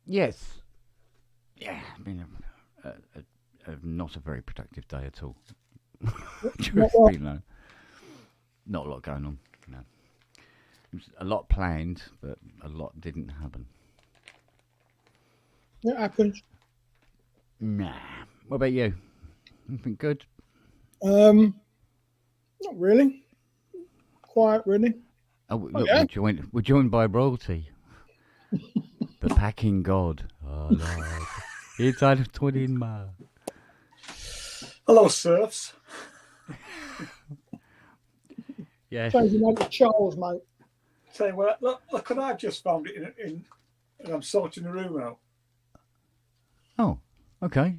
Yes. Yeah. I mean, not a very productive day at all. Not Truth well. be known, not a lot going on. No. There was a lot planned, but a lot didn't happen. It happens. Nah. What about you? Anything good? Um, Not really. Quiet, really. Oh, Oh look, yeah. we're joined by royalty. The packing god. Oh, Lord. Inside of Twin Ma. Hello, serfs. Yes. Change your name to Charles, mate. Tell you what, look what I've just found it in and I'm sorting the room out. Oh, okay.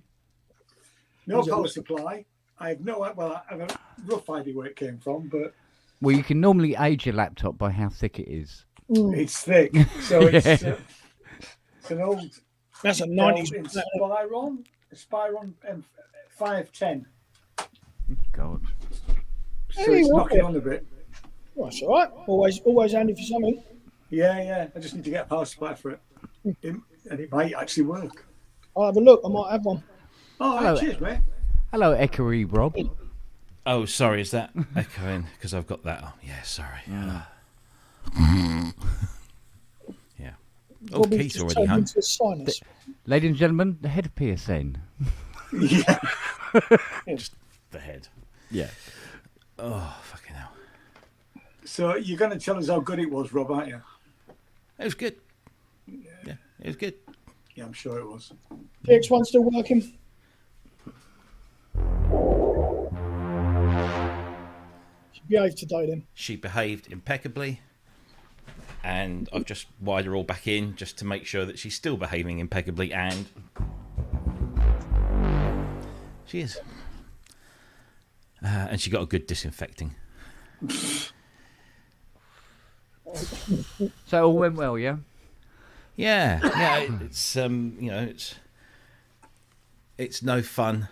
No Is it- power supply. I have no, well, I have a rough idea where it came from, but Well, you can normally age your laptop by how thick it is. it's thick. So it's an old That's a Dell 90s. Inspiron M510. God. So Hey, it's what knocking the- on a bit. Well, that's all right. Always handy for something. Yeah. I just need to get a power supply for it. And it might actually work. I'll have a look. I might have one. Oh, Hello. cheers, mate. Hello, Echoey Rob. Oh, sorry, is that echoing? Because I've got that on. Yeah, sorry. Yeah. Oh, Robbie's Keith's just already turned home. into a sinus. Ladies and gentlemen, the head of PSN. Yeah. The head. Yeah. Oh, fucking hell. So you're going to tell us how good it was, Rob, aren't you? It was good. Yeah, it was good. Yeah, I'm sure it was. DX1 still working? She behaved today then. She behaved impeccably. And I've just wired her all back in just to make sure that she's still behaving impeccably, and she is. And she got a good disinfecting. So all went well, yeah? Yeah. It's no fun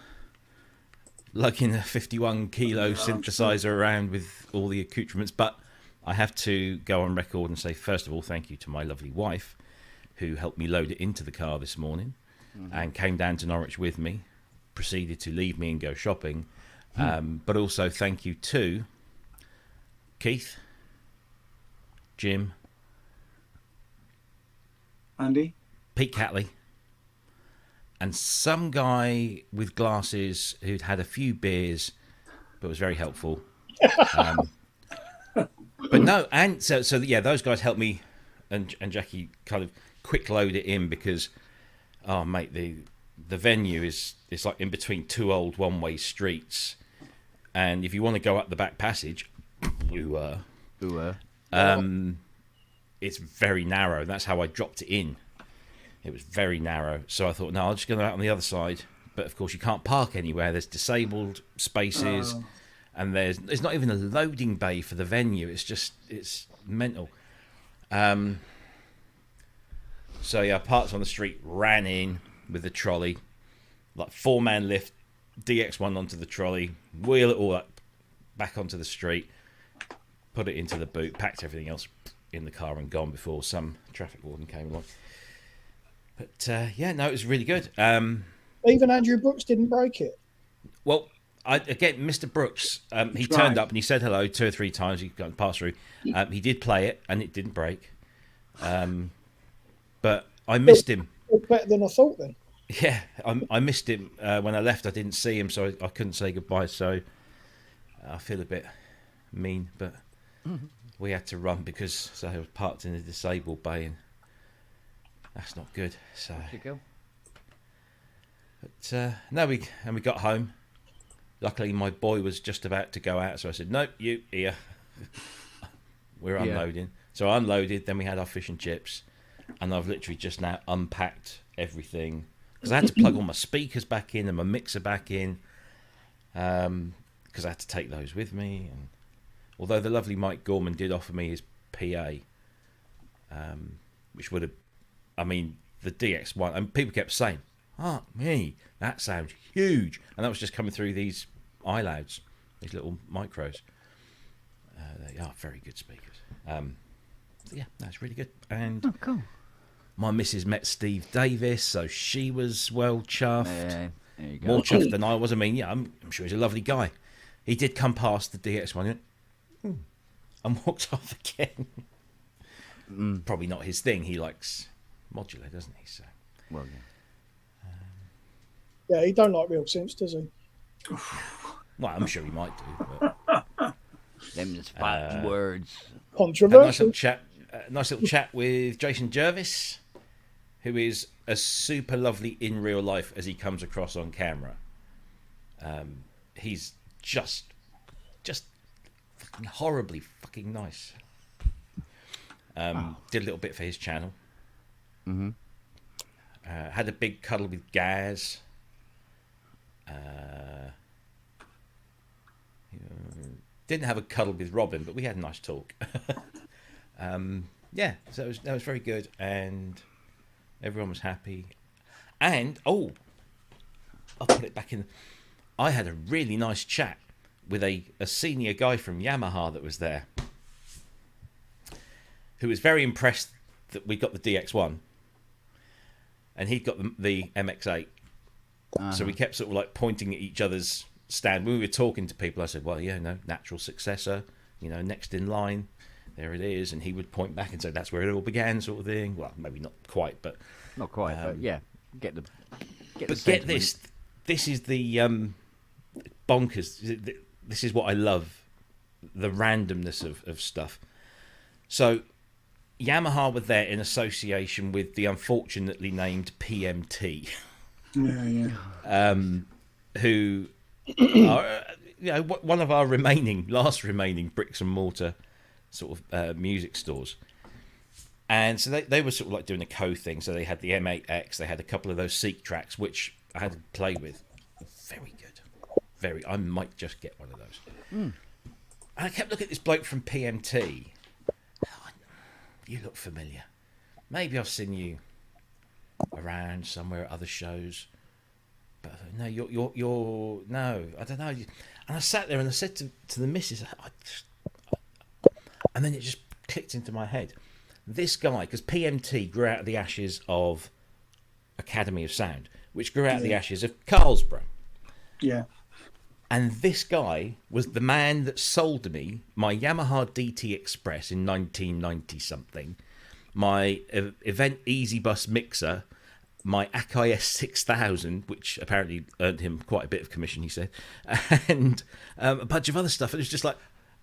lugging a 51 kilo synthesizer around with all the accoutrements, but I have to go on record and say, first of all, thank you to my lovely wife who helped me load it into the car this morning and came down to Norwich with me, proceeded to leave me and go shopping. But also thank you to Keith, Jim, Andy? Pete Catley, and some guy with glasses who'd had a few beers but was very helpful. But no, and so yeah, those guys helped me and Jackie kind of quick load it in because, oh mate, the venue is like in between two old one-way streets, and if you want to go up the back passage, it's very narrow. That's how I dropped it in. It was very narrow, so I thought, no, I'll just go out on the other side. But of course, you can't park anywhere. There's disabled spaces. And there's not even a loading bay for the venue. It's mental. So yeah, I parked on the street, ran in with the trolley, like 4-man lift, DX1 onto the trolley, wheel it all up, back onto the street, put it into the boot, packed everything else in the car and gone before some traffic warden came along. But yeah, no, it was really good. Even Andrew Brooks didn't break it. Well, again, Mr. Brooks, he turned up and he said hello 2 or 3 times. He got passed through. He did play it and it didn't break. But I missed him. Better than I thought then. Yeah, I missed him when I left. I didn't see him, so I couldn't say goodbye. So I feel a bit mean, but we had to run because I was parked in a disabled bay, and that's not good. So, but no, we got home. Luckily, my boy was just about to go out, so I said, "Nope, you here. We're unloading." So I unloaded. Then we had our fish and chips, and I've literally just now unpacked everything because I had to plug all my speakers back in and my mixer back in because I had to take those with me. And although the lovely Mike Gorman did offer me his PA, which would have, I mean, the DX1, and people kept saying, "Oh, me, that sounds huge," and that was just coming through these iLouds, these little micros. They are very good speakers. So yeah, that's really good. And Oh, cool. My missus met Steve Davis, so she was well chuffed. Yeah, there you go. More chuffed than I was. I mean, yeah, I'm sure he's a lovely guy. He did come past the DX1 and went, and walked off again. Probably not his thing. He likes modular, doesn't he? So, Well, yeah. Yeah, he don't like real synths, does he? well, I'm sure he might do. But Them just fat words. had a nice Controversial. little chat with Jason Jervis, who is as super lovely in real life as he comes across on camera. He's just fucking horribly fucking nice. Did a little bit for his channel. Had a big cuddle with Gaz. Didn't have a cuddle with Robin, but we had a nice talk. Yeah, so that was very good, and everyone was happy. And I'll put it back in. I had a really nice chat with a senior guy from Yamaha that was there, who was very impressed that we got the DX1, and he'd got the MX8. So we kept sort of like pointing at each other's stand. When we were talking to people, I said, well, yeah, no, natural successor, next in line. There it is. And he would point back and say, that's where it all began, sort of thing. Well, maybe not quite, but... Not quite, but yeah. Get But get this. This is the bonkers. This is what I love. The randomness of stuff. So, Yamaha were there in association with the unfortunately named PMT. Yeah. Who are one of our last remaining bricks and mortar sort of music stores. And so they were sort of like doing a co-thing. So they had the M8X, they had a couple of those Seek tracks, which I had to play with. Very good. I might just get one of those. And I kept looking at this bloke from PMT. Oh, you look familiar. Maybe I've seen you around somewhere at other shows, but no, you're no, I don't know. And I sat there and I said to the missus, and then it just clicked into my head. This guy, because PMT grew out of the ashes of Academy of Sound, which grew out of the ashes of Carlsborough. Yeah. And this guy was the man that sold me my Yamaha DT Express in 1990 something, my Event Easy Bus mixer, my Akai S6000, which apparently earned him quite a bit of commission, he said, and a bunch of other stuff. And it was just like,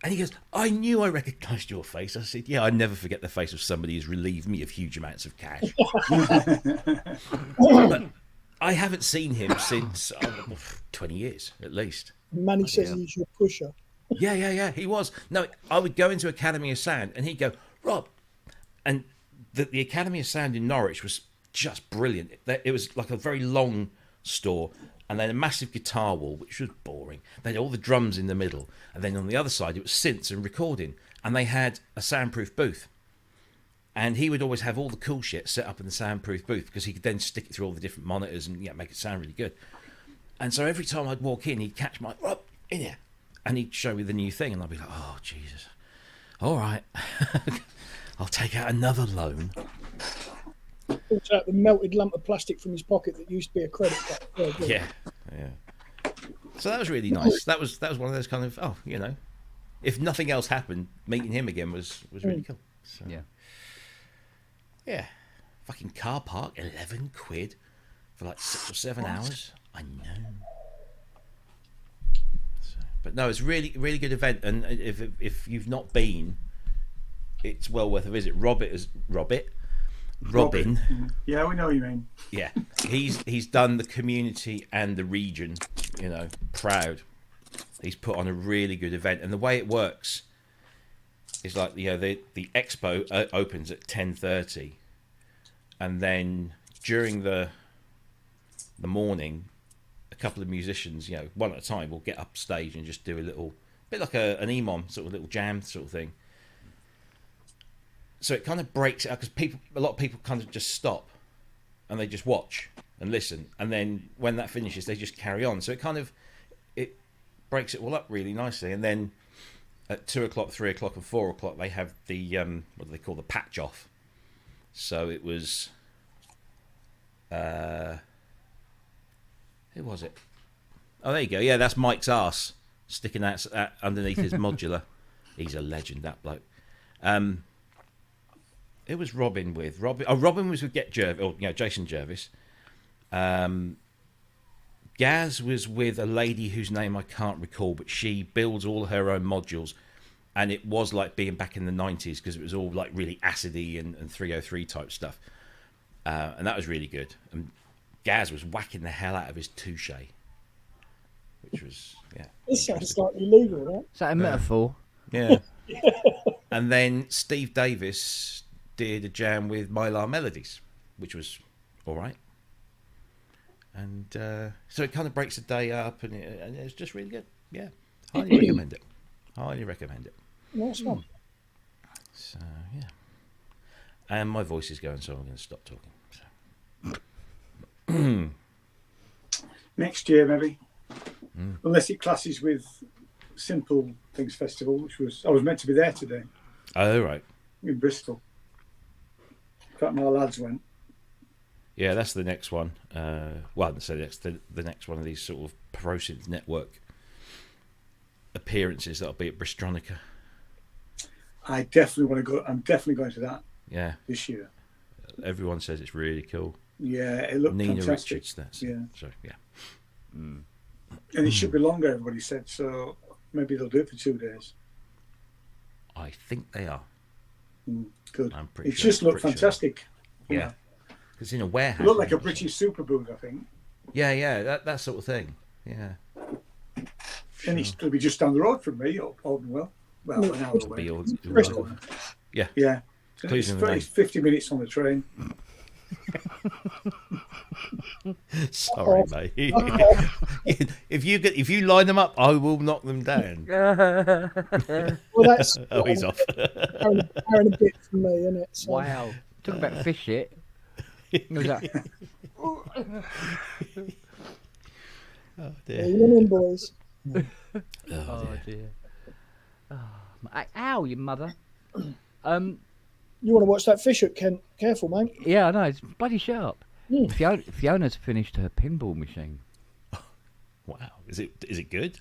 and he goes, I knew I recognised your face. I said, yeah, I never forget the face of somebody who's relieved me of huge amounts of cash. But I haven't seen him since 20 years, at least. Manny says he's your pusher. Yeah, he was. No, I would go into Academy of Sound and he'd go, Rob. And the Academy of Sound in Norwich was just brilliant. It was like a very long store, and then a massive guitar wall, which was boring. They had all the drums in the middle, and then on the other side it was synths and recording, and they had a soundproof booth. And he would always have all the cool shit set up in the soundproof booth because he could then stick it through all the different monitors and make it sound really good. And so every time I'd walk in, he'd catch my, Rob, in here, and he'd show me the new thing, and I'd be like, oh Jesus, all right, I'll take out another loan. Pulls out the melted lump of plastic from his pocket that used to be a credit card. Yeah. So that was really nice. That was one of those kind of, if nothing else happened, meeting him again was really cool. So, yeah. Fucking car park, 11 quid for like 6 or 7 hours. I know. So, but no, it's really, really good event, and if you've not been, it's well worth a visit. Robin. Yeah, we know what you mean. Yeah, he's done the community and the region, proud. He's put on a really good event, and the way it works is like the expo opens at 10:30, and then during the morning, a couple of musicians, one at a time, will get up stage and just do a little bit like an EMOM sort of little jam sort of thing. So it kind of breaks it up because a lot of people kind of just stop and they just watch and listen, and then when that finishes, they just carry on. So it breaks it all up really nicely. And then at 2 o'clock, 3 o'clock, and 4 o'clock, they have the what do they call, the patch off. So it was Who was it? Oh, there you go. Yeah, that's Mike's arse sticking out underneath his modular. He's a legend, that bloke. It was Robin with Robin. Oh, Robin was with Jason Jervis. Gaz was with a lady whose name I can't recall, but she builds all her own modules, and it was like being back in the 90s because it was all like really acidy and 303 type stuff, and that was really good. And Gaz was whacking the hell out of his touche, which was This sounds slightly illegal, right? Is that a metaphor? yeah. And then Steve Davis did a jam with Mylar Melodies, which was all right. And so it kind of breaks the day up, and it's just really good. Yeah, highly recommend it. Highly recommend it. Nice one. So yeah, and my voice is going, so I'm going to stop talking. So. Next year, maybe, unless it clashes with Simple Things Festival, which I was meant to be there today Oh right, in Bristol. In fact, my lads went. yeah, that's the next one. Well, so that's the next one of these sort of ProSynth Network appearances that'll be at Bristronica. I definitely want to go. I'm definitely going to that Yeah, this year. everyone says it's really cool. Yeah, it looked Nina fantastic. Richards, that's Yeah. So yeah. And it should be longer, everybody said. So maybe they'll do it for 2 days. I think they are. Good. I'm pretty It sure. just looked Pretty sure. fantastic. Yeah. It's in a warehouse. It looked like a isn't it? British super booth, I think. Yeah, that sort of thing. Yeah. And it'll be just down the road from me, or Aldenwell. Well, an hour away. Be all, Bristol. yeah. Yeah. Clues in the name. It's 50 minutes on the train. Sorry, mate. if you line them up, I will knock them down. Well, that's Oh, he's off. hour and a bit from me, isn't it? So, Wow. Talk about fish shit. What was that? Oh yeah, dear. you know, boys. Oh, Oh dear. dear. Oh, ow, you mother. You want to watch that fish hook, Kent? Careful, mate. Yeah, I know. It's bloody sharp. Mm. Fiona's finished her pinball machine. Wow. Is it good?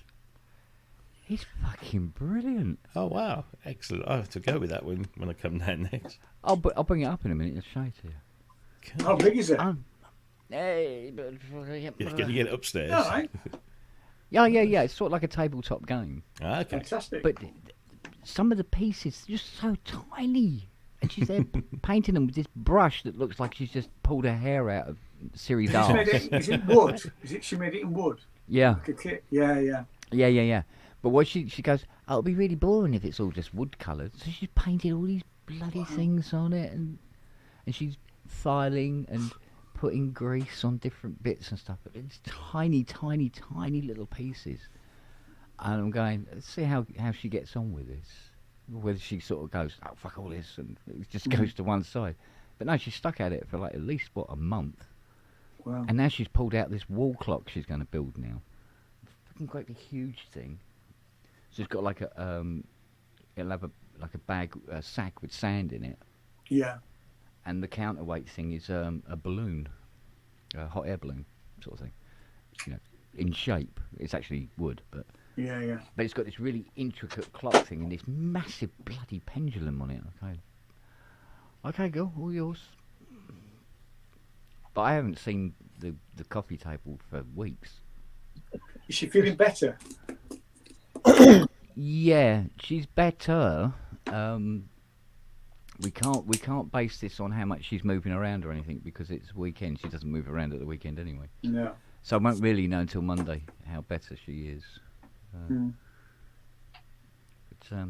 He's fucking brilliant. Oh wow. Excellent. I have to go with that when I come down next. I'll bring it up in a minute and show it to you. How big is it? Hey, You're going to get it upstairs. All right. yeah. It's sort of like a tabletop game, Ah, okay. Fantastic. but some of the pieces are just so tiny, and she's there painting them with this brush that looks like she's just pulled her hair out of series She's R. made it, is it wood? She made it in wood? Yeah. Like a kit? Yeah. Yeah. But what she goes, oh, it'll be really boring if it's all just wood coloured. So she's painted all these bloody things on it, and she's filing and putting grease on different bits and stuff. But it's tiny little pieces. And I'm going, let's see how she gets on with this. Whether she sort of goes, oh, fuck all this, and it just goes to one side. But no, she's stuck at it for like at least, a month. Wow. And now she's pulled out this wall clock she's going to build now. Fucking great big huge thing. So it's got like it'll have a bag, a sack with sand in it. Yeah. And the counterweight thing is a balloon, a hot air balloon sort of thing. You know, in shape. It's actually wood, but Yeah. it's got this really intricate clock thing and this massive bloody pendulum on it. Okay, girl, all yours. But I haven't seen the coffee table for weeks. Is she feeling better? Yeah, she's better. We can't base this on how much she's moving around or anything because it's weekend. She doesn't move around at the weekend anyway. No. So I won't really know until Monday how better she is. But I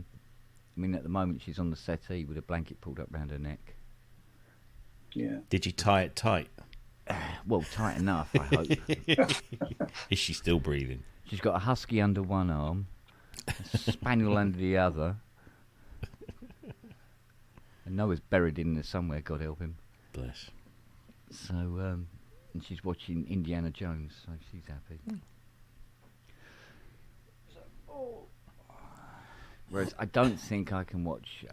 mean, at the moment she's on the settee with a blanket pulled up round her neck. Yeah. Did you tie it tight? Well, tight enough, I hope. Is she still breathing? She's got a husky under one arm, a spaniel under the other. And Noah's buried in there somewhere, God help him. Bless. So, and she's watching Indiana Jones, so she's happy. Whereas I don't think I can watch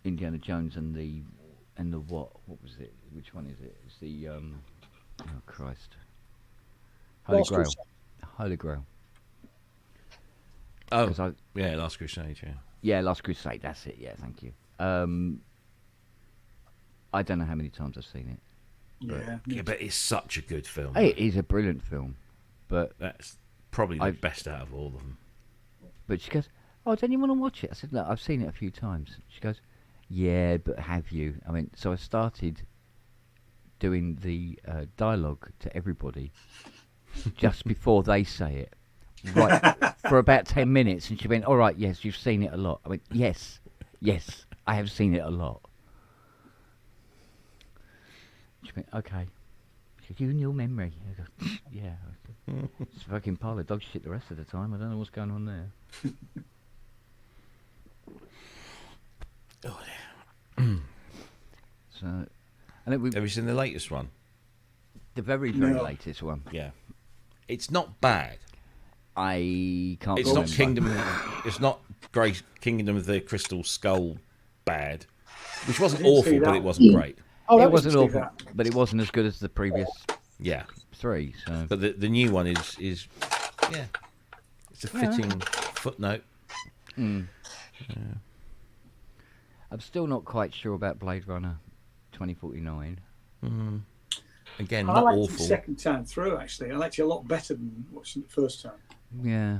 Indiana Jones and the and the what? What was it? Which one is it? It's the oh Christ, Holy Last Grail. Crusade. Holy Grail. Oh, 'Cause I, yeah, Last Crusade. Yeah. yeah, Last Crusade. That's it. Yeah, thank you. I don't know how many times I've seen it. Yeah. Yeah, but it's such a good film. It is a brilliant film, but That's probably the I've- best out of all of them. she goes, "Oh, don't you want to watch it?" I said, "Look, I've seen it a few times." She goes, "Yeah, but have you?" I mean, so I started doing the dialogue to everybody just before they say it, right, for about 10 minutes, and she went, "All right, yes, you've seen it a lot." I went, "Yes, yes, I have seen it a lot." She went, "Okay." She said, "You and your memory." I go, "Yeah." I said, it's fucking pile of dog shit the rest of the time. I don't know what's going on there. Oh, So, and it, have you seen the latest one? the very, very No. latest one, Yeah. It's not bad. I can't It's remember. not Kingdom. It's not Great Kingdom of the Crystal Skull bad, which wasn't I didn't see awful, but that. it wasn't great. Oh, It that was wasn't see awful, that. but it wasn't as good as the previous Yeah, 3. So, but the new one is yeah, it's a fitting footnote. I'm still not quite sure about Blade Runner 2049. Again, I not liked it awful. second time through, actually. I liked it a lot better than watching it first time. Yeah.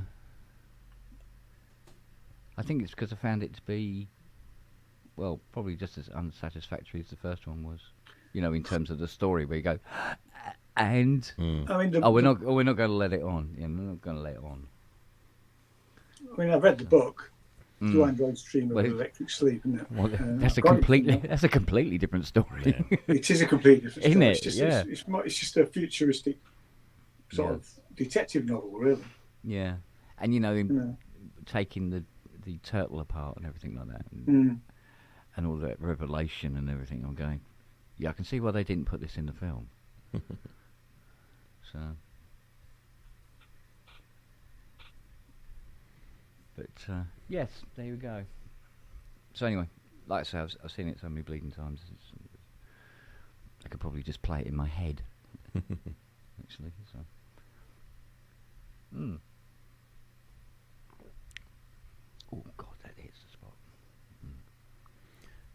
I think it's because I found it to be, well, probably just as unsatisfactory as the first one was. You know, in terms of the story, where you go, and I mean, we're not going to let it on. Yeah, we're not going to let it on. I've read the book. Do Androids Dream of Well, Electric Sleep? Isn't it? Well, I've got it. that's a completely different story. It is a completely different Isn't story. it? It's just, Yeah. it's just a futuristic sort Yeah. of detective novel, really. Yeah, and you know, him Yeah. taking the turtle apart and everything like that, Mm. and all that revelation and everything. I'm going, yeah, I can see why they didn't put this in the film. So, but yes, there you go. So anyway, like I say, I've seen it so many bleeding times. I could probably just play it in my head, actually. So. Oh God, that hits the spot.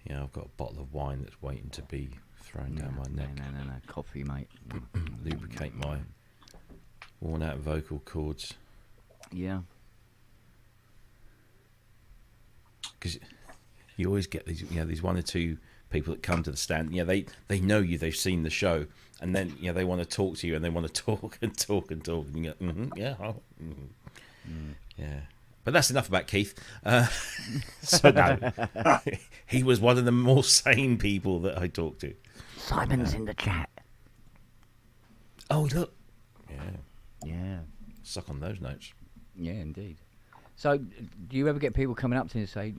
Yeah, I've got a bottle of wine that's waiting to be thrown down my neck. No, coffee, mate. Lubricate my worn out vocal cords. Yeah. Because you always get these, these one or two people that come to the stand. They know you, they've seen the show, and then they want to talk to you, and they want to talk and talk and talk, and you go, yeah, yeah. But that's enough about Keith. So no, he was one of the more sane people that I talked to. Simon's in the chat. Oh look, yeah, Yeah. suck on those notes. Yeah, indeed. So, do you ever get people coming up to you and say,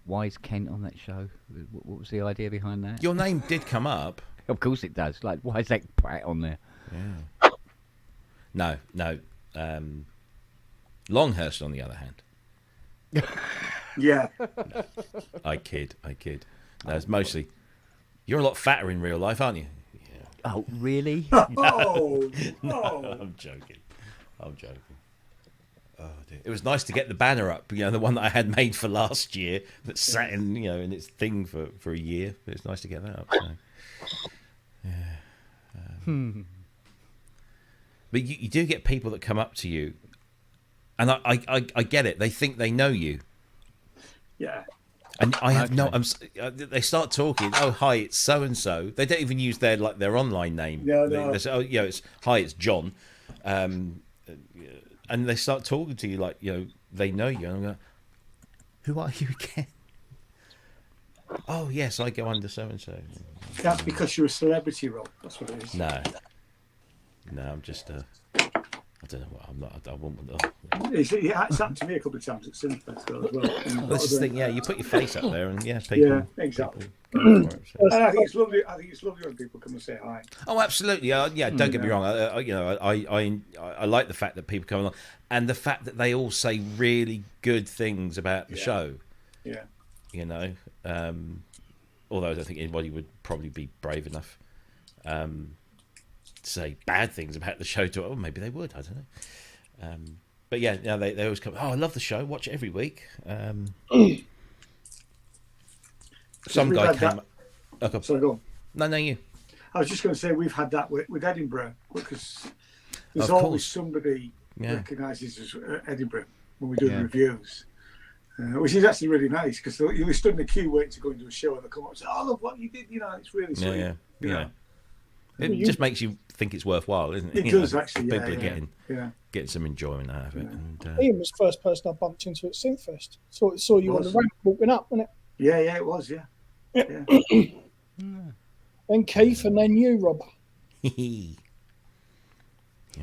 why is Kent on that show? What was the idea behind that? Your name did come up. Of course it does. Like, why is that Pratt on there? Yeah. No. Longhurst, on the other hand. Yeah. I kid. No, it's mostly, you're a lot fatter in real life, aren't you? Yeah. Oh, really? Oh, I'm joking. Oh dear. It was nice to get the banner up, the one that I had made for last year that sat in, in its thing for a year. But it's nice to get that up. So. Yeah. But you do get people that come up to you, and I get it. They think they know you. yeah. And I have no. Okay. They start talking. Oh, hi, it's so and so. They don't even use their online name. No. They say, oh, it's hi, it's John. And they start talking to you like they know you. And I'm going, who are you again? Oh yes, I go under so and so. That's because you're a celebrity, Rob. That's what it is. No, I'm just. I don't know what I'm not. I won't. It's happened to me a couple of times at Cinefest as well. This is the thing. Yeah, you put your face up there, and people. Yeah, exactly. people go for it, so. And I think it's lovely. I think it's lovely when people come and say hi. Oh, absolutely. Yeah, don't get me wrong. I like the fact that people come along, and the fact that they all say really good things about the show. Yeah. although I don't think anybody would probably be brave enough to say bad things about the show to. Oh, maybe they would. I don't know. But yeah, they always come. Oh, I love the show. Watch it every week. Some We've guy had came. that- Okay. So go on. No, you. I was just going to say we've had that with Edinburgh because there's Of always course. somebody Yeah. recognises us at Edinburgh when we do Yeah. the reviews, which is actually really nice because you stood in the queue waiting to go into a show and they come up and say, "Oh, look what you did!" You know, it's really sweet. Yeah. you know. It just makes you think it's worthwhile, isn't it? It You does know, actually. People Yeah, are yeah. getting some enjoyment out of it. And, Ian was the first person I bumped into at Synthfest. Saw you on the Was. ramp walking up, wasn't Yeah, it was. Yeah. it? Then Keith, and then you, Rob. it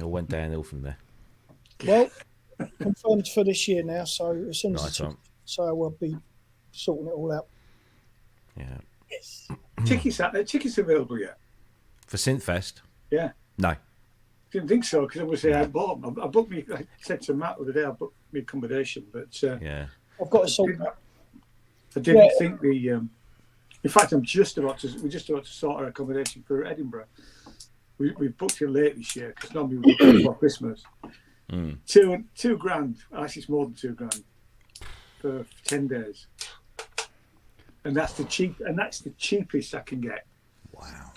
all went downhill from there. Well, confirmed for this year now. So as soon as Nice one. so we'll be sorting it all out. Yeah. Yes. Tickets available yet? For Synthfest? Yeah. No. Didn't think so because I was saying I bought them. I booked me. I said to Matt the other day I booked me accommodation, but Yeah. I've got to sort that. I didn't Yeah. think the. In fact, we're just about to sort our accommodation for Edinburgh. We booked it late this year because normally we book it before Christmas. Mm. £2,000. Actually, it's more than £2,000 for 10 days, and that's the cheapest I can get. Wow.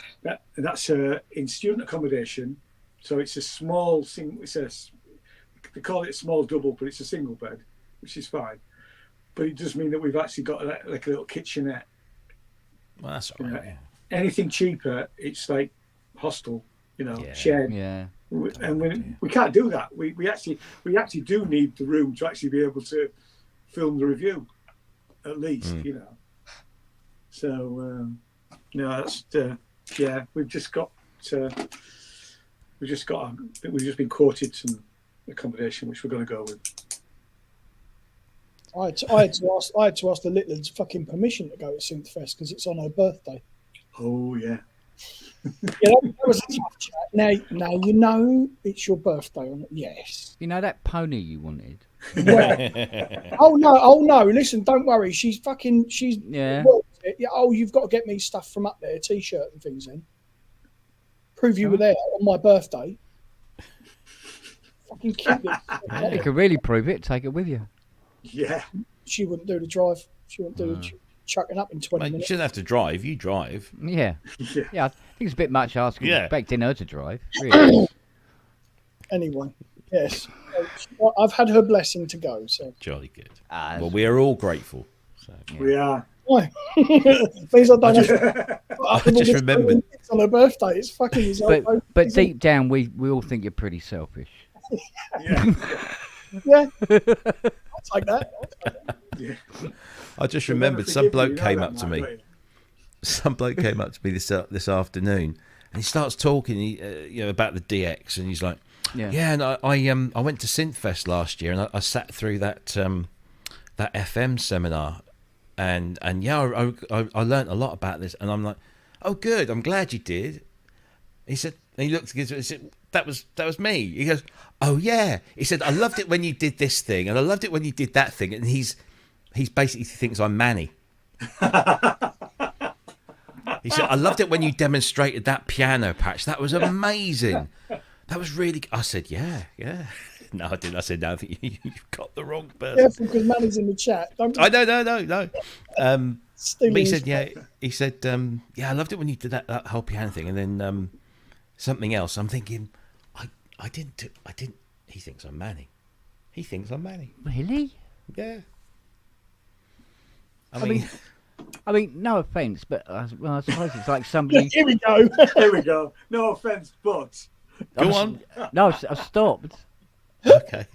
That's in student accommodation, so it's a small single. They call it a small double, but it's a single bed, which is fine. But it does mean that we've actually got like a little kitchenette. Well, that's all right. Anything cheaper, it's like hostel, Yeah. shared. Yeah. And we can't do that. We actually do need the room to actually be able to film the review, at least, So no, that's we've just been quoted some accommodation which we're going to go with. I had to ask the Litlands fucking permission to go to Synthfest because it's on her birthday. Oh yeah. Yeah, that was a tough chat. Now you know it's your birthday. Yes. You know that pony you wanted? Yeah. Oh no! Listen, don't worry. She's Yeah. Yeah. Oh, you've got to get me stuff from up there, T-shirt and things. Then prove you were there on my birthday. Fucking keep You it. could really prove it. Take it with you. Yeah. She wouldn't do the drive. She wouldn't do the chucking up in 20 Mate, you minutes. shouldn't have to drive. You drive. Yeah. Yeah. Yeah, I think it's a bit much asking, Yeah. expecting her to drive. Really. Anyway, yes, I've had her blessing to go. So Jolly good. Ah, Well, we are all grateful. So. We are. why? Means I don't have to put up with all just this remembered. on her birthday. It's fucking. but deep down, we all think you're pretty selfish. Yeah. yeah, I'll take that. Yeah. I just You'll remembered never some forgive bloke you, came know up that, to Matt, me. don't you? Some bloke came up to me this afternoon, and he starts talking, about the DX, and he's like, Yeah. and I went to Synthfest last year, and I sat through that FM seminar, and yeah, I learnt a lot about this, and I'm like, oh, good, I'm glad you did. He said, and he looked at me, he said, that was me. He goes, oh yeah. He said, I loved it when you did this thing, and I loved it when you did that thing, and he's basically thinks I'm Manny. He said, I loved it when you demonstrated that piano patch. That was amazing. That was really. I said, yeah. No, I didn't. I said, no, I think you've got the wrong person. Careful, because Manny's in the chat. Don't I no. steal But he his- said, yeah. He said, yeah, I loved it when you did that whole piano thing, and then something else. I'm thinking, I didn't. He thinks I'm Manny. He thinks I'm Manny. Really? Yeah. I mean, no offence, but I suppose it's like somebody. Here we go. There we go. No offence, but Go on. No, I stopped. Okay.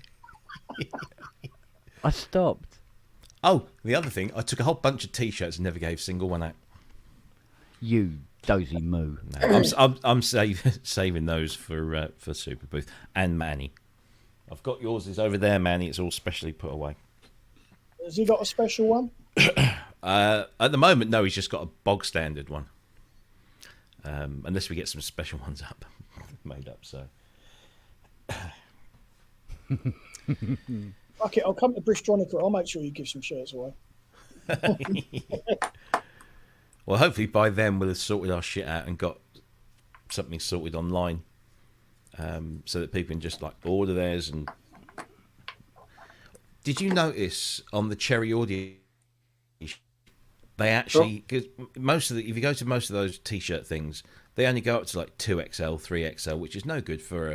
I stopped. Oh, the other thing, I took a whole bunch of T-shirts and never gave a single one out. You dozy moo. No, I'm saving those for Super Booth and Manny. I've got yours is over there, Manny. It's all specially put away. Has he got a special one? At the moment, no. He's just got a bog standard one. Unless we get some special ones up, made up. So Fuck it, I'll come to Bristol. I'll make sure you give some shirts away. Well, hopefully by then we'll have sorted our shit out and got something sorted online, so that people can just like order theirs. And did you notice on the Cherry Audio, they actually, cause most of the, if you go to most of those t-shirt things, they only go up to like 2XL, 3XL, which is no good for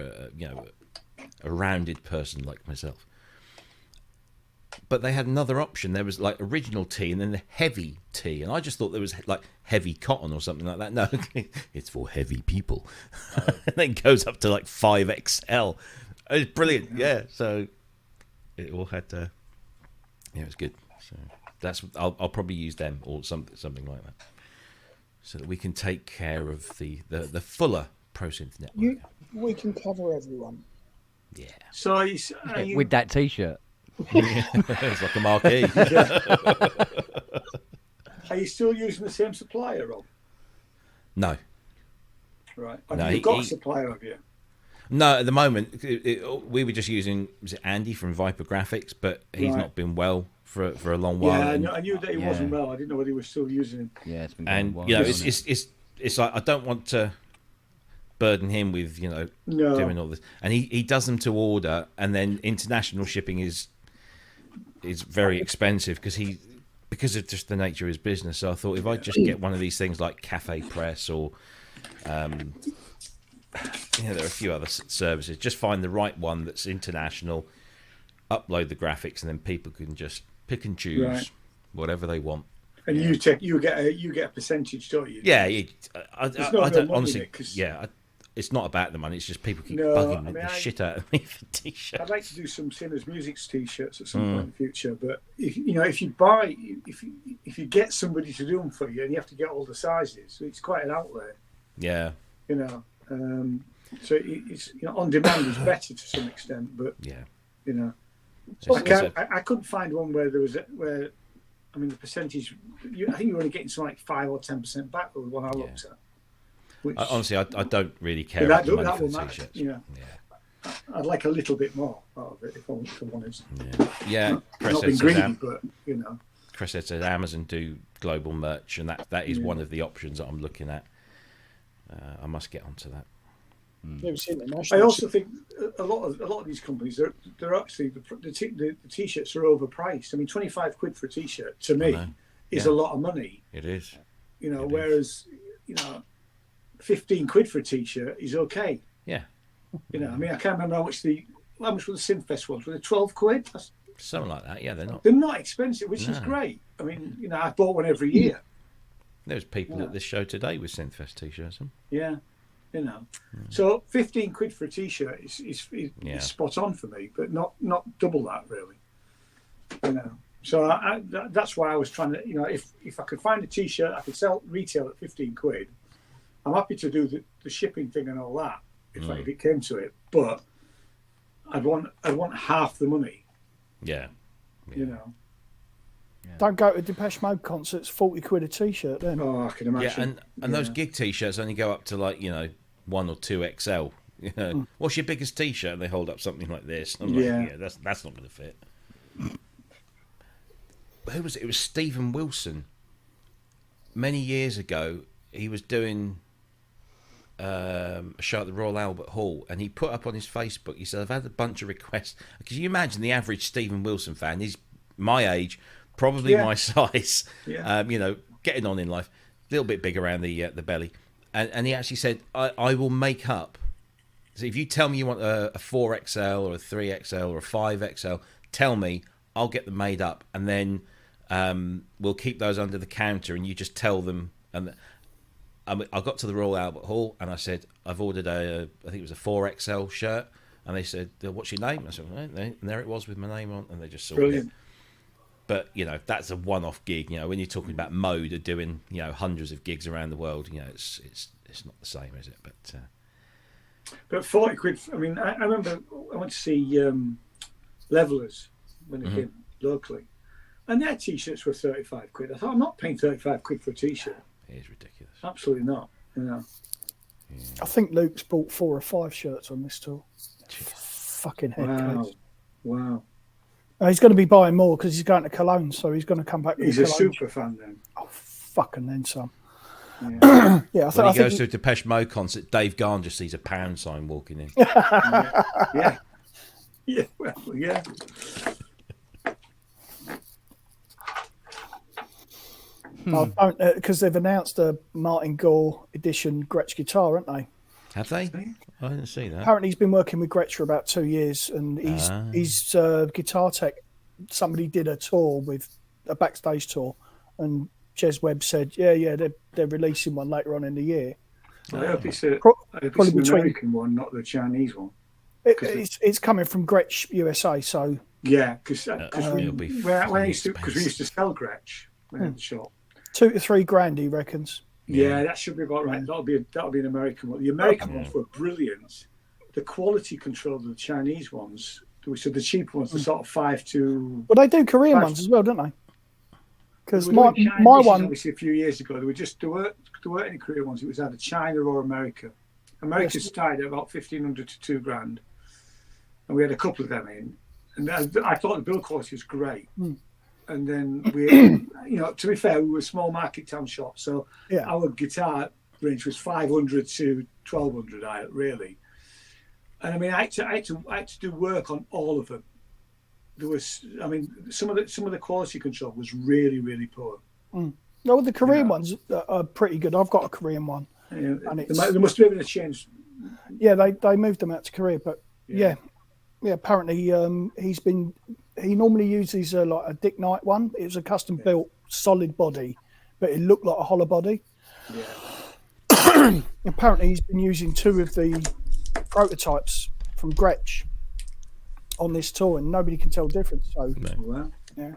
a rounded person like myself. But they had another option. There was like original tee and then the heavy tee, and I just thought there was like heavy cotton or something like that. No, it's for heavy people. And then goes up to like 5XL. It's brilliant, yeah. So it all had to. Yeah, it was good. So that's I'll probably use them or something like that, so that we can take care of the fuller ProSynth network. We can cover everyone. Yeah, So are you, With that T-shirt. it's like a marquee. are you still using the same supplier, Rob? No. Right. No, Have you got a supplier, have you? No, at the moment, we were just using, was it Andy from Viper Graphics, but he's Right. not been well for a long while. Yeah, I knew that he wasn't well. I didn't know whether he was still using him. Yeah, it's been going And, wild, you know, hasn't it? it's like, I don't want to burden him with, No. doing all this. And he does them to order, and then international shipping is very expensive because of just the nature of his business. So I thought if I just get one of these things like Cafe Press or there are a few other services, just find the right one that's international, upload the graphics, and then people can just pick and choose whatever they want. And you get a percentage, don't you? Yeah, I There's don't money in honestly. it, 'cause- It's not about the money. It's just people keep No, bugging I mean, the shit out of me for t-shirts. I'd like to do some Sinners Music's t-shirts at some point in the future, but if you get somebody to do them for you, and you have to get all the sizes, it's quite an outlay. Yeah, So it's on demand is better to some extent, but yeah. So I couldn't find one where there was the percentage. I think you're only getting something like 5 or 10% back with the one I looked at. Which, Honestly, I don't really care that about the money will for the matter. t-shirts. I'd like a little bit more out of it if I'm honest. Yeah. Not being greedy, but Chris said Amazon do global merch, and that is one of the options that I'm looking at. I must get onto that. I also think a lot of these companies they're actually the t-shirts are overpriced. I mean, 25 quid for a t-shirt to me is a lot of money. It is. Whereas 15 quid for a t-shirt is okay. Yeah. I mean, I can't remember how much the Synfest was. Was it 12 quid? Something like that. Yeah, They're not expensive, which is great. I mean, I bought one every year. There's people at this show today with Synfest t-shirts. Yeah. So 15 quid for a t-shirt is spot on for me, but not double that really. So that's why I was trying to, if I could find a t-shirt I could sell retail at 15 quid, I'm happy to do the shipping thing and all that if it came to it, but I'd want half the money. Yeah. Don't go to Depeche Mode concerts, 40 quid a t-shirt then. Oh, I can imagine. Yeah, and those gig t-shirts only go up to like 1 or 2XL. What's your biggest t-shirt? And they hold up something like this. I'm like, that's not going to fit. Who was it? It was Stephen Wilson. Many years ago, he was doing a show at the Royal Albert Hall, and he put up on his Facebook, he said, I've had a bunch of requests. Can you imagine the average Stephen Wilson fan? He's my age, probably my size, getting on in life, a little bit big around the belly. And he actually said, I will make up. So if you tell me you want a 4XL or a 3XL or a 5XL, tell me, I'll get them made up. And then we'll keep those under the counter, and you just tell them. And I got to the Royal Albert Hall, and I said, I've ordered I think it was a 4XL shirt. And they said, what's your name? I said, and there it was with my name on, and they just sorted it. But, that's a one-off gig. When you're talking about Mode or doing, hundreds of gigs around the world, it's not the same, is it? But 40 quid, I mean, I remember I went to see Levelers when they came locally, and their t-shirts were 35 quid. I thought, I'm not paying 35 quid for a t-shirt. It is ridiculous. Absolutely not. I think Luke's bought 4 or 5 shirts on this tour. Fucking head case. Wow. He's going to be buying more because he's going to Cologne, so he's going to come back. He's a super fan then. Oh, fucking then some. Yeah. Yeah, When I he goes think to a Depeche Mode concert, Dave Garn just sees a pound sign walking in. Yeah. Yeah. Well, yeah. I don't because they've announced a Martin Gore edition Gretsch guitar, haven't they? Have they? I didn't see that. Apparently, he's been working with Gretsch for about 2 years, and he's guitar tech. Somebody did a tour with a backstage tour, and Jez Webb said, "Yeah, they're releasing one later on in the year." I hope it's, I Pro- hope it's probably an between- American one, not the Chinese one. It's coming from Gretsch USA, so Yeah, because it'll be we used expensive. to sell Gretsch in the shop. $2 to $3 grand, he reckons. Yeah, that should be about right. That'll be an American one. The American ones were brilliant. The quality control of the Chinese ones, so the cheap ones, the sort of 5 to. Well, they do Korean Right. ones as well, don't they? Because They were my doing China- my this is one, obviously a few years ago. There weren't any Korean ones. It was either China or America. America started at about 1,500 to 2 grand, and we had a couple of them in. And I thought the build quality was great. And then to be fair, we were a small market town shop, so Yeah. our guitar range was 500 to 1,200, really. And I mean, I had to do work on all of them. There was, I mean, some of the quality control was really, really poor. no, the Korean ones are pretty good. I've got a Korean one. And And there must have been a change. Yeah, they moved them out to Korea, but yeah. Apparently, he normally uses like a Dick Knight one. It was a custom built solid body, but it looked like a hollow body. Yeah. Apparently, he's been using 2 of the prototypes from Gretsch on this tour, and nobody can tell the difference. So Well, yeah,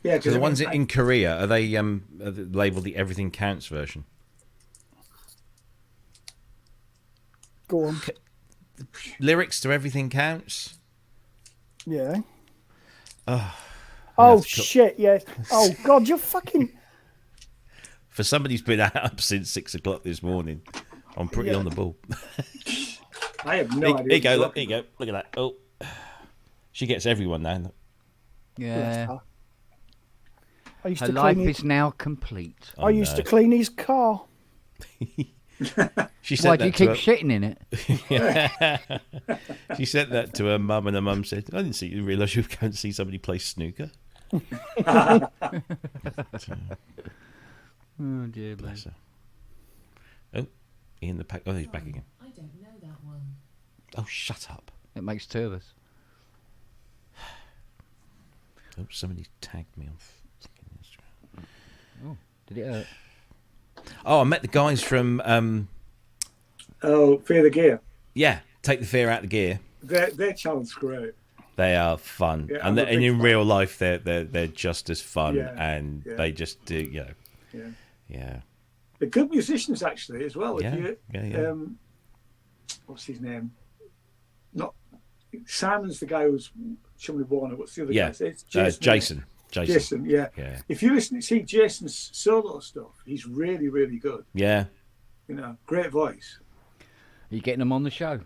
yeah. So Because the ones in Korea, are they labelled the Everything Counts version? go on. Lyrics to Everything Counts? Yeah. Oh, Oh shit! Yes. Oh god, you're fucking. For somebody who's been up since 6 o'clock this morning, I'm pretty on the ball. I have no idea. Here you go, look, here you go. Look at that. Oh, she gets everyone now. Yeah. I used Her to life clean. is now complete. I used to clean his car. She said Why do you that keep to shitting in it? she said that to her mum, and her mum said, "I didn't realise you were going to see somebody play snooker." Oh dear, Bless her. Oh, Ian the pack. Oh, he's back again. I don't know that one. Oh, shut up. It makes 2 of us. Oh, somebody tagged me on fucking Instagram. Did it hurt? Oh, I met the guys from Fear the Gear. yeah, Take the Fear Out of the Gear. Their channel's great. They are fun, Yeah, and, I'm a and big in fan. real life, they're just as fun, Yeah, and yeah. they just do, Yeah. yeah. They're good musicians actually as well. Yeah, yeah. What's his name? Not Simon's the guy who's Chumley Warner. What's the other Yeah, guy? It's Jason. Jason. Jason, yeah. Yeah. If you listen to see Jason's solo stuff, he's really, really good. Yeah. Great voice. Are you getting them on the show?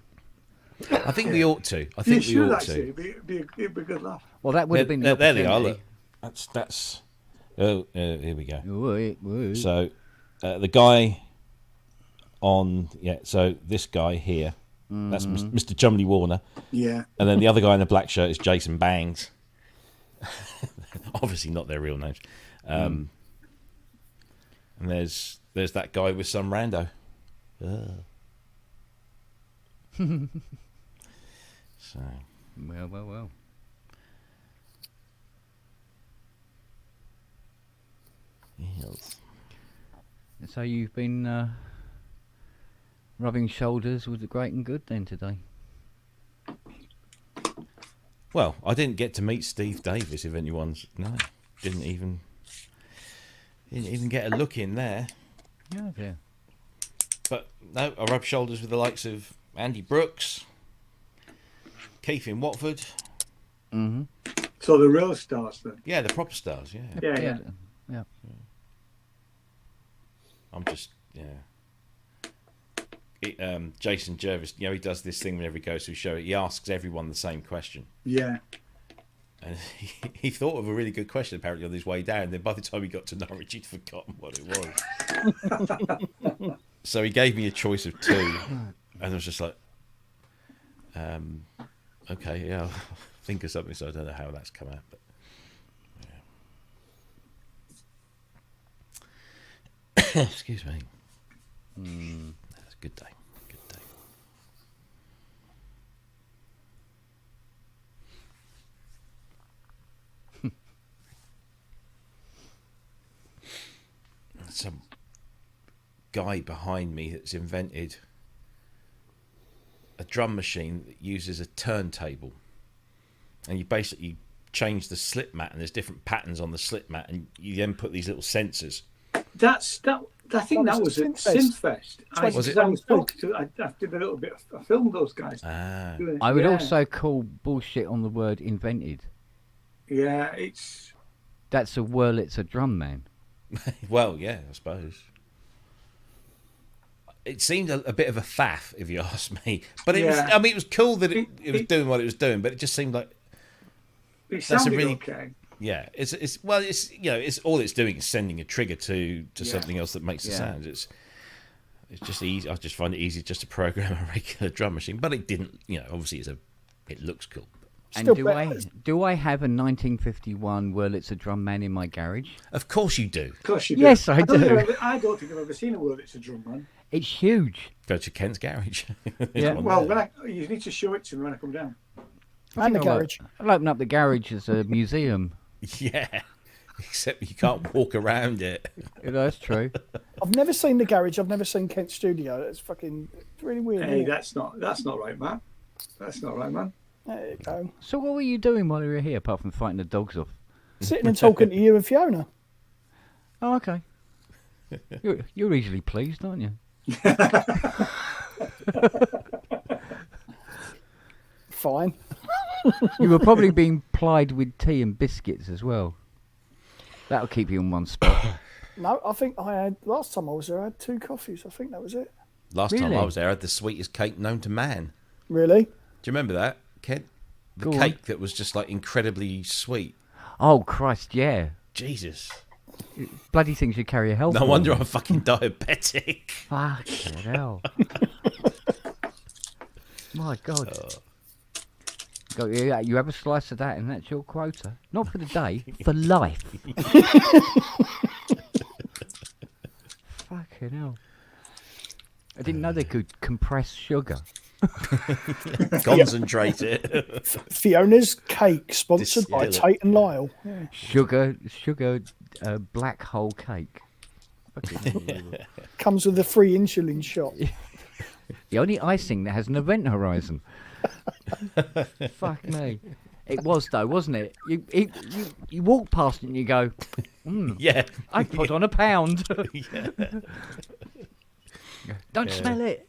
I think we ought to. I You think we should ought actually. to. It'd be a good laugh. Well, that would have been the There they are. opportunity. Look, that's. Oh, here we go. Woo. So, the guy on so this guy here, that's Mr. Chumley Warner, Yeah. and then the other guy in the black shirt is Jason Bangs. Obviously, not their real names. And there's that guy with some rando. So Well. yes. So you've been rubbing shoulders with the great and good then today? Well, I didn't get to meet Steve Davis. If anyone's didn't even get a look in there. Yeah. But no, I rubbed shoulders with the likes of Andy Brooks, Keith in Watford. Mm-hmm. So the real stars then. Yeah, the proper stars. Yeah, Yeah. I'm just Jason Jervis, he does this thing whenever he goes to a show. He asks everyone the same question, Yeah. And he thought of a really good question apparently on his way down. Then by the time he got to Norwich, he'd forgotten what it was. So he gave me a choice of two, and I was just like, okay, yeah, I'll think of something. So I don't know how that's come out, but yeah. Excuse me. That's a good day. Good day. Some guy behind me that's invented a drum machine that uses a turntable, and you basically change the slip mat, and there's different patterns on the slip mat, and you then put these little sensors. I think that was at Synthfest. I was talking to. I did a little bit. I filmed those guys. I would also call bullshit on the word invented. Yeah, That's a Wurlitzer drum man. Well, yeah, I suppose. It seemed a bit of a faff, if you ask me. But it was. I mean, it was cool that it was doing what it was doing, but it just seemed like that's a really okay. Yeah, it's it's all it's doing is sending a trigger to something else that makes the sound. It's just easy. I just find it easy just to program a regular drum machine, but it didn't. Obviously, it looks cool. And do I have a 1951 Wurlitzer drum man in my garage? Of course you do. Of course you do. Yes, I do. I don't think I've ever seen a Wurlitzer drum man. It's huge. Go to Kent's garage. Yeah. Well, you need to show it to me when I come down. And the garage. I'll open up the garage as a museum. Yeah, except you can't walk around it. That's true. I've never seen the garage. I've never seen Kent's studio. It's really weird. Hey, that's not right, man. That's not right, man. There you go. So what were you doing while you were here, apart from fighting the dogs off? Sitting and talking to you and Fiona. Oh, okay. You're easily pleased, aren't you? Fine. You were probably being plied with tea and biscuits as well. That'll keep you in one spot. No, I think last time I was there, I had 2 coffees. I think that was it. Last time Really? I was there, I had the sweetest cake known to man. Really? Do you remember that, Kent? The Go on. cake that was just like incredibly sweet. Oh, Christ, yeah. Jesus. Bloody things you carry a health No warning. wonder I'm fucking diabetic. Fucking hell. My God. You have a slice of that and that's your quota. Not for the day, for life. Fucking hell. I didn't know they could compress sugar. Concentrate it. Fiona's cake, sponsored by Distill it. Tate and Lyle. Yeah. Sugar, black hole cake. Fucking hell. Comes with a free insulin shot. The only icing that has an event horizon. Fuck me. It was though, wasn't it? You walk past it and you go, Yeah. I put on a pound. Don't smell it.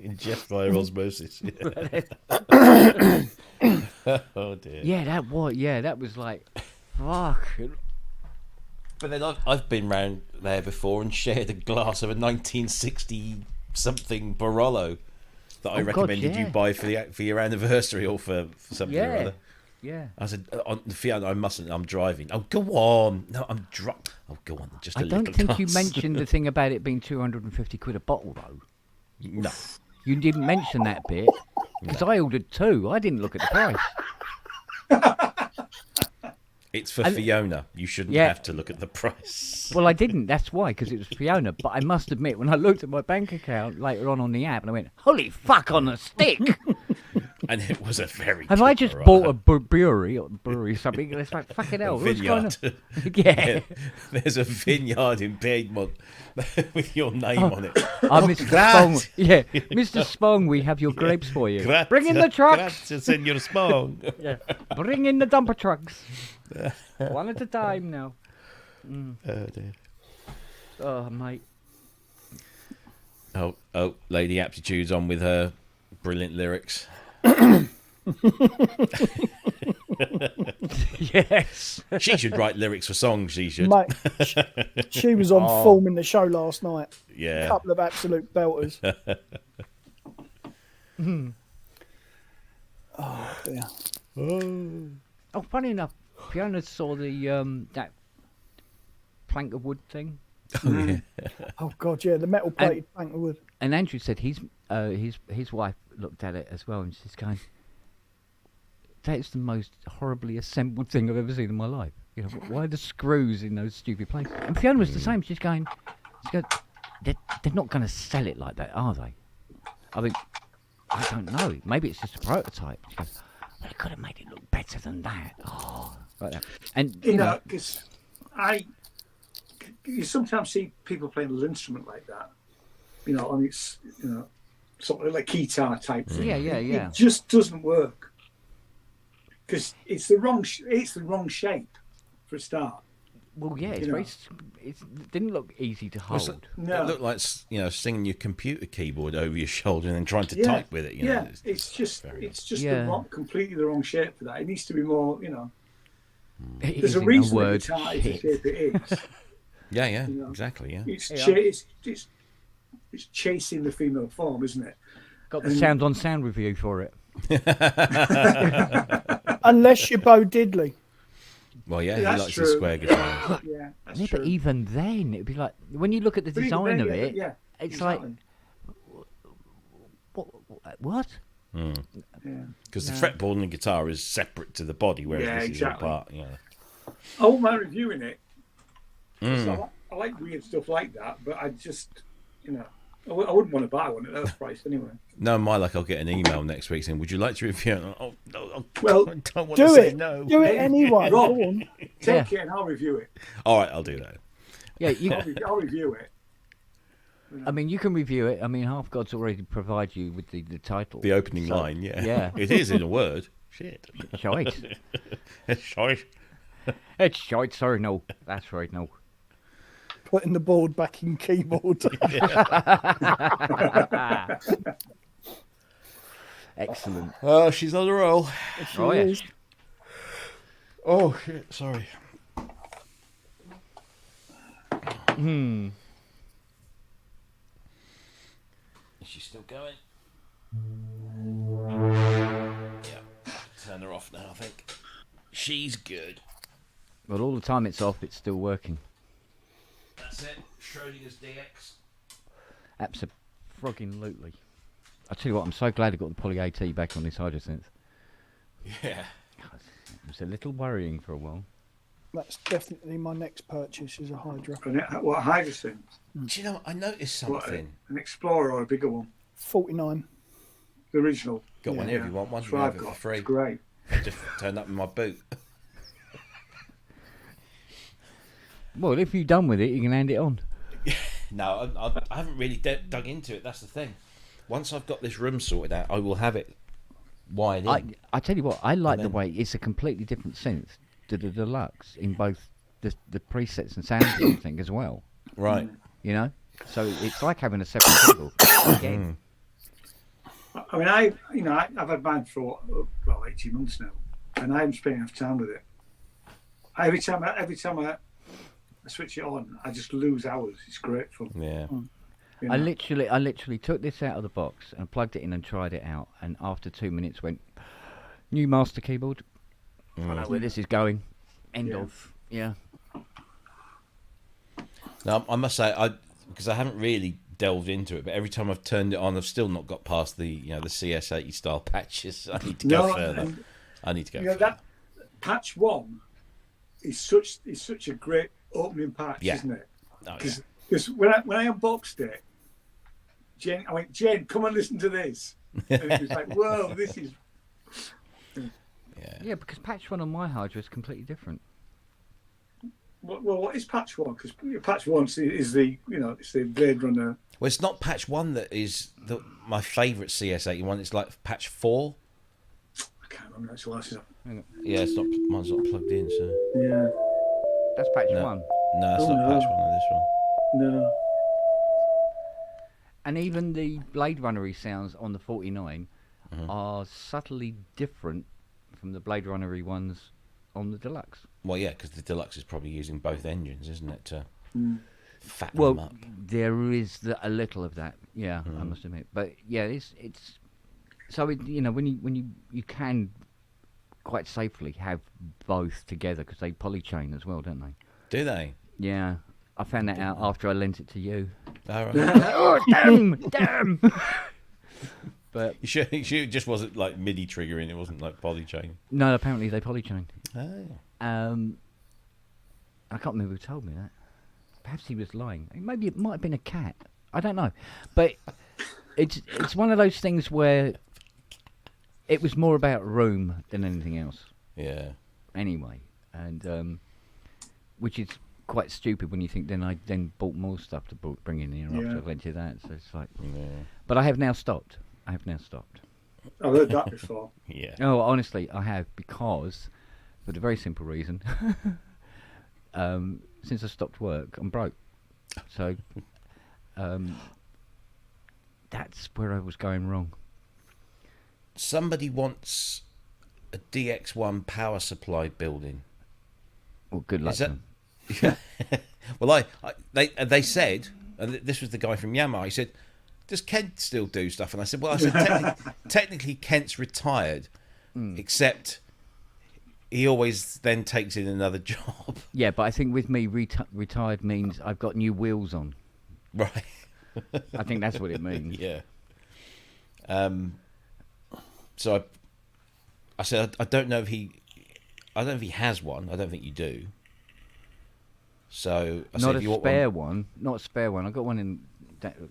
Ingest via osmosis. Oh dear. Yeah, that was like, fuck. But then I've been round there before and shared a glass of a 1960 something Barolo that I recommended you buy for your anniversary or for something or other. Yeah. I said, Fiona, I mustn't. I'm driving. Oh, go on. No, I'm drunk. Oh, go on. Just a I little don't think you glass. mentioned the thing about it being 250 quid a bottle though. No. You didn't mention that bit because I ordered 2. I didn't look at the price. It's for Fiona. You shouldn't Yeah. have to look at the price. Well, I didn't. That's why, because it was Fiona. But I must admit, when I looked at my bank account later on the app, and I went, "Holy fuck on a stick!" And it was a very. Have I just good bought a variety. brewery or something? And it's like fucking hell. A What's going on? vineyard? Yeah. There's a vineyard in Piedmont with your name on it. Mr. Spong. Yeah, Mr. Spong, we have your grapes for you. Bring in the trucks. Grazie, Senor Spong. Yeah. Bring in the dumper trucks. One at a time now. Oh dear. Oh, mate. Oh, Lady Aptitude's on with her brilliant lyrics. Yes. She should write lyrics for songs. She should. Mate, she was on form in the show last night. A Yeah. couple of absolute belters. Oh, dear. Oh, funny enough, Fiona saw the that plank of wood thing, Oh, yeah. Oh God, yeah, the metal plated plank of wood. and Andrew said his wife looked at it as well, and she's going, "That's the most horribly assembled thing I've ever seen in my life. You know, why are the screws in those stupid places?" And Fiona was the same. She's going, they're not going to sell it like that, are they? I mean, I don't know. Maybe it's just a prototype. She goes, "They could have made it look better than that." Oh, like that. And You know, because you sometimes see people playing a little instrument like that. You know, and it's sort of like guitar type thing. Yeah, yeah, yeah. It just doesn't work because it's the wrong shape for a start. well, yeah, it's you know. it didn't look easy to Well, hold. No. It looked like singing your computer keyboard over your shoulder and then trying to Yeah, type with it. You know, yeah, it's just Yeah. completely the wrong shape for that. It needs to be more. It There's a isn't reason the word guitar is the shit. shape it is. yeah, You know. exactly. Yeah, It's, Yeah. it's chasing the female form, isn't it? Got the sound on sound review for it. Unless you're Bo Diddley. well, yeah, he That's likes true. his square guitar. Yeah, that's Yeah, true. but even then, it'd be like when you look at the But even design then, of yeah, it. yeah, It's exactly. like what? Yeah. Because the fretboard and the guitar is separate to the body, whereas Yeah, this exactly. is all part. Yeah. I won't mind reviewing it. So I like weird stuff like that, but I just, I wouldn't want to buy one at that price anyway. No, my luck, I'll get an email next week saying, "Would you like to review it?" Oh, no, Well, I don't want Do to say it. no. Do it anyway. Rob. Go on. Take it and I'll review it. All right, I'll do that. Yeah, you. I'll review it. I mean, you can review it. I mean, Half Gods already provide you with the title. The opening So, line, yeah. yeah. It is in a word. Shit. Shite. Shite. It's shite. Sorry, no. That's right, no. Putting the board back in keyboard. Excellent. Oh, she's on a roll. Oh, yeah. is. Oh, shit. Sorry. Is she still going? Yeah. Turn her off now, I think. She's good. Well, all the time it's off, it's still working. That's it. Schrodinger's DX. Abso-friggin-lutely. I tell you what, I'm so glad I got the Poly AT back on this Hydrosense. Yeah. It was a little worrying for a while. That's definitely my next purchase is a Hydra. And what Hydrogen? Do you know, I noticed What, something. an Explorer or a bigger one? 49. The original. Got one here if you want one. That's You what have I've it for got. free. It's great. Just turned up in my boot. Well, if you're done with it, you can hand it on. No, I haven't really dug into it. That's the thing. Once I've got this room sorted out, I will have it wired in. I tell you what, I like the then- way it's a completely different synth to the Deluxe in both the presets and sounds and everything as well. Right. You know? So it's like having a separate single. Again. I mean, I've had mine for 18 months now, and I haven't spent enough time with it. Every time I switch it on, I just lose hours. It's great fun. Yeah. you I know. literally took this out of the box and plugged it in and tried it out, and after 2 minutes went, new master keyboard. I know where this is going. End Yeah. of. Yeah. Now, I must say, because I haven't really delved into it, but every time I've turned it on, I've still not got past the the CS80 style patches. I need to go further. and, I need to go you know, further. that patch 1 is such a great opening patch, Yeah. isn't it? Oh, Because when I unboxed it, I went, Jen, come and listen to this. And it was like, whoa, this is. yeah. Yeah, because patch 1 on my Hydra is completely different. Well, what is patch 1? Because patch 1 is the it's the Blade Runner. Well, it's not patch 1 that is my favourite CS81. It's like patch 4. I can't remember actually what else is. Yeah, it's not. Mine's not plugged in, so Yeah, That's patch No. 1. no, it's Oh, not no. patch 1 on this one. no. And even the Blade Runnery sounds on the 49 are subtly different from the Blade Runnery ones on the Deluxe. Well, yeah, because the Deluxe is probably using both engines, isn't it, to fatten Well, them up. there is a little of that, yeah, I must admit. But yeah, it's so when you can quite safely have both together because they polychain as well, don't they? Do they? Yeah, I found that out after I lent it to you. All right. Oh, damn! But You sure it just wasn't like MIDI triggering? It wasn't like polychain. no, apparently they polychain. Oh. I can't remember who told me that. Perhaps he was lying. Maybe it might have been a cat. I don't know. But it's one of those things where it was more about room than anything else. Yeah. Anyway, and which is quite stupid when you think. Then I bought more stuff to bring in here after I lent you that. So it's like, Yeah. but I have now stopped. I've heard that before. Yeah. Oh, honestly, I have because for the very simple reason. Since I stopped work, I'm broke. So that's where I was going wrong. Somebody wants a DX1 power supply building. Well, good luck. Is that? Well, they said, and this was the guy from Yamaha. He said, "Does Kent still do stuff?" And I said, "Well, I said technically Kent's retired, except he always then takes in another job." Yeah, but I think with me, retired means I've got new wheels on. Right. I think that's what it means. Yeah. So I said, I don't know if he has one. I don't think you do. So I said, Not if you a want spare one. Not a spare one. I got one in.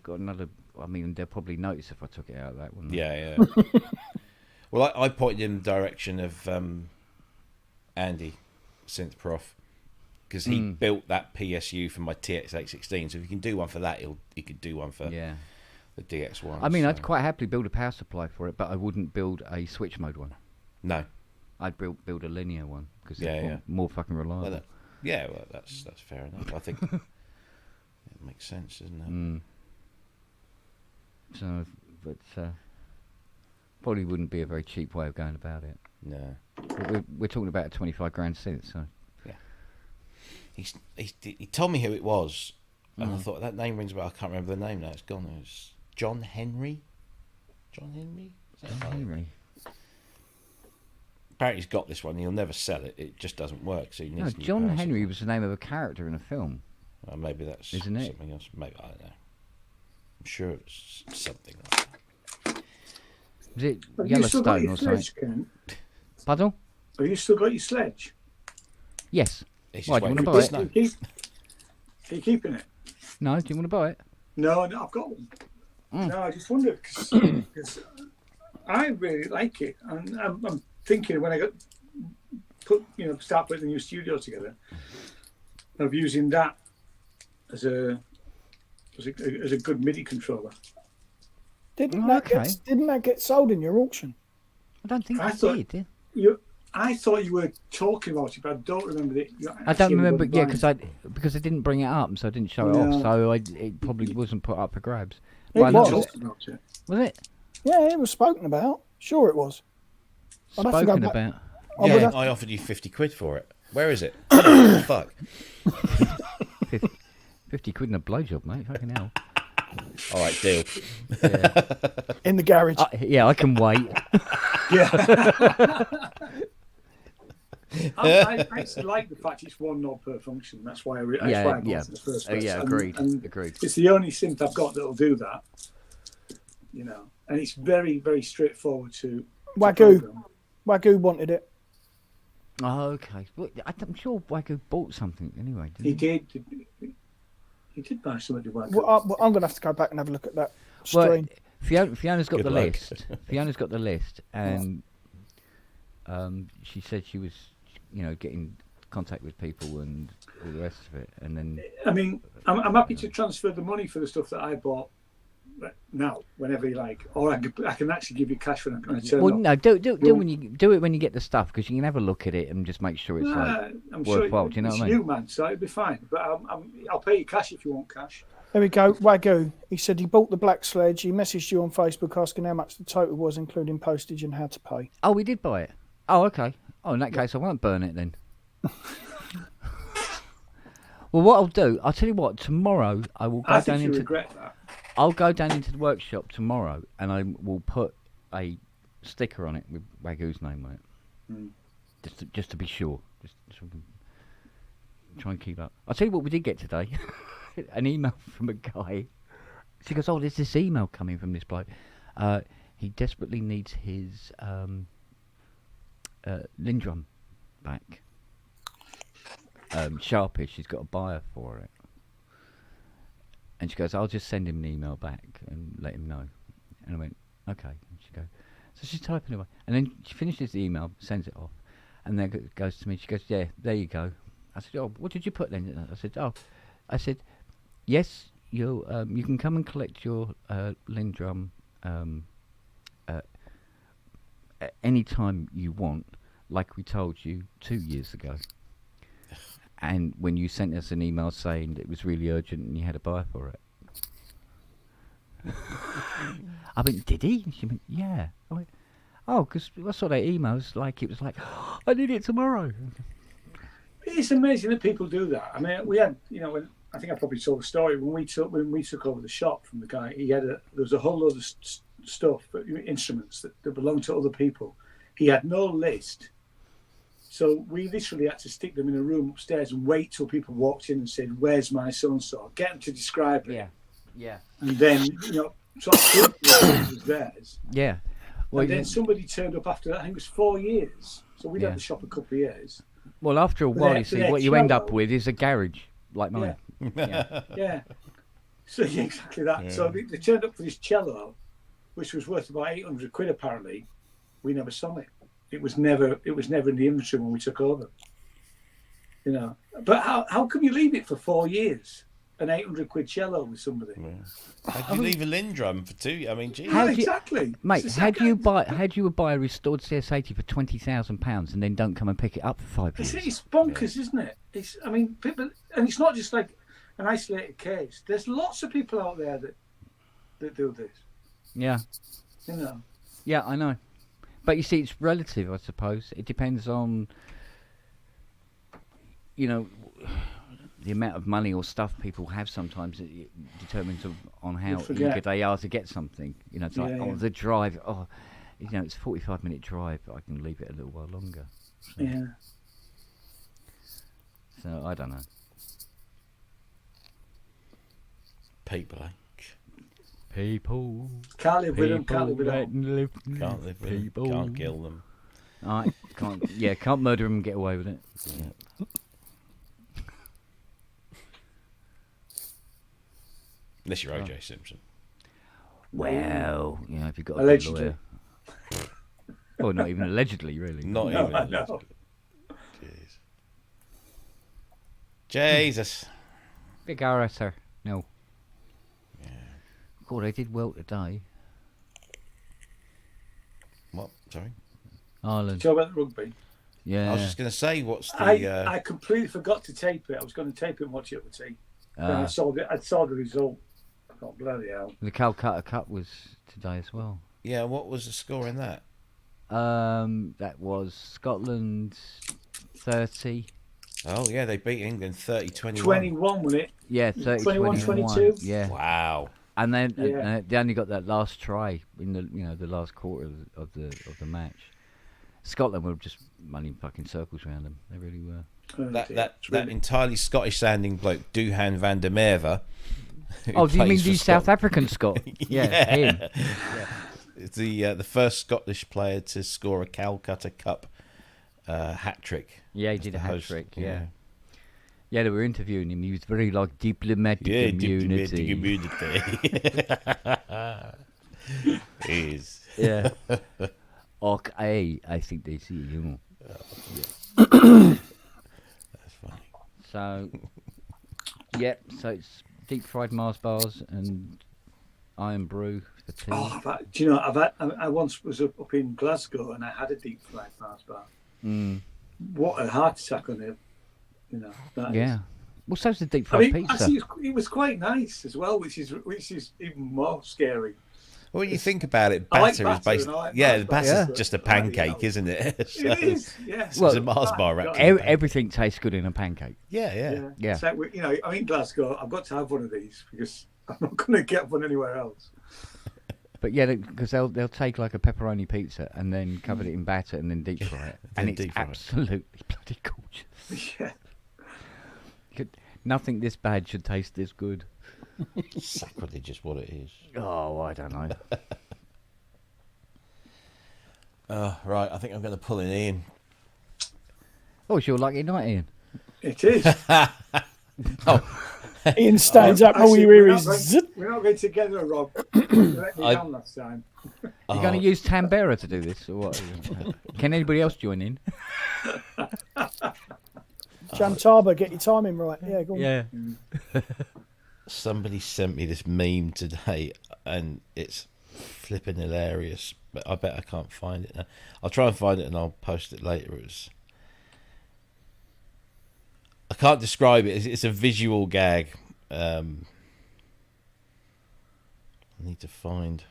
Got another. I mean, they'll probably notice if I took it out of that one. Yeah, yeah. Well, I pointed in the direction of Andy, Synth Prof, because he built that PSU for my TX816. So if you can do one for that, he could do one for Yeah. the DX1. I mean, so. I'd quite happily build a power supply for it, but I wouldn't build a switch mode one. No. I'd build a linear one because Yeah, it's yeah. more fucking reliable. Well, yeah, well, that's fair enough. I think it makes sense, doesn't it? So, but probably wouldn't be a very cheap way of going about it. No. But we're talking about a 25 grand synth, so. He told me who it was, and I thought that name rings a bell. I can't remember the name now. It's gone. It was John Henry. John Henry? Is that right? Henry. Apparently he's got this one. He'll never sell it. It just doesn't work. So he No, needs a new John power Henry supply. was the name of a character in a film. Maybe that's Isn't it? something else. Maybe, I don't know. I'm sure it's something like that. Was it Have you still got Yellowstone your or something? sledge, Ken? Pardon? Have you still got your sledge? Yes. It's Why, just do you waiting wanna for buy the it? snow. Are you keeping it? No, do you want to buy it? No, I've got one. No, I just wondered because I really like it, and I'm thinking when I start putting the new studio together, of using that as a good MIDI controller. Didn't Okay. that get sold in your auction? I don't think I I thought- did. I thought you were talking about it, but I don't remember it. I don't remember. Yeah, because I didn't bring it up, so I didn't show it No. off. So it probably wasn't put up for grabs. It Well, was. Talked about it. Was it Yeah, it was spoken about. Sure, it was. I'd have to go spoken back- about? I would Yeah, have- I offered you 50 quid for it. Where is it? Oh, fuck. 50 quid in a blowjob, mate. Fucking hell. All right, deal. in the garage. Yeah, I can wait. Yeah. I actually like the fact it's one knob per function. That's why I got Yeah, it yeah. in the first Oh, place. yeah, And- agreed. and Agreed. It's the only synth I've got that'll do that. And it's very, very straightforward to Wagyu. program. Wagyu wanted it. Oh, okay. Well, I'm sure Wagyu bought something anyway. Didn't He he? did. He did buy something to Wagyu. Well, I'm going to have to go back and have a look at that Well, stream. Fiona's got Good the luck. list. Fiona's got the list, and she said she was, getting contact with people and all the rest of it, and then I mean, I'm happy to transfer the money for the stuff that I bought now, whenever you like, or I can actually give you cash when I turn well, up. no, do it when you get the stuff because you can have a look at it and just make sure it's like I'm worthwhile. sure Do you know it's what I mean? you, man, so it'll be fine. But I'll pay you cash if you want cash. There we go. Wagyu. He said he bought the black sledge. He messaged you on Facebook asking how much the total was, including postage and how to pay. Oh, we did buy it. Oh, okay. Oh, in that case, I won't burn it then. Well, what I'll do, I'll tell you what. Tomorrow, I will go I down think you into. regret that. I'll go down into the workshop tomorrow, and I will put a sticker on it with Wagyu's name on it. just to be sure. Just so we can try and keep up. I'll tell you what we did get today. An email from a guy. She goes, "Oh, there's this email coming from this bloke. He desperately needs his Lindrum back. Sharpish. He's got a buyer for it." And she goes, "I'll just send him an email back and let him know." And I went, "Okay." And she goes, so she's typing away, and then she finishes the email, sends it off, and then goes to me. She goes, "Yeah, there you go." I said, "Oh, what did you put then?" I said, "Yes, you can come and collect your Lindrum any time you want, like we told you 2 years ago. And when you sent us an email saying that it was really urgent and you had a buyer for it." I went, "Did he?" And she went, "Yeah." I went, "Oh, because I saw that emails like it was like, I need it tomorrow." It's amazing that people do that. I mean, we had, when I think I probably told the story when we took over the shop from the guy. There was a whole load of stuff, instruments that belonged to other people. He had no list, so we literally had to stick them in a room upstairs and wait till people walked in and said, "Where's my so and so?" Get them to describe it. Yeah. And then sort of prove it was theirs. Yeah. Well, And then somebody turned up after that. I think it was 4 years. So we'd Yeah. had the shop a couple of years. well, after a while, you see, they're what you end up cello. with is a garage like mine. Yeah. So yeah, exactly that. Yeah. So they turned up for this cello, which was worth about 800 quid apparently. We never saw it. It was never in the inventory when we took over. But how come you leave it for 4 years? An 800 quid cello with somebody. How do you leave a Lindrum for 2? I mean, geez. How Yeah, do you- exactly. Mate, It's had you exactly- buy a restored CS80 for £20,000 and then don't come and pick it up for 5 years? It's bonkers, isn't it? People, and it's not just like an isolated case. There's lots of people out there that do this. Yeah, yeah, I know. But you see, it's relative, I suppose. It depends on, the amount of money or stuff people have. Sometimes it determines on how forget. eager they are to get something. It's like, Yeah. the drive. Oh, it's a 45-minute drive, but I can leave it a little while longer. Yeah. So I don't know. People, People. Can't live with them. Can't live without them. live. can't live with them, People. can't kill them. I can't. Yeah, can't murder them and get away with it. Yeah. Unless you're OJ Simpson. Well, if you've got a Allegedly. good lawyer. Well, not even allegedly, really. Not No, even. I know. Jeez. Jesus. Big RSR. No. Yeah. God, they did well today. What? Sorry. Ireland. Talk about the rugby. Yeah. I was just going to say, what's the? I completely forgot to tape it. I was going to tape it and watch it with tea. Then I Uh, saw the result. Oh, bloody hell. the Calcutta Cup was today as well. Yeah. What was the score in that? That was Scotland 30. Oh yeah, they beat England 30-21. 21, wasn't it? Yeah, 30 21, 21. 22? Yeah. Wow. And then Yeah. they only got that last try in the last quarter of the match. Scotland were just running fucking circles around them. They really were. Oh, That dear. that It's that really- entirely Scottish sounding bloke, Duhan van der Merwe. who Oh, do you mean plays for the South Scotland. African Scot? Yeah, him. It's the first Scottish player to score a Calcutta Cup hat trick. Yeah, he as did the a hat host, trick. Yeah. Yeah, they were interviewing him. He was very like diplomatic Yeah, immunity. diplomatic immunity. Is. Yeah. Okay, I think they see you. That's funny. So, yep. So it's deep fried Mars bars and iron brew for tea. Oh, I once was up in Glasgow and I had a deep fried Mars bar. Mm, What a heart attack on it. That is. yeah. Well, so's the deep I fried mean, pizza. actually, it was quite nice as well, which is even more scary. Well, when you think about it, I like batter is batter basically and I like yeah, Mars the bars, batter's but just a bloody pancake, hell. isn't it? So It is, yes. Well, it's a Mars bar God. wrapped in pancake. Everything tastes good in a pancake. Yeah. Yeah. It's like, I'm in Glasgow. I've got to have one of these because I'm not going to get one anywhere else. But yeah, because they'll take like a pepperoni pizza and then cover it in batter and then deep fry it, and it's deep fry it. absolutely bloody gorgeous. Yeah. Nothing this bad should taste this good. Sacrilege is what it is. Oh, I don't know. Right, I think I'm going to pull in Ian. Oh, it's your lucky night, Ian. It is. Ian stands up, all Actually, you hear is zip. we're not going together, Rob. You let me down last time. You're going to use Tambera to do this, or what? Can anybody else join in? Jantaba, get your timing right. Yeah, go on. Yeah. Somebody sent me this meme today, and it's flipping hilarious. But I bet I can't find it now. I'll try and find it, and I'll post it later. I can't describe it. It's a visual gag. I need to find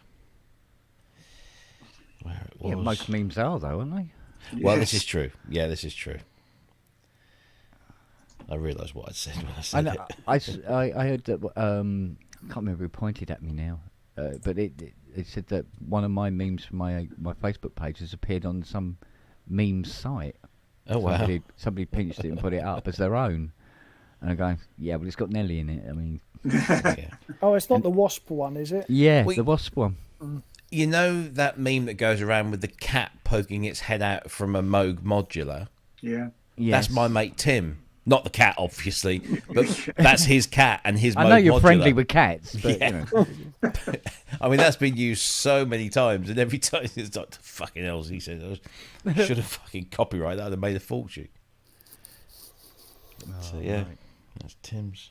where it was. Yeah, most memes are, though, aren't they? Well, Yes. this is true. Yeah, this is true. I realised what I'd said when I I, said know, it. I heard that, I can't remember who pointed at me now, but it said that one of my memes from my Facebook page has appeared on some meme site. Oh, wow. Somebody pinched it and put it up as their own. And I'm going, yeah, but it's got Nelly in it. I mean, Yeah. Oh, it's not the wasp one, is it? yeah, Wait. the wasp one. You know that meme that goes around with the cat poking its head out from a Moog modular? Yeah. Yes. That's my mate Tim. Not the cat, obviously, but that's his cat and his I Moog know you're modular. friendly with cats, but Yeah. you know. I mean, that's been used so many times, and every time it's like, fucking hell, he said, I should have fucking copyrighted that. I'd have made a fortune. So, yeah, that's Tim's.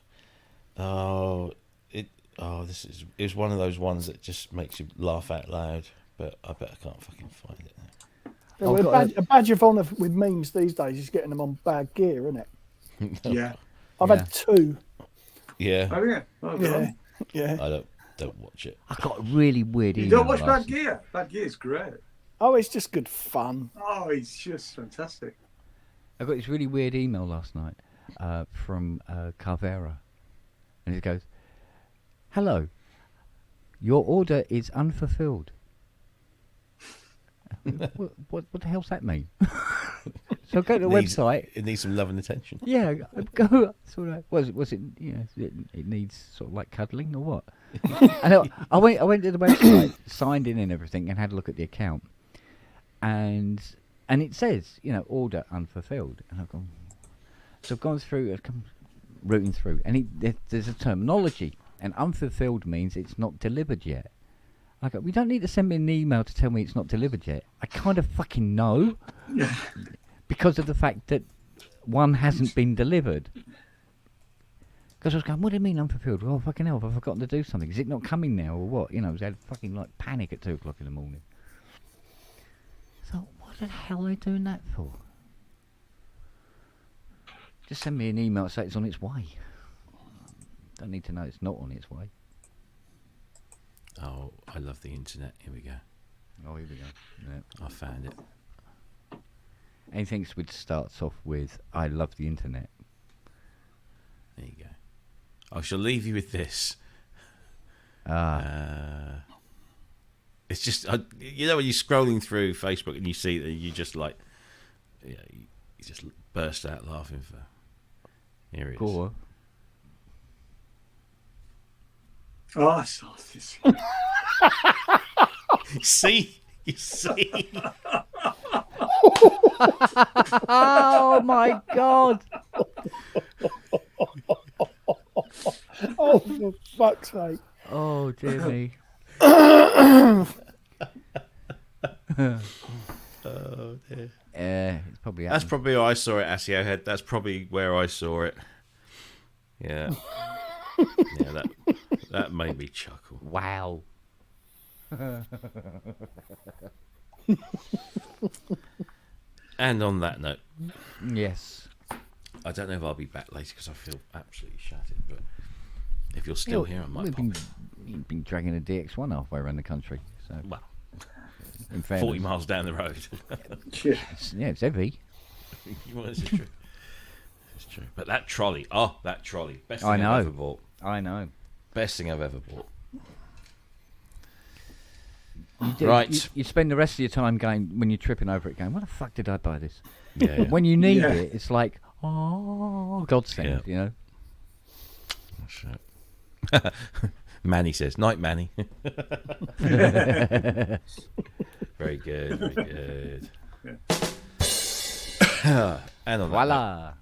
It's one of those ones that just makes you laugh out loud, but I bet I can't fucking find it now. Yeah, well, a badge of honour with memes these days is getting them on bad gear, isn't it? Yeah. I've Yeah. had two. Yeah, Oh, yeah. Oh, Yeah, yeah. I don't watch it. I got a really weird You email. don't watch last- Bad Gear? Bad Gear's great. Oh, it's just good fun. Oh, it's just fantastic. I got this really weird email last night from Carvera, and it goes, "Hello, your order is unfulfilled." what the hell's that mean? So I go to the website. It needs some love and attention. Yeah, I go sort of. Was it? You know, it needs sort of like cuddling or what? And I went to the website, signed in and everything, and had a look at the account, and it says, you know, order unfulfilled, and I've gone. So I've gone through, I've come rooting through, and there's a terminology, and unfulfilled means it's not delivered yet. I go, we don't need to send me an email to tell me it's not delivered yet. I kind of fucking know. Because of the fact that one hasn't been delivered. Because I was going, what do you mean unfulfilled? Well, fucking hell, have I forgotten to do something? Is it not coming now or what? You know, I was had fucking like panic at 2 o'clock in the morning. So what the hell are they doing that for? Just send me an email to say it's on its way. Don't need to know it's not on its way. Oh, I love the internet. Here we go. Oh, here we go. Yeah. I found it. Anything which starts off with, I love the internet. There you go. I shall leave you with this. It's just, you know, when you're scrolling through Facebook and you see that, you just like, you just burst out laughing for. Here it is. Gore. Oh, I saw this. See? You see? Oh my god! Oh, for fuck's sake. Oh dear me. Oh, dear. It's probably That's happened. probably how I saw it, Asio Head. That's probably where I saw it. Yeah. Yeah, that made me chuckle. Wow. And on that note, Yes. I don't know if I'll be back later because I feel absolutely shattered. But if you're still here, I might We've pop in. you've been dragging a DX1 halfway around the country. So, Well, in fairness, 40 miles down the road. Yeah. it's heavy. Well, this is true. It's true. But that trolley, best thing I I've know. ever bought. I know. Best thing I've ever bought. Right. You spend the rest of your time going, when you're tripping over it, going, "What the fuck did I buy this?" Yeah. But when you need Yeah. it, it's like, oh, godsend, you know. Manny says, "Night, Manny." Very good, very good. And on that note, Voila.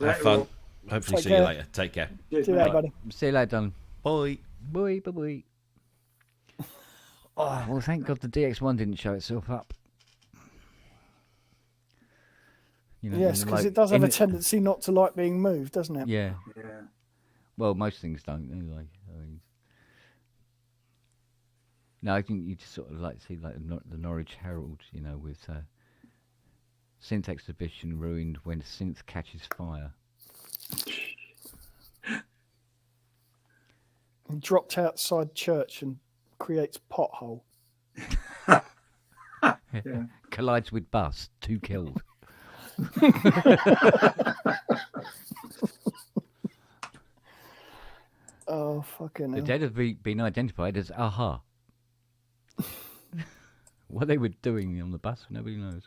have fun. Hopefully, Take see you care. later. Take care. Cheers, See you mate. later, buddy. See you later, Don. Bye. Bye, bye, bye. Oh, well, thank God the DX1 didn't show itself up. You know, Yes, in the because lo- it does have in a the- tendency not to like being moved, doesn't it? Yeah. Yeah. Well, most things don't, anyway. I mean, no, I think you just sort of like see like the Norwich Herald, you know, with synth exhibition ruined when synth catches fire. He dropped outside church and creates pothole. Yeah. Collides with bus, 2 killed. Oh, fucking The hell. dead have been identified as Aha. What they were doing on the bus, nobody knows.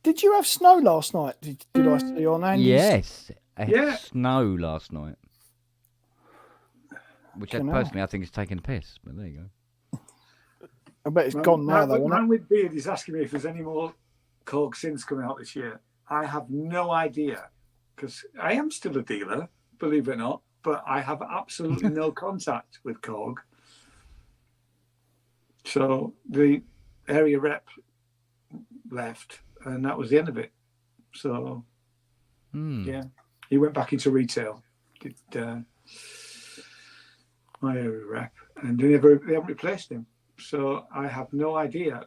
Did you have snow last night? Did I see on Andy's? Yes, I had Yeah. snow last night. Which Fucking hell. personally I think is taking a piss, but there you go. I bet it's gone now, though, isn't Man it? with Beard is asking me if there's any more Korg synths coming out this year. I have no idea because I am still a dealer, believe it or not, but I have absolutely no contact with Korg. So the area rep left, and that was the end of it. So yeah, he went back into retail. Did my area rep, and they haven't replaced him. So I have no idea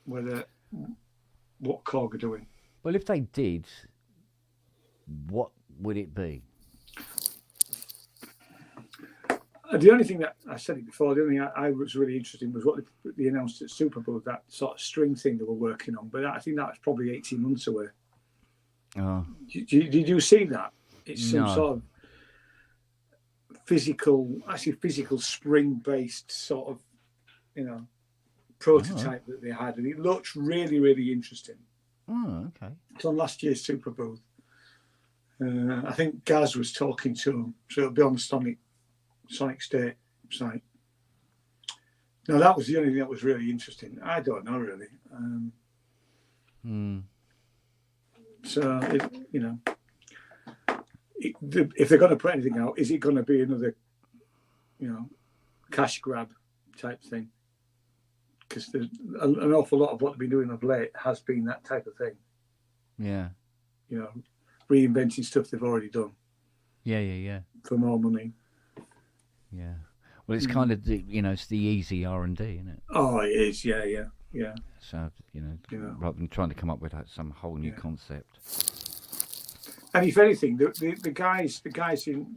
what Korg are doing. Well, if they did, what would it be? The only thing that I said it before, the only thing I was really interested in was what they announced at Super Bowl, that sort of string thing they were working on. But I think that was probably 18 months away. Oh, Did you see that? It's some No. sort of physical spring-based sort of, prototype that they had, and it looked really, really interesting. oh, okay. It's on last year's Super Bowl. I think Gaz was talking to him, so it'll be on the Sonic State site. Now that was the only thing that was really interesting. I don't know really. So if they're going to put anything out, is it going to be another, cash grab type thing? Because there's an awful lot of what they've been doing of late has been that type of thing. Yeah. Reinventing stuff they've already done Yeah. for more money. Yeah. Well, it's kind of it's the easy R&D, isn't it? Oh, it is. Yeah. So Yeah. rather than trying to come up with some whole new Yeah. concept. And if anything, the guys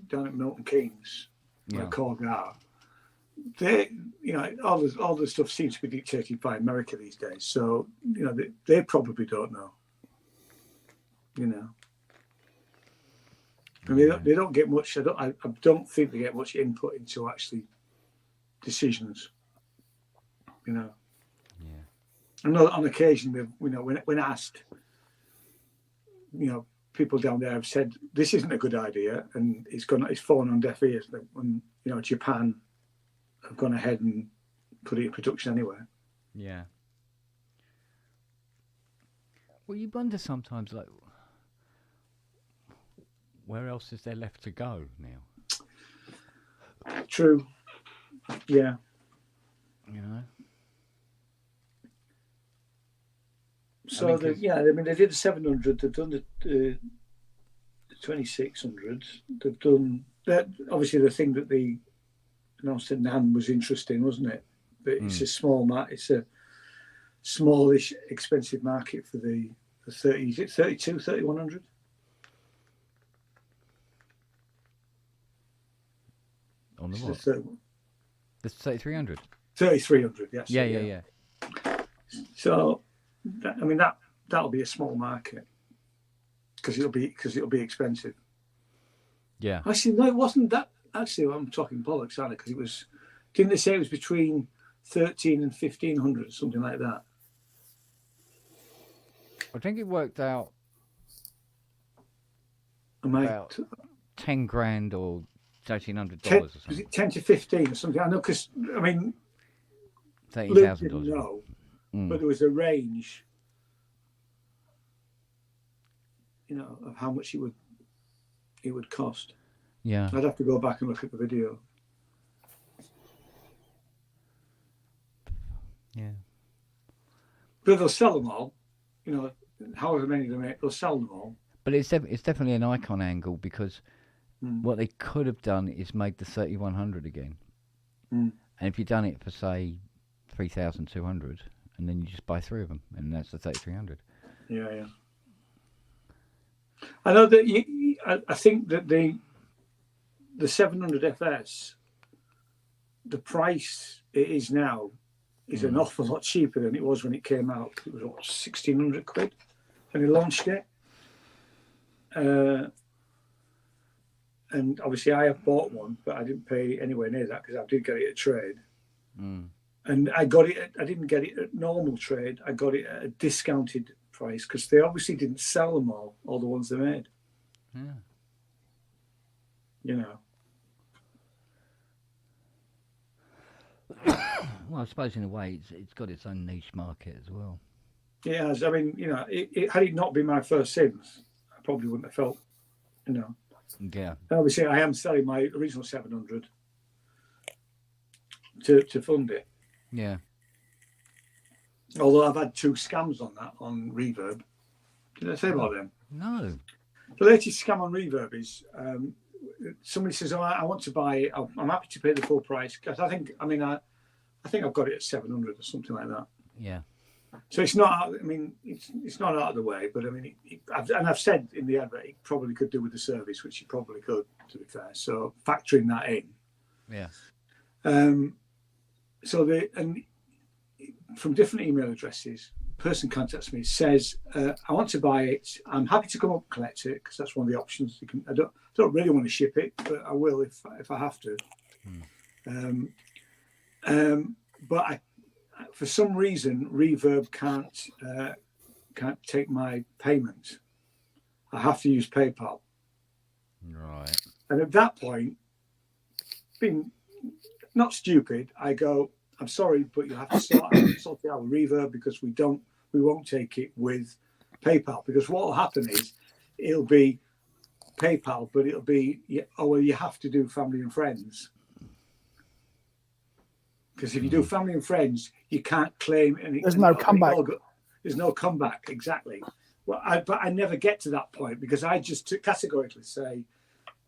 down at Milton Keynes, Yeah. where Korg are, they, all the stuff seems to be dictated by America these days. So, they probably don't know. And they don't get much. I don't think they get much input into actually decisions. Yeah. I know that on occasion, when asked, people down there have said this isn't a good idea, and it's fallen on deaf ears. When Japan have gone ahead and put it in production anyway. Yeah. Well, you wonder sometimes, like, where else is there left to go now? True. Yeah. So they did the 700. They've done the 2600. They've done that. Obviously, the thing that they announced at NAMM was interesting, wasn't it? But it's a it's a smallish, expensive market for the 30. Is it 32, 3100? On the It's what? The 3300. 3300. Yes. Yeah. So, that'll be a small market because it'll be expensive. Yeah. Actually, no, it wasn't that. Actually, I'm talking bollocks, aren't I? Because didn't they say it was between 13 and 1500, something like that. I think it worked out Am I about 10 grand or $1,300 10, or was something. it 10 to 15 or something? I know, because I mean, Luke didn't $30,000. know, but there was a range, you know, of how much it would cost. Yeah. I'd have to go back and look at the video. Yeah. But they'll sell them all, you know, however many they make, they'll sell them all. But it's definitely an icon angle, because what they could have done is made the 3100 again. And if you'd done it for, say, 3,200, and then you just buy 3 of them, and that's the 3,300. Yeah. I know that I think that the 700 FS, the price it is now is an awful lot cheaper than it was when it came out. It was what, 1,600 quid when they launched it. And obviously I have bought one, but I didn't pay anywhere near that because I did get it at trade. And I didn't get it at normal trade. I got it at a discounted price because they obviously didn't sell them all the ones they made. Yeah. You know. Well, I suppose in a way it's got its own niche market as well. Yeah, I mean, you know, had it not been my first Sims, I probably wouldn't have felt, you know. Yeah. Obviously, I am selling my original 700 to fund it. Yeah. Although I've had 2 scams on that on Reverb. Did I say about them? No. The latest scam on Reverb is somebody says, "Oh, I want to buy it. I'm happy to pay the full price." Because I think I've got it at 700 or something like that. Yeah. So it's not. I mean, it's not out of the way. But I mean, I've said in the advert it probably could do with the service, which it probably could, to be fair. So factoring that in. Yeah. So from different email addresses, a person contacts me, says, "I want to buy it. I'm happy to come up and collect it because that's one of the options. I don't really want to ship it, but I will if I have to." But for some reason, Reverb can't take my payment. I have to use PayPal. Right. And at that point, being not stupid, I go, "I'm sorry, but you have to sort it out with Reverb because we won't take it with PayPal, because what will happen is it'll be PayPal, but it'll be, oh, well, you have to do family and friends. Because if you do family and friends, you can't claim any. There's no comeback. There's no comeback, exactly. Well, but I never get to that point because I just categorically say,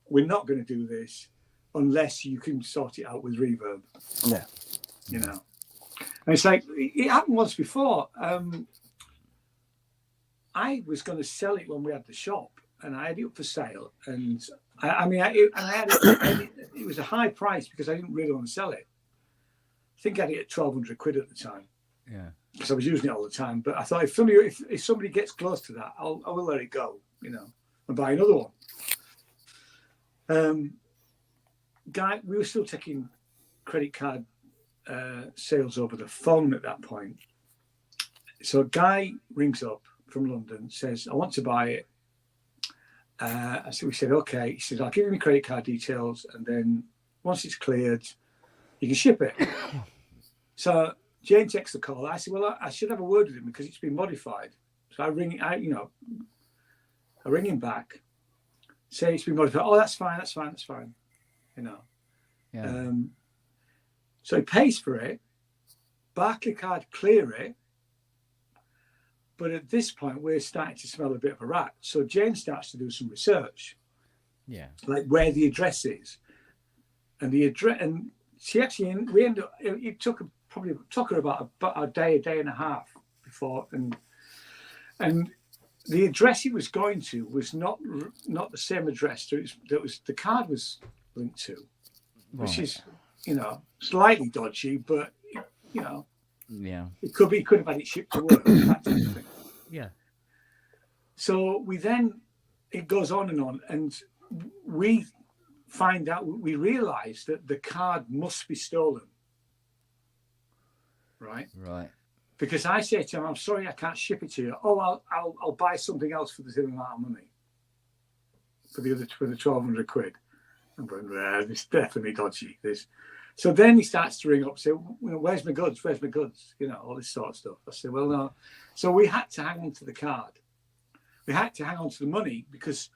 we're not going to do this unless you can sort it out with Reverb. Yeah. You know, and it's like it happened once before. I was going to sell it when we had the shop, and I had it up for sale. And it was a high price because I didn't really want to sell it. I think I had it at 1,200 quid at the time. Yeah. Because I was using it all the time. But I thought if somebody gets close to that, I will let it go, you know, and buy another one. Guy, we were still taking credit card sales over the phone at that point. So a guy rings up from London, says, "I want to buy it." So we said, "Okay." He said, "I'll give you my credit card details, and then once it's cleared, you can ship it." So Jane takes the call. I said, "Well, I should have a word with him because it's been modified." So I ring him back, say it's been modified. "Oh, that's fine. You know. Yeah. So he pays for it. Barclaycard clear it. But at this point, we're starting to smell a bit of a rat. So Jane starts to do some research. Yeah. Like where the address is. And the address, and she actually, we ended up, it took her about a day and a half before. And the address he was going to was not the same address that was the card was linked to, which is, you know, slightly dodgy, but, you know, Yeah. he could have had it shipped to work. That type of thing. Yeah. So it goes on, and we find out, we realise that the card must be stolen. right? Right. Because I say to him, I'm sorry, I can't ship it to you. Oh, I'll buy something else for the same amount of money. For the 1,200 quid. I'm going, this is definitely dodgy. This. So then he starts to ring up and say, where's my goods? Where's my goods? All this sort of stuff. I said, well, no. So we had to hang on to the card. We had to hang on to the money because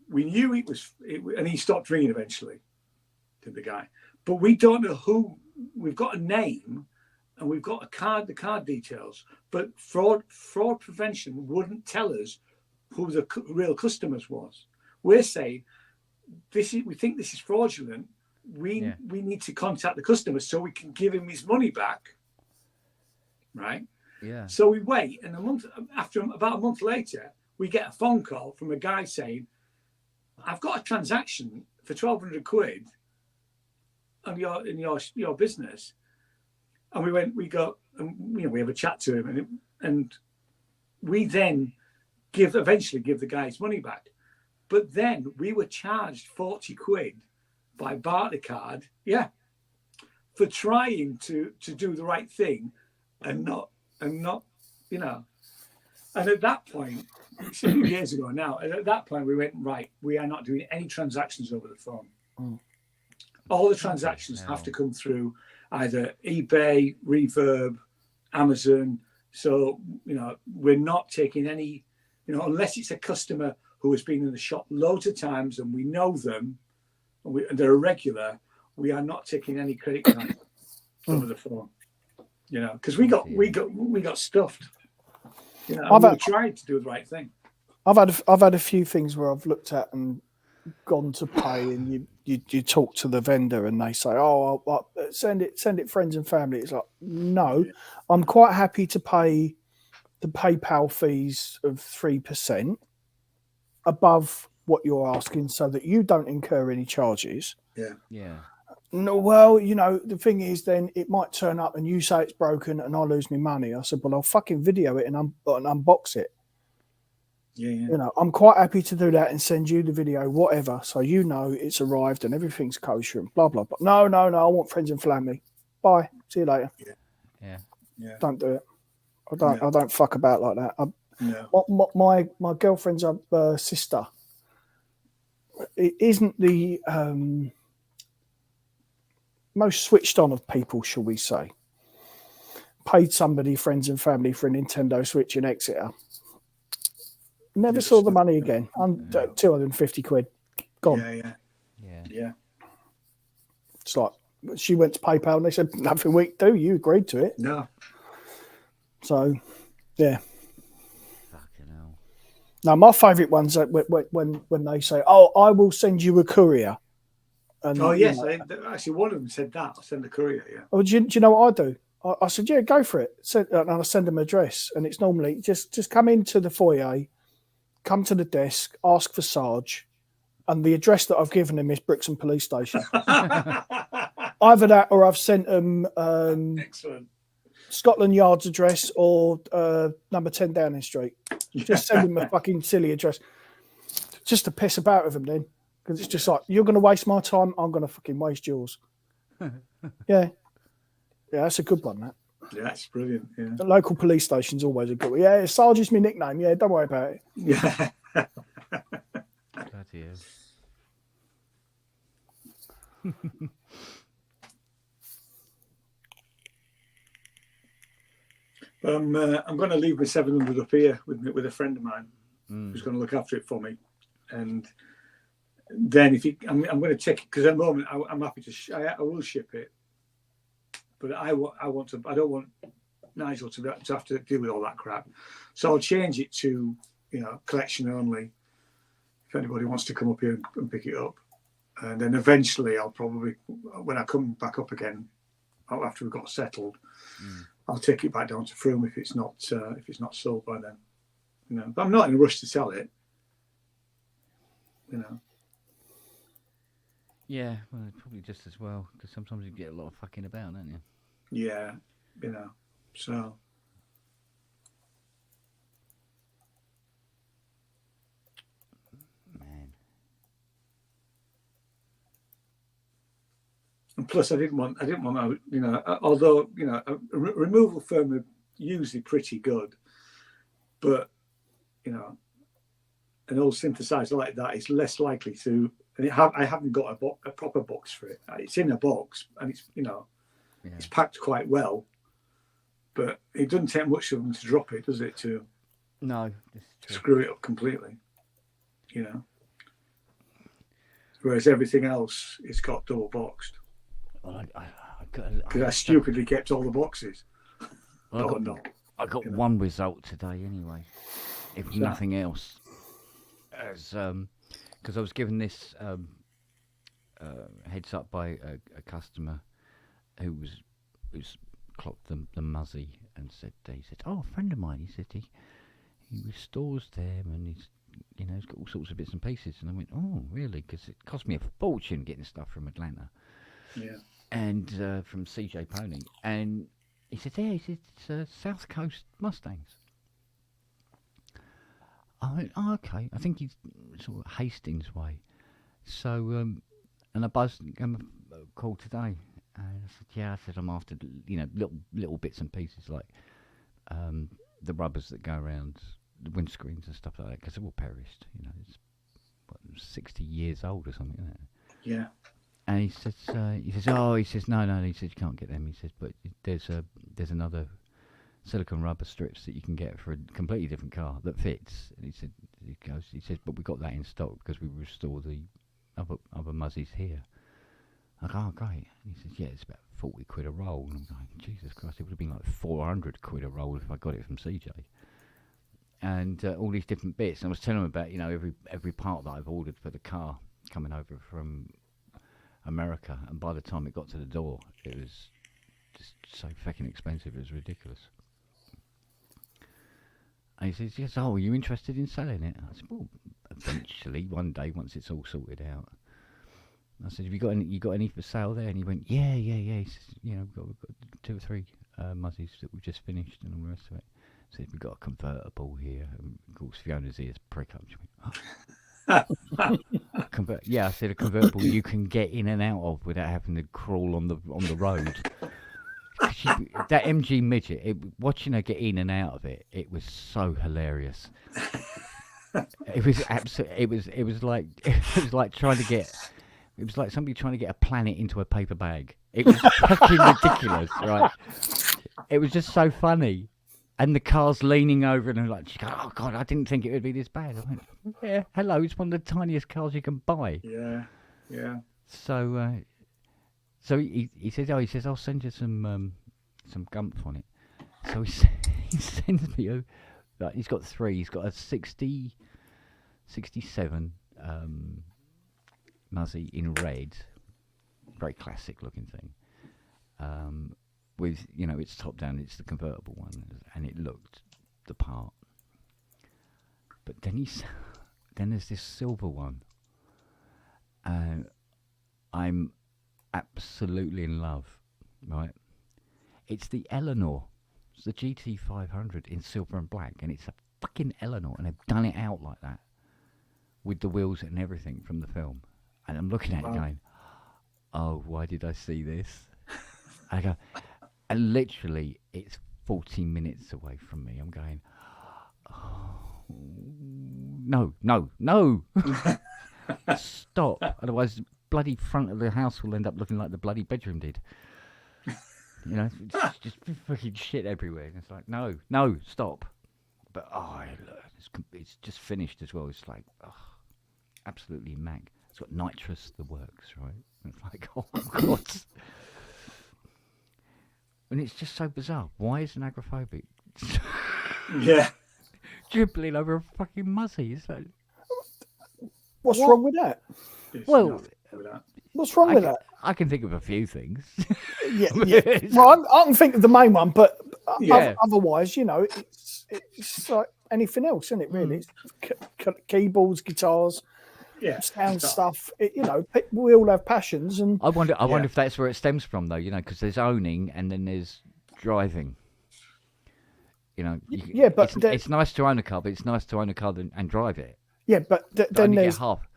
we knew and he stopped ringing eventually, to the guy. But we don't know who. We've got a name and we've got the card details, but fraud prevention wouldn't tell us who the real customers was. We're saying, we think this is fraudulent. We need to contact the customer so we can give him his money back. Right? Yeah. So we wait, and about a month later, we get a phone call from a guy saying, I've got a transaction for 1,200 quid on your business. And we have a chat to him, and we then eventually give the guy his money back. But then we were charged 40 quid by Barclaycard, for trying to do the right thing and not, And at that point, years ago now, at that point we went, right, we are not doing any transactions over the phone. All the transactions have to come through either eBay, Reverb, Amazon. So, we're not taking any, unless it's a customer who has been in the shop loads of times and we know them and they're a regular, we are not taking any credit card over the phone. Because we got stuffed. We tried to do the right thing. I've had a few things where I've looked at and gone to pay, and you talk to the vendor and they say, "Oh, I'll send it friends and family." It's like, no, I'm quite happy to pay the PayPal fees of 3% above what you're asking, so that you don't incur any charges. Yeah. No, well, the thing is, then it might turn up and you say it's broken and I lose my money. I said, well, I'll fucking video it and unbox it. I'm quite happy to do that and send you the video, whatever, so it's arrived and everything's kosher and blah blah blah. No, I want friends and family. Bye. See you later. Yeah. Don't do it. I don't fuck about like that. No. My girlfriend's sister. It isn't the most switched on of people, shall we say. Paid somebody, friends and family, for a Nintendo Switch in Exeter. Never saw the money again. 250 quid. Gone. Yeah. It's like, she went to PayPal and they said, nothing we can do. You agreed to it. No. So, yeah. Fucking hell. Now, my favourite ones are when they say, oh, I will send you a courier. And, yes. Actually, one of them said that. I'll send a courier, yeah. Oh, do you know what I do? I said, yeah, go for it. And I send them an address. And it's normally just come into the foyer, come to the desk, ask for Sarge. And the address that I've given him is Brixton Police Station. Either that or I've sent them Excellent. Scotland Yard's address or number 10 Downing Street. Just send him a fucking silly address. Just to piss about with him then. Because it's just like, you're going to waste my time, I'm going to fucking waste yours. Yeah, that's a good one, that. Yeah, that's brilliant. Yeah. The local police station's always a good one. Yeah, Sarge is my nickname. Yeah, don't worry about it. Yeah. Bloody hell. I'm going to leave my 700 up here with a friend of mine who's going to look after it for me. And then I'm going to take it, because at the moment I'm happy to. I will ship it, but I don't want Nigel to have to deal with all that crap. So I'll change it to collection only. If anybody wants to come up here and pick it up, and then eventually I'll probably, when I come back up again after we've got settled, I'll take it back down to Frome if it's not sold by then. But I'm not in a rush to sell it. Yeah, well, probably just as well, because sometimes you get a lot of fucking about, don't you? Yeah, so. Man. And plus, I didn't want, although a removal firm are usually pretty good, but an old synthesizer like that is less likely to. And I haven't got a proper box for it. It's in a box, and it's it's packed quite well, but it doesn't take much of them to drop it, does it? To No, screw it up completely, Whereas everything else is got double boxed. Well, Because I stupidly kept all the boxes. I got one result today anyway, if nothing else. As because I was given this heads up by a customer who's clocked the Muzzy and said, oh, a friend of mine, he said he restores them and he's got all sorts of bits and pieces. And I went, oh, really? Because it cost me a fortune getting stuff from Atlanta. Yeah. And from CJ Pony. And he said, it's South Coast Mustangs. I went, oh, okay. I think he's sort of Hastings way. So, and I buzzed him a call today. And I said, I'm after, little bits and pieces like the rubbers that go around the windscreens and stuff like that, because they're all perished. It's 60 years old or something like that. Yeah. And he says, no, he says, you can't get them. He says, but there's another silicone rubber strips that you can get for a completely different car that fits. And he says, but we got that in stock because we restore the other Muzzies here. I go, oh, great. And he says, yeah, it's about 40 quid a roll. And I'm going, Jesus Christ, it would have been like 400 quid a roll if I got it from CJ. And all these different bits. And I was telling him about, every part that I've ordered for the car coming over from America. And by the time it got to the door, it was just so fucking expensive. It was ridiculous. And he says, yes, oh, are you interested in selling it? I said, well, eventually, one day, once it's all sorted out. I said, have you got any for sale there? And he went, yeah. He says, we've got 2 or 3 Muzzies that we've just finished and all the rest of it. I said, we've got a convertible here. And of course, Fiona's ears prick up. She went, oh. Yeah, I said, a convertible you can get in and out of without having to crawl on the road. That MG midget, watching her get in and out of it, it was so hilarious. It was absolutely. It was like trying to get. It was like somebody trying to get a planet into a paper bag. It was fucking ridiculous, right? It was just so funny. And the car's leaning over and like, oh God, I didn't think it would be this bad. I went, yeah, hello, it's one of the tiniest cars you can buy. Yeah. So he says, I'll send you some gumph on it. So he sends me he's got 3. He's got a 67 Muzzy in red, very classic looking thing. With it's top down, it's the convertible one, and it looked the part. But then there's this silver one, and I'm absolutely in love, right? It's the Eleanor. It's the GT500 in silver and black, and it's a fucking Eleanor, and they've done it out like that with the wheels and everything from the film. And I'm looking at it going, oh, why did I see this? I go, and literally, it's 40 minutes away from me. I'm going, oh, no. Stop. Otherwise, the bloody front of the house will end up looking like the bloody bedroom did. It's just fucking shit everywhere. And it's like, no, stop. But, it's just finished as well. It's like, absolutely mag. It's got nitrous, the works, right? And it's like, oh, God. And it's just so bizarre. Why is an agoraphobic Yeah. dribbling over a fucking Muzzy? It's like, what's wrong with that? well, What's wrong with that? I can think of a few things. Yeah. Well, I can think of the main one, but Yeah. otherwise, it's like anything else, isn't it? Really, it's keyboards, guitars, sound stuff. We all have passions, and I wonder if that's where it stems from, though. Because there's owning and then there's driving. But it's nice to own a car, but it's nice to own a car and drive it. Yeah, but then only there's get half.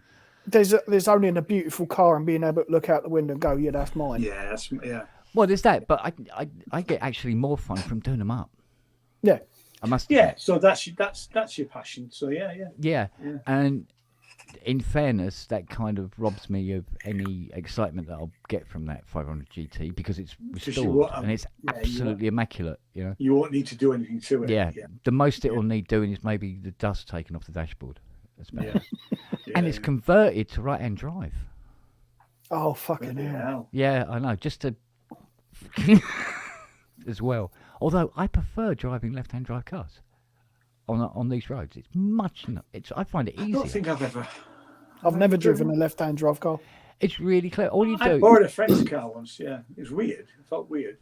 there's only in a beautiful car and being able to look out the window and go, yeah, that's mine. Yeah, yeah. Well, there's that, but I get actually more fun from doing them up. Yeah. I must. Yeah, so that's your passion. So yeah. Yeah, and in fairness, that kind of robs me of any excitement that I'll get from that 500 GT because it's restored and it's absolutely immaculate. You know, you won't need to do anything to it. Yeah, the most it will need doing is maybe the dust taken off the dashboard. That's about it. And it's converted to right-hand drive. Oh fucking hell! Yeah, I know. Just to as well. Although I prefer driving left-hand drive cars on these roads. It's much. I find it easier. I don't think I've never driven a left-hand drive car. It's really clear. All you do. I borrowed a friend's car once. Yeah, it was weird. It felt weird.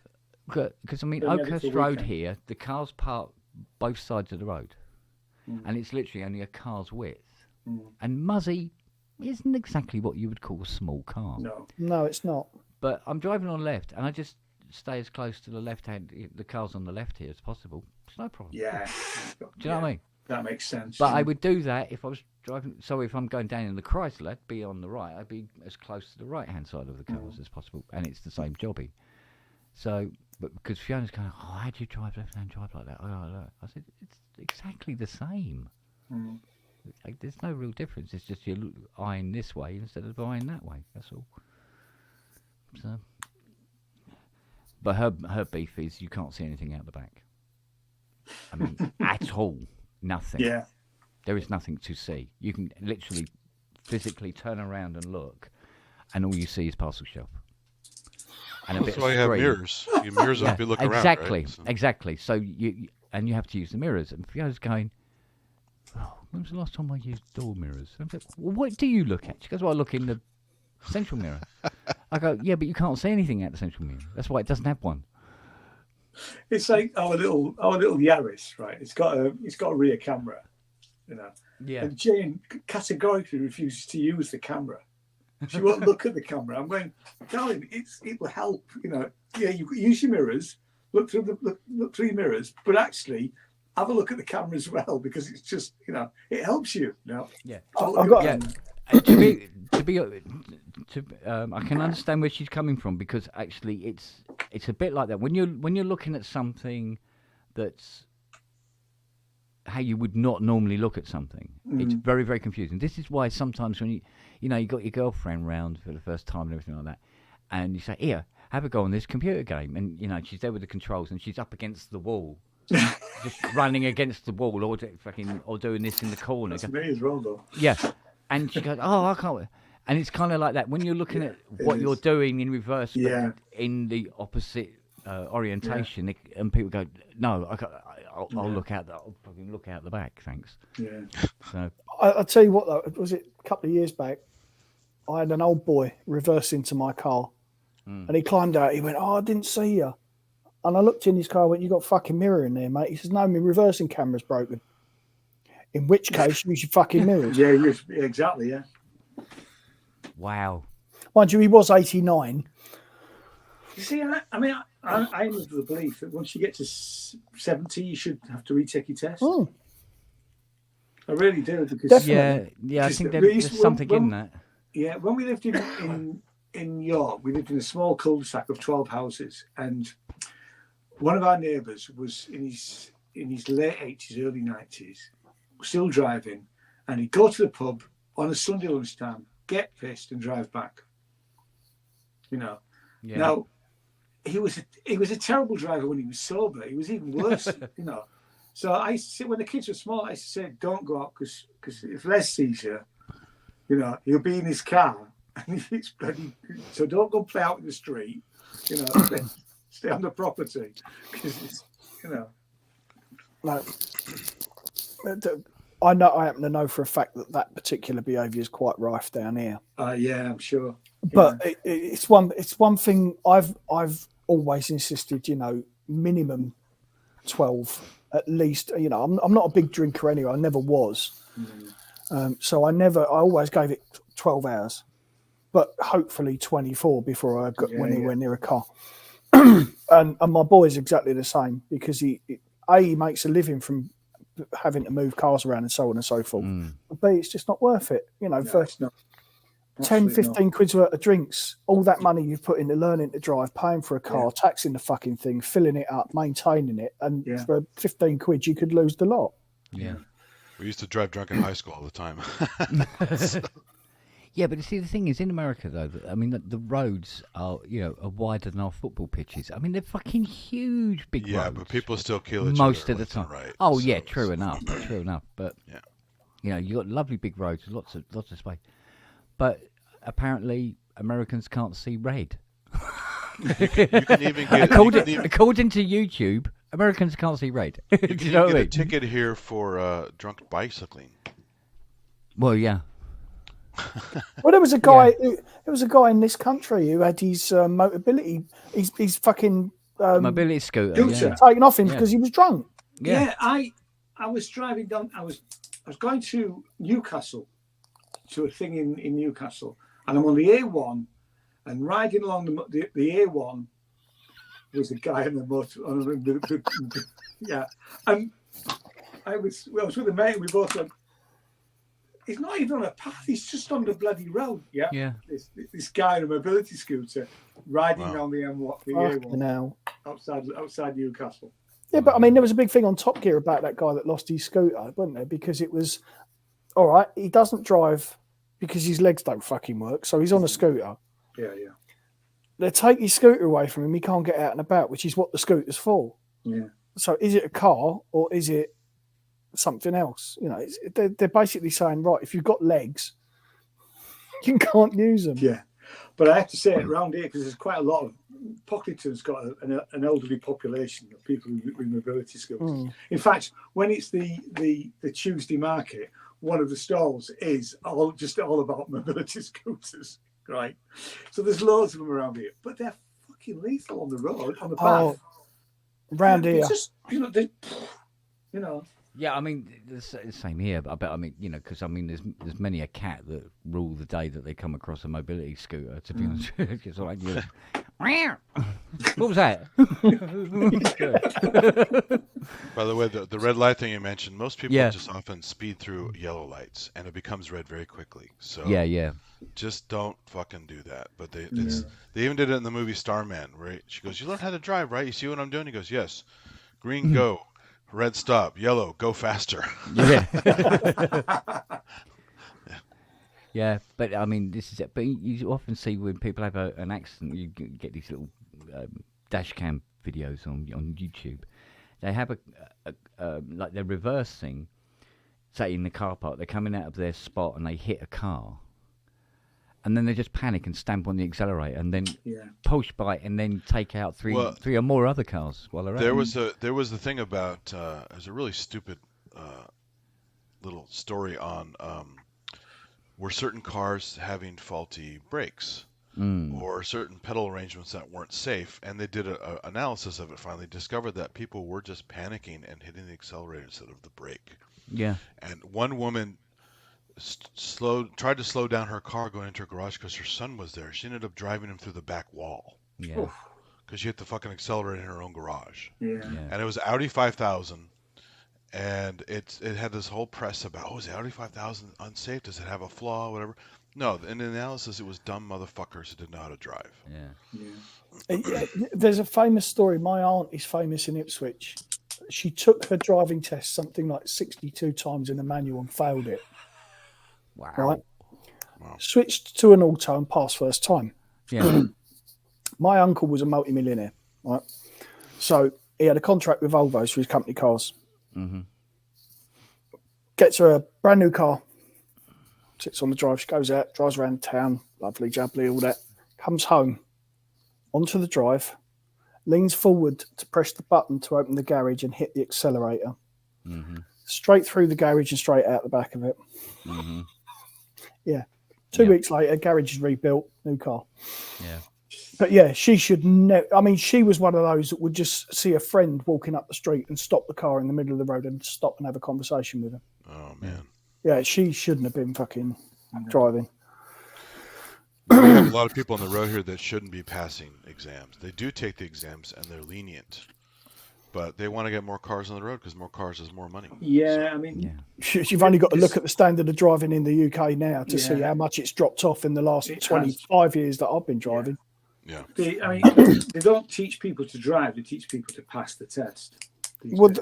Because I mean, Oakhurst Road here, the cars park both sides of the road, and it's literally only a car's width. And Muzzy isn't exactly what you would call a small car. No, it's not. But I'm driving on left, and I just stay as close to the cars on the left here as possible. It's no problem. Yeah. Do you know what I mean? That makes sense. But I would do that if I was driving. So if I'm going down in the Chrysler, I'd be on the right. I'd be as close to the right-hand side of the cars as possible, and it's the same jobby. So, but because Fiona's going, oh, how do you drive left-hand drive like that? I said, it's exactly the same. Like, there's no real difference. It's just you're eyeing this way instead of eyeing that way. That's all. So, but her beef is you can't see anything out the back. I mean, at all, nothing. Yeah. There is nothing to see. You can literally physically turn around and look, and all you see is parcel shelf. And a bit That's why you have mirrors. You mirrors if you look around. Exactly, right? exactly. So you have to use the mirrors. And Fiona's going, oh, when was the last time I used door mirrors? And I'm like, well, what do you look at? She goes, well, I look in the central mirror. I go, yeah, but you can't see anything out the central mirror. That's why it doesn't have one. It's like our little Yaris, right? It's got a rear camera, you know. Yeah. And Jane categorically refuses to use the camera. She won't look at the camera. I'm going, darling, it will help, you know. Yeah, you use your mirrors, look through your mirrors, but actually have a look at the camera as well because it's just, you know, it helps you. No. Yeah. I can understand where she's coming from because actually it's a bit like that when you're looking at something that's how you would not normally look at something. It's very, very confusing. This is why sometimes when you got your girlfriend round for the first time and everything like that, and you say, here, have a go on this computer game, and you know she's there with the controls and she's up against the wall. Just running against the wall or doing this in the corner. That's me as well, though. Yeah. And she goes, oh, I can't. And it's kind of like that. When you're looking at what you're doing in reverse, but in the opposite orientation, and people go, no, I'll look out. I'll fucking look out the back, thanks. Yeah. So I'll tell you what, though, was it a couple of years back? I had an old boy reverse into my car, and he climbed out. He went, oh, I didn't see you. And I looked in his car. I went, you got a fucking mirror in there, mate. He says, no, my reversing camera's broken. In which case, use your fucking mirrors. Yeah, exactly, yeah. wow. Mind you, he was 89. You see, I'm of the belief that once you get to 70, you should have to retake your test. Oh. I really do. Because Definitely. Yeah, I think there's something in that. Yeah, when we lived in York, we lived in a small cul-de-sac of 12 houses, and one of our neighbours was in his late 80s, early 90s, still driving, and he'd go to the pub on a Sunday lunchtime, get pissed, and drive back. You know. Yeah. Now, he was a terrible driver when he was sober. He was even worse, you know. So I used to say, when the kids were small, I used to say, don't go out because if Les sees you, you know, he'll be in his car. And it's bloody, so don't go play out in the street, you know, stay on the property because it's, you know. No. I happen to know for a fact that particular behaviour is quite rife down here. Yeah, I'm sure. But it's one thing I've always insisted, you know, minimum 12 at least. You know, I'm not a big drinker anyway. I never was. So I always gave it 12 hours, but hopefully 24 before I got anywhere near a car. and my boy's exactly the same because he makes a living from having to move cars around and so on and so forth. But it's just not worth it, you know. 10, Absolutely 15 quid's worth of drinks, all that money you've put into learning to drive, paying for a car, taxing the fucking thing, filling it up, maintaining it, and for 15 quid you could lose the lot. Yeah. We used to drive drunk in high school all the time. Yeah, but you see, the thing is, in America, though, I mean, the roads are, are wider than our football pitches. I mean, they're fucking huge, big roads. Yeah, but people still kill each most other of the left and time. right. Oh, so yeah, it's- true enough, true enough. But Yeah. you got lovely big roads, lots of space. But apparently, Americans can't see red. You can even get According to YouTube, Americans can't see red. you Do can you know what get I a mean? ticket here for drunk bicycling. Well, yeah. Well, there was a guy. There was a guy in this country who had his mobility, his fucking Mobility scooter. Scooter. Yeah. taken off him Yeah. because he was drunk. Yeah. I was driving down. I was going to Newcastle, to a thing in Newcastle, and I'm on the A1, and riding along the A1 was a guy on the motor. Yeah, and I was with a mate. And we both went. He's not even on a path. He's just on the bloody road. Yeah. Yeah. This guy on a mobility scooter riding Wow. down the M1, the Fucking A1 hell. outside Newcastle. Yeah, but I mean, there was a big thing on Top Gear about that guy that lost his scooter, wasn't there? Because it was all right. He doesn't drive because his legs don't fucking work, so he's on a scooter. Yeah. They take his scooter away from him. He can't get out and about, which is what the scooter's for. Yeah. So, is it a car or is it something else? They're basically saying, right, if you've got legs, you can't use them. Yeah, but I have to say, around here, because there's quite a lot of Pocklington's got an elderly population of people with mobility scooters. In fact, when it's the Tuesday market, one of the stalls is all about mobility scooters, right? So there's loads of them around here, but they're fucking lethal on the road, on the path. Round It's here. just, you know. Yeah, I mean, it's the same here. But I mean, because I mean, there's many a cat that rule the day that they come across a mobility scooter. To be honest, it's like, what was that? By the way, the red light thing you mentioned, most people Yeah. just often speed through yellow lights, and it becomes red very quickly. So Yeah. just don't fucking do that. But they even did it in the movie Starman, where she goes, "You learn how to drive, right? You see what I'm doing?" He goes, "Yes. Green, go. Red, stop. Yellow, go faster." Yeah. Yeah, but I mean, this is it. But you often see when people have an accident, you get these little dash cam videos on YouTube. They have a like they're reversing, say in the car park. They're coming out of their spot and they hit a car, and then they just panic and stamp on the accelerator and then push by it and then take out three or more other cars while they're There out. was the thing about there's a really stupid little story on were certain cars having faulty brakes or certain pedal arrangements that weren't safe, and they did an analysis of it. Finally discovered that people were just panicking and hitting the accelerator instead of the brake. Yeah. And one woman tried to slow down her car going into her garage because her son was there. She ended up driving him through the back wall Yeah. because she hit the fucking accelerator in her own garage. Yeah. And it was Audi 5000, and it had this whole press about, is the Audi 5000 unsafe? Does it have a flaw? Whatever. No, in the analysis, it was dumb motherfuckers who didn't know how to drive. Yeah. There's a famous story. My aunt is famous in Ipswich. She took her driving test something like 62 times in the manual and failed it. Wow. Right? Switched to an auto and passed first time. Yeah. My uncle was a multi-millionaire, right? So he had a contract with Volvo's for his company cars. Mm-hmm. Gets her a brand new car, sits on the drive, she goes out, drives around town, lovely jubbly, all that. Comes home, onto the drive, leans forward to press the button to open the garage and hit the accelerator. Mm-hmm. Straight through the garage and straight out the back of it. Mm-hmm. Yeah. 2 weeks later, garage is rebuilt, new car. Yeah. But yeah, she should never. I mean, she was one of those that would just see a friend walking up the street and stop the car in the middle of the road and stop and have a conversation with him. Oh, man. Yeah, she shouldn't have been fucking driving. We have a lot of people on the road here that shouldn't be passing exams. They do take the exams and they're lenient. but they want to get more cars on the road because more cars is more money. Yeah, I mean, Yeah. You've only got to look at the standard of driving in the UK now to see Yeah. how much it's dropped off in the last It has. 25 years that I've been driving. Yeah. they don't teach people to drive; they teach people to pass the test. Well,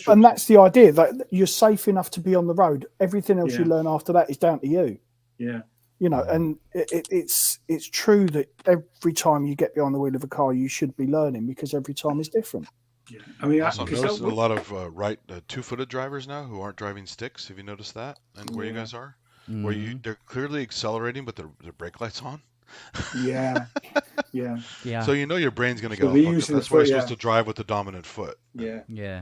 and that's the idea, that you're safe enough to be on the road. Everything else you Yeah. learn after that is down to you. Yeah. You know, and it's true that every time you get behind the wheel of a car, you should be learning, because every time is different. Yeah. I mean, Also noticed a lot of two-footed drivers now who aren't driving sticks. Have you noticed that? And where you guys are, where they're clearly accelerating, but their brake lights on. yeah, Yeah. So you know your brain's going to So go. they're "Fuck, using that's the why you're foot, supposed yeah. to drive with the dominant foot." yeah. Yeah.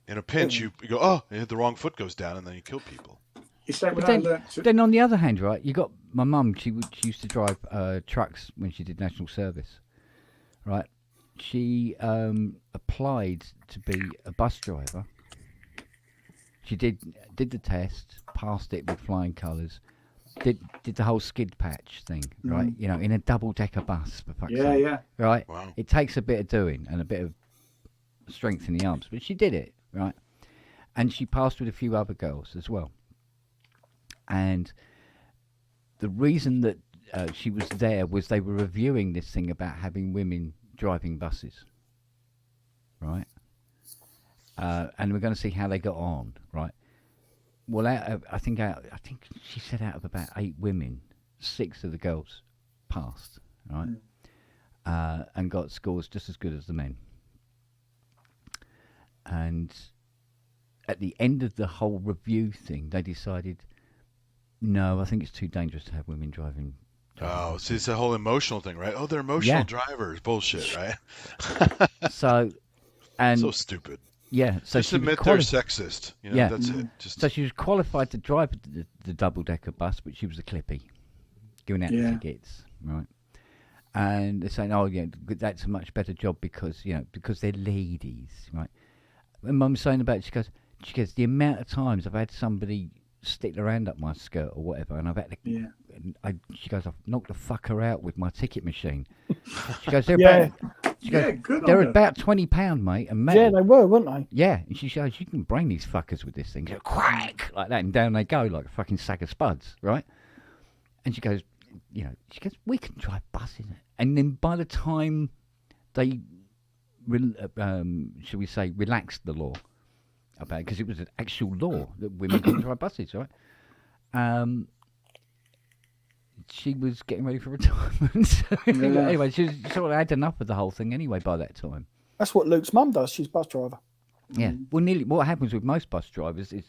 In a pinch, you go, "Oh, the wrong foot goes down," and then you kill people. It's like when But I then, learned to. then on the other hand, right, you got my mum. She used to drive trucks when she did national service, right? She applied to be a bus driver. She did the test, passed it with flying colours. Did the whole skid patch thing, right? You know, in a double decker bus, for fuck's Yeah, sake, yeah. right? Wow. It takes a bit of doing and a bit of strength in the arms, but she did it, right? And she passed with a few other girls as well. And the reason that she was there was they were reviewing this thing about having women driving buses, right? And we're going to see how they got on, right? Well, I think she said out of about 8 women, 6 of the girls passed, right? And got scores just as good as the men. And at the end of the whole review thing, they decided, no, I think it's too dangerous to have women driving. Oh, see, it's a whole emotional thing, right? Oh, they're emotional Yeah. drivers. Bullshit, right? So, and So stupid. yeah, so Just she was admit they're quali- sexist. You know, Yeah. that's it. Just So she was qualified to drive the double decker bus, but she was a clippy, giving out Yeah. tickets, right? And they're saying, "Oh, yeah, that's a much better job because they're ladies, right?" And Mum's saying about it, she goes, the amount of times I've had somebody stick their hand up my skirt or whatever, and I've had to. Yeah. She goes, I've knocked the fucker out with my ticket machine. She goes, they're Yeah. about. She goes, Yeah, good on they're her. about £20, mate, and metal. Yeah, they were, weren't they? Yeah, and she goes, you can brain these fuckers with this thing. Go, quack, like that, and down they go like a fucking sack of spuds, right? And she goes, we can drive buses. And then by the time they, shall we say, relaxed the law about it, because it was an actual law that women couldn't drive buses, right? She was getting ready for retirement. Anyway, she sort of had enough of the whole thing anyway by that time. That's what Luke's mum does. She's a bus driver. Yeah. Well, nearly what happens with most bus drivers is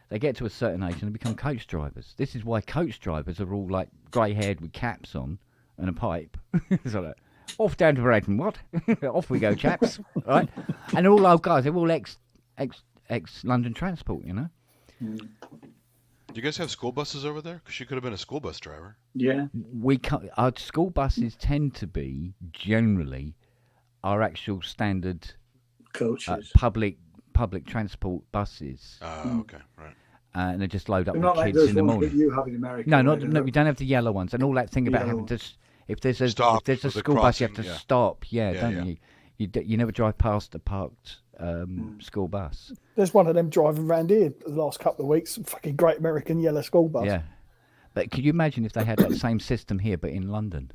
they get to a certain age and they become coach drivers. This is why coach drivers are all like grey-haired with caps on and a pipe. So like, off down to Redden, what? Off we go, chaps. Right? And all our guys, they're all ex London Transport, you know? Do you guys have school buses over there? Because she could have been a school bus driver. Yeah. Our school buses tend to be generally our actual standard Coaches. public transport buses, Okay, right. and they just load up They're with not like kids those in the ones morning. that you have in America. No, where no, we don't have the yellow ones, and all that thing about Yellow having to. ones. If there's a Stop school for the bus, you have to crossing, yeah. stop. Yeah, Yeah, don't yeah. you? You never drive past a parked school bus. There's one of them driving around here the last couple of weeks. Fucking Great American yellow school bus. Yeah, but could you imagine if they had that same system here, but in London?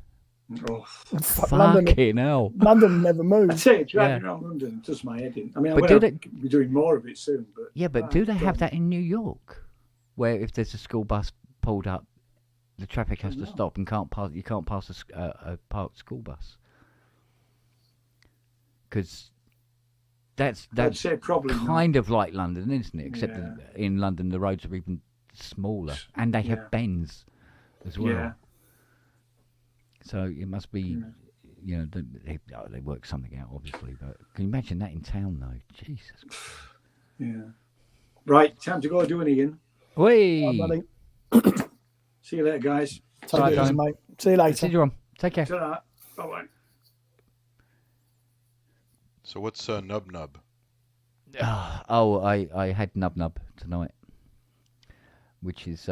Oh. Fuck, London, Fucking hell! London never I'd moves. say driving Yeah. around London does my head in. I mean, But I'm do going to be doing more of it soon. But Yeah, but do they have that in New York, where if there's a school bus pulled up, the traffic has to stop and can't pass? You can't pass a parked school bus because I'd that's say probably not. kind of like London, isn't it? Except Yeah. that in London the roads are even smaller, and they Yeah. have bends as well. Yeah. So it must be, they work something out, obviously. But can you imagine that in town, though? Jesus. Yeah. Right, time to go do an Ian. Whee! Buddy. See you later, guys. Take Bye, it easy, Tom. mate. See you later. See you on. Take care. Ta-ra. Bye-bye. So what's Nub Nub? Oh, I had Nub Nub tonight, which is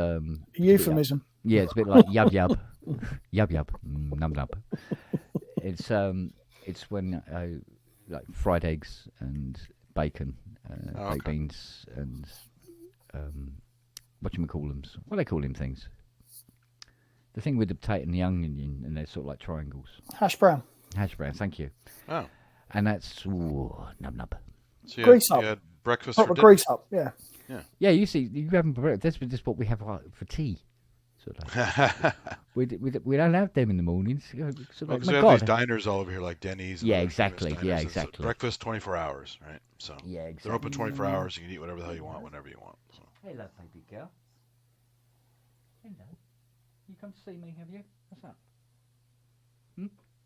Euphemism. yeah, it's a bit like yub yub, yub yub, nub nub. It's when like fried eggs and bacon, Oh, baked okay. beans, and what do you call them? What do they call them things? The thing with the potato and the onion, and they're sort of like triangles. Hash brown. Hash brown, thank you. Oh, And that's nub nub. so Grease you up. had breakfast Proper for dinner. grease up. Yeah. Yeah, you see, you haven't for breakfast. That's just what we have like, for tea. Sort of. We don't have them in the mornings. Sort of Well, like, 'cause my we have God. these diners all over here, like Denny's. And Yeah, other exactly. famous Yeah, diners. It's exactly. breakfast 24 hours, right? So Yeah, exactly. they're open 24 hours. You can eat whatever the hell you want, whenever you want. So. Hello, baby girl. Hello. You come to see me, have you? What's up?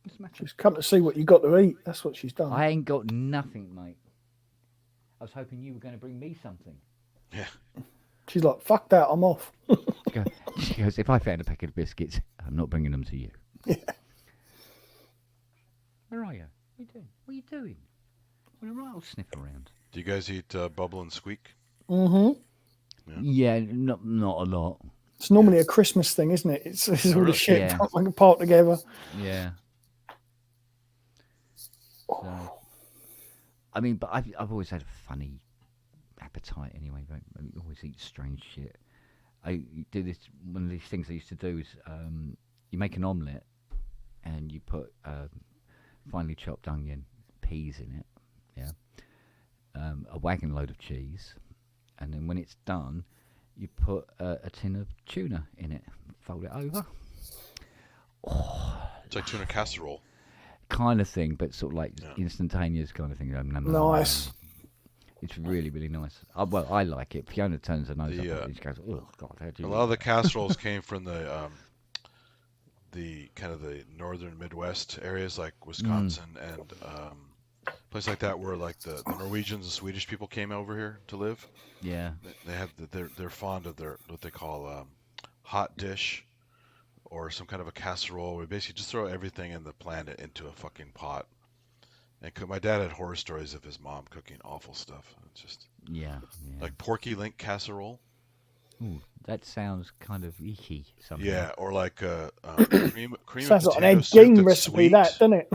What's the matter? She's come to see what you got to eat. That's what she's done. I ain't got nothing, mate. I was hoping you were going to bring me something. Yeah. She's like, fuck that, I'm off. She goes, if I found a packet of biscuits, I'm not bringing them to you. Yeah. Where are you? What are you doing? What are you doing? Well, a right old sniff around. Do you guys eat Bubble and Squeak? Mm-hmm. Yeah, not a lot. It's normally a Christmas thing, isn't it? It's all really? the shit Yeah. like a part together. Yeah. So, I mean, but I've always had a funny appetite anyway. I always eat strange shit. I do this. One of these things I used to do is you make an omelette and you put finely chopped onion, peas in it. Yeah. A wagon load of cheese, and then when it's done, you put a tin of tuna in it. Fold it over. It's like tuna casserole. Kind of thing, but sort of like Yeah. instantaneous kind of thing. Nice. It's really, really nice. Well, I like it. Fiona turns her nose The, up and she goes, "Oh God, how do A you?" lot of the casseroles came from the kind of the northern Midwest areas like Wisconsin and places like that where like the Norwegians and Swedish people came over here to live. Yeah, They have they're fond of their what they call hot dish or some kind of a casserole. We basically just throw everything in the planet into a fucking pot. And my dad had horror stories of his mom cooking awful stuff. It's just yeah. like Porky Link casserole. Ooh, that sounds kind of icky. Somehow. Yeah, or like cream Sounds and like an potato Ed soup Gein that's recipe, sweet. that, doesn't it?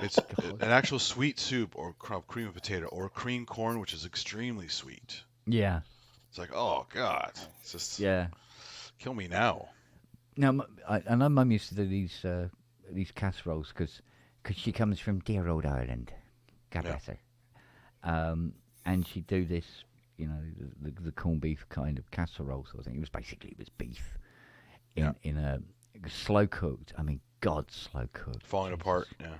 It's an actual sweet soup or cream and potato or cream corn, which is extremely sweet. Yeah, It's like, oh god, it's just yeah. kill me now. Now, I know Mum used to do these casseroles because she comes from dear old Ireland. God Yeah. bless her. And she'd do this, you know, the corned beef kind of casserole sort of thing. It was beef in a slow cooked. I mean, God, slow cooked. Falling Jesus. apart. Yeah.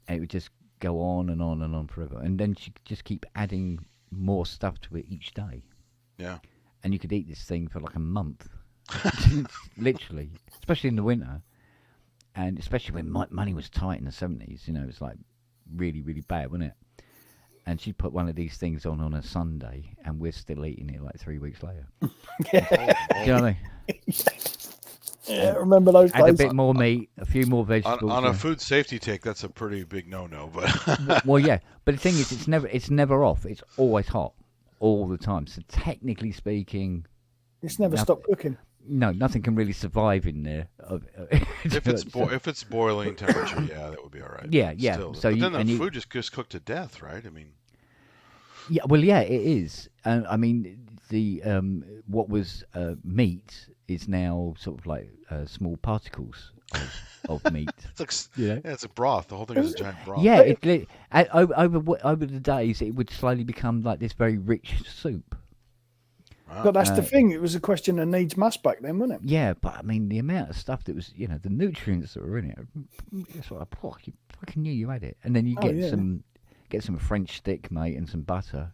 And it would just go on and on and on forever. And then she'd just keep adding more stuff to it each day. Yeah. And you could eat this thing for like a month. Literally. Especially in the winter. And especially when money was tight in the 70s. You know, it was like really, really bad, wasn't it? And she put one of these things on a Sunday, and we're still eating it like 3 weeks later. Do you know what I mean? Yeah, remember those Add a days? bit more meat, a few more vegetables. On a yeah. food safety take, that's a pretty big no-no. But Well, yeah, but the thing is, it's never off. It's always hot, all the time. So technically speaking, It's never Nothing. stopped cooking. no, nothing can really survive in there. if it's boiling temperature, yeah, that would be all right. Yeah, yeah. Still. So but you- then the and you- food just cooked to death, right? I mean, Yeah, well, yeah, it is. I mean, the what was meat is now sort of like small particles of meat. it's like Yeah. yeah, it's a broth. The whole thing is a giant broth. Yeah, over the days, it would slowly become like this very rich soup. Wow. But that's the thing. It was a question of needs must back then, wasn't it? Yeah, but I mean, the amount of stuff that was, you know, the nutrients that were in it, it's like, oh, you fucking knew you had it. And then you Oh, get yeah. some French stick, mate, and some butter.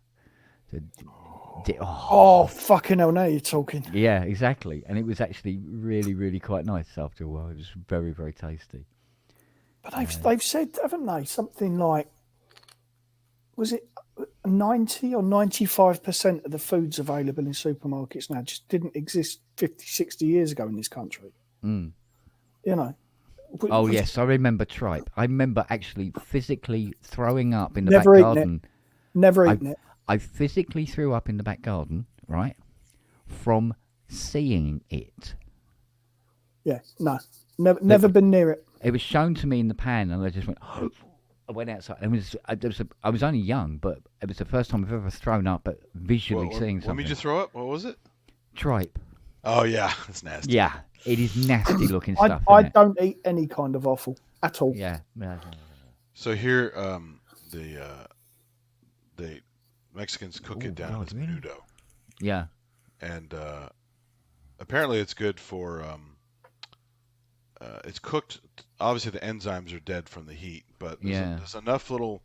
Oh, fucking hell, now you're talking. Yeah, exactly. And it was actually really, really quite nice after a while. It was very, very tasty. But they've said, haven't they, something like, was it 90 or 95% of the foods available in supermarkets now just didn't exist 50, 60 years ago in this country? Mm. You know? Oh, yes, I remember tripe. I remember actually physically throwing up in the Never back eaten it. garden. Never eaten it. I physically threw up in the back garden, right, from seeing it. Yeah, no. Never been near it. It was shown to me in the pan, and I just went, I went outside. I was only young, but it was the first time I've ever thrown up at visually seeing something. What made you throw up? What was it? Tripe. Oh yeah, it's nasty. Yeah, it is nasty looking I stuff. don't eat any kind of offal at all. Yeah. So here, the Mexicans cook it down God, as really? menudo, Yeah. and apparently it's good for. It's cooked. Obviously, the enzymes are dead from the heat, but there's enough little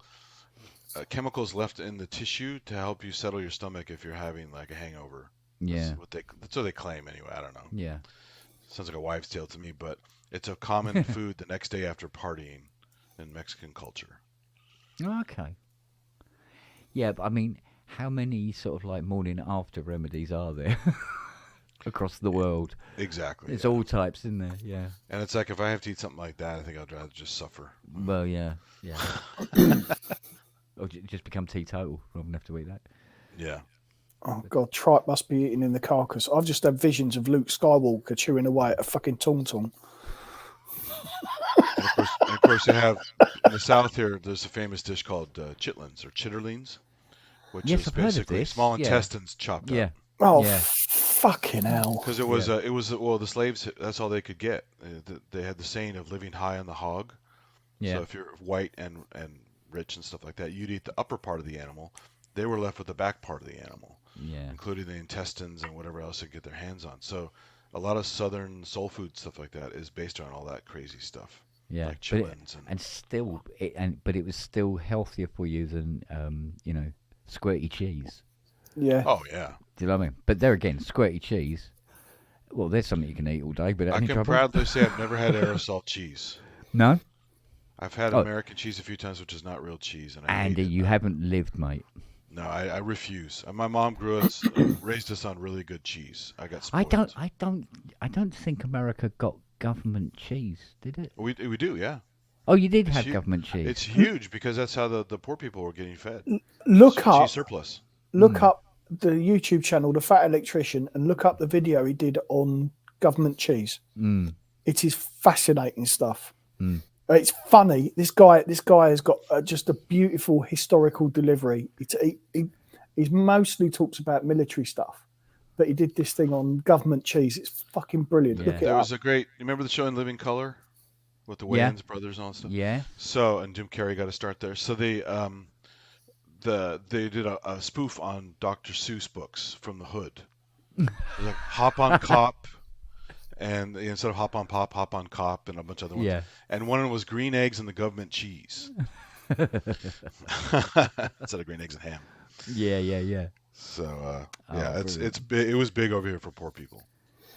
chemicals left in the tissue to help you settle your stomach if you're having like a hangover. Yeah. That's what they claim anyway. I don't know. Yeah. Sounds like a wives' tale to me, but it's a common food the next day after partying in Mexican culture. Okay. Yeah, but I mean, how many sort of like morning after remedies are there across the world? Exactly. There's yeah. all types in there. Yeah. And it's like if I have to eat something like that, I think I'd rather just suffer. Well, yeah. Or just become teetotal rather than have to eat that. Yeah. Oh God, tripe must be eaten in the carcass. I've just had visions of Luke Skywalker chewing away at a fucking tauntaun. And of course, you have in the South here. There's a famous dish called chitlins or chitterlings, which Yes, is I've heard of basically this, small yeah. intestines chopped Yeah. up. Oh, Yeah. fucking hell! Because it was the slaves. That's all they could get. They had the saying of living high on the hog. Yeah. So if you're white and rich and stuff like that, you'd eat the upper part of the animal. They were left with the back part of the animal, Yeah. including the intestines and whatever else they could get their hands on. So a lot of Southern soul food stuff like that is based on all that crazy stuff. Yeah. Like But chitlins but it was still healthier for you than squirty cheese. Yeah. Oh yeah. Do you know what I mean? But there again, squirty cheese. Well, there's something you can eat all day, but I any can trouble? proudly say I've never had aerosol cheese. No, I've had Oh. American cheese a few times, which is not real cheese, and I hate Andy, it. you haven't lived, mate. No, I refuse. My mom raised us on really good cheese. I got I spoiled. don't think America got government cheese, did it? We do, yeah. Oh, you did It's have hu- government cheese. It's huge because that's how the poor people were getting fed. Look up, Cheese surplus. up the YouTube channel, The Fat Electrician, and look up the video he did on government cheese. It is fascinating stuff. It's funny. This guy has got just a beautiful historical delivery. He mostly talks about military stuff, but he did this thing on government cheese. It's fucking brilliant. Yeah. Look it There up. was a great. You remember the show In Living Color with the Yeah. Wayans brothers and all that stuff? Yeah. So, and Jim Carrey got to start there. So they did a spoof on Dr. Seuss books from the hood. It was like Hop on Cop, and instead of Hop on Pop, Hop on Cop, and a bunch of other ones. Yeah. And one of them was green eggs and the government cheese. Instead of green eggs and ham. Yeah. So Oh, yeah, brilliant. it was big over here for poor people.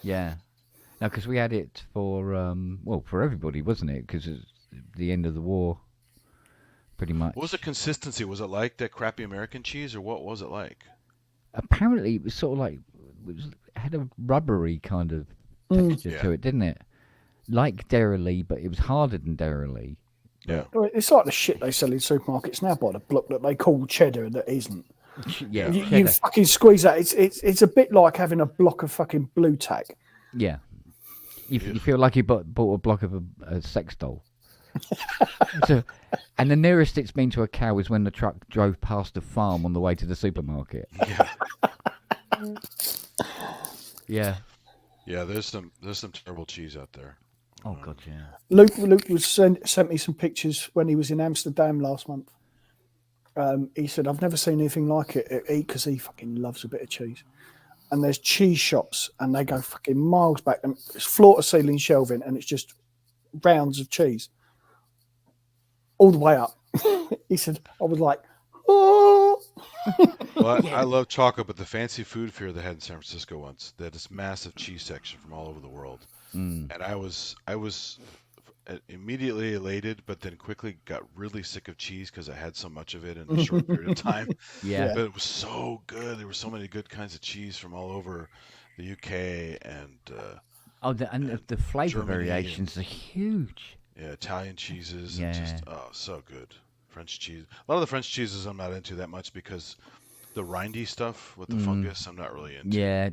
Yeah. No, because we had it for everybody, wasn't it? Because it's the end of the war, pretty much. What was the consistency? Was it like that crappy American cheese, or what was it like? Apparently, it was sort of like had a rubbery kind of texture to Yeah. it, didn't it? Like Dairy, but it was harder than Dairy. Yeah. It's like the shit they sell in supermarkets now by the block that they call cheddar that isn't. Yeah, You cheddar. fucking squeeze that. It's a bit like having a block of fucking blue tack. Yeah. You feel like you bought a block of a sex doll. And the nearest it's been to a cow is when the truck drove past a farm on the way to the supermarket. Yeah. Yeah. Yeah, there's some terrible cheese out there. Oh god, yeah. Luke was sent me some pictures when he was in Amsterdam last month. He said, I've never seen anything like it because he fucking loves a bit of cheese. And there's cheese shops and they go fucking miles back. And it's floor to ceiling shelving and it's just rounds of cheese all the way up. He said, I was like, oh. Well, I love chocolate, but the fancy food fair they had in San Francisco once, they had this massive cheese section from all over the world. And I was immediately elated, but then quickly got really sick of cheese because I had so much of it in a short period of time. Yeah. But it was so good. There were so many good kinds of cheese from all over the UK and The flavour Germany variations are huge. yeah, Italian cheeses. Yeah. And just so good. French cheese. A lot of the French cheeses I'm not into that much because the rindy stuff with the fungus, I'm not really into. Yeah,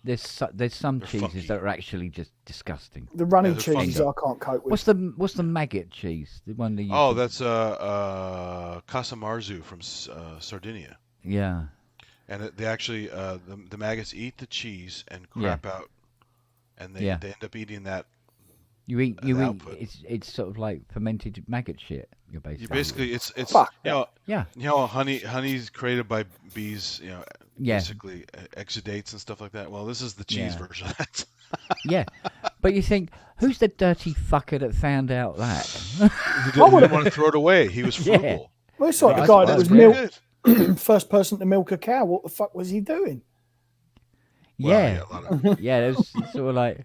there's some They're cheeses funky. that are actually just disgusting. The running they're funky. cheeses I can't cope with. What's the maggot cheese? The one that you Oh, that's Casamarzu from Sardinia. yeah. And they actually the maggots eat the cheese and crap out, and they end up eating that. You eat output. it's sort of like fermented maggot shit. You're You basically basically it's Fuck. honey's created by bees, basically exudates and stuff like that. Well, this is the cheese version of that. yeah. But you think, who's the dirty fucker that found out that? He didn't want to throw it away. He was Yeah. frugal. Well, it's like Right, the guy that that's was very milk first person to milk a cow. What the fuck was he doing? Yeah, Well, a lot of- yeah. It was sort of like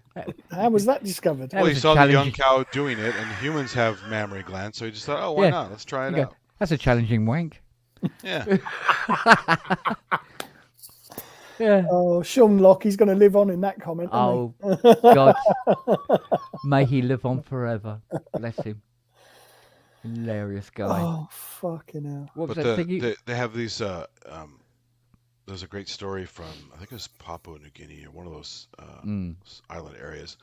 How was that discovered? That Well, he was a saw the young challenge. cow doing it, and humans have mammary glands, so he just thought, oh, why not? Let's try it you go, out. that's a challenging wank. Yeah. Yeah. Oh, Sean Locke, he's going to live on in that comment. Oh God, may he live on forever. Bless him. Hilarious guy. Oh, fucking hell. What was But that thing? they have these. There's a great story from I think it was Papua New Guinea or one of those island areas,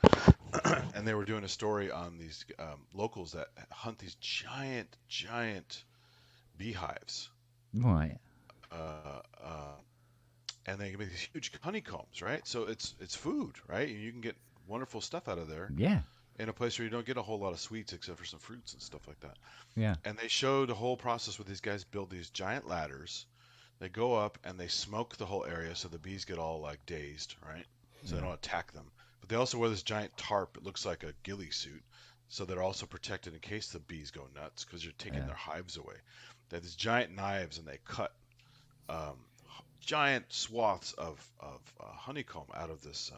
and they were doing a story on these locals that hunt these giant beehives, Right. and they make these huge honeycombs, right? So it's food, right? And you can get wonderful stuff out of there Yeah. in a place where you don't get a whole lot of sweets except for some fruits and stuff like that. Yeah. And they showed the whole process where these guys build these giant ladders. They go up and they smoke the whole area so the bees get all like dazed, right? So they don't attack them. But they also wear this giant tarp. It looks like a ghillie suit. So they're also protected in case the bees go nuts because you're taking their hives away. They have these giant knives and they cut giant swaths of honeycomb out of this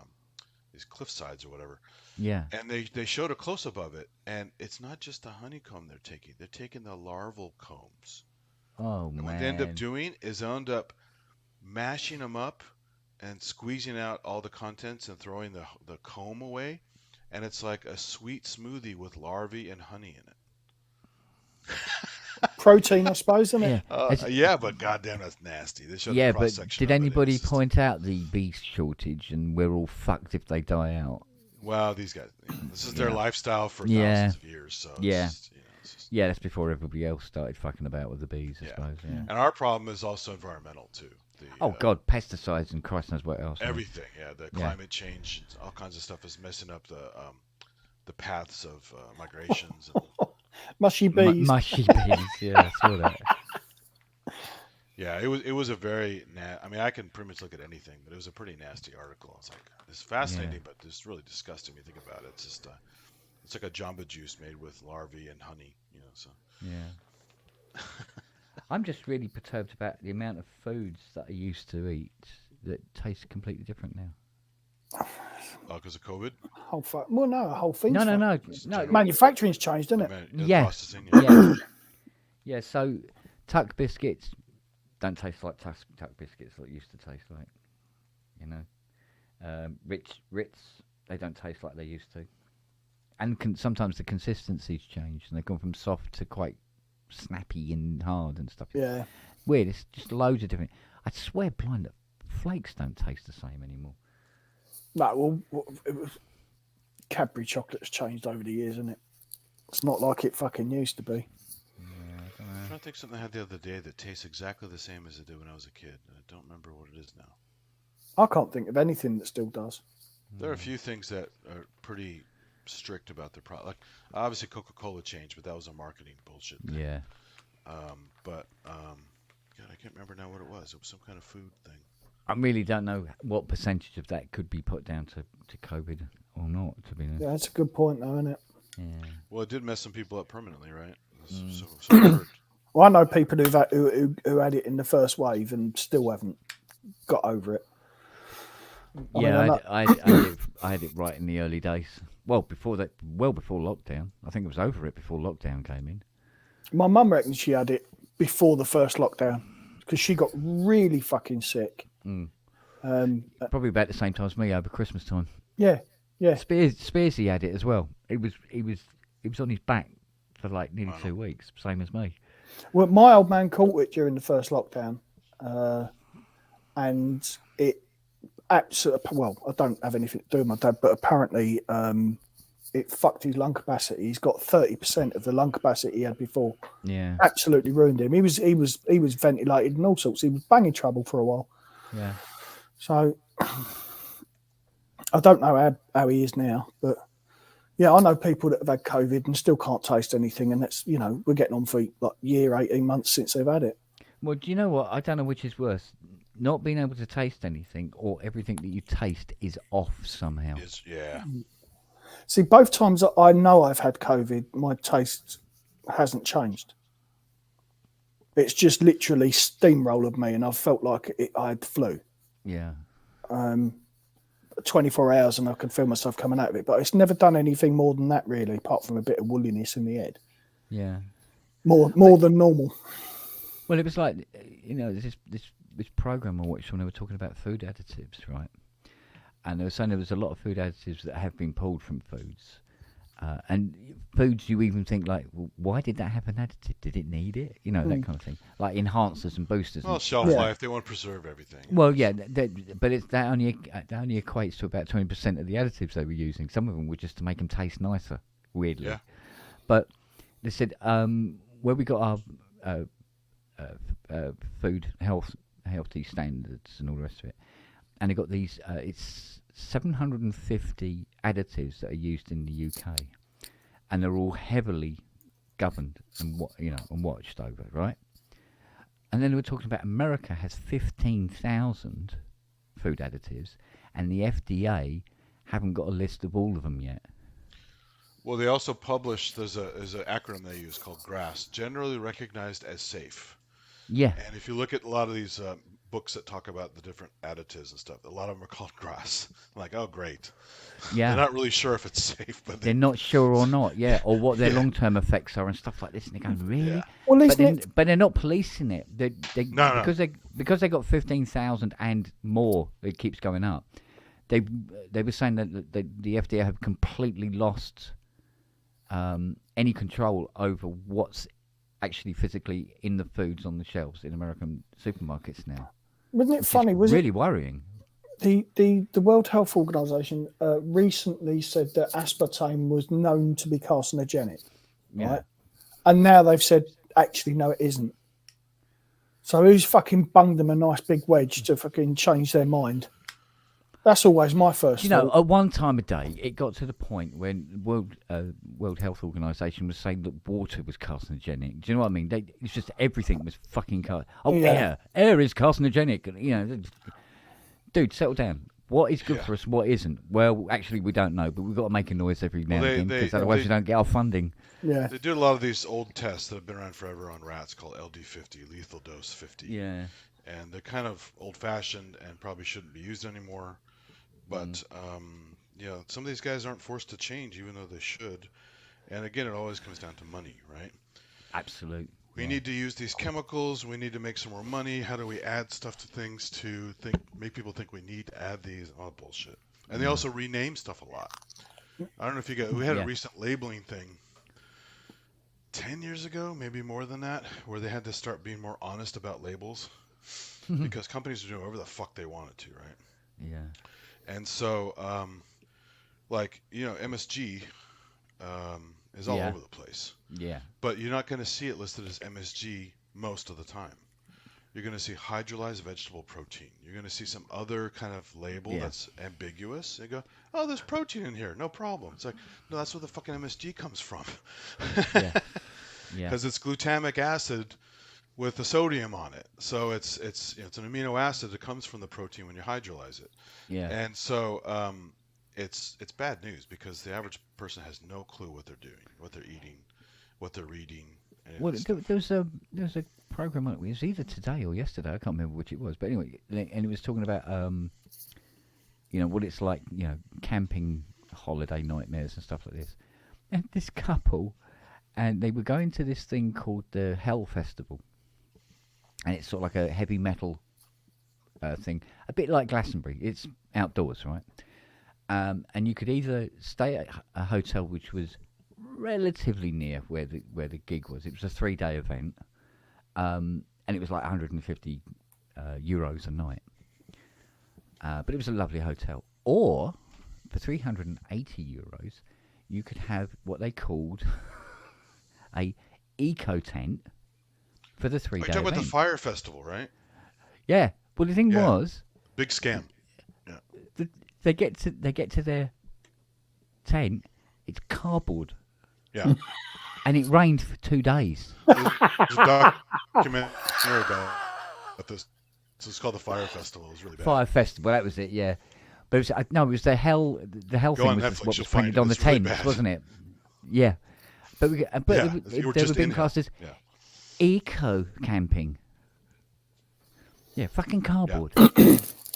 these cliff sides or whatever. Yeah. And they showed a close-up of it. And it's not just the honeycomb they're taking. They're taking the larval combs. Oh And man. what they end up doing is they end up mashing them up and squeezing out all the contents and throwing the comb away. And it's like a sweet smoothie with larvae and honey in it. Protein, I suppose, isn't it? Yeah. Yeah, but goddamn, that's nasty. They showed Yeah, the but cross-section did of it, and anybody it's just- point out the bee shortage and we're all fucked if they die out? Well, these guys, this is their lifestyle for Yeah. thousands of years. So it's Yeah. just, it's just- Yeah, that's before everybody else started fucking about with the bees, I Yeah. suppose. Yeah. And our problem is also environmental too. Oh God, pesticides and Christ knows what else. Everything, yeah. The climate change, all kinds of stuff is messing up the paths of migrations. And, Mushy bees. Mushy bees. Yeah, I saw that. yeah, it was a very I mean, I can pretty much look at anything, but it was a pretty nasty article. It's like it's fascinating, but it's really disgusting when you think about it. It's just it's like a Jamba Juice made with larvae and honey, So Yeah. I'm just really perturbed about the amount of foods that I used to eat that taste completely different now. because of COVID, Whole well, no, the whole thing. No. Manufacturing's changed, isn't I it? mean, Yeah. processing, Yeah. Yeah, so Tuck biscuits don't taste like Tuck biscuits like it used to taste like. Ritz, they don't taste like they used to. And sometimes the consistency's changed and they've gone from soft to quite snappy and hard and stuff. Yeah. Weird, it's just loads of different. I swear blind that flakes don't taste the same anymore. No, well, it was Cadbury chocolate's changed over the years, isn't it? It's not like it fucking used to be. I'm trying to think something I had the other day that tastes exactly the same as it did when I was a kid. I don't remember what it is now. I can't think of anything that still does. There are a few things that are pretty strict about their product. Like obviously Coca-Cola changed, but that was a marketing bullshit thing. Yeah. God, I can't remember now what it was. It was some kind of food thing. I really don't know what percentage of that could be put down to COVID or not, to be honest. Yeah, that's a good point, though, isn't it? Yeah. Well, it did mess some people up permanently, right? So I heard. Well, I know people who had it in the first wave and still haven't got over it. I had it right in the early days. Well, before lockdown. I think it was over it before lockdown came in. My mum reckons she had it before the first lockdown because she got really fucking sick. Probably about the same time as me over Christmas time. Yeah. Spearsy had it as well. He was on his back for like nearly 2 weeks, same as me. Well, my old man caught it during the first lockdown. and it absolutely. Well, I don't have anything to do with my dad, but apparently, it fucked his lung capacity. He's got 30% of the lung capacity he had before. Yeah. Absolutely ruined him. He was ventilated and all sorts. He was banging trouble for a while. Yeah. So I don't know how he is now, but yeah, I know people that have had COVID and still can't taste anything, and that's, you know, we're getting on for like year, 18 months since they've had it. Well, do you know what? I don't know which is worse. Not being able to taste anything, or everything that you taste is off somehow. Yeah. See, both times that I know I've had COVID, my taste hasn't changed. It's just literally steamrolled me, and I've felt like I had the flu. Yeah. 24 hours, and I can feel myself coming out of it. But it's never done anything more than that, really, apart from a bit of woolliness in the head. Yeah. More than normal. Well, it was like, you know, this program I watched when they were talking about food additives, right? And they were saying there was a lot of food additives that have been pulled from foods. And foods you even think like, well, why did that have an additive? Did it need it? You know, that kind of thing. Like enhancers and boosters. Well, and shelf life, they want to preserve everything. Well, yeah, but that only equates to about 20% of the additives they were using. Some of them were just to make them taste nicer, weirdly. Yeah. But they said where we got our food healthy standards and all the rest of it, and they got these. It's 750 additives that are used in the UK, and they're all heavily governed and watched over, right? And then we were talking about America has 15,000 food additives, and the FDA haven't got a list of all of them yet. Well, they also publish, there's an acronym they use called GRAS, generally recognized as safe. Yeah. And if you look at a lot of these books that talk about the different additives and stuff, a lot of them are called GRAS. I'm like, oh, great. Yeah. They're not really sure if it's safe, but they're not sure or not, yeah, or what their long-term effects are and stuff like this. And they're going, really? Yeah. Well, but they're not policing it. No. Because they got 15,000 and more. It keeps going up. They were saying that the FDA have completely lost any control over what's actually physically in the foods on the shelves in American supermarkets now. Wasn't it funny? Was really worrying. The World Health Organization recently said that aspartame was known to be carcinogenic, Yeah. right? And now they've said, actually, no, it isn't. So who's fucking bunged them a nice big wedge to fucking change their mind? That's always my first You know, thought. at one time a day, it got to the point when the World Health Organization was saying that water was carcinogenic. Do you know what I mean? It's just everything was fucking air is carcinogenic. You know, dude, settle down. What is good for us? What isn't? Well, actually, we don't know, but we've got to make a noise every now and again because otherwise we don't get our funding. Yeah. They did a lot of these old tests that have been around forever on rats called LD50, lethal dose 50. Yeah. And they're kind of old-fashioned and probably shouldn't be used anymore. But, you know, some of these guys aren't forced to change, even though they should. And again, it always comes down to money, right? Absolute. We need to use these chemicals. We need to make some more money. How do we add stuff to things to make people think we need to add these? Oh, bullshit. And they also rename stuff a lot. I don't know if you guys, we had a recent labeling thing 10 years ago, maybe more than that, where they had to start being more honest about labels because companies are doing whatever the fuck they wanted to, right? Yeah. And so, like, you know, MSG is all over the place. Yeah. But you're not going to see it listed as MSG most of the time. You're going to see hydrolyzed vegetable protein. You're going to see some other kind of label that's ambiguous. You go, oh, there's protein in here. No problem. It's like, no, that's where the fucking MSG comes from. Yeah. Because it's glutamic acid with the sodium on it. So it's you know, it's an amino acid that comes from the protein when you hydrolyze it. Yeah. And so it's bad news because the average person has no clue what they're doing, what they're eating, what they're reading. Well, there was a program on it. It was either today or yesterday. I can't remember which it was. But anyway, and it was talking about you know, what it's like, you know, camping holiday nightmares and stuff like this. And this couple, and they were going to this thing called the Hell Festival, and it's sort of like a heavy metal thing, a bit like Glastonbury. It's outdoors, right? And you could either stay at a hotel which was relatively near where the gig was. It was a 3-day event, and it was like 150 euros a night. But it was a lovely hotel. Or for €380, you could have what they called a eco tent for the 3 Are day you talking about the event. fire festival, right? Yeah. Well, the thing Yeah. was, Big scam. Yeah. they get to their tent. It's cardboard, Yeah. and it rained for 2 days. There's a documentary about this. So it's called the Fire Festival. It was really bad. Fire festival. That was it. Yeah. But it was, no, it was the hell. The hell Go thing on was Netflix, what you'll was find printed it. on the It's really tents, bad. wasn't it? Yeah. But Yeah, they you were were just being in classed as Yeah. eco camping. Yeah, fucking cardboard.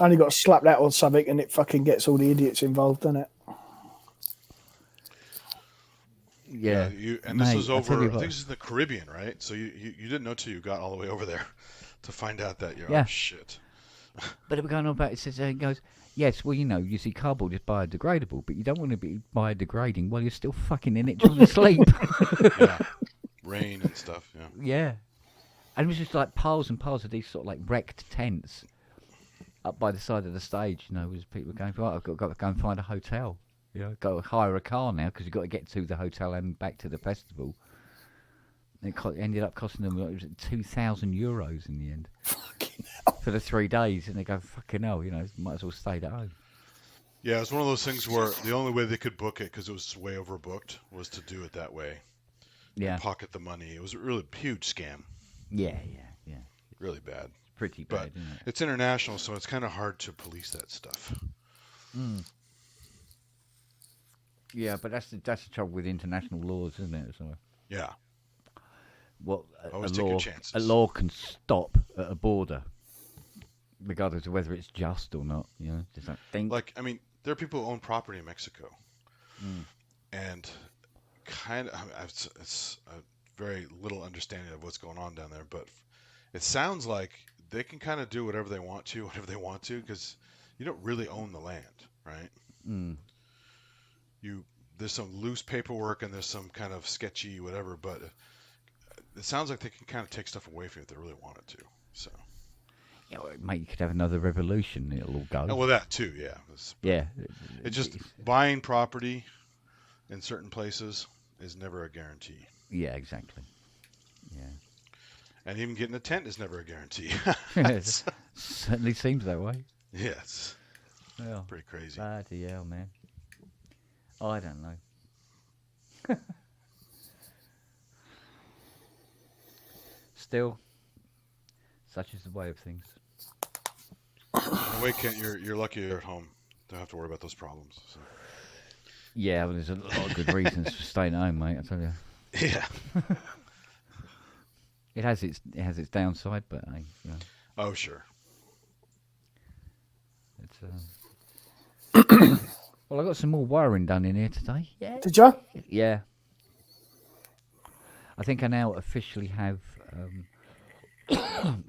Only got to slap that on something and it fucking gets all the idiots involved, doesn't it? Yeah. And this Mate, was I tell over. you I what. think this is in the Caribbean, right? So you didn't know till you got all the way over there to find out that you're Yeah. oh shit. But it was going on about it. Says it goes. Yes, well, you see, cardboard is biodegradable, but you don't want to be biodegrading while you're still fucking in it trying to sleep. Yeah. Rain and stuff. Yeah. Yeah. And it was just like piles and piles of these sort of like wrecked tents up by the side of the stage, as people were going, right, I've got to go and find a hotel. Got to hire a car now because you've got to get to the hotel and back to the festival. And it ended up costing them, it was €2,000 in the end. Fucking hell. For the 3 days. And they go, fucking hell, might as well stay at home. Yeah, it's one of those things where the only way they could book it because it was way overbooked was to do it that way. Yeah. Pocket the money. It was a really huge scam. Yeah. Really bad. Pretty But bad, isn't it? it's international, so it's kind of hard to police that stuff. Yeah, but that's the trouble with international laws, isn't it? So, Yeah. what Always take your chances. a law can stop at a border, regardless of whether it's just or not. Just like think. Like, I mean, there are people who own property in Mexico. And kind of, it's a very little understanding of what's going on down there, but it sounds like they can kind of do whatever they want to, because you don't really own the land, right? There's some loose paperwork and there's some kind of sketchy whatever, but it sounds like they can kind of take stuff away from you if they really wanted to. So, Mate, you could have another revolution. It'll all go. oh, well, that too, yeah. Yeah. It's just buying property in certain places is never a guarantee. Yeah, exactly. Yeah. And even getting a tent is never a guarantee. It certainly seems that way. Yeah, it's Well, pretty crazy. bloody hell, man. I don't know. Still, such is the way of things. In a way, Kent, you're lucky you're at home. Don't have to worry about those problems. So. Yeah, well, there's a lot of good reasons for staying at home, mate. I tell you, Yeah. it has its downside, but Oh, sure. it's. Well, I got some more wiring done in here today. Yeah. Did you? Yeah. I think I now officially have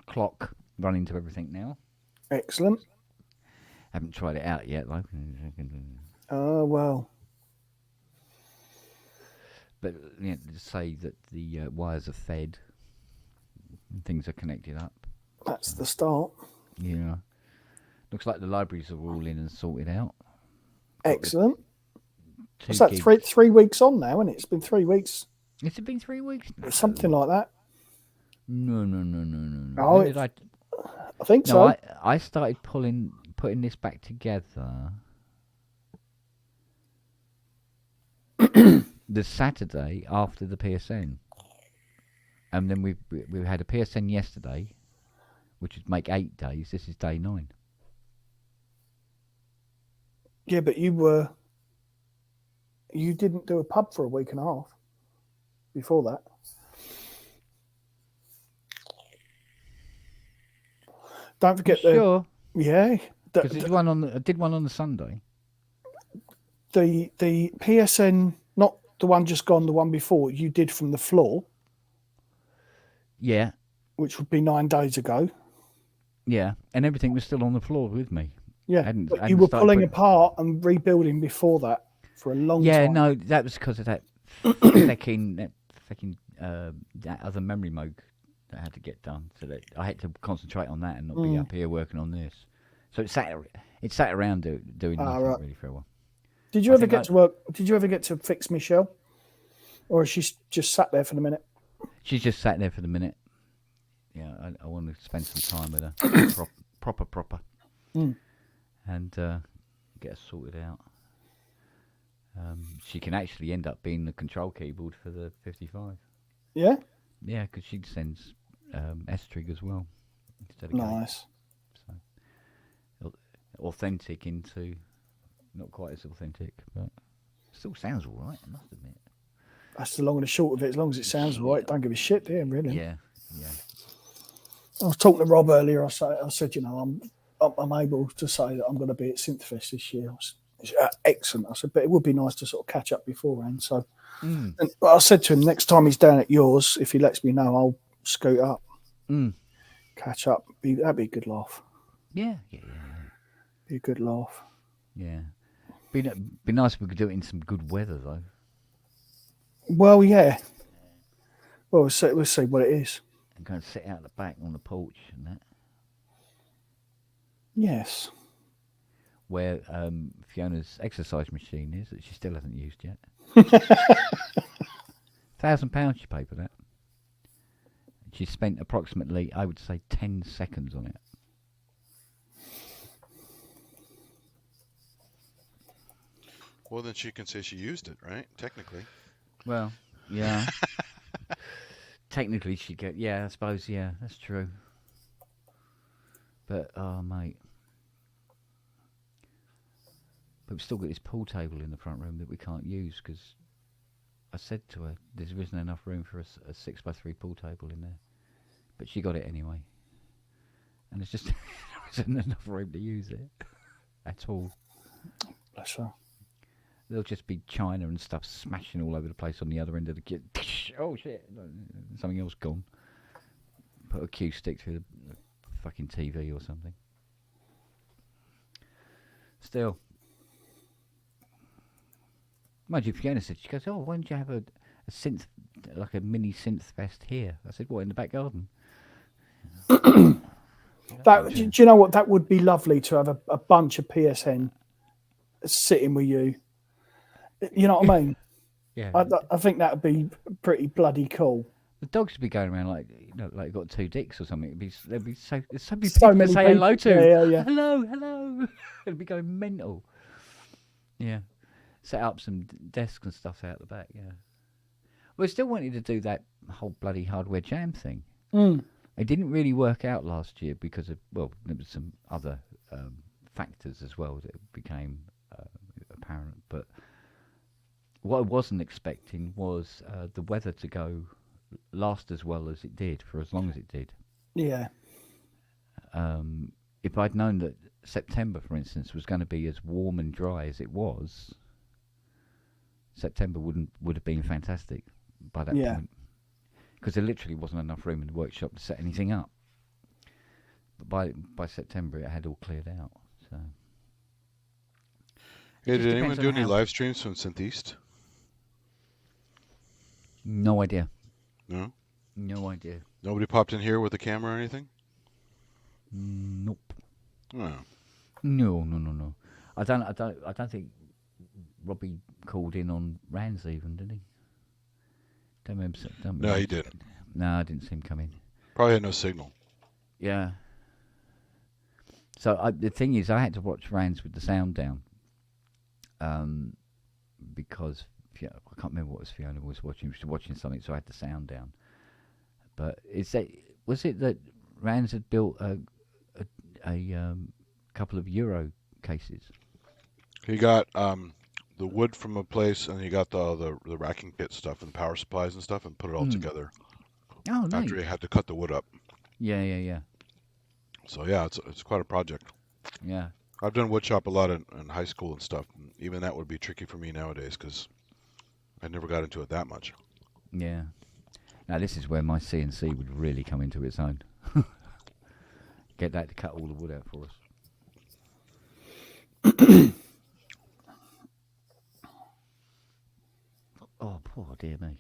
clock running to everything now. Excellent. Haven't tried it out yet, though. Oh, well. But to say that the wires are fed, and things are connected up. That's the start. Yeah. Looks like the libraries are all in and sorted out. Excellent. 2 What's that? gigs. 3 weeks on now, isn't it? It's been 3 weeks. Has it been 3 weeks? No. Something like that. No. Oh, When did I think No, so. I started putting this back together the Saturday after the PSN, and then we had a PSN yesterday, which would make 8 days. This is day 9. Yeah, but you didn't do a pub for a week and a half before that. Don't forget Sure, yeah, because I did one on the Sunday. the PSN, not the one just gone, the one before you did from the floor, Yeah, which would be 9 days ago. yeah, and everything was still on the floor with me. Yeah, Hadn't- but hadn't you were started pulling putting- apart and rebuilding before that for a long Yeah, time. no, that was because of that that other memory mode that had to get done. So that I had to concentrate on that and not be up here working on this. So it sat around doing nothing right. really for a while. Did you I ever think get to work? Did you ever get to fix Michelle, or has she just sat there for the minute? She's just sat there for the minute. Yeah, I want to spend some time with her, proper, and get her sorted out. She can actually end up being the control keyboard for the 55. Yeah. Yeah, because she sends S-Trig as well instead of gate. Nice. So authentic into not quite as authentic, but still sounds all right. I must admit. That's the long and the short of it. As long as it sounds right, don't give a shit, do you, really? Yeah. I was talking to Rob earlier. I said, you know, I'm able to say that I'm going to be at Synthfest this year. Excellent. I said, but it would be nice to sort of catch up beforehand. So, and I said to him, next time he's down at yours, if he lets me know, I'll scoot up, catch up. That'd be a good laugh. Yeah. Be a good laugh. Yeah. Be nice if we could do it in some good weather though. Well, yeah. Well, we'll see what it is. And go and sit out the back on the porch and that. Yes. Where Fiona's exercise machine is that she still hasn't used yet. £1,000 she paid for that. She spent approximately, I would say, 10 seconds on it. Well, then she can say she used it, right? Technically. Well, yeah. Technically, she get. Yeah, I suppose. Yeah, that's true. But oh, mate. But we've still got this pool table in the front room that we can't use because I said to her there isn't enough room for a 6x3 pool table in there. But she got it anyway. And there's just there isn't enough room to use it at all. Bless her. There'll just be china and stuff smashing all over the place on the other end of the kit. Oh shit! Something else gone. Put a cue stick through the fucking TV or something. Still. Mind you, Fiona said, she goes, oh, why don't you have a synth, like a mini synth fest here? I said, what, in the back garden? Do you know what? That would be lovely to have a bunch of PSN sitting with you. You know what I mean? Yeah. I think that would be pretty bloody cool. The dogs would be going around like, you know, like got two dicks or something. There'd be so many So people many to say people. hello to. Yeah. Hello. It'd be going mental. Yeah. Set up some desks and stuff out the back, yeah. We still wanted to do that whole bloody hardware jam thing. It didn't really work out last year because of, well, there was some other factors as well that became apparent. But what I wasn't expecting was the weather to last as well as it did, for as long as it did. Yeah. If I'd known that September, for instance, was going to be as warm and dry as it was, September would have been fantastic by that point. Because there literally wasn't enough room in the workshop to set anything up. But by September, it had all cleared out. So. Hey, did anyone do any live streams from Syntheast? No idea. No? No idea. Nobody popped in here with a camera or anything? Nope. Oh. No. I don't think Robbie called in on Rans even, did he? Don't remember. No, he didn't. No, I didn't see him come in. Probably had no signal. Yeah. So the thing is, I had to watch Rans with the sound down. Because I can't remember what Fiona was watching. She was watching something, so I had the sound down. But was it that Rans had built a couple of Euro cases? He got the wood from a place, and he got the racking kit stuff and power supplies and stuff, and put it all together. Oh, nice. After he had to cut the wood up. Yeah. So yeah, it's quite a project. Yeah. I've done woodshop a lot in high school and stuff. And even that would be tricky for me nowadays because I never got into it that much. Yeah. Now this is where my CNC would really come into its own. Get that to cut all the wood out for us. Oh, poor dear me.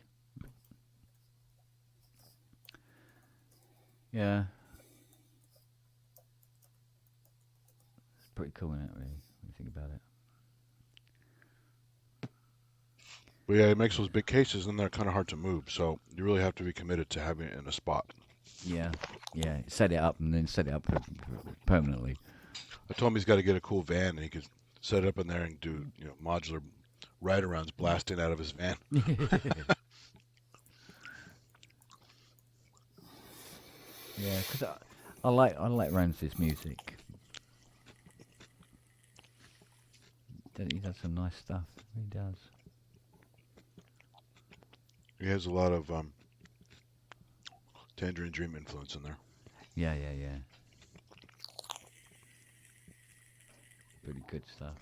Yeah. pretty cool, isn't it, really, when you think about it? But yeah, it makes those big cases, and they're kind of hard to move. So you really have to be committed to having it in a spot. Yeah, yeah. Set it up and then set it up permanently. I told him he's got to get a cool van, and he could set it up in there and do modular ride-arounds blasting out of his van. Yeah, because I like Ramsey's music. He does some nice stuff. He does. He has a lot of Tangerine Dream influence in there. Yeah. Pretty good stuff.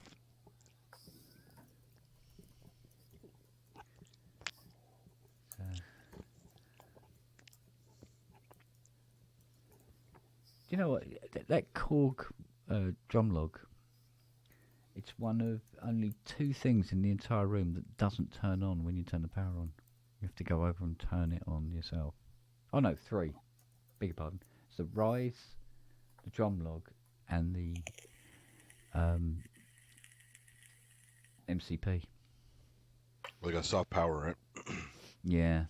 So. Do you know what? That Korg drum log, it's one of only 2 things in the entire room that doesn't turn on when you turn the power on. You have to go over and turn it on yourself. Oh no, 3. Beg your pardon. It's the Rise, the drum log, and the MCP. Well, they got soft power, right? Yeah.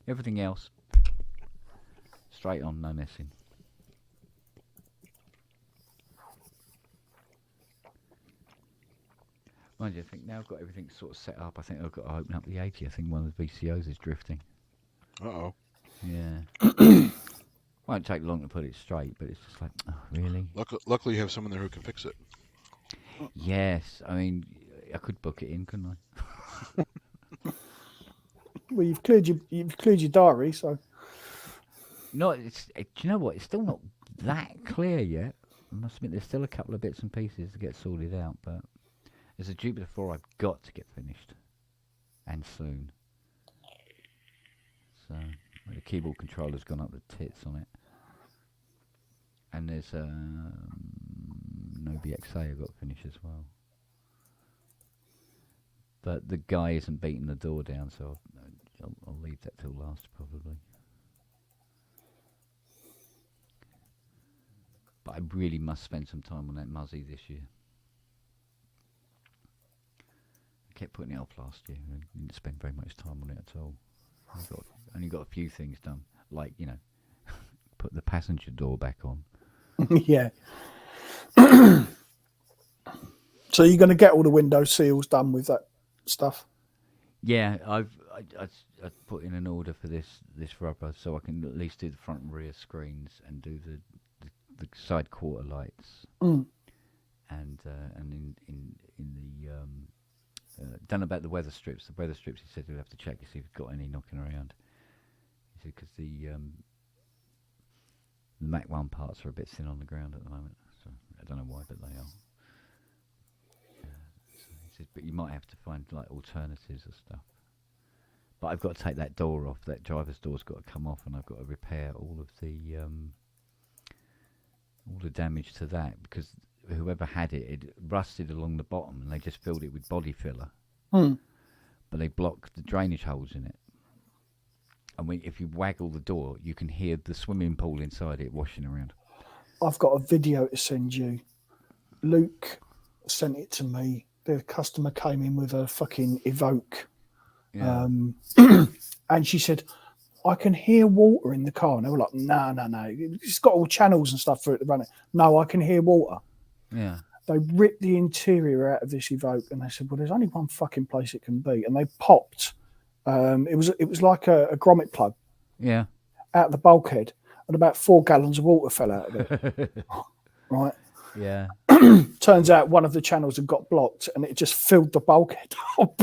Everything else, straight on, no messing. Mind you, I think now I've got everything sort of set up. I think I've got to open up the 80. I think one of the VCOs is drifting. Uh-oh. Yeah. Won't take long to put it straight, but it's just like, oh, really? Luckily, you have someone there who can fix it. Yes. I mean, I could book it in, couldn't I? Well, you've cleared your diary, so. No, do you know what? It's still not that clear yet. I must admit, there's still a couple of bits and pieces to get sorted out, but there's a Jupiter 4 I've got to get finished, and soon. So the keyboard controller's gone up the tits on it, and there's no BXA I've got to finish as well. But the guy isn't beating the door down, so I'll leave that till last probably. But I really must spend some time on that Muzzy this year. I kept putting it off last year. I didn't spend very much time on it at all. Only got a few things done, like, put the passenger door back on. Yeah. So you're going to get all the window seals done with that stuff? Yeah, I put in an order for this rubber, so I can at least do the front and rear screens and do the side quarter lights, and in the done about the weather strips. The weather strips, he said we'll have to check to see if we've got any knocking around. He said because the Mach 1 parts are a bit thin on the ground at the moment, so I don't know why, but they are. So he said, but you might have to find like alternatives or stuff. But I've got to take that door off. That driver's door's got to come off, and I've got to repair all the damage to that, because whoever had it rusted along the bottom, and they just filled it with body filler. But they blocked the drainage holes in it. And if you waggle the door, you can hear the swimming pool inside it washing around. I've got a video to send you. Luke sent it to me. The customer came in with a fucking Evoque. Yeah. And she said, I can hear water in the car. And they were like, no. It's got all channels and stuff for it to run it. No, I can hear water. Yeah. They ripped the interior out of this Evoque, and they said, well, there's only one fucking place it can be. And they popped. It was like a grommet plug. Yeah. Out of the bulkhead, and about 4 gallons of water fell out of it. Right. Yeah. Turns out one of the channels had got blocked, and it just filled the bulkhead up.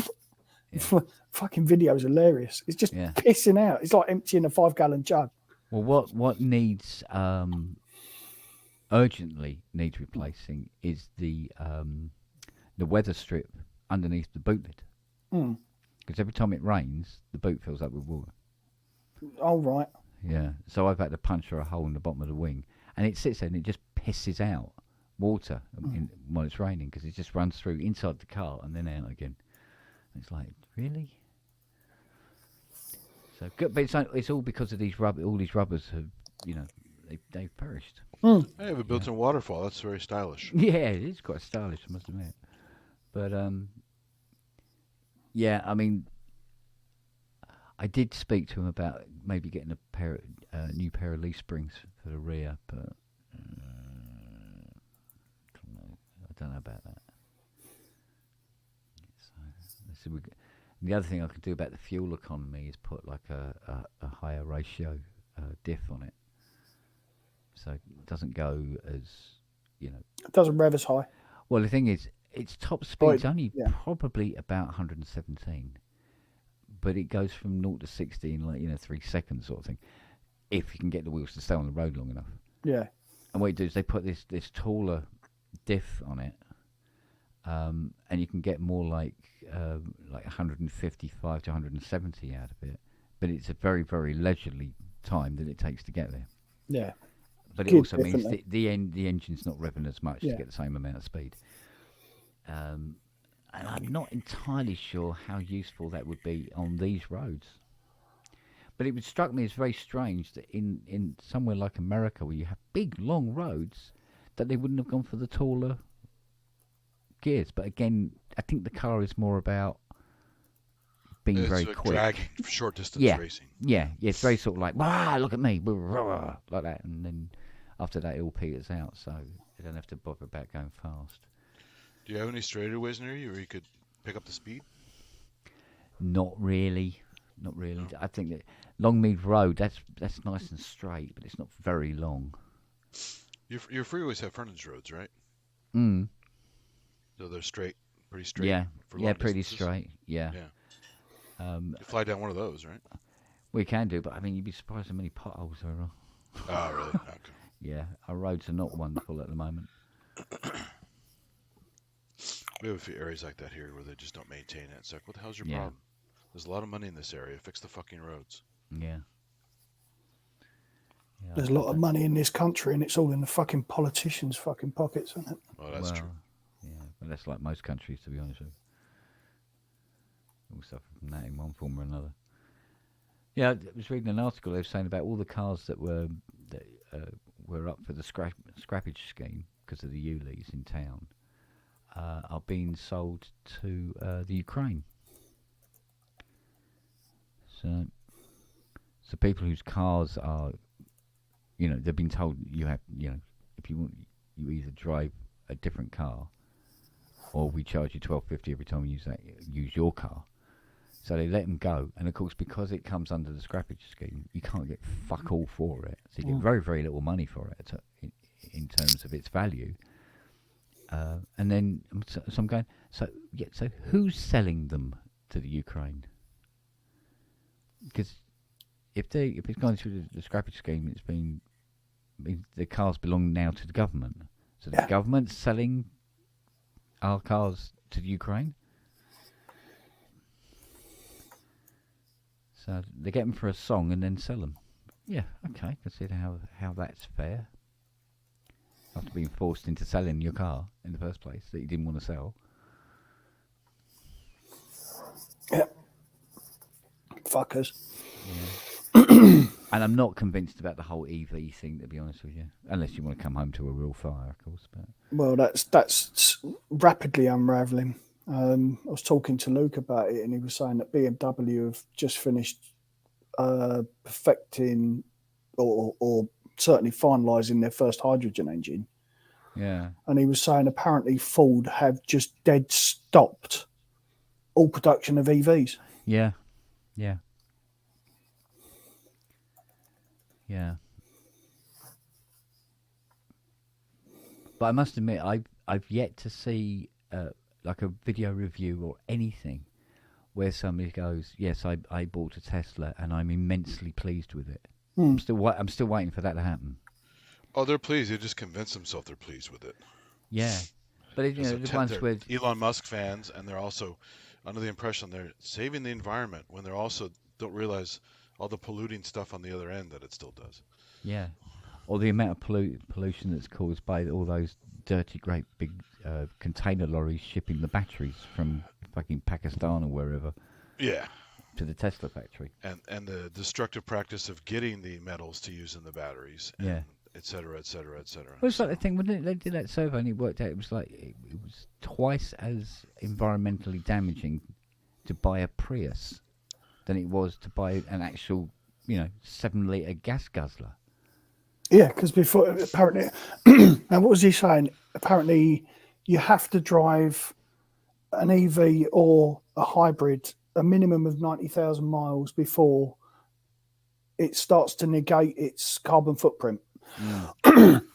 Yeah. Fucking video is hilarious. It's just pissing out. It's like emptying a 5-gallon jug. Well, what needs urgently needs replacing is the weather strip underneath the boot lid. Because every time it rains, the boot fills up with water. Oh, right. Yeah. So I've had to puncture a hole in the bottom of the wing, and it sits there and it just pisses out water when it's raining, because it just runs through inside the car and then out again. It's like, really? So good, but it's all because of these all these rubbers have, they've perished. Mm. I have a built-in waterfall. That's very stylish. Yeah, it is quite stylish, I must admit. But yeah, I mean, I did speak to him about maybe getting a new pair of leaf springs for the rear, but I don't know about that. So the other thing I could do about the fuel economy is put like a higher ratio diff on it, so it doesn't go as It doesn't rev as high. Well, the thing is, its top speed's only yeah. probably about 117, but it goes from 0 to 60 in 3 seconds, sort of thing. If you can get the wheels to stay on the road long enough. Yeah. And what you do is they put this taller diff on it, and you can get more like 155 to 170 out of it. But it's a very, very leisurely time that it takes to get there. Yeah. But it Good, also means definitely. the engine's not revving as much to Yeah. get the same amount of speed. And I'm not entirely sure how useful that would be on these roads. But it would struck me as very strange that in somewhere like America, where you have big, long roads, that they wouldn't have gone for the taller gears. But again, I think the car is more about being It's very like quick. dragging short distance Yeah. racing. Yeah, it's very sort of like, wow, look at me, like that. And then after that, it all peters out, so you don't have to bother about going fast. Do you have any straightaways near you where you could pick up the speed? Not really. Not really. No. I think that Longmead Road, that's nice and straight, but it's not very long. Your freeways have frontage roads, right? Mm. So they're straight, pretty straight. Yeah. for Yeah, long pretty distances? straight. Yeah. Yeah. You fly down one of those, right? We can do, but I mean, you'd be surprised how many potholes there are. Oh, really? Okay. Yeah, our roads are not wonderful at the moment. We have a few areas like that here where they just don't maintain it. It's like, what the hell's your Yeah. problem? There's a lot of money in this area. Fix the fucking roads. Yeah. There's a lot of money in this country, and it's all in the fucking politicians' fucking pockets, isn't it? Oh, that's true. Yeah, but that's like most countries, to be honest with you. All suffer from that in one form or another. Yeah, I was reading an article. They were saying about all the cars that were up for the scrappage scheme because of the ULEs in town are being sold to the Ukraine. So people whose cars are, they've been told you have, if you want, you either drive a different car, or we charge you $12.50 every time you use your car. So they let them go, and of course, because it comes under the scrappage scheme, you can't get fuck all for it. So you get very, very little money for it in terms of its value. And then so I'm going. So who's selling them to the Ukraine? Because if it's gone through the scrappage scheme, the cars belong now to the government. So the government's selling our cars to the Ukraine. So they get them for a song and then sell them. Yeah, okay. I can see how that's fair. After being forced into selling your car in the first place that you didn't want to sell. Yeah. Fuckers. Yeah. And I'm not convinced about the whole EV thing, to be honest with you. Unless you want to come home to a real fire, of course. But Well, that's rapidly unravelling. I was talking to Luke about it, and he was saying that BMW have just finished perfecting or certainly finalising their first hydrogen engine. yeah. And he was saying apparently Ford have just dead stopped all production of EVs. Yeah. Yeah. Yeah. But I must admit, I've yet to see like a video review or anything where somebody goes, "Yes, I bought a Tesla and I'm immensely pleased with it." I'm still waiting for that to happen. Oh, they're pleased. They just convince themselves they're pleased with it. Yeah, but Because the ones they're with Elon Musk fans, and they're also under the impression they're saving the environment when they're also don't realize all the polluting stuff on the other end that it still does. yeah, or the amount of pollution that's caused by all those dirty, great big container lorries shipping the batteries from fucking Pakistan or wherever Yeah. to the Tesla factory. And the destructive practice of getting the metals to use in the batteries. And Yeah. et cetera, et cetera, et cetera. Well, it's like the thing when they did that survey and it worked out. It was like it was twice as environmentally damaging to buy a Prius than it was to buy an actual, 7-litre gas guzzler. Yeah, because before apparently, now what was he saying? Apparently, you have to drive an EV or a hybrid a minimum of 90,000 miles before it starts to negate its carbon footprint.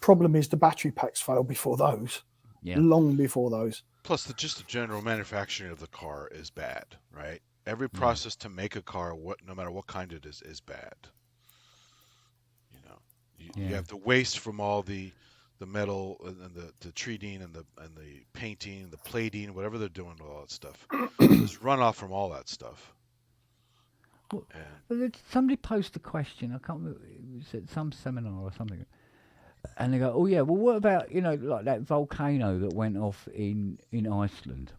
Problem is the battery packs fail before those. Yeah. Long before those. Plus, just the general manufacturing of the car is bad, right? Every process to make a car, no matter what kind it is bad. You have the waste from all the metal and the treating and the painting and the plating, whatever they're doing with all that stuff. There's runoff from all that stuff. Well, somebody posed a question. I can't remember. It was at some seminar or something. And they go, oh, yeah, well, what about, like that volcano that went off in Iceland?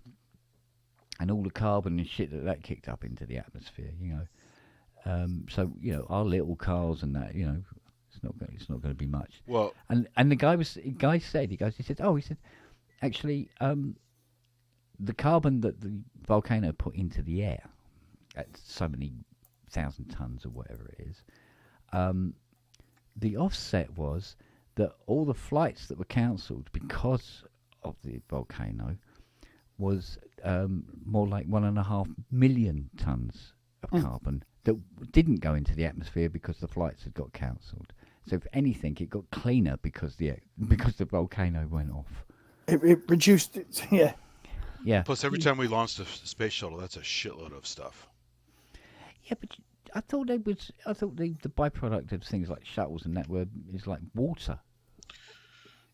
And all the carbon and shit that kicked up into the atmosphere, So, our little cars and that, it's not going to be much. Well, and the guy said, he said, actually, the carbon that the volcano put into the air at so many 1,000 tons or whatever it is, the offset was that all the flights that were cancelled because of the volcano was more like 1.5 million tons of carbon that didn't go into the atmosphere because the flights had got cancelled. So if anything, it got cleaner because the volcano went off. It reduced it, yeah. Yeah. Plus, every time we launched a space shuttle, that's a shitload of stuff. Yeah, but I thought the byproduct of things like shuttles and that is like water.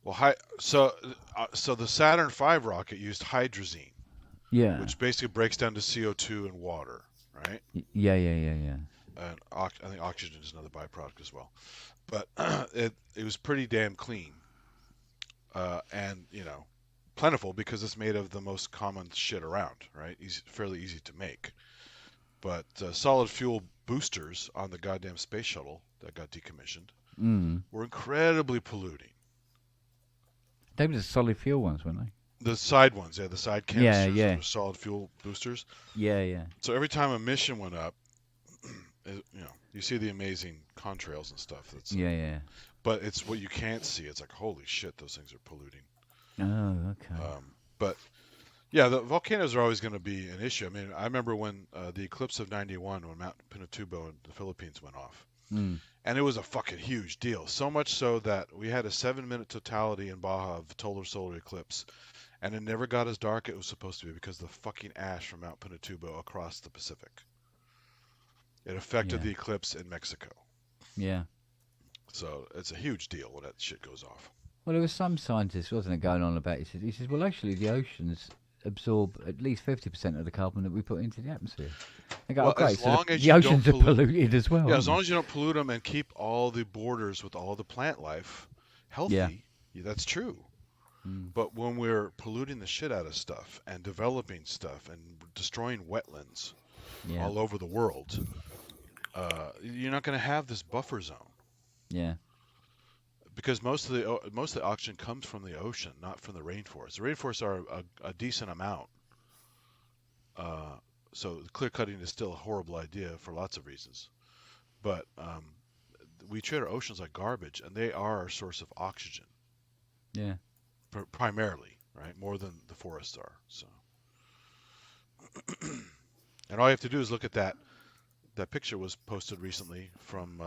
Well, so the Saturn V rocket used hydrazine. Yeah. Which basically breaks down to CO2 and water, right? Yeah. And I think oxygen is another byproduct as well. But it was pretty damn clean, and plentiful because it's made of the most common shit around, right? Fairly easy to make. But solid fuel boosters on the goddamn space shuttle that got decommissioned were incredibly polluting. They were the solid fuel ones, weren't they? The side ones, the side canisters yeah. were solid fuel boosters. Yeah. So every time a mission went up, you see the amazing contrails and stuff. Yeah. But it's what you can't see. It's like, holy shit, those things are polluting. Oh, okay. But yeah, the volcanoes are always going to be an issue. I mean, I remember when the eclipse of '91, when Mount Pinatubo in the Philippines went off, and it was a fucking huge deal. So much so that we had a 7-minute totality in Baja of total solar eclipse, and it never got as dark as it was supposed to be because of the fucking ash from Mount Pinatubo across the Pacific. It affected the eclipse in Mexico. Yeah. So it's a huge deal when that shit goes off. Well, there was some scientist, wasn't it, going on about it. He says, well, actually, the oceans absorb at least 50% of the carbon that we put into the atmosphere. They go, well, okay, as so long as the you oceans are don't polluted as well. Yeah, as long as you don't pollute them and keep all the borders with all the plant life healthy, that's true. But when we're polluting the shit out of stuff and developing stuff and destroying wetlands all over the world, you're not going to have this buffer zone. Yeah. Because most of the oxygen comes from the ocean, not from the rainforest. The rainforests are a decent amount. So clear cutting is still a horrible idea for lots of reasons. But we treat our oceans like garbage, and they are our source of oxygen. Yeah. Primarily, right? More than the forests are. So, and all you have to do is look at that. That picture was posted recently from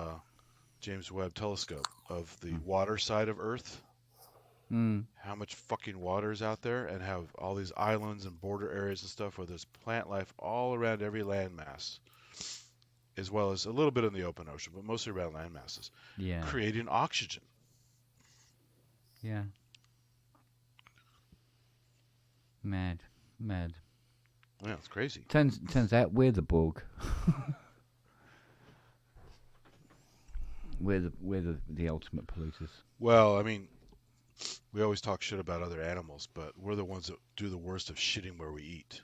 James Webb Telescope of the water side of Earth. How much fucking water is out there, and have all these islands and border areas and stuff where there's plant life all around every landmass, as well as a little bit in the open ocean, but mostly around land masses. Yeah. Creating oxygen. Yeah. Mad. Yeah, it's crazy. Turns out we're the Borg. we're the ultimate polluters. Well, I mean, we always talk shit about other animals, but we're the ones that do the worst of shitting where we eat.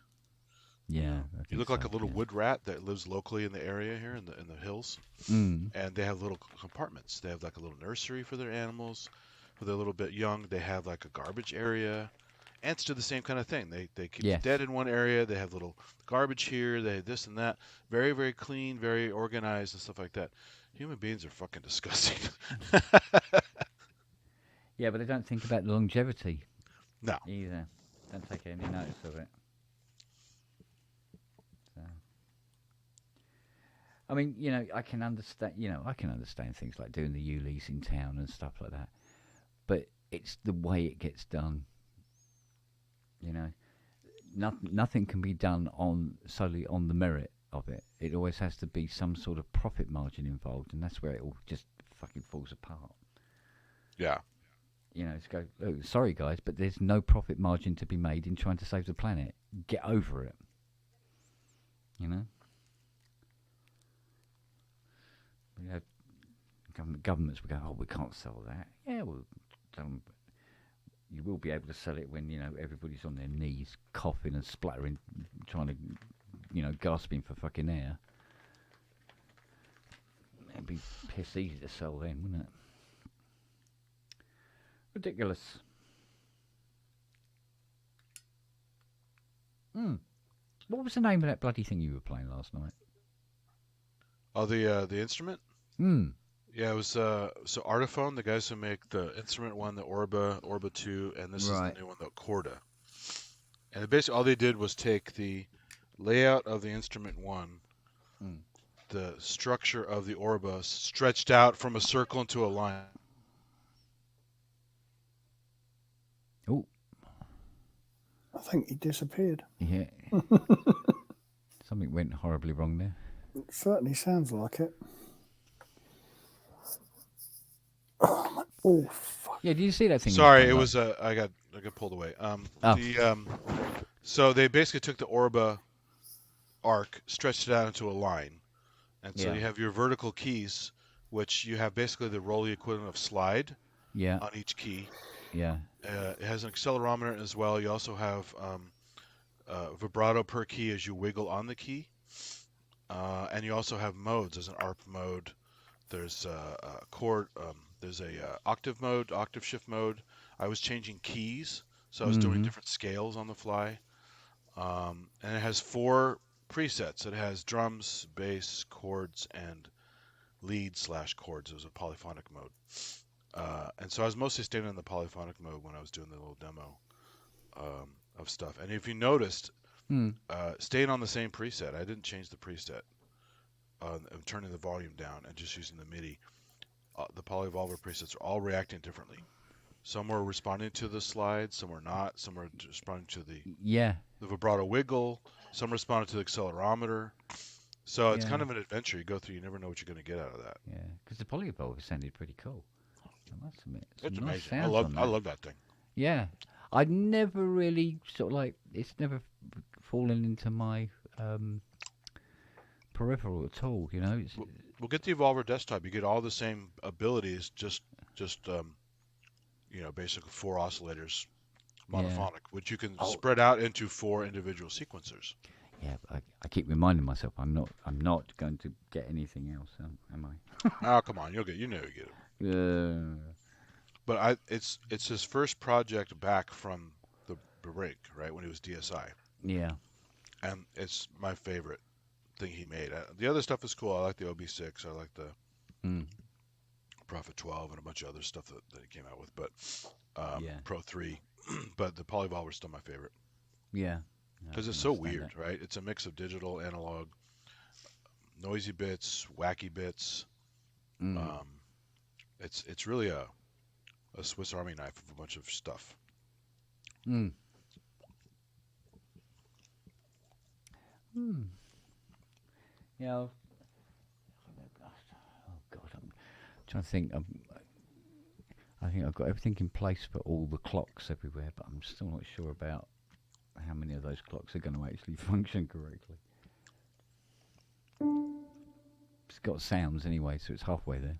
Yeah. I You think look like so, a little yeah. wood rat that lives locally in the area here in the hills, Mm. and they have little compartments. They have like a little nursery for their animals, for they're a little bit young. They have like a garbage area. Ants do the same kind of thing. They keep the Yes. dead in one area. They have little garbage here. They have this and that. Very, very clean, very organized and stuff like that. Human beings are fucking disgusting. Yeah, but they don't think about the longevity No. either. Don't take any notice of it. So. I mean, I can understand. I can understand things like doing the U-lease in town and stuff like that. But it's the way it gets done. Nothing can be done solely on the merit of it. It always has to be some sort of profit margin involved, and that's where it all just fucking falls apart. Yeah. It's go, oh, sorry guys, but there's no profit margin to be made in trying to save the planet. Get over it. We have governments will go, oh, we can't sell that. Yeah, well, you will be able to sell it when everybody's on their knees, coughing and spluttering, trying to, gasping for fucking air. It'd be piss easy to sell then, wouldn't it? Ridiculous. What was the name of that bloody thing you were playing last night? Oh, the instrument? Yeah, it was so Artiphone, the guys who make the instrument one, the Orba 2, and this is the new one, the Corda. And basically all they did was take the layout of the instrument one, the structure of the Orba stretched out from a circle into a line. Oh. I think he disappeared. Yeah. Something went horribly wrong there. It certainly sounds like it. Oh, fuck. Yeah, did you see that thing? Sorry, it was I got pulled away. Oh. So they basically took the Orba arc, stretched it out into a line, and so you have your vertical keys, which you have basically the Rolly equivalent of slide. Yeah. On each key. Yeah. It has an accelerometer as well. You also have vibrato per key as you wiggle on the key, and you also have modes. There's an ARP mode. There's a chord. There's a octave mode, octave shift mode. I was changing keys, so I was doing different scales on the fly. And it has 4 presets. It has drums, bass, chords, and lead/chords. It was a polyphonic mode. And so I was mostly staying in the polyphonic mode when I was doing the little demo of stuff. And if you noticed, staying on the same preset, I didn't change the preset. I'm turning the volume down and just using the MIDI. The Polyvolver presets are all reacting differently. Some were responding to the slide, some were not. Some were responding to the vibrato wiggle. Some responded to the accelerometer. So it's kind of an adventure you go through. You never know what you're going to get out of that. Yeah, because the Polyvolver sounded pretty cool. I must admit, It's nice amazing. I love that thing. Yeah, I'd never really it's never fallen into my peripheral at all. We'll get the Evolver desktop. You get all the same abilities, just basically 4 oscillators, monophonic, which you can spread out into 4 individual sequencers. Yeah, I keep reminding myself I'm not going to get anything else, am I? Oh, come on, you never get it. But it's his first project back from the break, right, when he was DSI. Yeah. And it's my favorite thing he made. The other stuff is cool. I like the OB6. I like the Prophet 12 and a bunch of other stuff that he came out with. But Pro 3. But the Polyvolver is still my favorite. Yeah. Because it's so weird, right? It's a mix of digital, analog, noisy bits, wacky bits. It's really a Swiss Army knife of a bunch of stuff. Yeah. Oh God, I'm trying to think. I think I've got everything in place for all the clocks everywhere, but I'm still not sure about how many of those clocks are going to actually function correctly. It's got sounds anyway, so it's halfway there.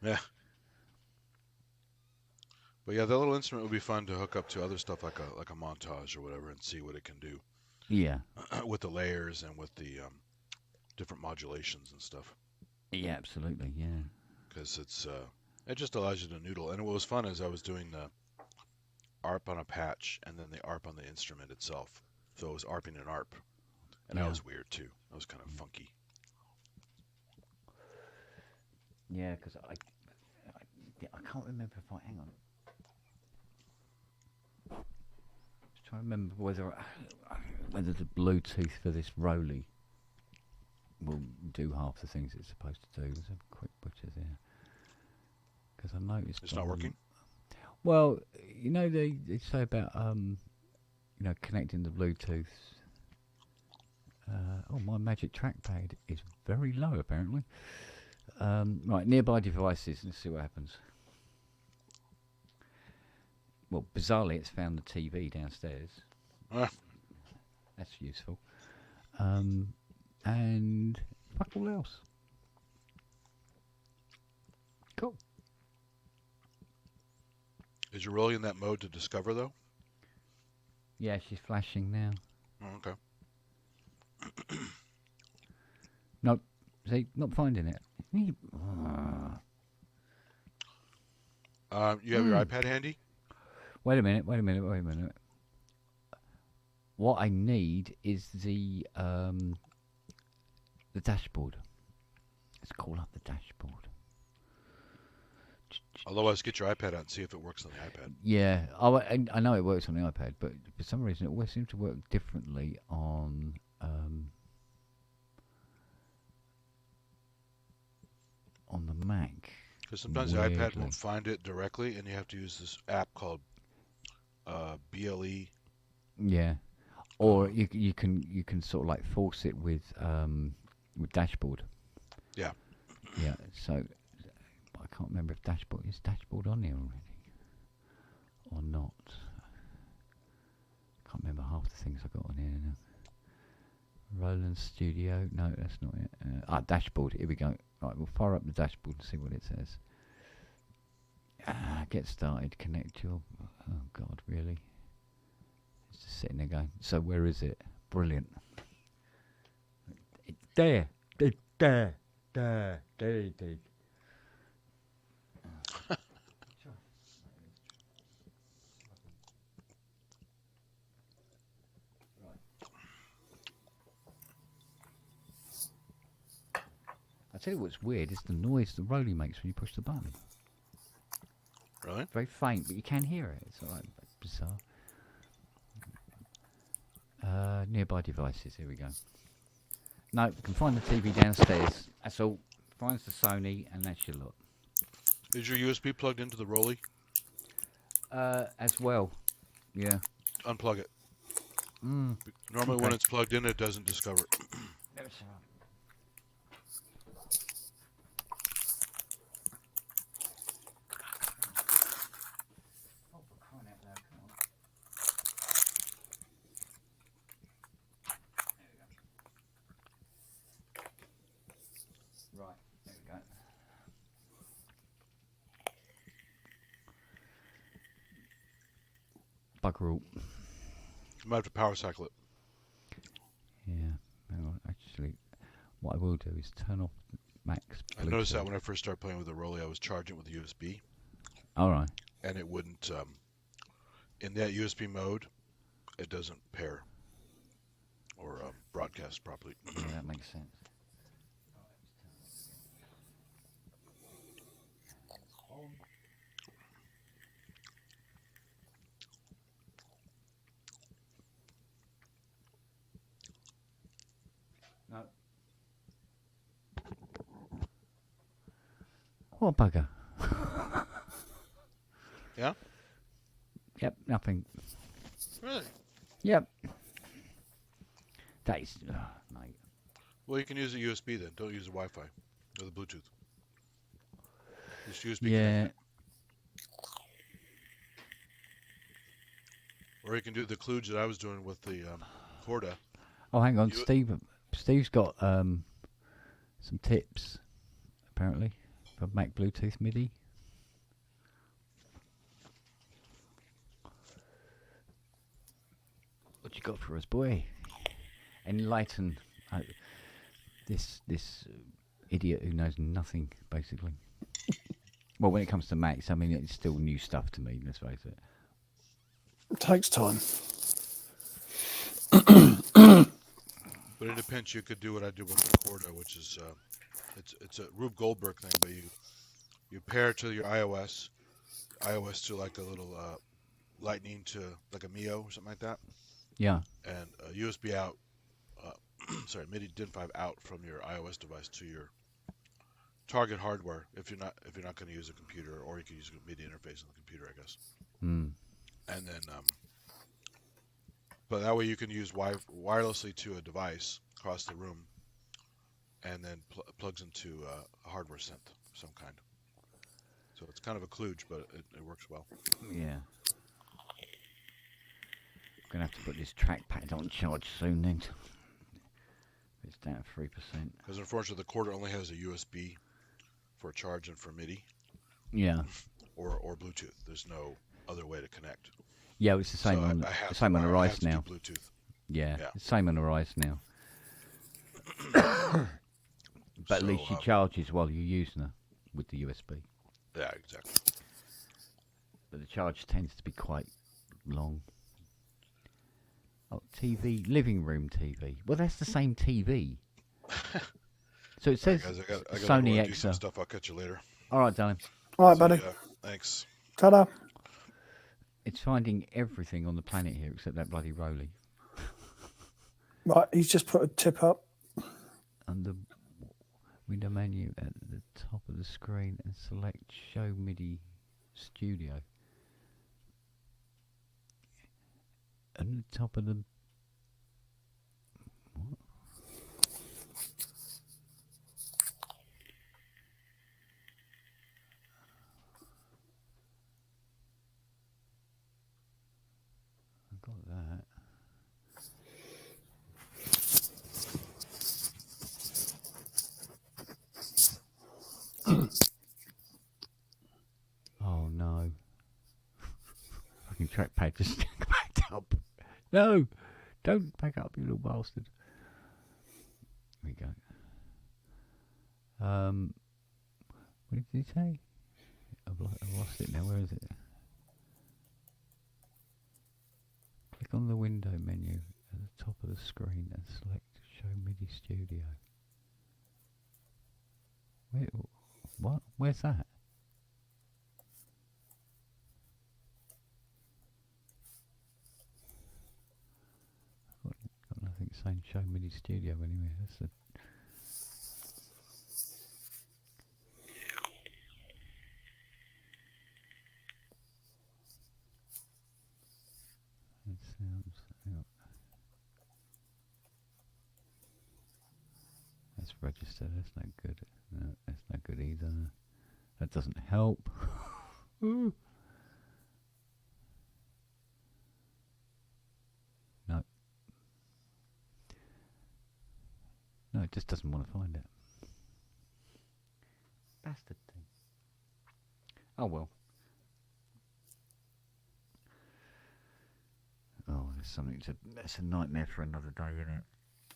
Yeah. But yeah, that little instrument would be fun to hook up to other stuff like a montage or whatever and see what it can do. Yeah. with the layers and with the different modulations and stuff. Yeah, absolutely. Yeah. Because it just allows you to noodle. And what was fun is I was doing the ARP on a patch and then the ARP on the instrument itself. So it was ARPing an ARP, and that Yeah. was weird too. That was kind of funky. Yeah, because I can't remember if I hang on. Just trying to remember whether the Bluetooth for this Roly will do half the things it's supposed to do. Let's have a quick butcher there. Because I noticed It's not working. Well, you know they say about connecting the Bluetooth. My Magic Trackpad is very low apparently. Right, nearby devices. Let's see what happens. Well, bizarrely, it's found the TV downstairs. That's useful. And fuck all else. Cool. Is your Rolly in that mode to discover though? Yeah, she's flashing now. Oh, okay. Nope. See, not finding it. You have your iPad handy? Wait a minute. What I need is the dashboard. Let's call up the dashboard. Otherwise, get your iPad out and see if it works on the iPad. Yeah, I know it works on the iPad, but for some reason it always seems to work differently on the Mac. Because sometimes the iPad won't find it directly, and you have to use this app called BLE. Yeah, or you can sort of like force it with dashboard. Yeah. Yeah. So I can't remember if dashboard is on there already or not. Can't remember half the things I got on here now. Roland Studio. No, that's not it. Dashboard. Here we go. Right, we'll fire up the dashboard and see what it says. Get started. Connect your. Oh God, really? It's just sitting there going. So where is it? Brilliant. There. I tell you what's weird is the noise the Roly makes when you push the button. Really? Very faint, but you can hear it. It's like bizarre. Nearby devices. Here we go. No, can find the TV downstairs. That's all. Finds the Sony, and that's your lot. Is your USB plugged into the Rolly? As well. Yeah. Unplug it. Normally, when it's plugged in, it doesn't discover it. Right, there we go. Bugger all. You might have to power cycle it. Yeah, well, actually, what I will do is turn off Mac's Bluetooth. I noticed that when I first started playing with the Rolly, I was charging with the USB. All right. And it wouldn't, in that USB mode, it doesn't pair or broadcast properly. Yeah, that makes sense. No. What a bugger. Yeah? Yep, nothing. Really? Yep. That is, mate. Well, you can use a USB then. Don't use the Wi-Fi or the Bluetooth. Just USB. Yeah. Connect. Or you can do the kludge that I was doing with the Corda. Oh, hang on, Steve's got some tips, apparently, for Mac Bluetooth MIDI. What you got for us, boy? enlighten this idiot who knows nothing, basically. Well, when it comes to Macs, I mean, it's still new stuff to me, let's face it. It takes time. But in a pinch, you could do what I do with the Corda, which is it's a Rube Goldberg thing, but you pair to your iOS to like a little Lightning to like a Mio or something like that, Yeah. and a USB out, MIDI DIN5 out from your iOS device to your target hardware if you're not going to use a computer, or you can use a MIDI interface on the computer, I guess. Mm. And then, but that way you can use wirelessly to a device across the room, and then plugs into a hardware synth of some kind. So it's kind of a kludge, but it works well. Yeah. Gonna have to put this trackpad on charge soon then. It's down at 3%. Because unfortunately, the Corda only has a USB for charge and for MIDI. Yeah. Or Bluetooth. There's no other way to connect. Yeah, it's the same on the Rise now. Bluetooth. Yeah, Yeah. it's the same on the Rise now. But at least she charges while you're using her with the USB. Yeah, exactly. But the charge tends to be quite long. Oh, TV, living room TV. Well, that's the same TV. So it says Guys, I got Sony do some Exa. stuff. I'll catch you later. All right, darling. All right, buddy. Thanks. Ta-da. It's finding everything on the planet here except that bloody Rolly. Right, he's just put a tip up. Under window menu at the top of the screen and select Show MIDI Studio. And the top of the... What? I got that. Oh no. Fucking trackpad just backed up. No! Don't back up, you little bastard. There we go. What did he say? I've lost it now. Where is it? Click on the window menu at the top of the screen and select Show MIDI Studio. Wait, what? Where's that? Got nothing saying Show MIDI Studio anyway. That's the... It sounds... That's registered. That's not good. No, that's not good either. That doesn't help. No. No, it just doesn't want to find it. Bastard thing. Oh well. Oh, there's something to... That's a nightmare for another day, isn't it?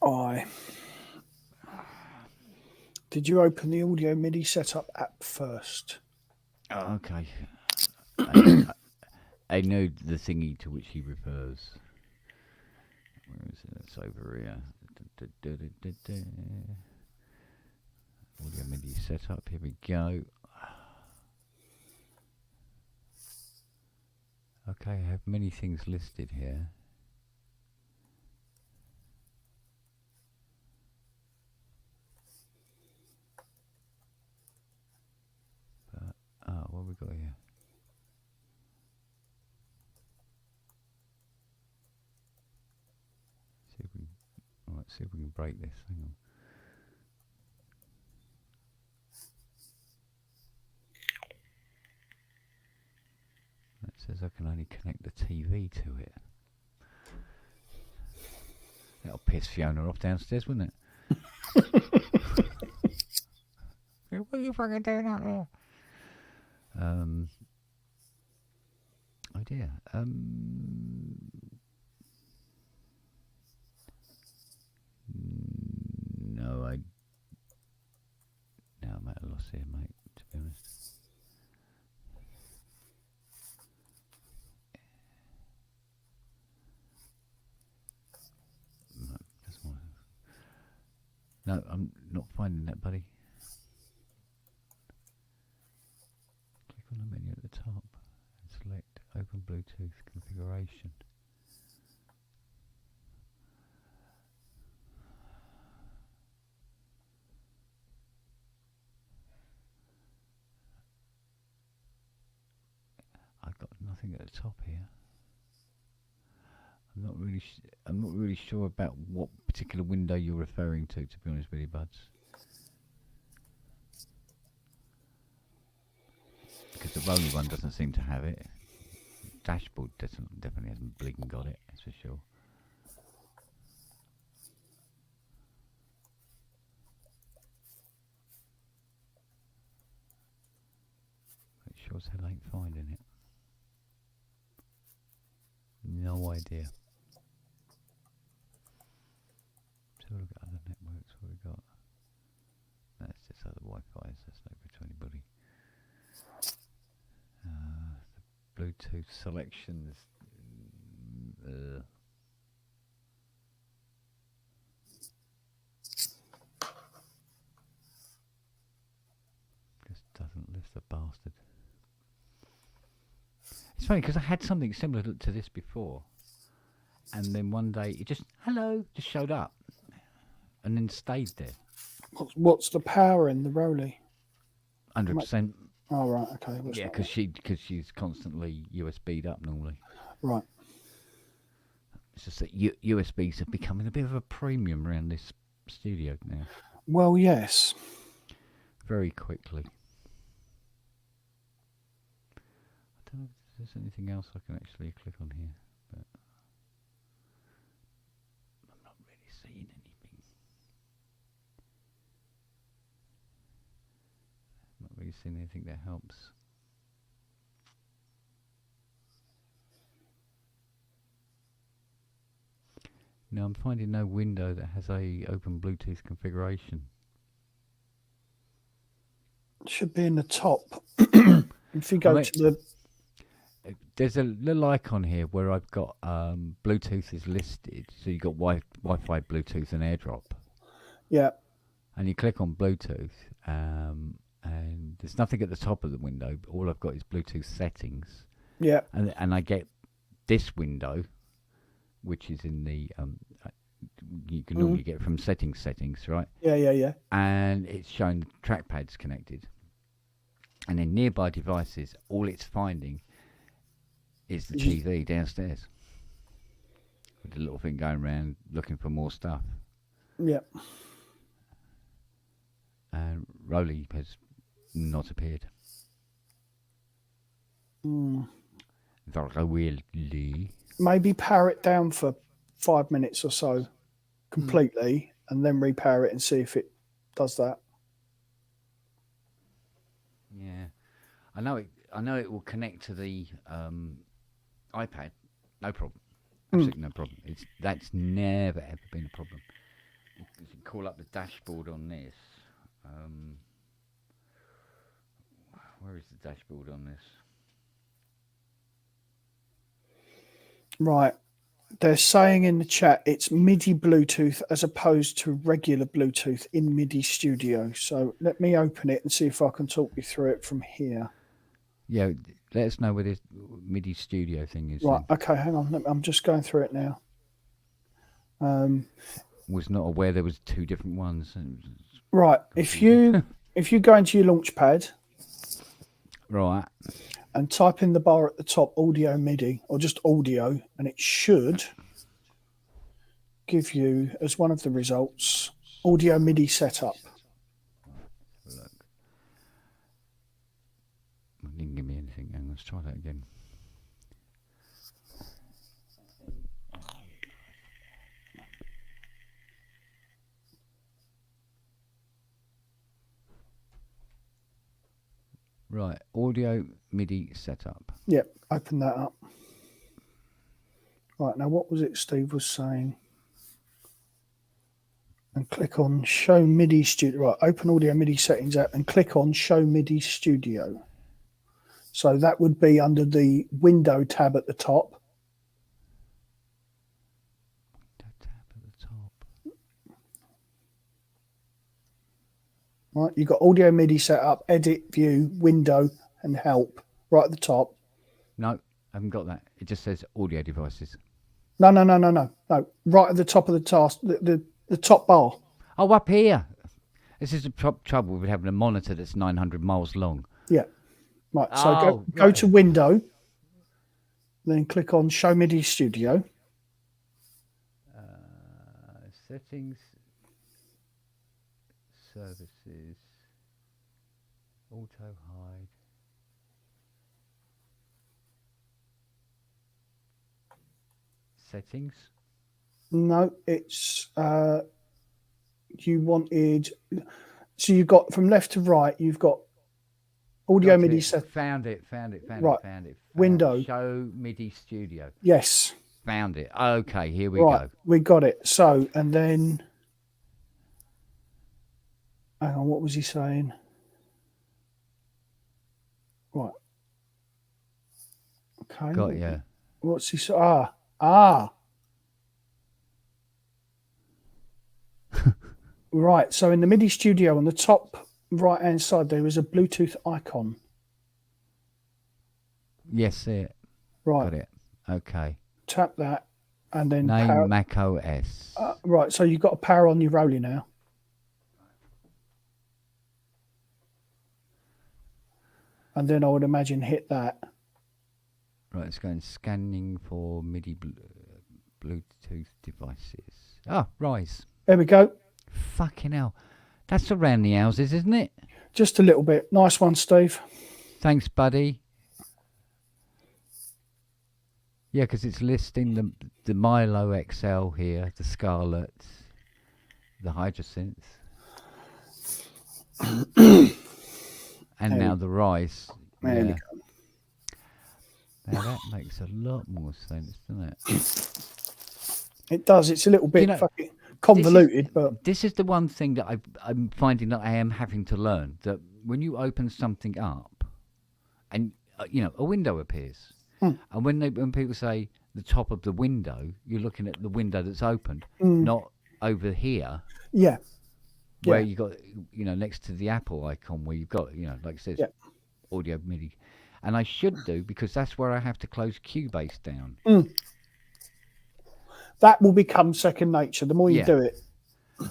Aye. Did you open the Audio MIDI Setup app first? Oh, okay. I know the thingy to which he refers. Where is it? It's over here. Audio MIDI Setup. Here we go. Okay, I have many things listed here. What have we got here? See if we can, alright, see if we can break this. Hang on. It says I can only connect the TV to it. That'll piss Fiona off downstairs, wouldn't it? What are you fucking doing out there? Oh dear. know. Now I'm at a loss here, mate, to be honest. No, that's my... No, I'm not finding that, buddy. Click on the menu at the top and select Open Bluetooth Configuration. I've got nothing at the top here. I'm not really sure about what particular window you're referring to be honest with you, buds. Because the Rolly one doesn't seem to have it. Dashboard definitely hasn't bleeding got it, that's for sure. It sure as hell ain't finding it. No idea. So look at other networks. What we got? That's just other Wi-Fi. So that's no good to anybody. The Bluetooth selections. Just doesn't list the bastard. It's funny because I had something similar to this before, and then one day it just just showed up, and then stayed there. What's the power in the Rolly? 100%. Oh right, okay. Yeah, because she's constantly USB'd up normally. Right. It's just that USBs are becoming a bit of a premium around this studio now. Well, yes. Very quickly. I don't know if there's anything else I can actually click on here, but I'm not really seeing anything. Not really seeing anything that helps. No, I'm finding no window that has a open Bluetooth configuration. It should be in the top. If you go to the... There's a little icon here where I've got Bluetooth is listed. So you've got Wi-Fi, Bluetooth and AirDrop. Yeah. And you click on Bluetooth and there's nothing at the top of the window. But all I've got is Bluetooth settings. Yeah. And I get this window, which is in the... you can normally get from settings, right? Yeah. And it's showing the trackpads connected. And then nearby devices, all it's finding is the TV downstairs. With the little thing going around looking for more stuff. Yeah. And Rolly has not appeared. Really? Maybe power it down for 5 minutes or so completely and then repower it and see if it does that. Yeah. I know it will connect to the iPad. No problem. Absolutely no problem. That's never ever been a problem. You can call up the dashboard on this. Where is the dashboard on this? Right. They're saying in the chat it's MIDI Bluetooth as opposed to regular Bluetooth in MIDI Studio. So let me open it and see if I can talk you through it from here. Yeah, let us know where this MIDI Studio thing is. Right, okay, hang on. I'm just going through it now. Was not aware there was two different ones. Right, if you go into your Launchpad, right, and type in the bar at the top audio MIDI or just audio, and it should give you as one of the results audio MIDI setup. Look, it didn't give me anything. Hang on, let's try that again. Right, audio MIDI setup. Yep, open that up. Right, now what was it Steve was saying? and click on Show MIDI Studio. Right, open Audio MIDI Settings app and click on Show MIDI Studio. So that would be under the Window tab at the top. Tab at the top. Right, you've got Audio MIDI set up, Edit, View, Window, and Help right at the top. No, I haven't got that. It just says audio devices. No. Right at the top of the task, the top bar. Oh, up here. This is the trouble with having a monitor that's 900 miles long. Yeah. Right. So go to Window, then click on Show MIDI Studio. Settings, services, auto hide. Settings. No, it's you wanted. So you've got from left to right. You've got Audio Got MIDI it. set. Found it. Right. Found it. Window. Show MIDI Studio. Yes. Found it. Okay, here we Right. go. We got it. So and then, hang on. What was he saying? Right. Okay. Got you. What's he say? Ah. Right. So in the MIDI Studio on the top right hand side, there is a Bluetooth icon. Yes, see it. Right. Got it. Okay. Tap that and then Name power. Mac OS. Right. So you've got to power on your Rolly now. And then I would imagine hit that. Right, it's going scanning for MIDI Bluetooth devices. Ah, Rise. There we go. Fucking hell. That's around the houses, isn't it? Just a little bit. Nice one, Steve. Thanks, buddy. Yeah, because it's listing the Milo XL here, the Scarlet, the Hydrocinth, and now the Rise. There we Yeah. go. Now that makes a lot more sense, doesn't it? It does. It's a little bit You know, fucking convoluted, but This is the one thing that I'm finding that I am having to learn, that when you open something up and a window appears, and when people say the top of the window, you're looking at the window that's opened, not over here yeah. where Yeah. you got next to the Apple icon where you've got like it says Yeah. audio MIDI, and I should do because that's where I have to close Cubase down. That will become second nature the more you Yeah. do it.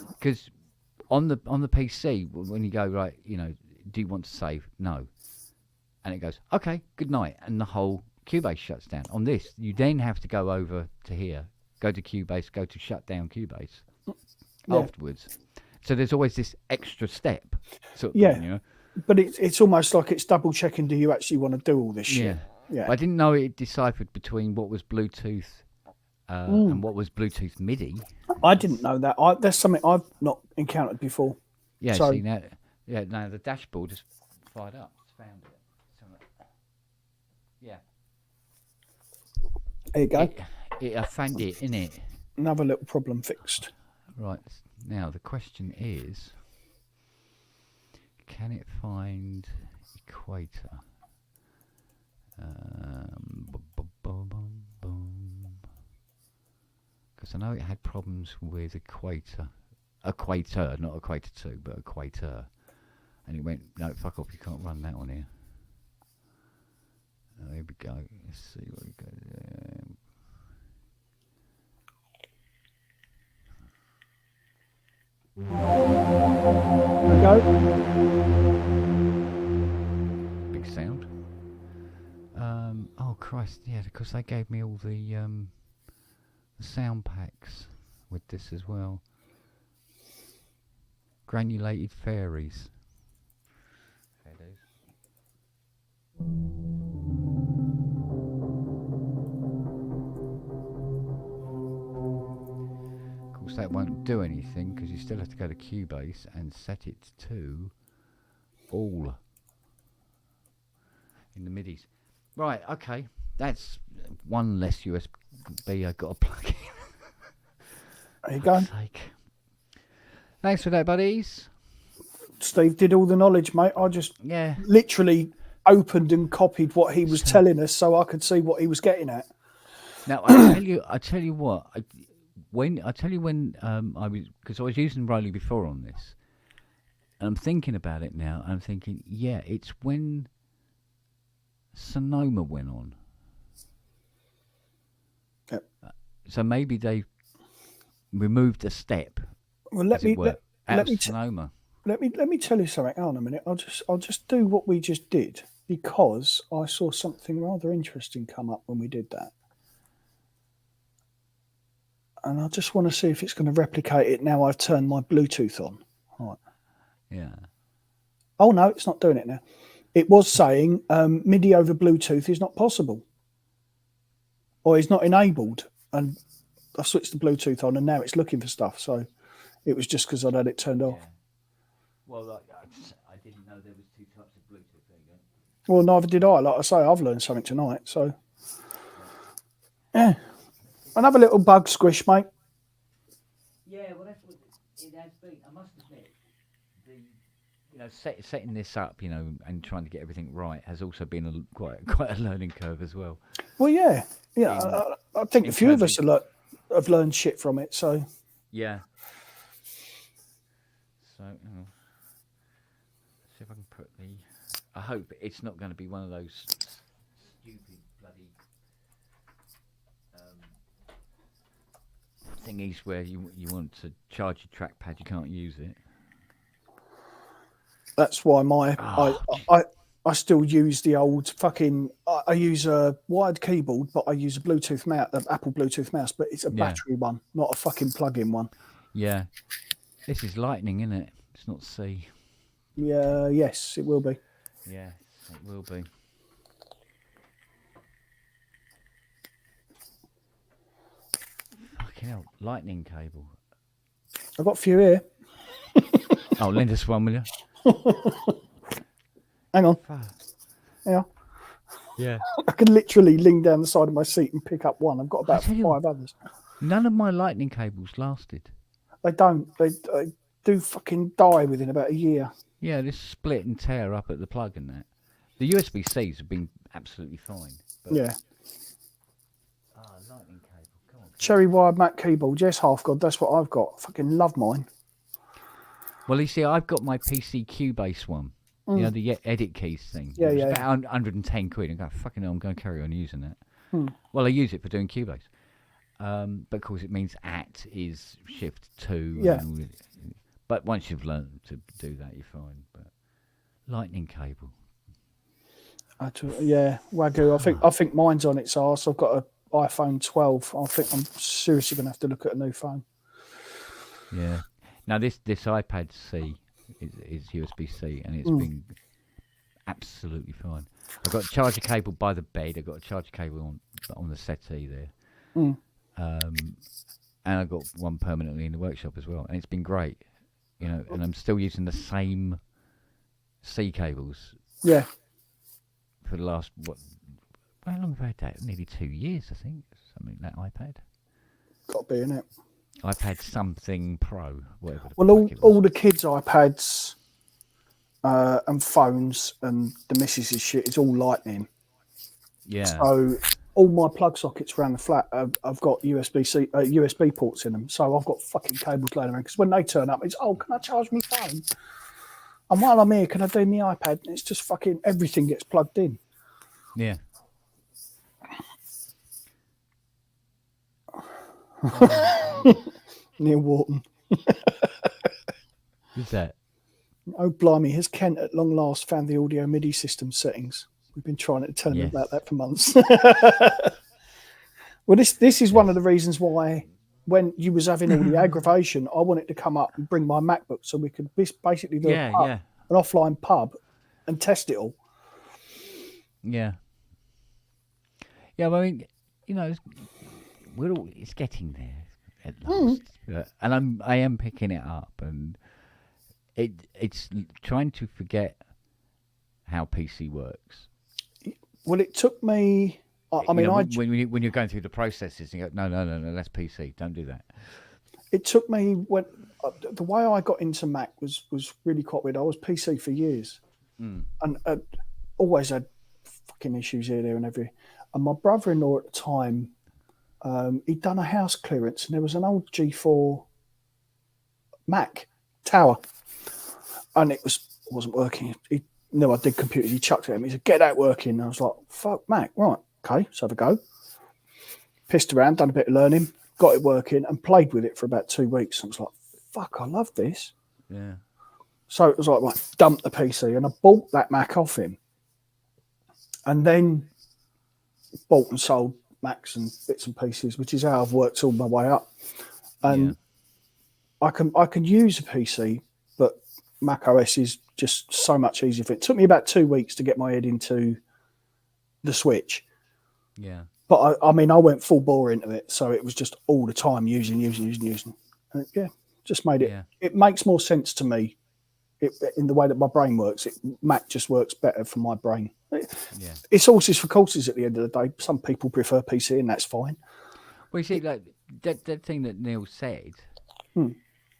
Because on the PC, when you go right, do you want to save? No, and it goes okay, good night, and the whole Cubase shuts down. On this, you then have to go over to here, go to Cubase, go to shut down Cubase afterwards. So there's always this extra step. Sort of thing, But it's almost like it's double checking. Do you actually want to do all this shit? Yeah. Yeah. But I didn't know it deciphered between what was Bluetooth and what was Bluetooth MIDI. I didn't know that. That's something I've not encountered before. Yeah, So- see now, now the dashboard just fired up. It's found it. Yeah. There you go. I found it, innit? Another little problem fixed. Right. Now the question is, can it find equator? Because I know it had problems with equator, not equator 2, but equator, and it went no, fuck off, you can't run that on here. There we go. Let's see what we got. There we go. Big sound. Oh Christ, yeah, because they gave me all the sound packs with this as well. Granulated fairies. Fair dues. Of course, that won't do anything because you still have to go to Cubase and set it to all in the midis. Right, okay. That's one less USB I've got to plug in. There you go. Fuck's sake. Thanks for that, buddies. Steve did all the knowledge, mate. I just Yeah. literally opened and copied what he was telling us so I could see what he was getting at. Now I tell you what. When I was using Rayleigh before on this, and I'm thinking about it now. I'm thinking, yeah, it's when Sonoma went on. Yep. So maybe they removed a step. Well, let me Sonoma. let me tell you something. Hang on a minute. I'll just do what we just did because I saw something rather interesting come up when we did that. And I just want to see if it's going to replicate it now I've turned my Bluetooth on. All right. Yeah. Oh, no, it's not doing it now. It was saying MIDI over Bluetooth is not possible. Or is not enabled. And I switched the Bluetooth on and now it's looking for stuff. So it was just because I'd had it turned off. Yeah. Well, I didn't know there was two types of Bluetooth. There you go. Well, neither did I. Like I say, I've learned something tonight. So, yeah. Another little bug squish, mate. Yeah, well, that's what it has been. I must admit, setting this up, and trying to get everything right has also been quite a learning curve as well. Well, yeah. I think a few of us have learned shit from it. So, yeah. So, see if I can put the. I hope it's not going to be one of those stupid bloody thingies where you want to charge your trackpad, you can't use it. that's why I still use the old fucking. I use a wired keyboard, but I use a Bluetooth mouse, an Apple Bluetooth mouse, but it's a battery one, not a fucking plug-in one. Yeah, this is Lightning, isn't it? It's not C. Yeah, yes, it will be. Yeah, it will be. Fucking hell, Lightning cable. I've got a few here. Oh, lend us one, will you? Hang on. Yeah. Yeah. I can literally lean down the side of my seat and pick up one. I've got about 5 others. None of my Lightning cables lasted. They don't. They do fucking die within about a year. Yeah, this split and tear up at the plug and that. The USB-Cs have been absolutely fine. But... Yeah. Lightning cable. Come on. Cherry wired Mac keyboard. Yes, half god. That's what I've got. Fucking love mine. Well, you see, I've got my PC Cubase one. You know, the edit keys thing. Yeah, it's yeah. about 110 quid. I go, fucking hell, I'm going to carry on using that. Well, I use it for doing Cubase. But of course, it means @ is shift 2. Yeah. But once you've learned to do that, you're fine. But Lightning cable. Yeah, Wagyu. I think mine's on its arse. I've got an iPhone 12. I think I'm seriously going to have to look at a new phone. Yeah. Now this iPad C is USB-C, and it's been absolutely fine. I've got a charger cable by the bed. I've got a charger cable on the settee there. And I've got one permanently in the workshop as well, and it's been great. And I'm still using the same C cables. Yeah. For the last how long have I had that? Nearly 2 years, I think. Something that iPad. Got to be in it. iPad something Pro, whatever. Well, all the kids' iPads and phones and the missus' shit is all Lightning. Yeah. So all my plug sockets around the flat, I've got USB ports in them. So I've got fucking cables laying around. Because when they turn up, it's, can I charge my phone? And while I'm here, can I do my iPad? And it's just fucking everything gets plugged in. Yeah. Neil Wharton. Who's that? Oh, blimey. Has Kent at long last found the audio MIDI system settings? We've been trying to tell him about that for months. Well, this is one of the reasons why when you was having all the aggravation, I wanted to come up and bring my MacBook so we could basically do an offline pub and test it all. Yeah. Yeah, well, I mean, it's getting there at last. And I am picking it up, and it's trying to forget how PC works. Well, it took me. When you're going through the processes, you go, no, that's PC. Don't do that. it took me when the way I got into Mac was really quite weird. I was PC for years, and always had fucking issues here, there, and everywhere. And my brother-in-law at the time, he'd done a house clearance, and there was an old G4 Mac tower, and it wasn't working. He knew I did computers. He chucked it at me. He said, "Get that working." And I was like, "Fuck Mac, right? Okay, let's have a go." Pissed around, done a bit of learning, got it working, and played with it for about 2 weeks. I was like, "Fuck, I love this." Yeah. So it was like, right, dump the PC, and I bought that Mac off him, and then bought and sold Macs and bits and pieces, which is how I've worked all my way up. And I can use a PC, but Mac OS is just so much easier. It took me about 2 weeks to get my head into the Switch. Yeah. But I mean, I went full bore into it, so it was just all the time using. And just made it. Yeah. It makes more sense to me, in the way that my brain works. Mac just works better for my brain. Yeah. It's horses for courses at the end of the day. Some people prefer PC, and that's fine. Well, you see, like that thing that Neil said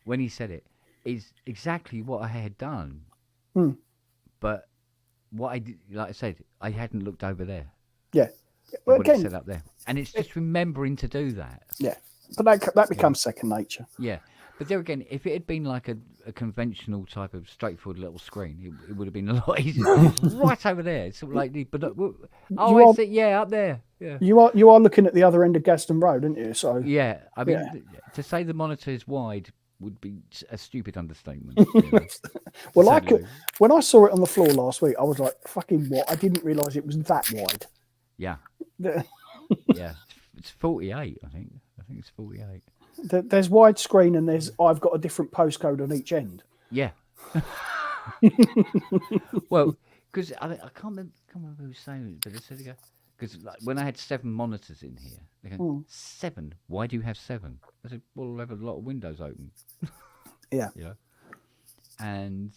when he said it is exactly what I had done. But what I did, like I said, I hadn't looked over there. Yeah. Well, What it again, said up there, and it's just remembering to do that. yeah. But that becomes second nature. Yeah, but there again, if it had been like a conventional type of straightforward little screen, it would have been a lot easier. It's right over there. It's sort of like but I see. Yeah, up there. Yeah. You are looking at the other end of Gaston Road, aren't you? So Yeah, I mean, to say the monitor is wide would be a stupid understatement. You know? Well, Sadly. when I saw it on the floor last week, I was like, "Fucking what?" I didn't realise it was that wide. Yeah, There- yeah. It's 48, I think. I think it's 48. There's widescreen, and I've got a different postcode on each end. Yeah. Well, because I can't remember who was saying it, but they said, because like, when I had 7 monitors in here, they go, 7? Why do you have 7? I said, well, I'll have a lot of windows open. Yeah. You know? And,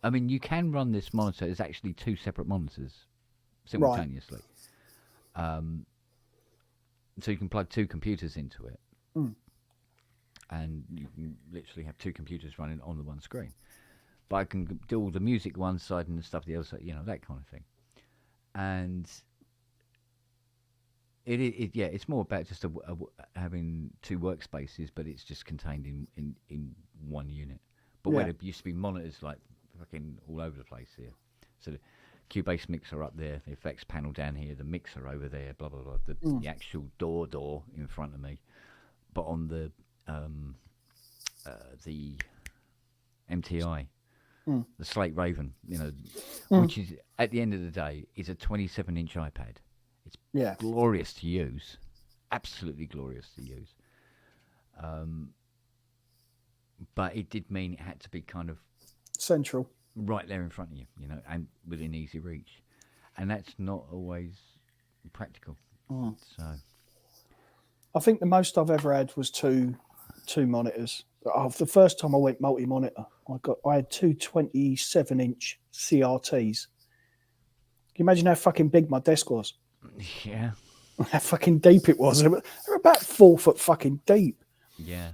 I mean, you can run this monitor as actually 2 separate monitors simultaneously. So you can plug 2 computers into it. And you can literally have 2 computers running on the one screen. But I can do all the music one side and the stuff the other side, you know, that kind of thing. And it's more about just having 2 workspaces, but it's just contained in one unit. But where there used to be monitors like fucking all over the place here. So the Cubase mixer up there, the effects panel down here, the mixer over there, blah blah blah. The actual door in front of me, but on the MTI, the Slate Raven, you know, which is at the end of the day is a 27-inch iPad. It's glorious to use, absolutely glorious to use. But it did mean it had to be kind of Central. right there in front of you, you know, and within easy reach, and that's not always practical. So I think the most I've ever had was two monitors. The first time I went multi-monitor, I had 2 27-inch CRTs. Can you imagine how fucking big my desk was? yeah, How fucking deep it was. They were about 4 foot fucking deep. yeah,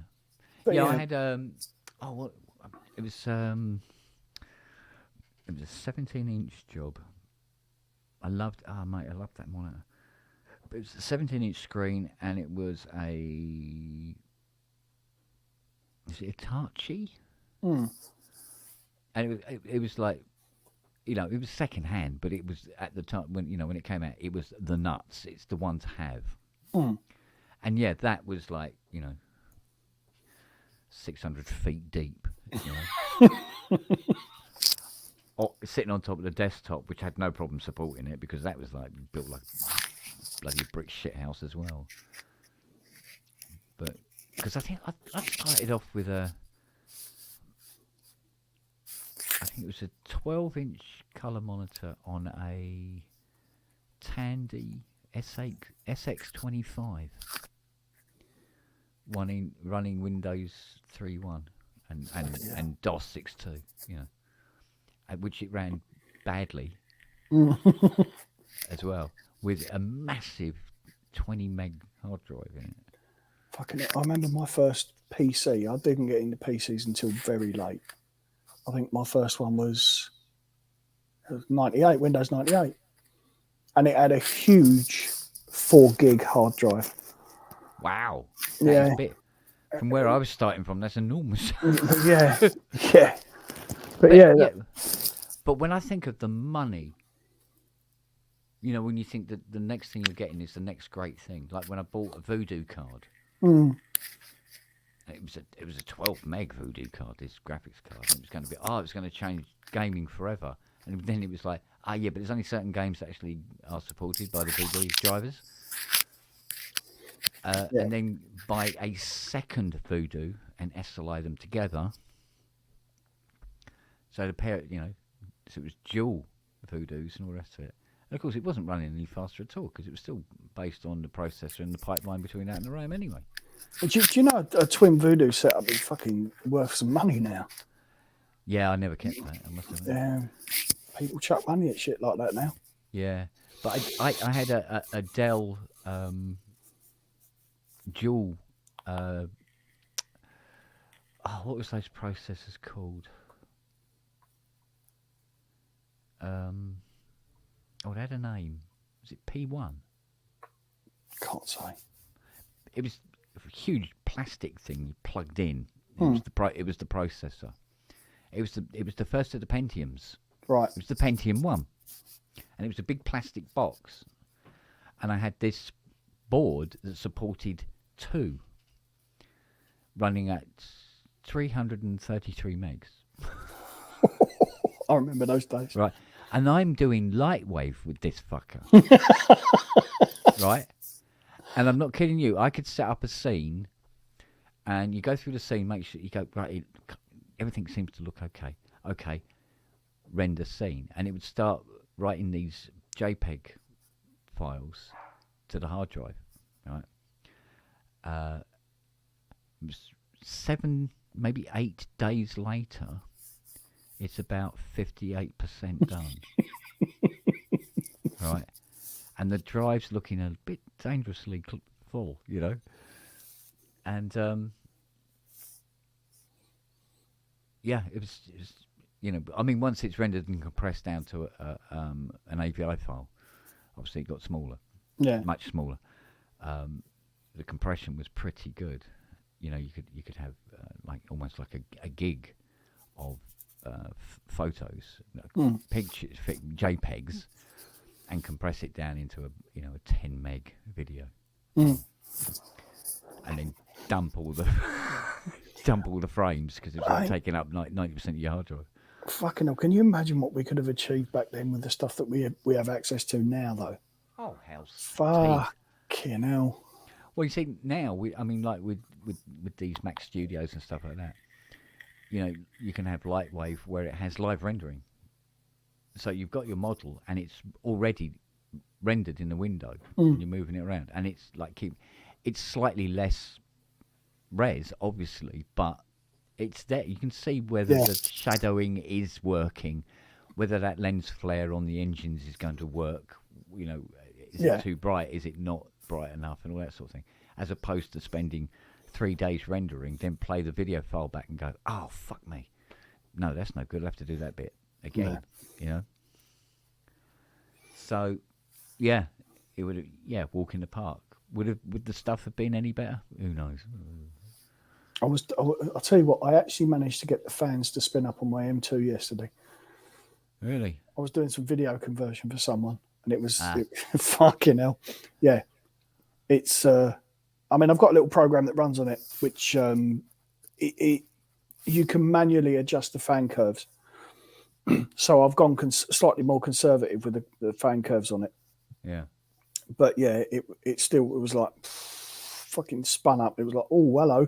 But yeah. I had it was a 17-inch job. I loved that monitor. It was a 17-inch screen, and it was is it a Hitachi? And it was like, you know, it was second hand, but it was at the time when it came out, it was the nuts. It's the one to have. And yeah, that was like, you know, 600 feet deep. You know? Sitting on top of the desktop, which had no problem supporting it, because that was like built like a bloody brick shit house as well. But because I think I started off with I think it was a 12-inch colour monitor on a Tandy SX25, running Windows 3.1 and DOS 6.2, you know, at which it ran badly as well, with a massive 20 meg hard drive in it. fucking. I remember my first PC. I didn't get into PCs until very late. I think my first one was 98, Windows 98, and it had a huge 4 gig hard drive. Wow. Yeah. A bit, from where I was starting from, that's enormous. Yeah, yeah. But yeah, But when I think of the money, you know, when you think that the next thing you're getting is the next great thing, like when I bought a Voodoo card, it was a 12 meg Voodoo card, this graphics card. And it was going to be, it's going to change gaming forever. And then it was like, yeah, but there's only certain games that actually are supported by the Voodoo drivers. And then buy a second Voodoo and SLI them together. So the pair, you know, so it was dual Voodoos and all the rest of it. And of course, it wasn't running any faster at all because it was still based on the processor and the pipeline between that and the RAM anyway. But do you know a twin Voodoo setup is fucking worth some money now? Yeah, I never kept that. I must admit. Yeah, people chuck money at shit like that now. Yeah, but I had a Dell dual. What was those processors called? It had a name. Was it P1? Can't say. It was a huge plastic thing you plugged in. It was the processor. It was the first of the Pentiums. Right. It was the Pentium 1. And it was a big plastic box. And I had this board that supported 2 running at 333 megs. I remember those days. Right. And I'm doing Lightwave with this fucker. Right? And I'm not kidding you. I could set up a scene and you go through the scene, make sure you go, right, everything seems to look okay. Okay. Render scene. And it would start writing these JPEG files to the hard drive. Right? It was 7, maybe 8 days later. It's about 58% done. Right. And the drive's looking a bit dangerously full, you know. And, yeah, it was, you know, I mean, once it's rendered and compressed down to an AVI file, obviously it got smaller. Yeah. Much smaller. The compression was pretty good. You know, you could have like almost like a gig of photos, pictures, JPEGs, and compress it down into a 10 meg video, and then dump all the frames because it was taking up 90% of your hard drive. Fucking hell! Can you imagine what we could have achieved back then with the stuff that we have access to now, though? Oh hell! Fucking hell! Well, you see now, like with these Mac Studios and stuff like that. You know, you can have Lightwave where it has live rendering. So you've got your model and it's already rendered in the window and you're moving it around. And it's like it's slightly less res, obviously, but it's there. You can see whether the shadowing is working, whether that lens flare on the engines is going to work. You know, is it too bright? Is it not bright enough? And all that sort of thing. As opposed to spending 3 days rendering, then play the video file back and go, oh, fuck me. No, that's no good. I'll have to do that bit again, you know? So, yeah, it would have, walk in the park. Would the stuff have been any better? Who knows? I'll tell you what, I actually managed to get the fans to spin up on my M2 yesterday. Really? I was doing some video conversion for someone, and it was fucking hell. Yeah. It's, I've got a little program that runs on it, which you can manually adjust the fan curves. So I've gone slightly more conservative with the fan curves on it. Yeah. But yeah, it was like fucking spun up. It was like, oh, hello.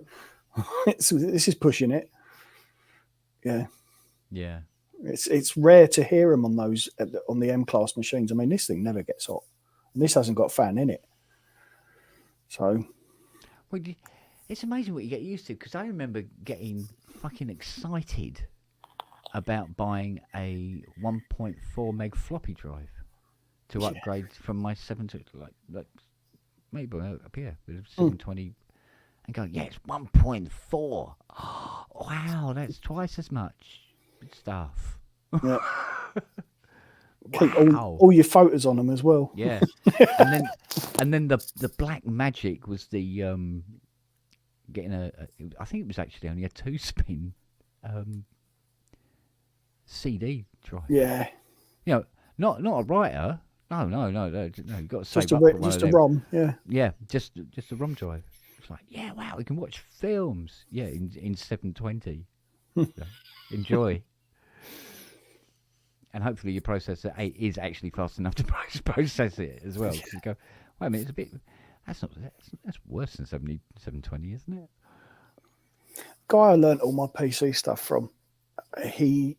This is pushing it. Yeah. Yeah. It's rare to hear them on on the M-class machines. I mean, this thing never gets hot. And this hasn't got a fan in it. So... Well, it's amazing what you get used to, because I remember getting fucking excited about buying a 1.4 meg floppy drive to upgrade from my 7 to like maybe up here with 720 and go, yeah, it's 1.4. Wow, that's twice as much stuff. Yeah. Wow. Keep all your photos on them as well. Yeah, and then the black magic was the getting I think it was actually only a 2-spin CD drive. Yeah. You know, not a writer. No. You've got to save Just up for one just of a them. ROM. Yeah. Yeah, just a ROM drive. It's like, yeah, wow, we can watch films. Yeah, in 720. So, enjoy. And hopefully your processor is actually fast enough to process it as well. 'Cause you go, wait a minute, it's a bit. That's worse than 720, isn't it? Guy I learnt all my PC stuff from, he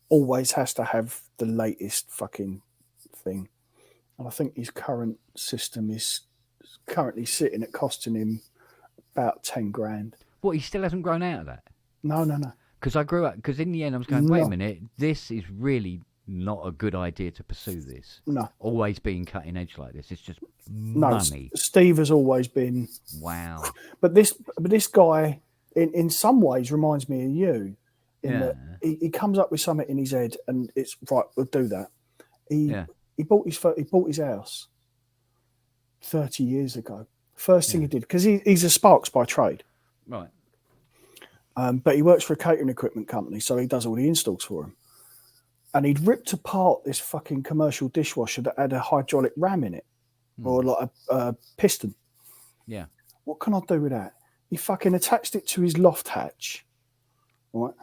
always has to have the latest fucking thing. And I think his current system is currently sitting at costing him about 10 grand. What, he still hasn't grown out of that? No. Because I grew up. Because in the end, I was going, wait a No. minute, this is really not a good idea to pursue this. No. Always being cutting edge like this, it's just No. money. Steve has always been. Wow. But this guy, in some ways, reminds me of you. In that he comes up with something in his head, and it's right. We'll do that. He bought his house 30 years ago. First thing he did, because he's a Sparks by trade. Right. But he works for a catering equipment company, so he does all the installs for him. And he'd ripped apart this fucking commercial dishwasher that had a hydraulic ram in it, or like a piston. Yeah. What can I do with that? He fucking attached it to his loft hatch. Right.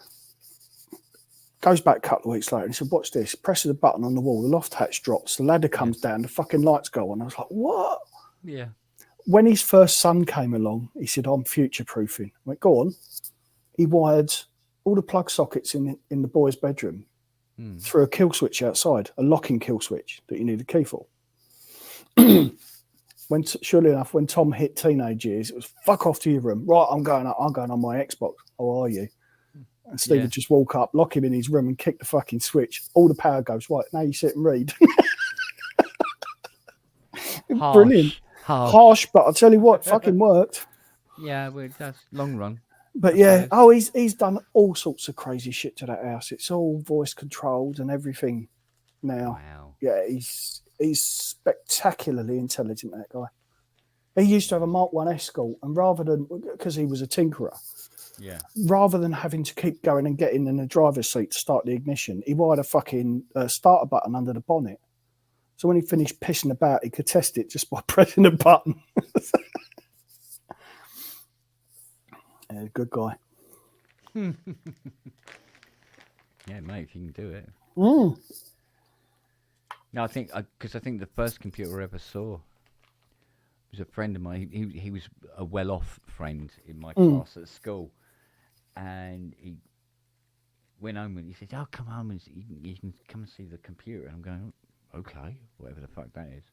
Goes back a couple of weeks later and he said, watch this. Presses the button on the wall, the loft hatch drops, the ladder comes down, the fucking lights go on. I was like, what? Yeah. When his first son came along, he said, I'm future proofing. I went, go on. He wired all the plug sockets in the boy's bedroom through a kill switch outside, a locking kill switch that you need a key for. Surely enough, when Tom hit teenage years, it was fuck off to your room. Right, I'm going on my Xbox. How are you? And Steve would just walk up, lock him in his room and kick the fucking switch. All the power goes, right, now you sit and read. Brilliant. Harsh, but I'll tell you what, fucking worked. Yeah, well, that's long run. But yeah, he's done all sorts of crazy shit to that house. It's all voice controlled and everything now. Wow. Yeah, he's spectacularly intelligent, that guy. He used to have a Mark 1 Escort, and rather than, because he was a tinkerer, rather than having to keep going and getting in the driver's seat to start the ignition, he wired a fucking starter button under the bonnet. So when he finished pissing about, he could test it just by pressing a button. Yeah, good guy. Yeah, mate, if you can do it. Mm. No, I think the first computer I ever saw was a friend of mine. He was a well-off friend in my class at school, and he went home and he said, "Oh, come home and you can come and see the computer." And I'm going, "Okay, whatever the fuck that is."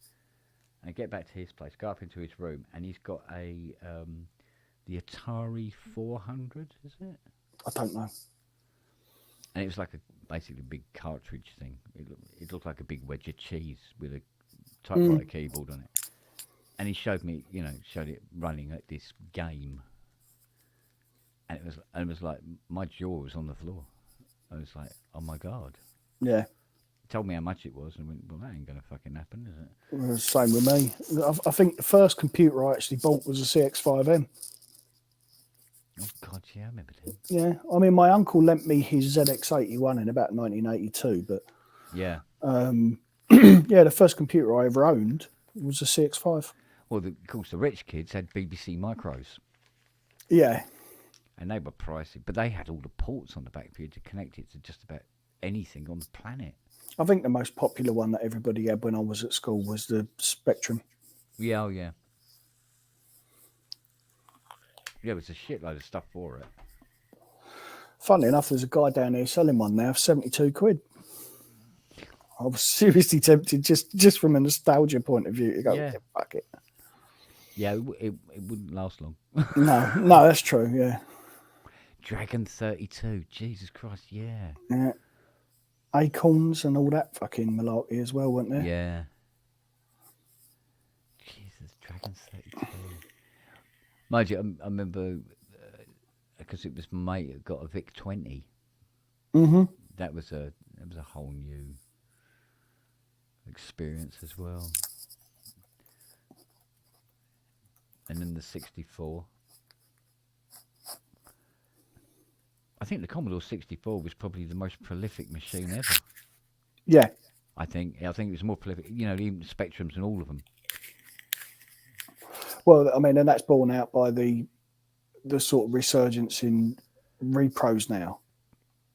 And I get back to his place, go up into his room, and he's got the Atari 400, is it? I don't know. And it was like basically a big cartridge thing. It looked like a big wedge of cheese with a typewriter keyboard on it. And he showed it running at this game. And it was like, my jaw was on the floor. I was like, oh my God. Yeah. He told me how much it was, and I went, well, that ain't going to fucking happen, is it? Well, same with me. I think the first computer I actually bought was a CX5M. Oh God, yeah, I remember that. Yeah, I mean, my uncle lent me his ZX81 in about 1982, but Yeah. yeah, the first computer I ever owned was a CX5. Well, of course, the rich kids had BBC Micros, Yeah, and they were pricey, but they had all the ports on the back for you to connect it to just about anything on the planet. I think the most popular one that everybody had when I was at school was the Spectrum. Yeah, oh yeah. Yeah, there's a shitload of stuff for it. Funnily enough, there's a guy down here selling one now for 72 quid. I was seriously tempted just from a nostalgia point of view to go, Yeah. fuck it. Yeah, it wouldn't last long. No, that's true, yeah. Dragon 32, Jesus Christ, yeah. Yeah. Acorns and all that fucking malarkey as well, weren't there? Yeah. Jesus, Dragon 32. Mind you, I remember because it was my mate that got a Vic 20. Mm-hmm. That was a whole new experience as well. And then the 64. I think the Commodore 64 was probably the most prolific machine ever. Yeah. I think it was more prolific. You know, even the Spectrums and all of them. Well, I mean, and that's borne out by the sort of resurgence in repros now.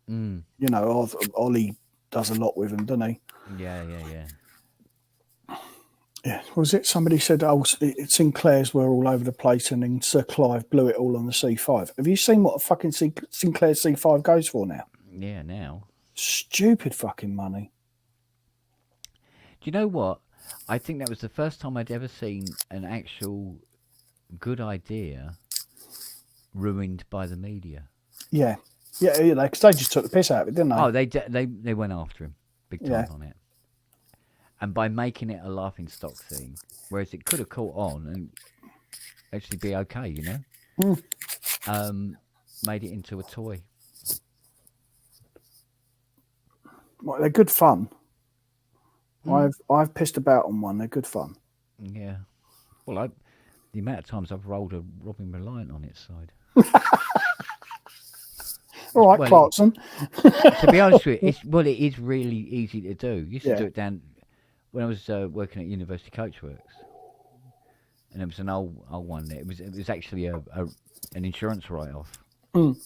Mm. You know, Ollie does a lot with them, doesn't he? Yeah. Yeah. Was it somebody said, Sinclair's were all over the place and then Sir Clive blew it all on the C5? Have you seen what a fucking Sinclair C5 goes for now? Yeah, now. Stupid fucking money. Do you know what? I think that was the first time I'd ever seen an actual good idea ruined by the media. Yeah. Yeah, because they just took the piss out of it, didn't they? Oh, they went after him big time on it. And by making it a laughing stock thing, whereas it could have caught on and actually be okay, you know, made it into a toy. Well, they're good fun. I've pissed about on one. They're good fun. Yeah. Well, the amount of times I've rolled a Robin Reliant on its side. All right, Clarkson. To be honest with you, it is really easy to do. Used to do it down when I was working at University Coachworks, and it was an old one. It was actually an insurance write-off, and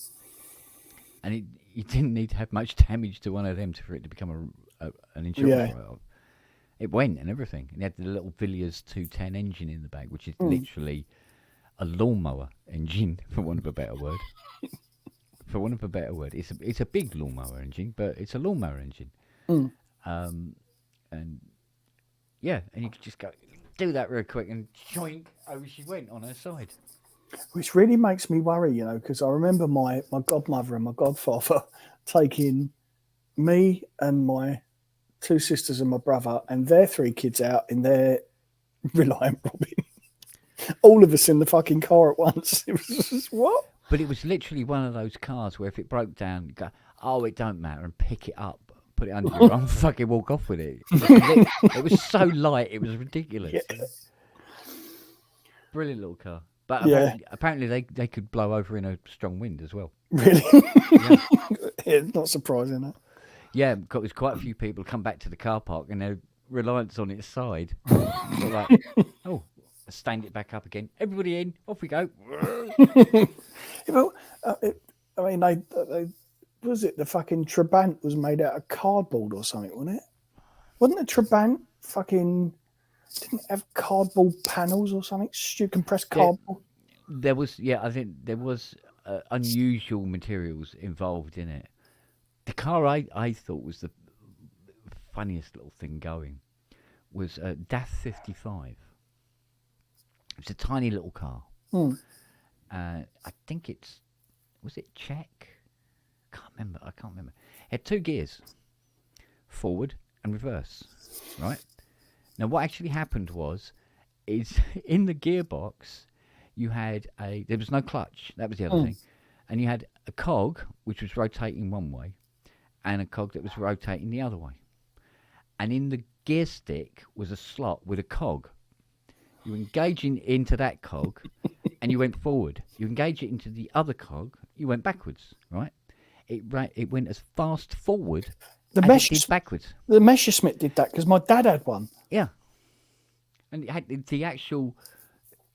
you didn't need to have much damage to one of them for it to become an insurance write-off. It went and everything. And it had the little Villiers 210 engine in the back, which is literally a lawnmower engine, for want of a better word. It's a big lawnmower engine, but it's a lawnmower engine. And yeah, and you could just go do that real quick and joink, over she went on her side. Which really makes me worry, you know, because I remember my godmother and my godfather taking me and my 2 sisters and my brother and their 3 kids out in their Reliant Robin. All of us in the fucking car at once. It was just, what? But it was literally one of those cars where if it broke down, you go, oh, it don't matter, and pick it up, put it under your arm, fucking walk off with it. It was so light, it was ridiculous. Yeah. Brilliant little car. But apparently they could blow over in a strong wind as well. Really? Yeah, not surprising, huh? Yeah, there's quite a few people come back to the car park and their Reliance on its side. Like, oh, stand it back up again. Everybody in, off we go. I mean, they was it the fucking Trabant was made out of cardboard or something, wasn't it? Wasn't the Trabant fucking didn't have cardboard panels or something? Stupid compressed cardboard. There was, I think there was unusual materials involved in it. The car I thought was the funniest little thing going was a DAF 55. It's a tiny little car. I think was it Czech? I can't remember. It had 2 gears, forward and reverse, right? Now what actually happened is in the gearbox, there was no clutch. That was the other thing. And you had a cog, which was rotating one way, and a cog that was rotating the other way. And in the gear stick was a slot with a cog. You were engaging into that cog, and you went forward. You engage it into the other cog, you went backwards, right? It went as fast forward as it did backwards. The Messerschmitt did that because my dad had one. Yeah, and it had the actual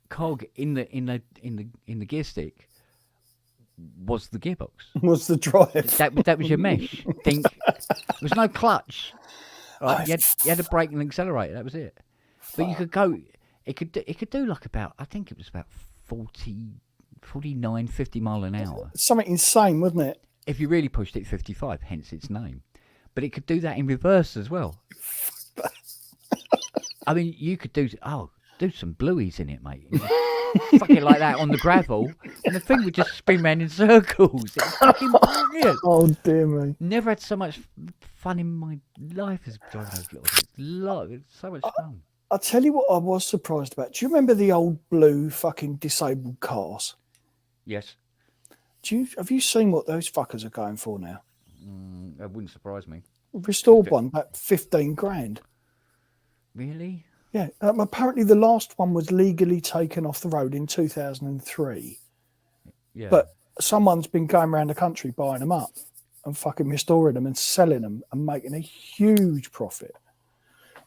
cog in the gear stick was the gearbox. Was the drive. That was your mesh. There was no clutch. Right? You had a brake and accelerator. That was it. But you could go. It could do like about, I think it was about 49, 50 mile an hour. Something insane, wasn't it? If you really pushed it, 55, hence its name. But it could do that in reverse as well. I mean, you could do some blueies in it, mate. Fuck it like that on the gravel, and the thing would just spin round in circles. It was fucking brilliant. Oh, dear me. Never had so much fun in my life as driving those little things. It's so much fun. I'll tell you what I was surprised about. Do you remember the old blue fucking disabled cars? Yes. Have you seen what those fuckers are going for now? That wouldn't surprise me. Restored one, about 15 grand. Really? Yeah. Apparently the last one was legally taken off the road in 2003. Yeah. But someone's been going around the country buying them up and fucking restoring them and selling them and making a huge profit.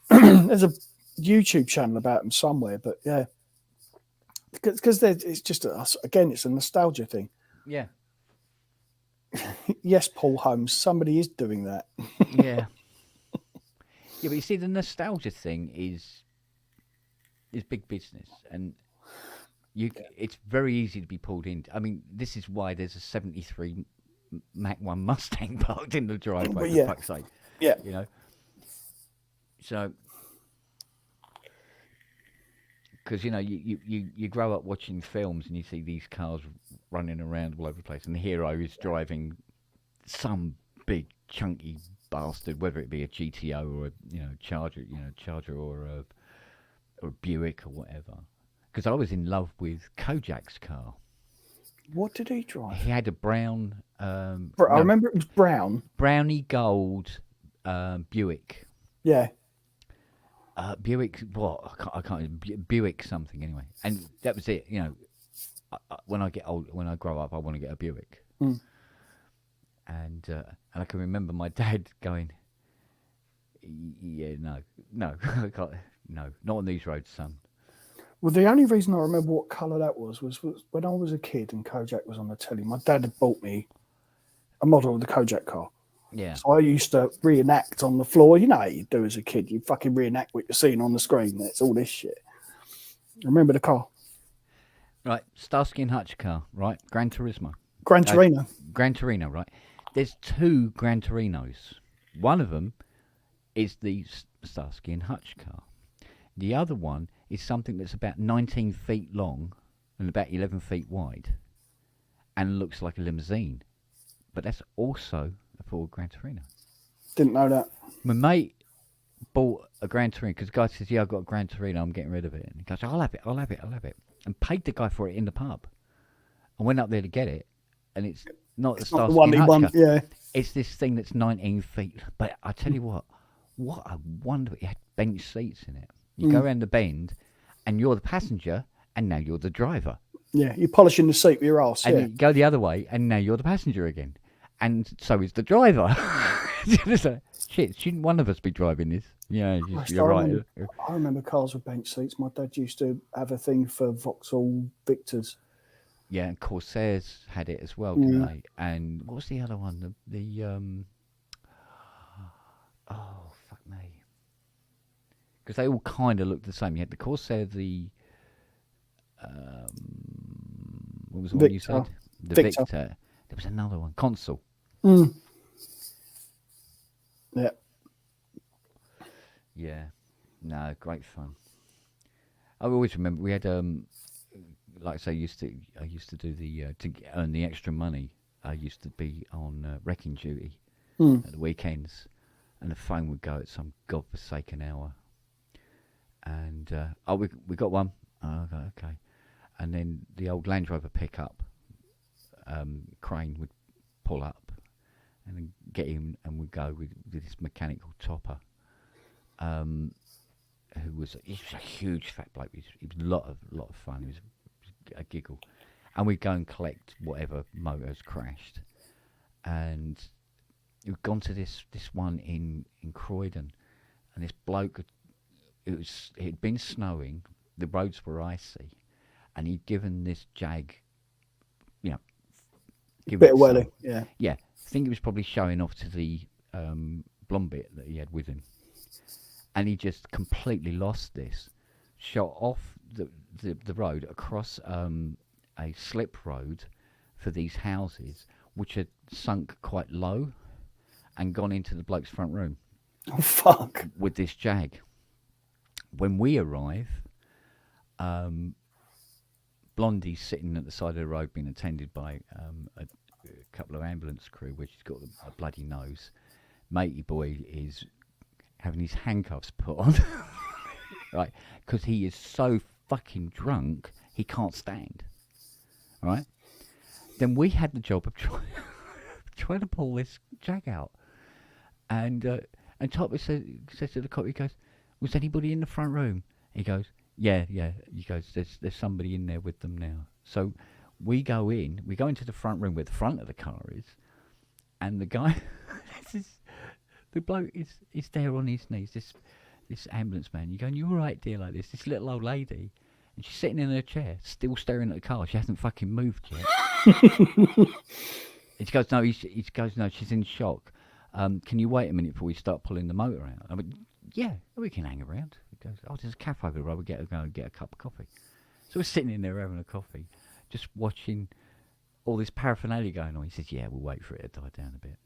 There's a YouTube channel about them somewhere, but yeah, because it's just again, it's a nostalgia thing. Yeah. Yes, Paul Holmes, somebody is doing that. Yeah. Yeah, but you see, the nostalgia thing is big business, and it's very easy to be pulled into. I mean, this is why there's a 73 Mach 1 Mustang parked in the driveway, for fuck's sake. Yeah. You know? So, because, you know, you grow up watching films and you see these cars running around all over the place, and the hero is driving some big, chunky bastard, whether it be a GTO or a, Charger or a Buick or whatever. Because I was in love with Kojak's car. What did he drive? He had a brown... I remember it was brown. Brownie gold Buick. Yeah. Buick, what? I can't... Buick something, anyway. And that was it, you know. When I get old, when I grow up, I want to get a Buick. Mm. And I can remember my dad going, yeah, no, I can't, no, not on these roads, son. Well, the only reason I remember what colour that was when I was a kid and Kojak was on the telly. My dad had bought me a model of the Kojak car. Yeah. So I used to reenact on the floor. You know how you do as a kid. You fucking reenact what you're seeing on the screen. That's all this shit. I remember the car. Right, Starsky and Hutch car, right? Gran Turismo. Gran Torino. Gran Torino, right? There's two Gran Torinos. One of them is the Starsky and Hutch car. The other one is something that's about 19 feet long and about 11 feet wide and looks like a limousine. But that's also a Ford Gran Torino. Didn't know that. My mate bought a Gran Torino because the guy says, yeah, I've got a Gran Torino, I'm getting rid of it. And he goes, I'll have it. And paid the guy for it in the pub. I went up there to get it, and it's not the Starsky and Hutch car. Yeah. It's this thing that's 19 feet. But I tell you what a wonder, it had bench seats in it. You go around the bend, and you're the passenger, and now you're the driver. Yeah, you're polishing the seat with your arse. And yeah. you go the other way, and now you're the passenger again. And so is the driver. Shit, shouldn't one of us be driving this? Yeah, you're right. I remember cars with bench seats. My dad used to have a thing for Vauxhall Victors. Yeah, and Corsairs had it as well, didn't they? And what was the other one? Oh, fuck me. Because they all kind of looked the same. You had the Corsair, what was the one you Victor. said? The Victor. Victor. There was another one, Consul. Mm. Yeah. Yeah. No, great fun. I always remember we had like I say, I used to do the to earn the extra money. I used to be on wrecking duty at the weekends, and the phone would go at some godforsaken hour. And we got one. Oh, okay. And then the old Land Rover pickup crane would pull up and then get him, and we'd go with this mechanical topper. He was a huge fat bloke. He was a lot of fun. He was a giggle, and we'd go and collect whatever motors crashed. And we'd gone to this one in Croydon, and this bloke, it had been snowing, the roads were icy, and he'd given this Jag, Bit of welly, yeah. Yeah, I think he was probably showing off to the blonde bit that he had with him. And he just completely lost this. Shot off the road across a slip road for these houses, which had sunk quite low and gone into the bloke's front room. Oh, fuck. With this Jag. When we arrive, Blondie's sitting at the side of the road being attended by a couple of ambulance crew, which has got a bloody nose. Matey boy is having his handcuffs put on. right? Because he is so fucking drunk, he can't stand, right? Then we had the job of trying to pull this Jag out. And Toppy says to the cop, he goes, was anybody in the front room? He goes, yeah. He goes, there's somebody in there with them now. So we go into the front room where the front of the car is, and the guy, the bloke is there on his knees, this ambulance man. You're going, you all right, dear, like this little old lady, and she's sitting in her chair, still staring at the car. She hasn't fucking moved yet. And she goes, no, no, she's in shock. Can you wait a minute before we start pulling the motor out? I mean, yeah, we can hang around. He goes, oh, there's a cafe over the road. We'll go and get a cup of coffee. So we're sitting in there having a coffee, just watching all this paraphernalia going on. He says, yeah, we'll wait for it to die down a bit.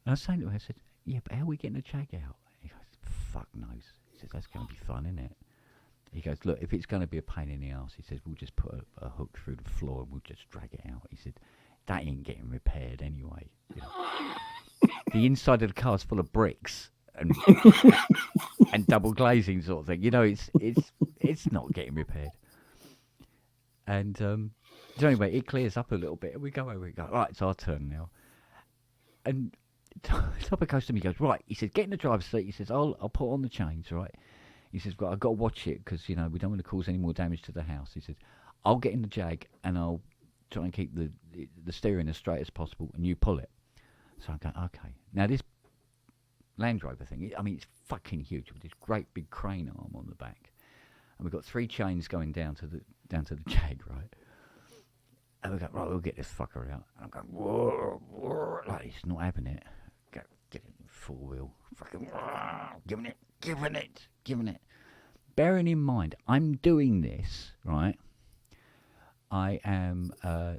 And I was saying to him, I said, yeah, but how are we getting the Jag out? He goes, fuck knows. He says, that's going to be fun, isn't it? He goes, look, if it's going to be a pain in the arse, he says, we'll just put a hook through the floor and we'll just drag it out. He said, that ain't getting repaired anyway. You know? The inside of the car's full of bricks and and double glazing sort of thing. You know, it's not getting repaired. And so anyway, it clears up a little bit, and we go over. We go, right, it's our turn now. And Topper goes to me, he goes, right. He says, get in the driver's seat. He says, I'll put on the chains, right. He says, well, I've got to watch it because, you know, we don't want to cause any more damage to the house. He says, I'll get in the Jag and I'll try and keep the steering as straight as possible, and you pull it. So I go, okay. Now this Land Rover thing, I mean, it's fucking huge with this great big crane arm on the back, and we've got 3 chains going down to the Jag, right? And we go, right, we'll get this fucker out. And I'm going, whoa, like he's not having it. Go, get it in 4-wheel, fucking giving it. Bearing in mind, I'm doing this, right? I am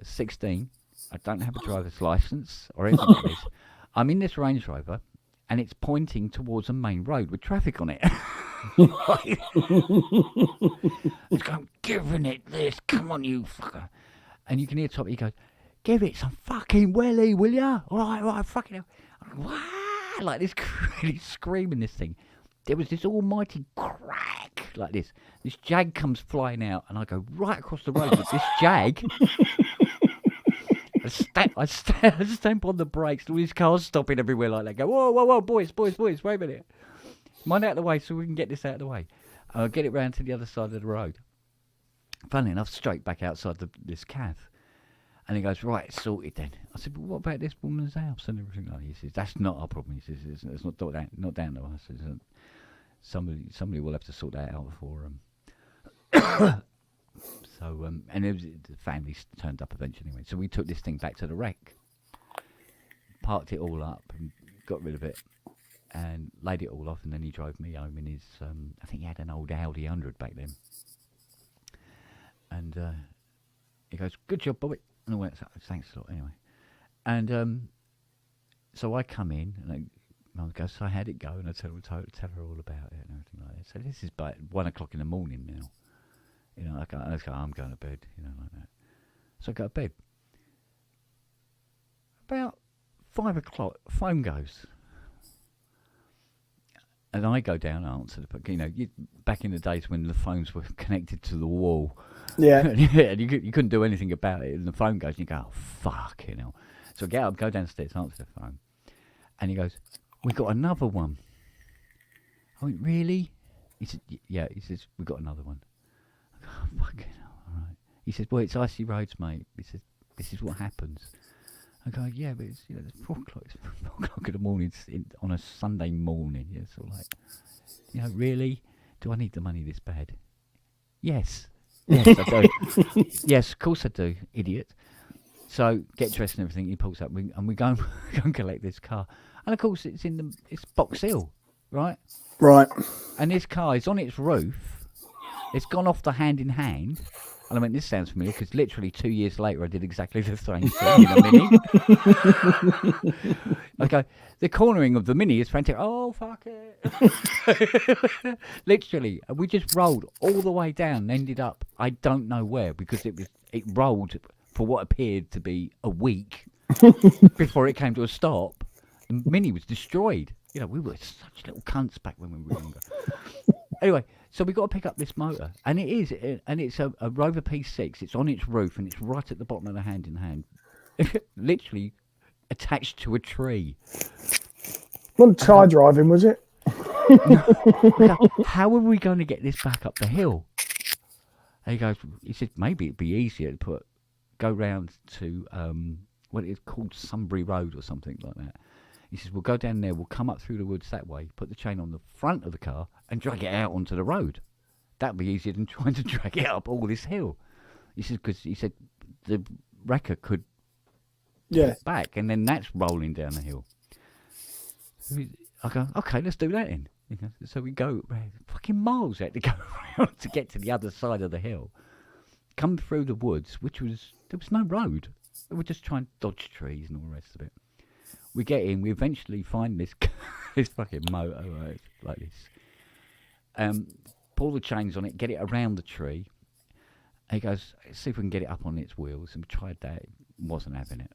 16. I don't have a driver's license or anything like this. I'm in this Range Rover, and it's pointing towards a main road with traffic on it. It's going, giving it this. Come on, you fucker. And you can hear Toppy, he goes, give it some fucking welly, will ya? All right, fucking hell. Wah! Like this, really screaming this thing. There was this almighty crack like this. This Jag comes flying out, and I go right across the road with this Jag. I stamp on the brakes. All these cars stopping everywhere like that. Go, whoa, boys, wait a minute. Mind out of the way so we can get this out of the way. I'll get it round to the other side of the road. Funnily enough, straight back outside this cafe. And he goes, right, it's sorted then. I said, but what about this woman's house and everything like that? He says, that's not our problem. He says, it's not down to us. Somebody will have to sort that out for them. So, and the family turned up eventually anyway. So we took this thing back to the wreck, parked it all up and got rid of it and laid it all off, and then he drove me home in his, I think he had an old Audi 100 back then. And he goes, good job, Bobby. And I went, thanks a lot anyway. And so I come in and Mum goes, so how'd it go? And I tell her all about it and everything like that. So this is about 1 o'clock in the morning now. You know, I'm going to bed, you know, like that. So I go to bed. About 5 o'clock, phone goes. And I go down and answer the, you know, back in the days when the phones were connected to the wall. Yeah. And you couldn't do anything about it. And the phone goes and you go, oh, fuck, you know. So I get up, go downstairs, answer the phone. And he goes, we got another one. I went, really? He said, yeah. He says, we got another one. I go, oh, fucking hell, all right. He says, well, it's icy roads, mate. He says, this is what happens. I go, yeah, but it's, you know, it's 4 o'clock. It's 4 o'clock in the morning. On a Sunday morning. Yeah, so like, you know, really? Do I need the money this bad? Yes. Yes, I do. Yes, of course I do, idiot. So get dressed and everything. He pulls up, and we go and collect this car. And of course, it's Box Hill, right? Right. And this car is on its roof. It's gone off the hand in hand. And I mean, this sounds familiar because literally 2 years later, I did exactly the same thing in a Mini. Okay, the cornering of the Mini is frantic. Oh, fuck it. Literally, we just rolled all the way down and ended up, I don't know where, because it rolled for what appeared to be a week before it came to a stop. The Mini was destroyed. You know, we were such little cunts back when we were younger. Anyway, So we got to pick up this motor, and it's a Rover P6. It's on its roof, and it's right at the bottom of the hand in hand, literally attached to a tree. Wasn't tire driving, was it? How are we going to get this back up the hill? And he said maybe it'd be easier to go round to what it's called, Sunbury Road or something like that. He says we'll go down there, we'll come up through the woods that way, put the chain on the front of the car and drag it out onto the road. That'd be easier than trying to drag it up all this hill. He says because he said the wrecker could flip back, and then that's rolling down the hill. I go, okay, let's do that then. So we go fucking miles out to go around to get to the other side of the hill. Come through the woods, there was no road. We were just trying to dodge trees and all the rest of it. We get in, we eventually find this this fucking motor, right, like this. Pull the chains on it, get it around the tree. And he goes, see if we can get it up on its wheels. And we tried that, wasn't having it.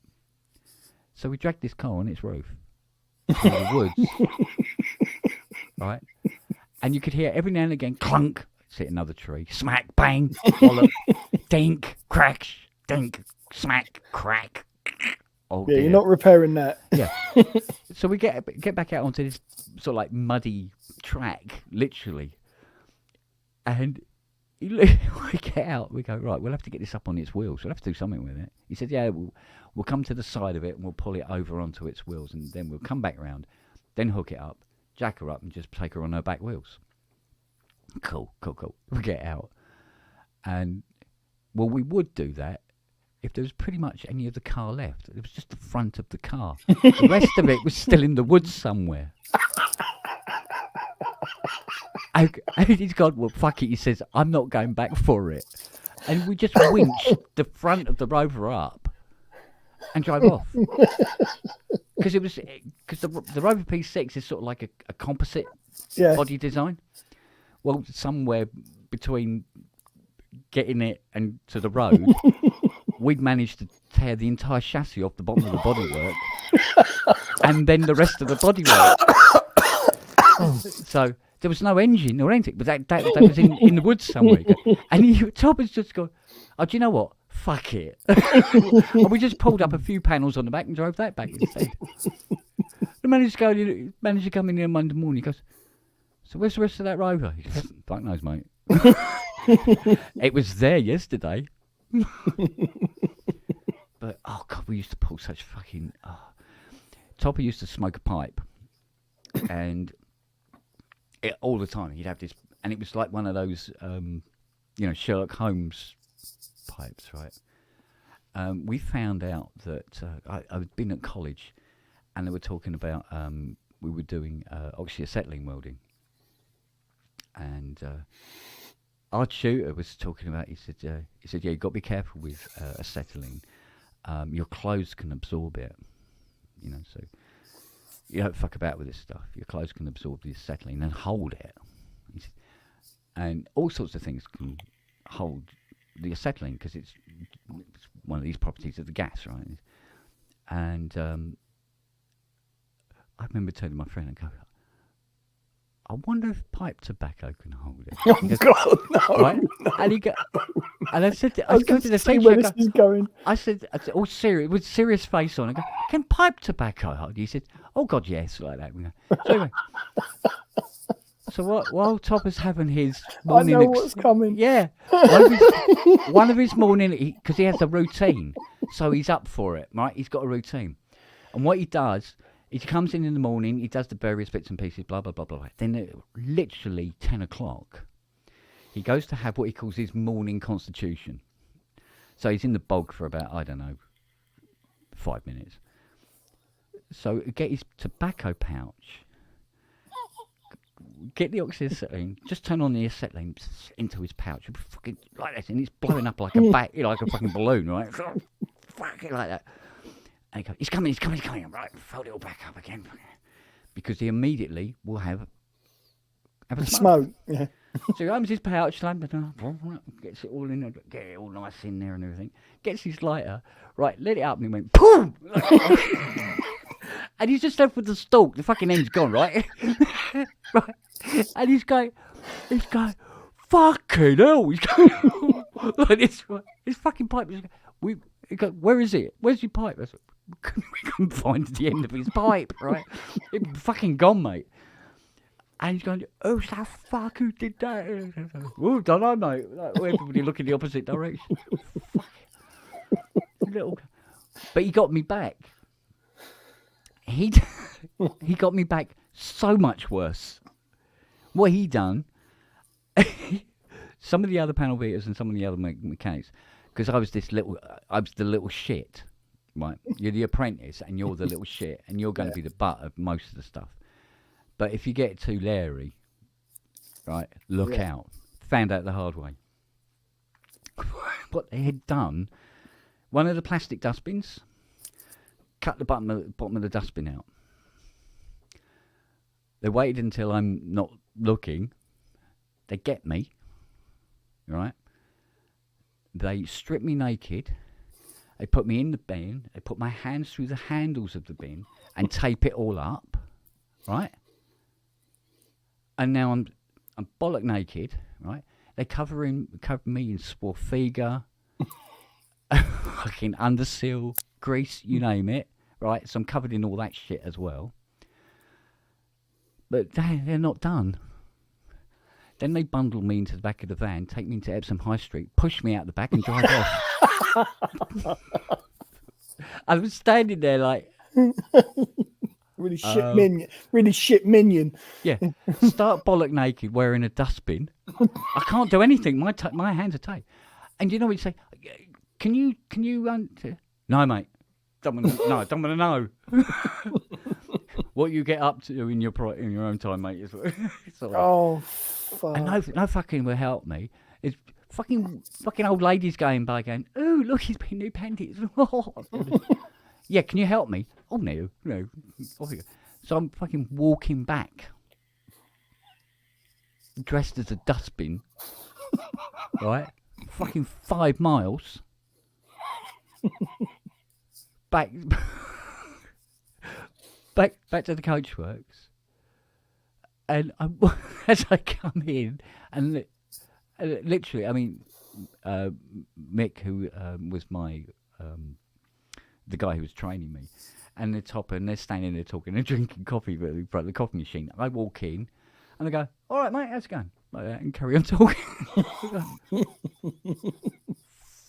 So we dragged this car on its roof through the woods, right? And you could hear every now and again, clunk, it's hit another tree, smack, bang, wallop, dink, crack, dink, smack, crack. Oh, yeah, dear. you're not repairing that. Yeah. So we get back out onto this sort of like muddy track, literally. And we get out, we go, right, we'll have to get this up on its wheels. We'll have to do something with it. He said, yeah, we'll come to the side of it and we'll pull it over onto its wheels, and then we'll come back round, then hook it up, jack her up, and just take her on her back wheels. Cool. We get out. And, well, we would do that if there was pretty much any of the car left. It was just the front of the car. The rest of it was still in the woods somewhere. And he's gone, well, fuck it. He says, I'm not going back for it. And we just winched the front of the Rover up and drove off. Because the Rover P6 is sort of like a composite body design. Well, somewhere between getting it and to the road, we'd managed to tear the entire chassis off the bottom of the bodywork, and then the rest of the bodywork. So there was no engine or anything, but that was in the woods somewhere. And Tom has just gone, oh, do you know what? Fuck it. And we just pulled up a few panels on the back and drove that back instead. The manager come in here Monday morning. He goes, so where's the rest of that Rover? He goes, fuck knows, mate. It was there yesterday. But oh god, we used to pull such fucking. Topper used to smoke a pipe, and all the time he'd have this, and it was like one of those, Sherlock Holmes pipes, right? We found out that I'd been at college, and they were talking about we were doing oxyacetylene welding, and our tutor was talking about. He said, yeah, you've got to be careful with acetylene. Your clothes can absorb it, so you don't fuck about with this stuff. Your clothes can absorb the acetylene and hold it. And all sorts of things can hold the acetylene because it's one of these properties of the gas, right? And I remember telling my friend, I go, I wonder if pipe tobacco can hold it. Oh, goes, God, no. Right? And I said, I go to the see teacher, where this is going. I said, all serious, with serious face on, I go, can pipe tobacco hold? He said, oh God, yes, like that. So anyway, so while Topper's having his morning... I know what's coming. Yeah. One of his morning, because he has a routine, so he's up for it, right? He's got a routine. And what he does... He comes in the morning, he does the various bits and pieces, blah, blah, blah, blah. Then at literally 10 o'clock, he goes to have what he calls his morning constitution. So he's in the bog for about, 5 minutes. So get his tobacco pouch, get the oxyacetylene, just turn on the acetylene into his pouch, fucking like that, and it's blowing up like a like a fucking balloon, right? Fucking like that. And he goes, he's coming, right, fold it all back up again. Because he immediately will have a smoke. Yeah. So he opens his pouch, gets it all in, get it all nice in there and everything. Gets his lighter, right, lit it up and he went, boom! And he's just left with the stalk, the fucking end's gone, right? Right. And he's going, fucking hell. He's going, like this, his fucking pipe. He's going, he goes, where is it? Where's your pipe? I said, we couldn't find the end of his pipe, right? It fucking gone, mate. And he's going, who's the fuck who did that? Oh, don't know, mate. Like, everybody looking the opposite direction. But he got me back. He got me back so much worse. What he done, some of the other panel beaters and some of the other mechanics, because I was the little shit, right? You're the apprentice and you're the little shit, and you're going to be the butt of most of the stuff. But if you get too leery, right, look out. Found out the hard way. What they had done, one of the plastic dustbins, cut the bottom of the dustbin out. They waited until I'm not looking. They get me, right? They strip me naked. They put me in the bin. They put my hands through the handles of the bin and tape it all up, right? And now I'm bollock naked, right? They cover me in Swarfiga, fucking Underseal, grease, you name it, right? So I'm covered in all that shit as well. But they're not done. Then they bundle me into the back of the van, take me into Epsom High Street, push me out the back and drive off. I was standing there like... Really shit minion. Yeah, start bollock naked, wearing a dustbin. I can't do anything. My hands are tied. And you know what you say? Can you run? No, mate. Don't want to know. What you get up to in your own time, mate. Is it's all right. Oh, fuck. And no fucking will help me. It's fucking old ladies going by going, oh, look, he's been new panties. Yeah, can you help me? Oh, no. Off you go. So I'm fucking walking back, dressed as a dustbin, right? Fucking 5 miles. Back to the Coachworks. And as I come in, and literally, I mean, Mick, who was my... the guy who was training me, and the topper, and they're standing there talking and drinking coffee in front of the coffee machine. I walk in, and they go, all right, mate, how's it going? Like that, and carry on talking.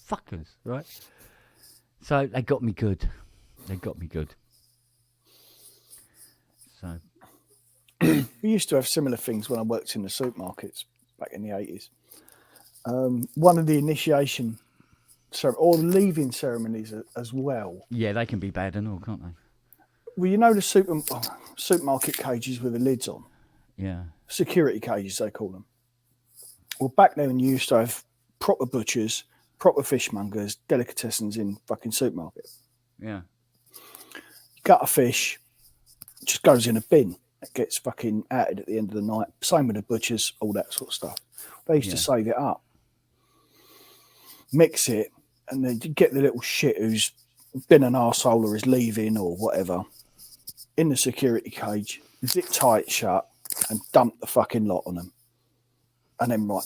Fuckers, right? So they got me good. So we used to have similar things when I worked in the supermarkets back in the 80s. One of the initiation or leaving ceremonies as well. Yeah, they can be bad and all, can't they? Well, you know the supermarket cages with the lids on? Yeah. Security cages, they call them. Well, back then you used to have proper butchers, proper fishmongers, delicatessens in fucking supermarket. Yeah. You gut a fish, it just goes in a bin. It gets fucking outed at the end of the night. Same with the butchers, all that sort of stuff. They used to save it up, mix it, and then you get the little shit who's been an arsehole or is leaving or whatever in the security cage, zip tight shut, and dump the fucking lot on them. And then, right,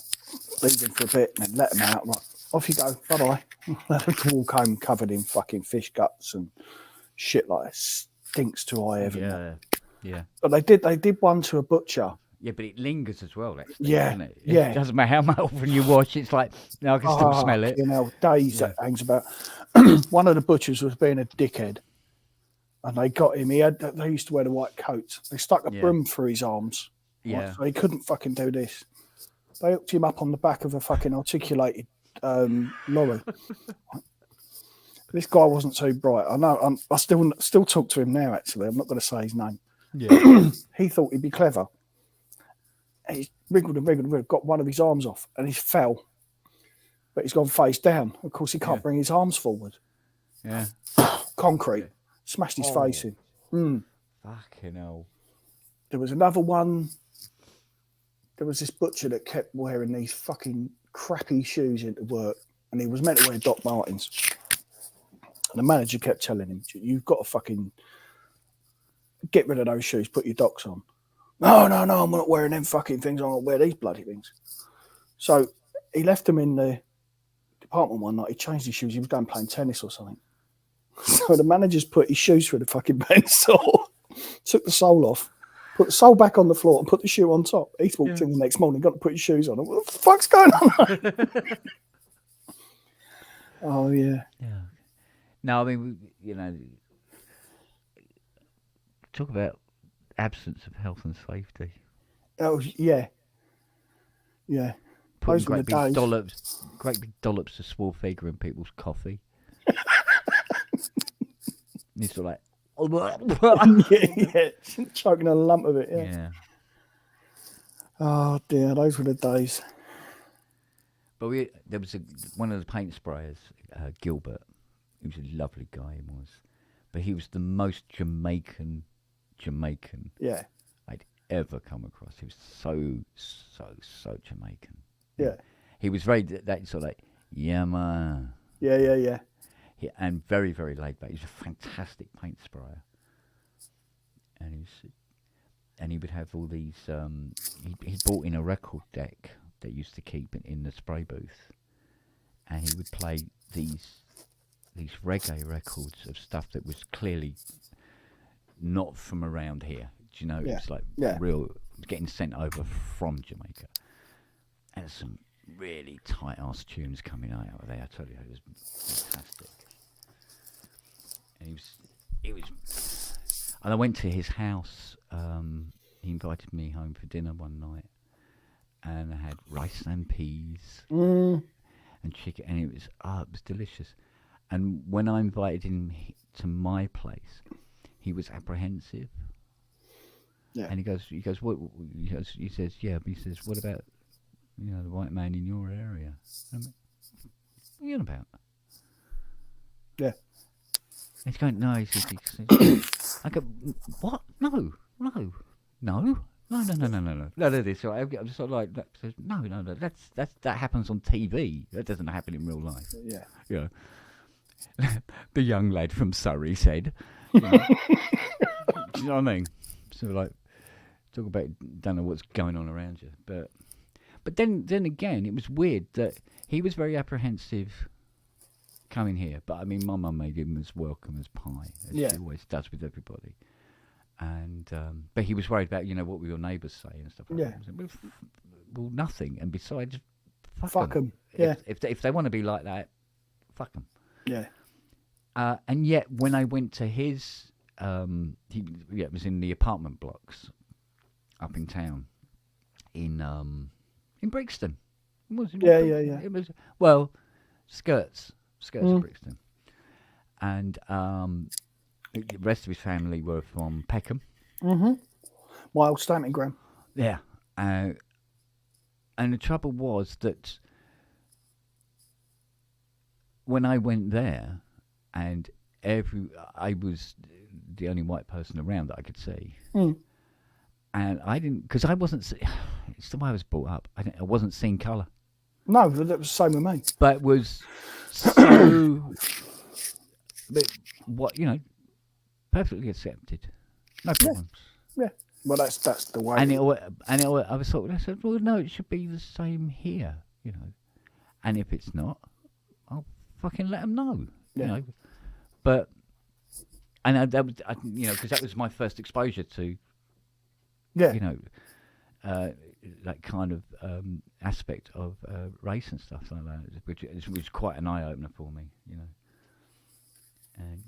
leave them for a bit and then let them out. Right, off you go. Bye-bye. They have to walk home covered in fucking fish guts and shit like that. Stinks to high heaven. Yeah. But they did one to a butcher. Yeah, but it lingers as well, actually, yeah, doesn't it? Yeah. It doesn't matter how often you wash, it's like, no, I can still smell it. You know, days that hangs about. One of the butchers was being a dickhead, and they got him. They used to wear the white coats. They stuck a broom through his arms. Yeah. Right, so he couldn't fucking do this. They hooked him up on the back of a fucking articulated lorry. This guy wasn't too bright. I know. I still talk to him now, actually. I'm not going to say his name. Yeah. He thought he'd be clever. He's wriggled, got one of his arms off, and he fell. But he's gone face down. Of course, he can't bring his arms forward. Yeah. Concrete. Smashed his face in. Fucking hell. There was another one. There was this butcher that kept wearing these fucking crappy shoes into work, and he was meant to wear Doc Martens. And the manager kept telling him, you've got to fucking get rid of those shoes, put your Docs on. No, I'm not wearing them fucking things. I'm not wear these bloody things. So he left them in the department one night. He changed his shoes. He was going playing tennis or something. So the manager's put his shoes through the fucking pencil, took the sole off, put the sole back on the floor, and put the shoe on top. He walked in the next morning, got to put his shoes on. What the fuck's going on? Oh yeah. Yeah. No, I mean, you know, talk about absence of health and safety. Oh yeah. Yeah. Putting Those were great the days. great big dollops of Swarthega in people's coffee. And it's sort of like, yeah. Choking a lump of it. Yeah. yeah. Oh dear, those were the days. But there was one of the paint sprayers, Gilbert. He was a lovely guy, he was. But he was the most Jamaican Yeah. I'd ever come across. He was so Jamaican. Yeah. He was very that sort of like, yeah, man. Yeah. And very, very laid back. He was a fantastic paint sprayer. And he would have all these. He brought in a record deck that used to keep in the spray booth, and he would play these reggae records of stuff that was clearly not from around here. Do you know? Yeah. It was like Yeah. real getting sent over from Jamaica, and some really tight ass tunes coming out of there. I tell you, it was fantastic. And he was, and I went to his house. He invited me home for dinner one night, and I had rice and peas and chicken, and it was delicious. And when I invited him to my place, he was apprehensive. Yeah. And he goes, what? He says, yeah. But he says, what about, the white man in your area? I'm like, what are you on about? Yeah. He's going, no. He says, I go, what? No. This. So I'm just sort of like, no. That happens on TV. That doesn't happen in real life. Yeah. Yeah. The young lad from Surrey said, do you know what I mean? So like, talk about don't know what's going on around you, but then again, it was weird that he was very apprehensive coming here. But I mean, my mum made him as welcome as pie, as Yeah. she always does with everybody. And but he was worried about what will your neighbours say and stuff like Yeah. that. I said, well, nothing. And besides, Fuck 'em. Yeah. If they want to be like that, fuck them. Yeah. And yet, when I went to his, it was in the apartment blocks up in town, in Brixton. Was it? Yeah. It was skirts of Brixton, and the rest of his family were from Peckham. Mm-hmm. My old stamping ground. Yeah, and the trouble was that when I went there, and I was the only white person around that I could see, and I didn't, because I wasn't. It's the way I was brought up. I wasn't seeing colour. No, that was the same with me. But it was so. But perfectly accepted, no problems. Yeah. Well, that's the way. And I was sort of, I said, well, no, it should be the same here, And if it's not, I'll fucking let them know, Yeah. But, and that was, because that was my first exposure to, Yeah. that kind of aspect of race and stuff like that, which was quite an eye opener for me, And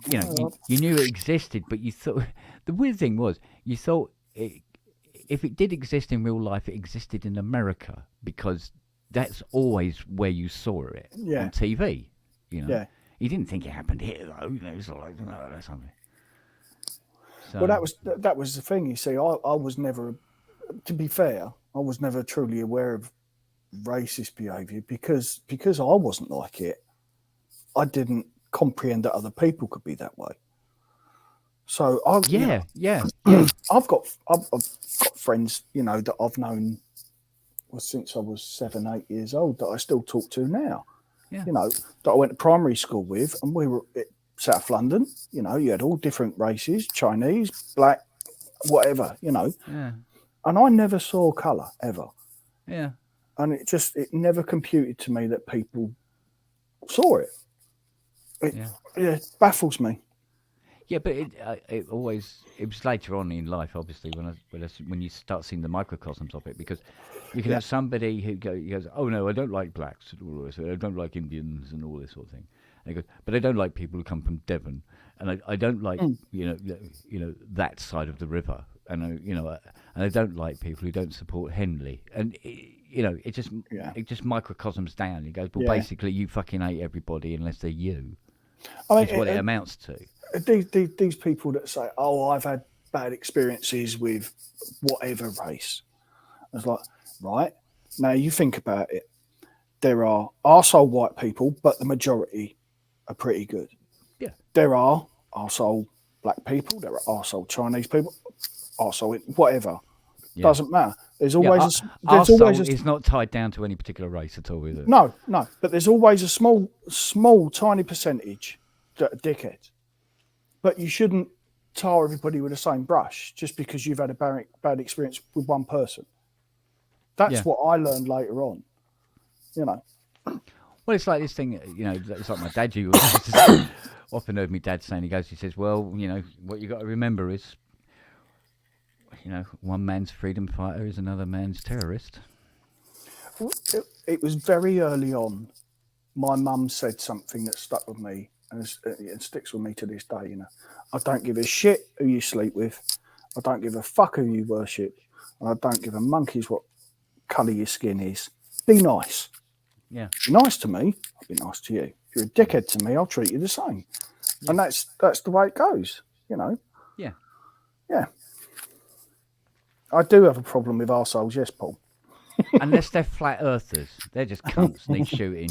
you knew it existed, but you thought the weird thing was you thought if it did exist in real life, it existed in America because that's always where you saw it on TV. Yeah. You didn't think it happened here though. It was like that's something. So, Well, that was the thing. You see, I was never, to be fair, I was never truly aware of racist behaviour because I wasn't like it. I didn't comprehend that other people could be that way. So I've got friends, that I've known since I was 7, 8 years old that I still talk to now. Yeah. That I went to primary school with, and we were at South London. You had all different races: Chinese, black, whatever. Yeah. And I never saw colour ever. Yeah. And it never computed to me that people saw it. Yeah. It baffles me. Yeah, but it was later on in life, obviously, when you start seeing the microcosms of it, because you can have somebody who goes, oh no, I don't like blacks and all this, I don't like Indians and all this sort of thing, and he goes, but I don't like people who come from Devon, and I don't like you know that side of the river, and and I don't like people who don't support Henley, and it just microcosms down. He goes, well, basically, you fucking hate everybody unless they're you. I mean, that's what it amounts to. These people that say, "Oh, I've had bad experiences with whatever race," it's like, right now you think about it. There are arsehole white people, but the majority are pretty good. Yeah. There are arsehole black people. There are arsehole Chinese people. Arsehole whatever. Yeah. Doesn't matter. There's always it's not tied down to any particular race at all, is it? No. But there's always a small, tiny percentage that are dickheads. But you shouldn't tar everybody with the same brush just because you've had a bad experience with one person. That's what I learned later on. Well, it's like this thing. It's like my dad. You often heard me dad saying. He says, well, what you got to remember is, one man's freedom fighter is another man's terrorist. It was very early on. My mum said something that stuck with me. And it sticks with me to this day, I don't give a shit who you sleep with. I don't give a fuck who you worship. And I don't give a monkey's what colour your skin is. Be nice. Yeah. Be nice to me, I'll be nice to you. If you're a dickhead to me, I'll treat you the same. Yeah. And that's the way it goes, Yeah. Yeah. I do have a problem with arseholes, yes, Paul. Unless they're flat earthers. They're just cunts, need shooting.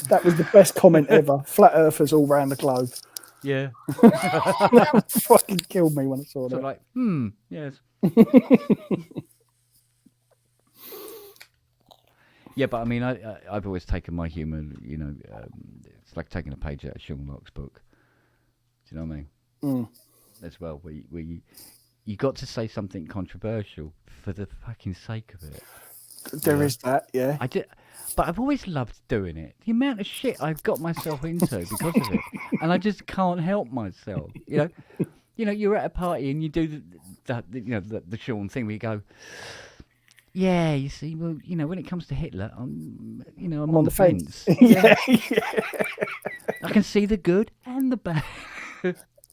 That was the best comment ever. Flat earthers all around the globe. Yeah. That fucking killed me when I saw that. Like, yes. Yeah, but I mean, I've always taken my humour, it's like taking a page out of Sean Locke's book. Do you know what I mean? As well, where you got to say something controversial for the fucking sake of it. There is that, yeah. I did. But I've always loved doing it. The amount of shit I've got myself into because of it, and I just can't help myself. You're at a party and you do the Sean thing where you go, yeah, you see, well, when it comes to Hitler, I'm on the fence. Yeah. I can see the good and the bad.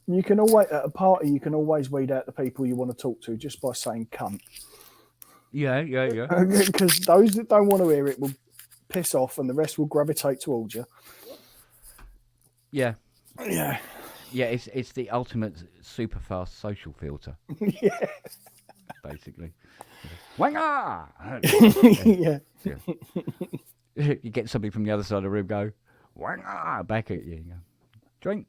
You can always at a party. You can always weed out the people you want to talk to just by saying "cunt." Yeah. Because those that don't want to hear it will piss off, and the rest will gravitate towards you. Yeah. Yeah. Yeah, it's the ultimate super fast social filter. Yeah. Basically. Wanga! Yeah. You get somebody from the other side of the room go, Wanga! Back at you. You go, drink.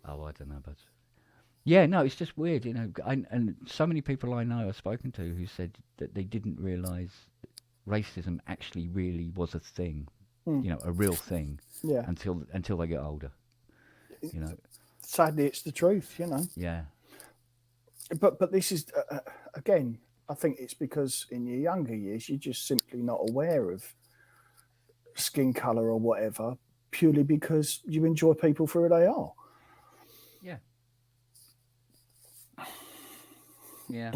Oh, I don't know, but yeah, no, it's just weird, and so many people I know I've spoken to who said that they didn't realise racism actually really was a thing, a real thing, until they get older, Sadly, it's the truth, Yeah. But this is again, I think it's because in your younger years you're just simply not aware of skin colour or whatever, purely because you enjoy people for who they are. Yeah. Yeah.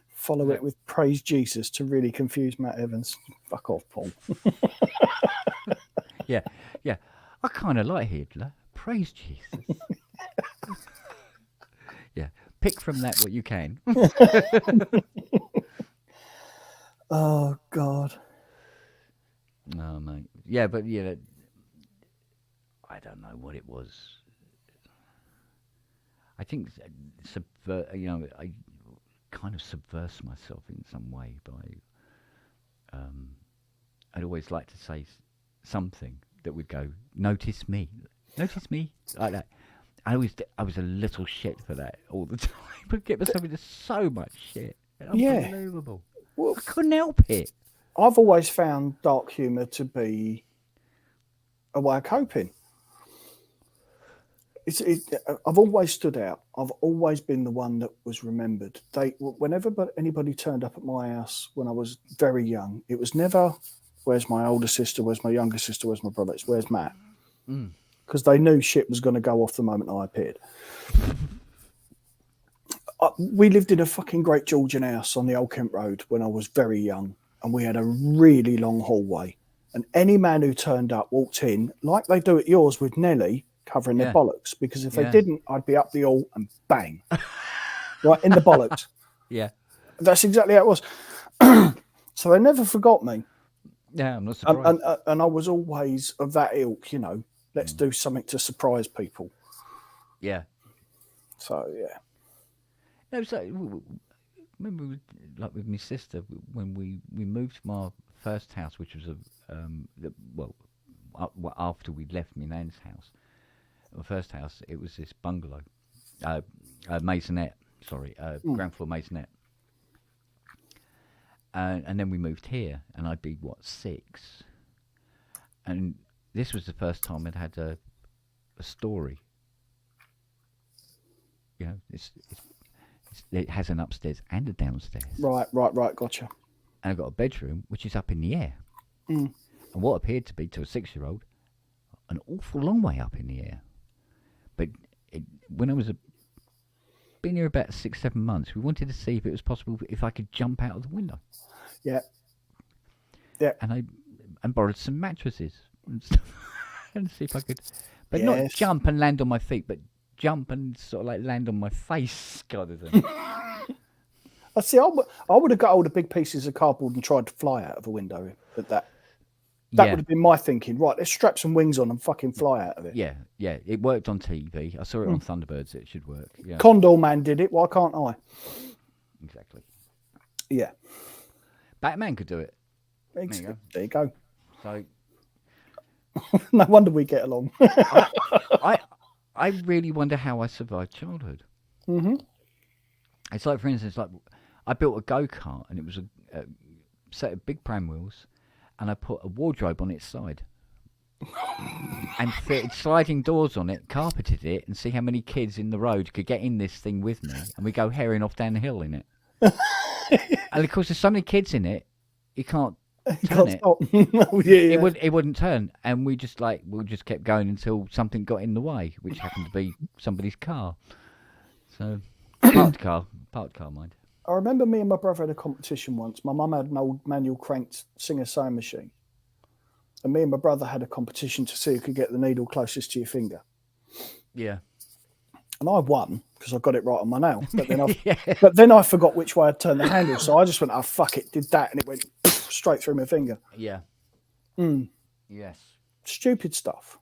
Follow it with praise Jesus to really confuse Matt Evans. Fuck off, Paul. Yeah. I kind of like Hitler. Praise Jesus. Yeah. Pick from that what you can. Oh, God. No, mate. Yeah, but I don't know what it was. I think I kind of subverse myself in some way by I'd always like to say something that would go, notice me like that. I was a little shit for that all the time. But get myself into so much shit. Unbelievable. Well, I couldn't help it. I've always found dark humour to be a way of coping. I've always stood out. I've always been the one that was remembered. Whenever anybody turned up at my house when I was very young, it was never, where's my older sister, where's my younger sister, where's my brother, it's where's Matt? Because they knew shit was going to go off the moment I appeared. We lived in a fucking Great Georgian house on the Old Kent Road when I was very young, and we had a really long hallway. And any man who turned up walked in, like they do at yours with Nelly, covering their bollocks, because if they didn't, I'd be up the hall and bang, right in the bollocks. Yeah. That's exactly how it was. So they never forgot me. Yeah, I'm not surprised. And I was always of that ilk, you know, let's do something to surprise people. Yeah. So, yeah. No, so remember, like with my sister, when we moved from our first house, which was after we left my nan's house. My first house, it was this bungalow, maisonette. Ground floor maisonette. And then we moved here, and I'd be 6, and this was the first time I'd had a story. You know, it has an upstairs and a downstairs. Right, gotcha. And I've got a bedroom which is up in the air. And what appeared to be, to a 6-year-old, an awful long way up in the air. But when I was been here about 6-7 months, we wanted to see if it was possible if I could jump out of the window. Yeah. And I borrowed some mattresses and stuff and see if I could, but not jump and land on my feet, but jump and sort of like land on my face kind of thing. I see. I would have got hold of big pieces of cardboard and tried to fly out of a window. But that would have been my thinking. Right, let's strap some wings on and fucking fly out of it. Yeah. It worked on TV. I saw it on Thunderbirds. It should work. Yeah. Condor Man did it. Why can't I? Exactly. Yeah. Batman could do it. There you go. So. No wonder we get along. I really wonder how I survived childhood. Mm-hmm. It's like, for instance, like I built a go-kart, and it was a set of big pram wheels, and I put a wardrobe on its side and fitted sliding doors on it, carpeted it, and see how many kids in the road could get in this thing with me, and we go herring off down the hill in it. And of course, there's so many kids in it, you can't turn it. It wouldn't turn, and we just kept going until something got in the way, which happened to be somebody's car. So parked car, mind. I remember me and my brother had a competition once. My mum had an old manual cranked Singer sewing machine, and me and my brother had a competition to see who could get the needle closest to your finger. Yeah. And I won because I got it right on my nail. But then I forgot which way I'd turn the handle, so I just went, "Oh fuck it!" Did that, and it went straight through my finger. Yeah. Yes. Stupid stuff.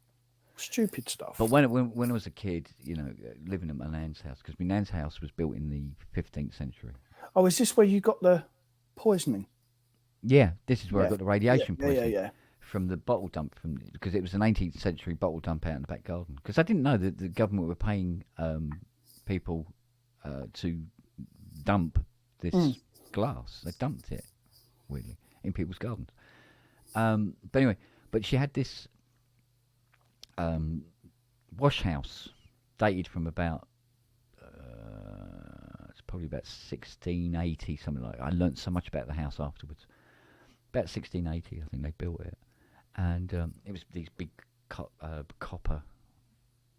But when I was a kid, you know, living at my nan's house, because my nan's house was built in the 15th century. Oh, is this where you got the poisoning? Yeah, this is where I got the radiation poisoning. Yeah. From the bottle dump, because it was an 18th century bottle dump out in the back garden. Because I didn't know that the government were paying people to dump this glass. They dumped it, weirdly, in people's gardens. But anyway, she had this wash house dated from about it's probably about 1680, something like that. I learnt so much about the house afterwards. About 1680, I think they built it. And it was these big copper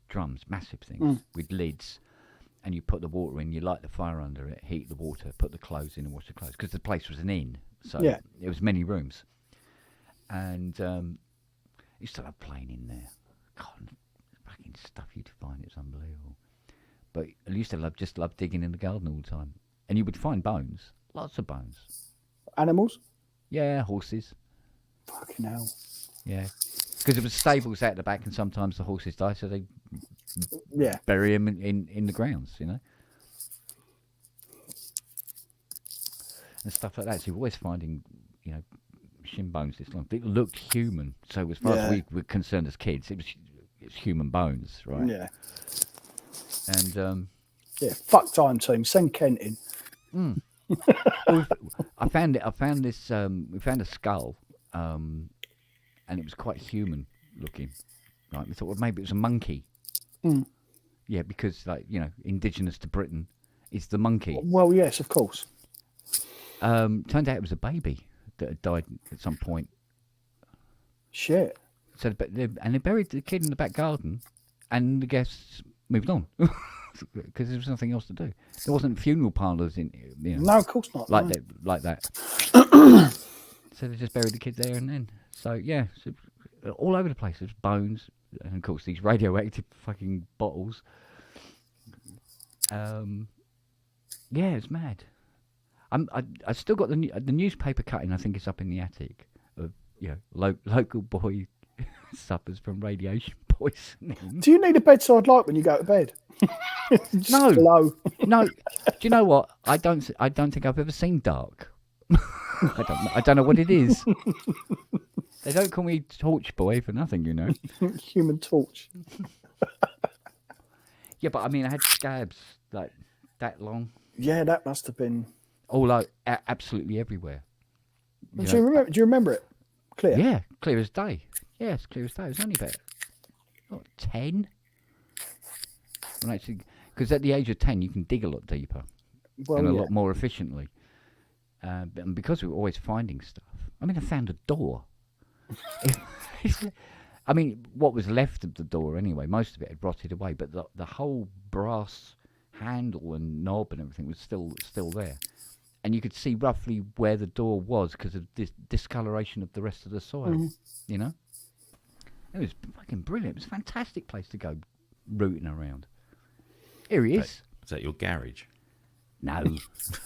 drums, massive things, with lids. And you put the water in, you light the fire under it, heat the water, put the clothes in and wash the clothes. Because the place was an inn, so it was many rooms. And used to love playing in there. God, fucking stuff you'd find, it was unbelievable. But I used to love digging in the garden all the time. And you would find bones, lots of bones. Animals? Yeah, horses. Fucking hell. Yeah, because there was stables out the back, and sometimes the horses die, so they bury them in the grounds, you know, and stuff like that. So you're always finding, you know, shin bones this long. It looked human, so as far as we were concerned as kids, it's human bones, right? Yeah. And fuck time team. Send Kent in. Well, I found this. We found a skull. And it was quite human looking. Right, we thought, well, maybe it was a monkey. Yeah, because like indigenous to Britain is the monkey. Well, yes, of course. Turned out it was a baby that had died at some point. Shit. So, and they buried the kid in the back garden, and the guests moved on because there was nothing else to do. There wasn't funeral parlours in, No, of course not. like no. that. So they just buried the kid there and then. So yeah, so all over the place. There's bones, and of course these radioactive fucking bottles. Yeah, it's mad. I still got the newspaper cutting. I think it's up in the attic. Of local boy suffers from radiation poisoning. Do you need a bedside light when you go to bed? Just No. Low. No, do you know what? I don't think I've ever seen dark. I don't know what it is. They don't call me Torch Boy for nothing, Human Torch. Yeah, but I mean, I had scabs like that long, Yeah, that must have been. all out, absolutely everywhere. Do you remember it? Clear. Yeah, clear as day. Yeah, it's clear as day. It was only about 10. Well, actually, because at the age of 10, you can dig a lot deeper Well, and a yeah. lot more efficiently. And because we were always finding stuff. I mean, I found a door. I mean, what was left of the door anyway, most of it had rotted away, but the whole brass handle and knob and everything was still there. And you could see roughly where the door was because of this discoloration of the rest of the soil, It was fucking brilliant. It was a fantastic place to go rooting around. Here he is. Is that your garage? No,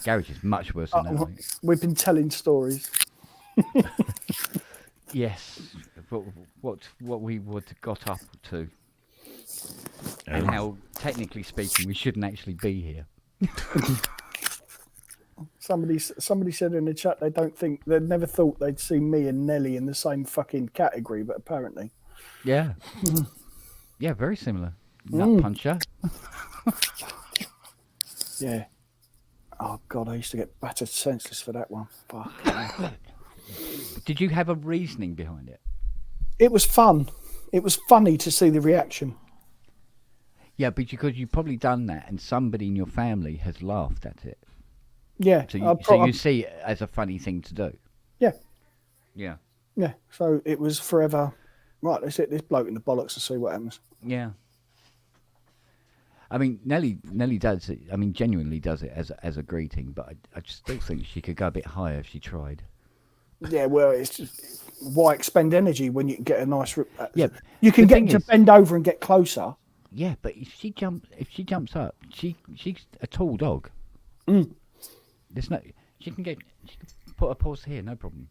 garage is much worse than that. Mate. We've been telling stories. Yes, what we would have got up to, and how technically speaking we shouldn't actually be here. Somebody said in the chat they'd never thought they'd see me and Nelly in the same fucking category, but apparently. Yeah, yeah, very similar. Nut puncher. Yeah. Oh God, I used to get battered senseless for that one. Fuck. Did you have a reasoning behind it? It was fun. It was funny to see the reaction. Yeah, but because you've probably done that, and somebody in your family has laughed at it. Yeah. So you see it as a funny thing to do. Yeah. Yeah. Yeah. So it was forever. Right, let's hit this bloke in the bollocks and see what happens. Yeah. I mean, Nelly does it. I mean, genuinely does it as a greeting, but I just still think she could go a bit higher if she tried. Yeah, well, it's just why expend energy when you can get a nice. Yeah, you can the get thing to is- bend over and get closer. Yeah, but if she jumps up, she's a tall dog. There's no. She can put her paws here, no problem,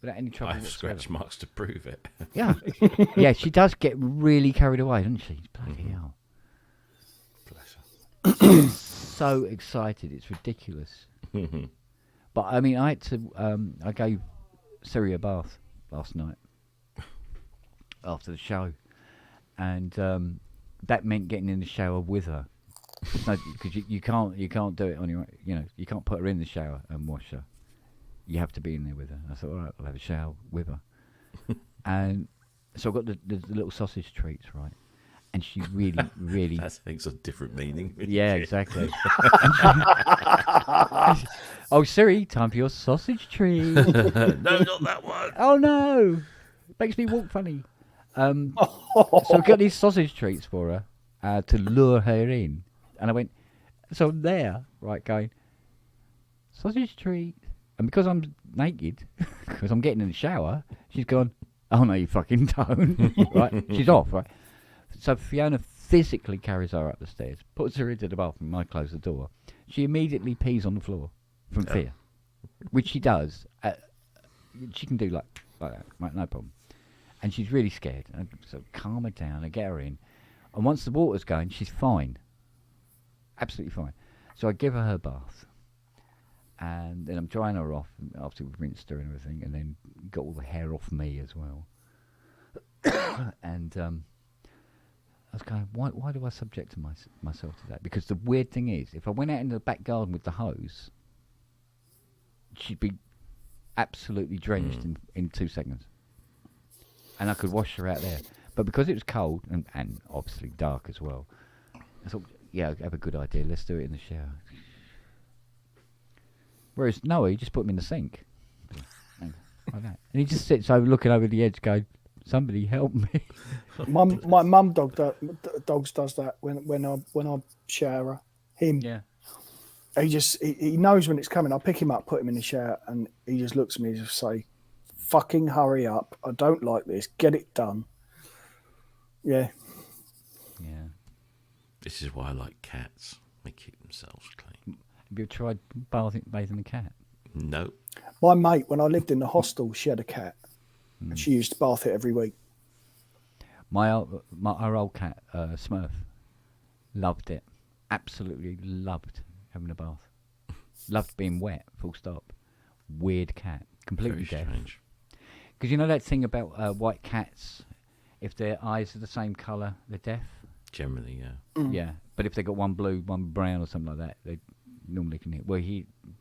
without any trouble I have whatsoever. scratch marks to prove it. Yeah, yeah, she does get really carried away, doesn't she? Bloody hell! Bless her. So excited, it's ridiculous. But I mean, I had to. I gave Siri a bath last night after the show, and that meant getting in the shower with her. No, because you can't do it on your. You can't put her in the shower and wash her. You have to be in there with her. I thought, all right, I'll have a shower with her. And so I got the little sausage treats, right? And she really. That thing's a different meaning. Yeah, exactly. Oh, Siri, time for your sausage treat. No, not that one. Oh no, makes me walk funny. So I got these sausage treats for her to lure her in, and I went. So I'm there, right, going sausage treat, and because I'm naked, because I'm getting in the shower, she's gone. Oh no, you fucking don't. Right, she's off. Right. So Fiona physically carries her up the stairs, puts her into the bathroom. I close the door. She immediately pees on the floor from fear, which she does. She can do like that, right, no problem. And she's really scared. And so calm her down and get her in. And once the water's going, she's fine, absolutely fine. So I give her bath, and then I'm drying her off after we've rinsed her and everything, and then got all the hair off me as well. And I was going, why do I subject myself to that? Because the weird thing is, if I went out into the back garden with the hose, she'd be absolutely drenched in 2 seconds. And I could wash her out there. But because it was cold and obviously dark as well, I thought, yeah, I have a good idea. Let's do it in the shower. Whereas Noah, he just put him in the sink. Like that. And he just sits over looking over the edge going, somebody help me. My mum dogs does that when I shower him. Yeah. He knows when it's coming. I pick him up, put him in the shower, and he just looks at me and just say, "Fucking hurry up! I don't like this. Get it done." Yeah. Yeah. This is why I like cats. They keep themselves clean. Have you tried bathing a cat? No. My mate, when I lived in the hostel, she had a cat, and she used to bath it every week. Our old cat, Smurf, loved it. Absolutely loved having a bath. Loved being wet, full stop. Weird cat. Completely Very deaf. strange. Because you know that thing about white cats, if their eyes are the same colour, they're deaf? Generally, yeah. Yeah. But if they got one blue, one brown or something like that, they normally can hear. Well,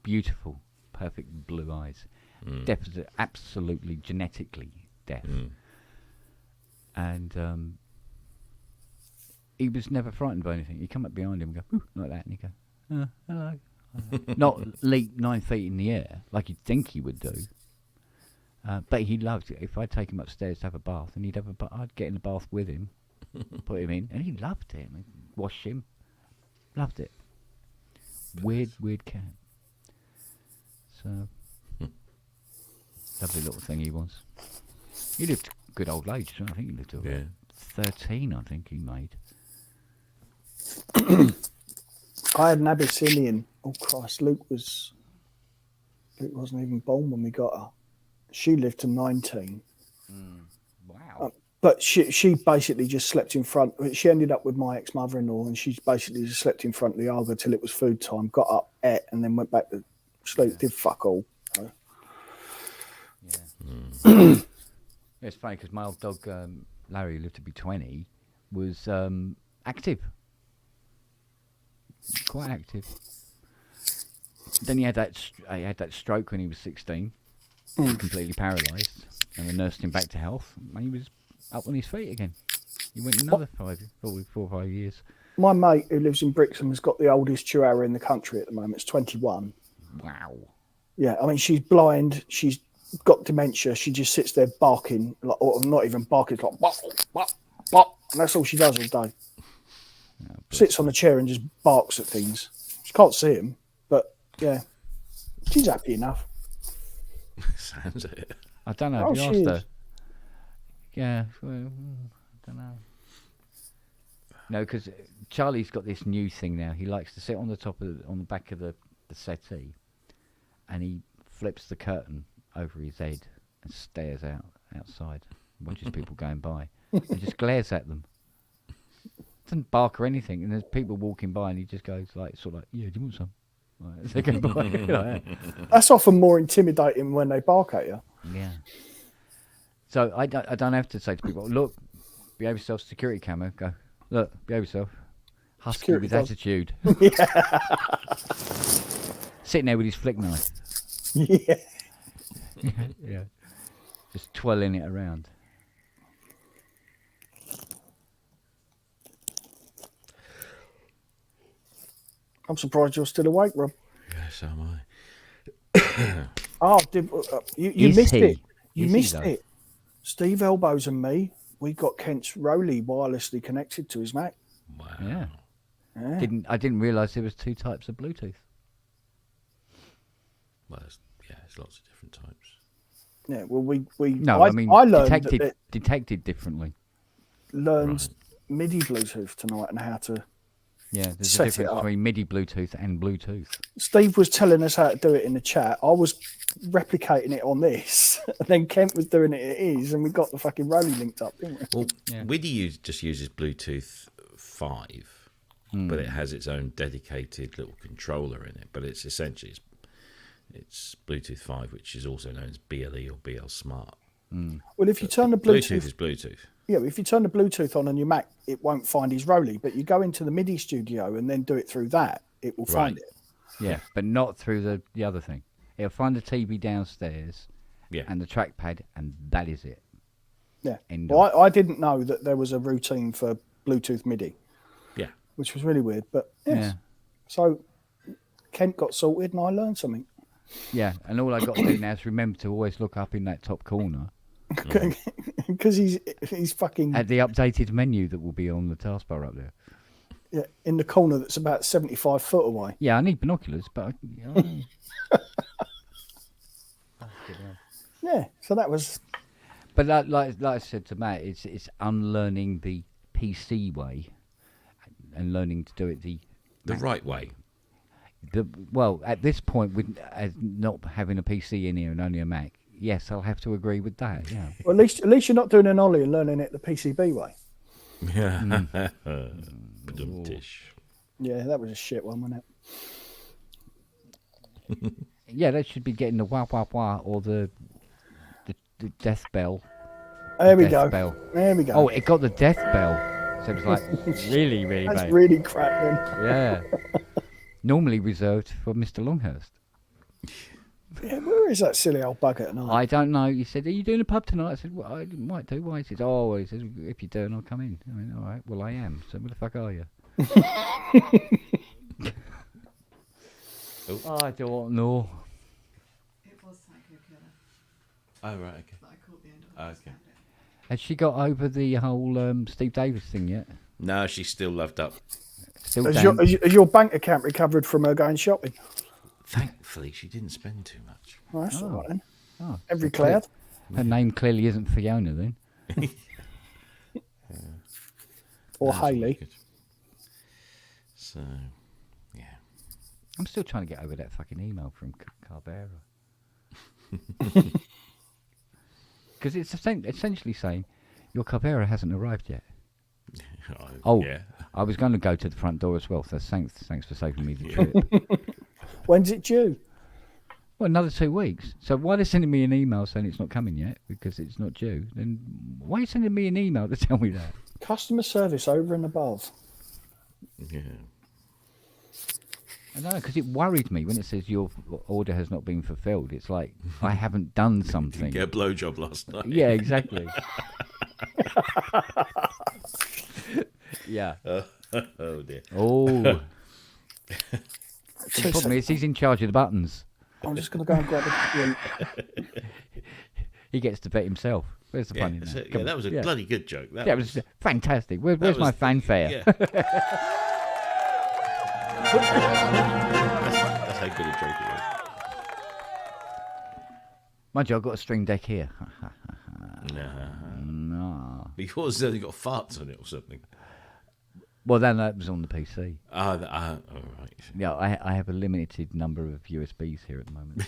beautiful, perfect blue eyes. Deaf is absolutely genetically deaf. And he was never frightened by anything. He'd come up behind him and go, "Ooh," like that, and he'd go, hello. Not leap 9 feet in the air like you'd think he would do. But he loved it. If I'd take him upstairs to have a bath, and I'd get in the bath with him, put him in, and he loved it. I'd wash him. Loved it. Weird cat. So, lovely little thing he was. He lived a good old age. I think he lived to about 13, I think he made. I had an Abyssinian. Oh Christ, Luke wasn't even born when we got her. She lived to 19. Wow. But she basically just slept in front. She ended up with my ex-mother-in-law, and she basically just slept in front of the Arga till it was food time. Got up, ate, and then went back to sleep. Did fuck all. So. Yeah. It's funny because my old dog Larry, who lived to be 20, was active, quite active. Then he had that stroke when he was 16, completely paralysed, and they nursed him back to health. And he was up on his feet again. He went another 4 or 5 years. My mate who lives in Brixham has got the oldest chihuahua in the country at the moment. It's 21. Wow. Yeah, I mean, she's blind. She's got dementia. She just sits there barking, or not even barking, it's like bop, bop, bop, and that's all she does all day. Sits on the chair and just barks at things. She can't see him, but yeah, she's happy enough. Sounds it. I don't know. Oh, Have you she asked is. her? Yeah, well, I don't know. No, because Charlie's got this new thing now. He likes to sit on the back of the settee, and he flips the curtain over his head and stares outside, watches people going by, and just glares at them. Doesn't bark or anything, and there's people walking by, and he just goes like, sort of like, "Yeah, do you want some?" Like, as they go by, like that. That's often more intimidating when they bark at you. Yeah. So I don't have to say to people, "Look, behave yourself." Security camera, go. Look, behave yourself. Husky Security with does. attitude. Sitting there with his flick knife. Yeah. Yeah. Just twirling it around. I'm surprised you're still awake, Rob. Yes, so am I. Oh, you Is missed he? it. You Is he, missed though? it. Steve Elbows and me, we got Kent's Rolly wirelessly connected to his Mac. Wow. Yeah. Yeah. I didn't realise there was 2 types of Bluetooth. Well, there's lots of different types. Yeah, well, we No, I I mean learned detected that it detected differently. learned MIDI Bluetooth tonight and how to. Yeah, there's Set a it difference up. between MIDI Bluetooth and Bluetooth. Steve was telling us how to do it in the chat. I was replicating it on this, and then Kent was doing it at his, and we got the fucking Rolly linked up, didn't we? Well, Yeah. WIDI just uses Bluetooth 5, but it has its own dedicated little controller in it. But it's essentially it's Bluetooth 5, which is also known as BLE or BL Smart. Well, if you turn the Bluetooth Bluetooth, is Bluetooth. yeah, if you turn the Bluetooth on your Mac, it won't find his Rolly. But you go into the MIDI studio and then do it through that, it will find Right. it. Yeah, but not through the other thing. It'll find the TV downstairs Yeah. and the trackpad, and that is it. Yeah. End Well, of. I didn't know that there was a routine for Bluetooth MIDI. Yeah. which was really weird. But yes. Yeah. So Kent got sorted, and I learned something. Yeah, and all I got to do now is remember to always look up in that top corner Because he's fucking at the updated menu that will be on the taskbar up there. yeah, in the corner that's about 75 foot away. Yeah, I need binoculars, but Yeah, so that was but like I said to Matt, it's unlearning the PC way and learning to do it the right way. well, at this point, with not having a PC in here and only a Mac, yes, I'll have to agree with that. Yeah. well, at least you're not doing an ollie and learning it the PCB way. Yeah. Yeah, that was a shit one, wasn't it? Yeah, they should be getting the wah wah wah or the death bell. There we Death go. bell. There we go. Oh, it got the death bell. So it was like really, really That's bad. really crap then. Yeah. Normally reserved for Mr. Longhurst. Yeah, where is that silly old bugger tonight? I don't know. He said, "Are you doing a pub tonight?" I said, "Well, I might do." Why? He said, "Oh," he says, "if you do, I'll come in." I mean, all right. Well, I am. So where the fuck are you? I don't know. It was Psycho Killer Oh, right, okay. that I caught the end of. Okay. Has she got over the whole Steve Davis thing yet? No, she's still loved up. Still Has down. your bank account recovered from her going shopping? Thankfully, she didn't spend too much. Well, that's all right then. Oh, Every so clear- cloud. Her name clearly isn't Fiona then. Or That's really Hayley. good. So, yeah. I'm still trying to get over that fucking email from Carbera. Because it's essentially saying, your Carbera hasn't arrived yet. Oh, yeah. I was going to go to the front door as well, so thanks for saving me the trip. When's it due? Well, another 2 weeks. So why they're sending me an email saying it's not coming yet because it's not due? Then why are you sending me an email to tell me that? Customer service over and above. Yeah. I know, because it worried me when it says your order has not been fulfilled. It's like I haven't done something. Get a blowjob last night. Yeah, exactly. Yeah. Oh, dear. Oh. The Two problem is he's in charge of the buttons. I'm just going to go and grab a... He gets to bet himself. Where's the Yeah, fun in that's that? it. Come Yeah, that on. was a Yeah. bloody good joke. That was fantastic. Where's was my the- fanfare? Yeah. that's how good a joke it was. Mind you, I've got a string deck here. Nah. No. Because you got farts on it or something. Well, then that was on the PC. All right. Yeah, I have a limited number of USBs here at the moment.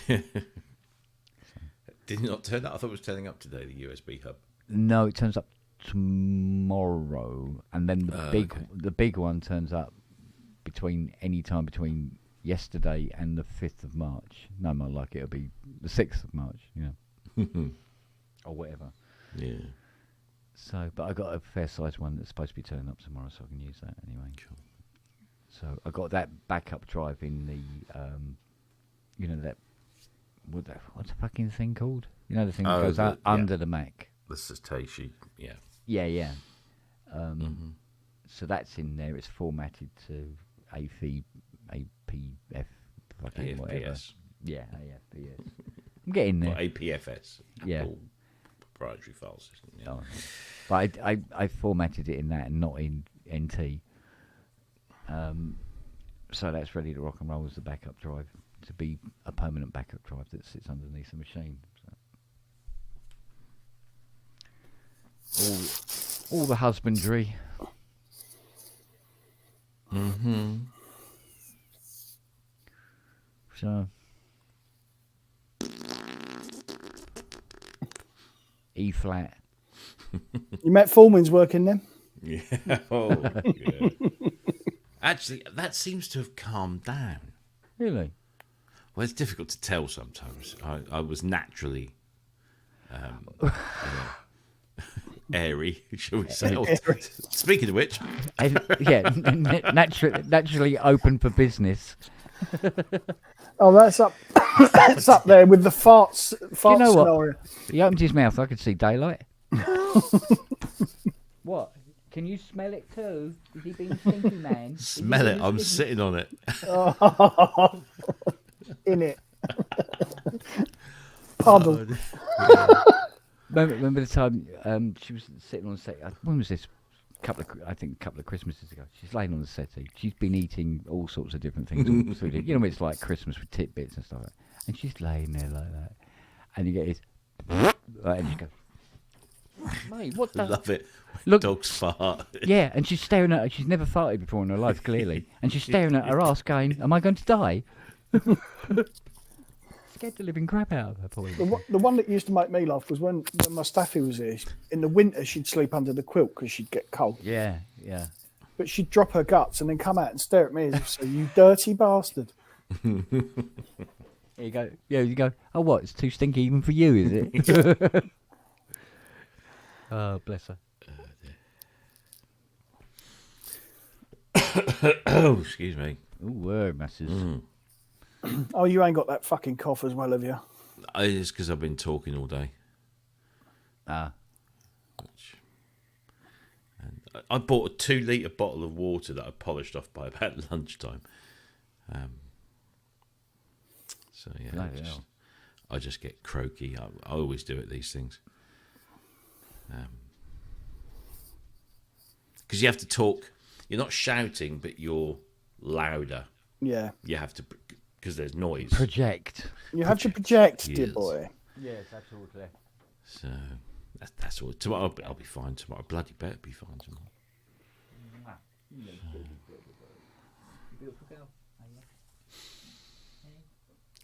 Did it not turn up? I thought it was turning up today, the USB hub. No, it turns up tomorrow, and then the big one turns up any time between yesterday and the 5th of March. No, more like it'll be the 6th of March, or whatever. Yeah. So, but I got a fair sized one that's supposed to be turning up tomorrow, so I can use that anyway. Cool. So I got that backup drive in the, what's the fucking thing called? You know, the thing that goes under the Mac. The Satoshi, yeah. Yeah. So that's in there. It's formatted to APF, fucking whatever. AFPS. Yeah, AFPS. I'm getting there. Or APFS. Yeah. Apple proprietary file system. Yeah. Oh, but I formatted it in that and not in NT. So that's ready to rock and roll as the backup drive, to be a permanent backup drive that sits underneath the machine. So. All the husbandry. Mm-hmm. So E flat. You met Foreman's working then? Yeah. Oh, yeah. Actually, that seems to have calmed down. Really? Well, it's difficult to tell sometimes. I was naturally airy, shall we say. Speaking of which, Naturally open for business. Oh, that's up. That's up there with the farts. Fart you know what? scenario. He opened his mouth. I could see daylight. What? Can you smell it too? Is he being stinky, man? Is he Smell it. being I'm stinky? sitting on it. In it. Puddle. Remember the time she was sitting on the settee? When was this? I think a couple of Christmases ago. She's laying on the settee. She's been eating all sorts of different things. all through the- you know, it's like Christmas with tidbits and stuff. Like that. And she's laying there like that, and you get this, like, and you go, mate, what the? Love it. Look, Dogs fart. yeah, and she's staring at her. She's never farted before in her life, clearly, and she's staring at her ass, going, "Am I going to die?" Scared the living crap out of her, poor The, lady. the one that used to make me laugh was when my Staffy was here. In the winter, she'd sleep under the quilt because she'd get cold. Yeah, yeah. But she'd drop her guts and then come out and stare at me as if, "So you dirty bastard." Here you go. Yeah, you go. Oh, what? It's too stinky even for you, is it? Oh, bless her. Oh, excuse me. Oh, word, masses. Oh, you ain't got that fucking cough as well, have you? It's because I've been talking all day. Ah, And I bought a 2-litre bottle of water that I polished off by about lunchtime. So yeah, Bloody hell. I just get croaky. I always do at these things. Because you have to talk. You're not shouting, but you're louder. Yeah. You have to, because there's noise. project. You have to project, dear Yes. boy. Yes, absolutely. So that's all. Tomorrow I'll be fine. Tomorrow, bloody better be fine tomorrow.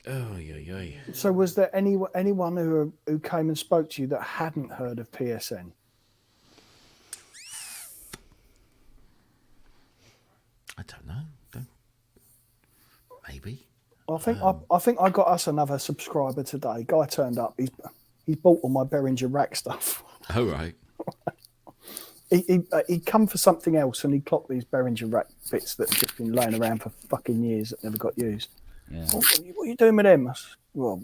Oh yeah. So, was there anyone who came and spoke to you that hadn't heard of PSN? I don't know. Maybe. I think I got us another subscriber today. Guy turned up. He's bought all my Behringer rack stuff. Oh right. He'd come for something else and he clocked these Behringer rack bits that have just been laying around for fucking years that never got used. Yeah. What are you doing with them? I said, well,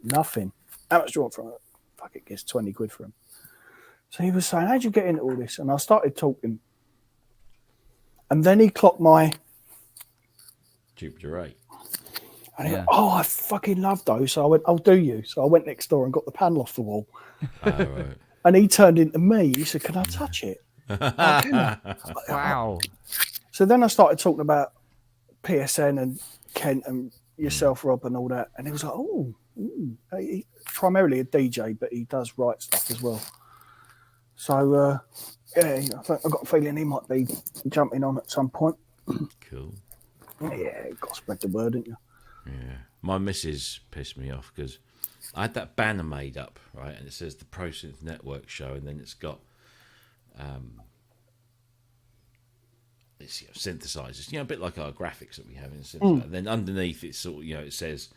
nothing. How much do you want for it? Fuck it, gets 20 quid for him. So he was saying, how'd you get into all this? And I started talking. And then he clocked my, Jupiter 8. and he Yeah. went, oh, I fucking love those. So I went, oh, do you? So I went next door and got the panel off the wall. Oh right. And he turned into me. He said, can I touch it? "Oh, can I?" Wow. So then I started talking about PSN and Kent and yourself, Rob, and all that. And he was like, oh, he's primarily a DJ, but he does write stuff as well. So, yeah, I think I've got a feeling he might be jumping on at some point. Cool. Yeah, got to spread the word, didn't you? Yeah. My missus pissed me off because I had that banner made up, right? And it says the ProSynth Network show, and then it's got it's synthesizers, a bit like our graphics that we have in synthesizer. And then underneath it's sort of, it says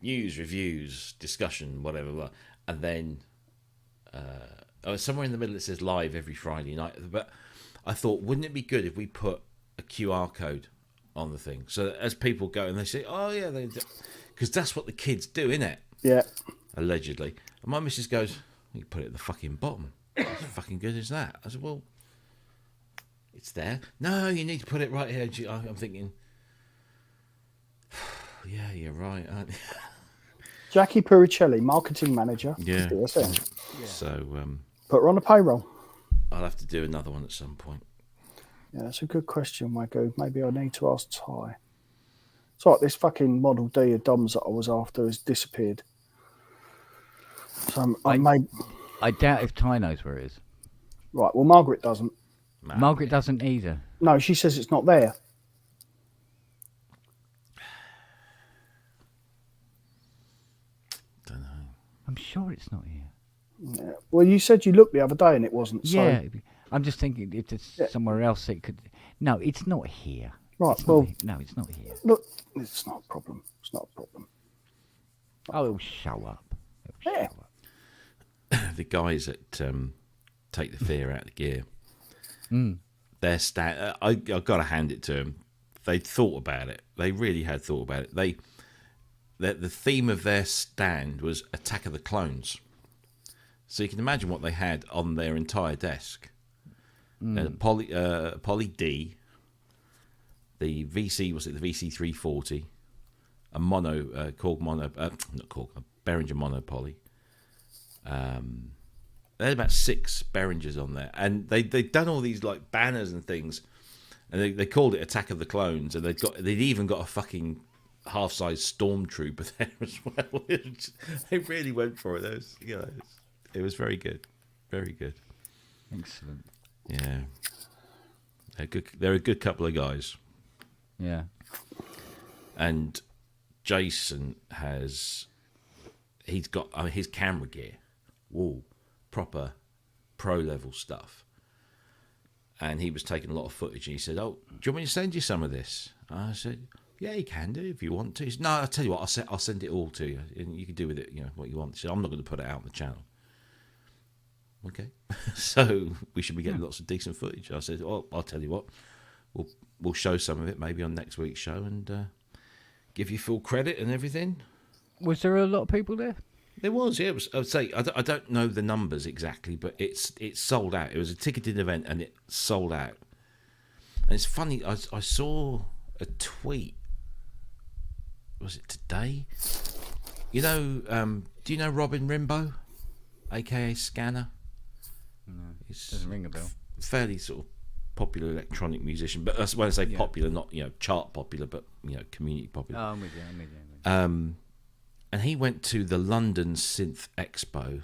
news, reviews, discussion, whatever, blah. And then somewhere in the middle it says live every Friday night. But I thought, wouldn't it be good if we put a QR code on the thing, so that as people go and they say, oh yeah, because that's what the kids do, innit? Yeah. Allegedly. And my missus goes, you put it at the fucking bottom. As fucking good as that. I said, well, it's there. No, you need to put it right here. I'm thinking, yeah, you're right, aren't you? Jackie Puricelli, marketing manager. Yeah. PSN. So Put her on the payroll. I'll have to do another one at some point. Yeah, that's a good question, Wagyu. Maybe I need to ask Ty. It's like this fucking Model D of Dom's that I was after has disappeared. So I made... I doubt if Ty knows where it is. Right, well, Margaret doesn't. Margaret doesn't either. No, she says it's not there. Don't know. I'm sure it's not here. Yeah. Well, you said you looked the other day and it wasn't. So... Yeah, I'm just thinking if it's somewhere else it could. No, it's not here. Right, It's well, not here. No, it's not here. look, it's not a problem. It's not a problem. Oh, it'll show up. It'll Yeah. show up. The guys that take the fear out of the gear, their I've got to hand it to them. They thought about it. They really had thought about it. The theme of their stand was Attack of the Clones. So you can imagine what they had on their entire desk. Poly D, the VC, was it the VC340, a mono, Korg mono, not Korg, a Behringer mono poly. There's about 6 Behringers on there, and they'd done all these like banners and things, and they called it Attack of the Clones, and they'd even got a fucking half-size stormtrooper there as well. They really went for it. It was very good, very good. Excellent. Yeah, they're a good couple of guys. Yeah. And Jason he's got his camera gear, proper pro level stuff. And he was taking a lot of footage, and he said, "Oh, do you want me to send you some of this?" I said, "Yeah, you can do if you want to." He said, "No, I'll tell you what, I'll send it all to you, and you can do with it, what you want." He said, "I'm not going to put it out on the channel." Okay, so we should be getting lots of decent footage. I said, "Well, I'll tell you what, we'll show some of it maybe on next week's show, and give you full credit and everything." Was there a lot of people there? There was, yeah. I would say I don't know the numbers exactly, but it's sold out. It was a ticketed event, and it sold out. And it's funny. I saw a tweet. Was it today? Do you know Robin Rimbaud, aka Scanner? No, He's doesn't ring a bell. fairly sort of popular electronic musician, but when I say popular, not chart popular, but community popular. Oh, I'm with you. And he went to the London Synth Expo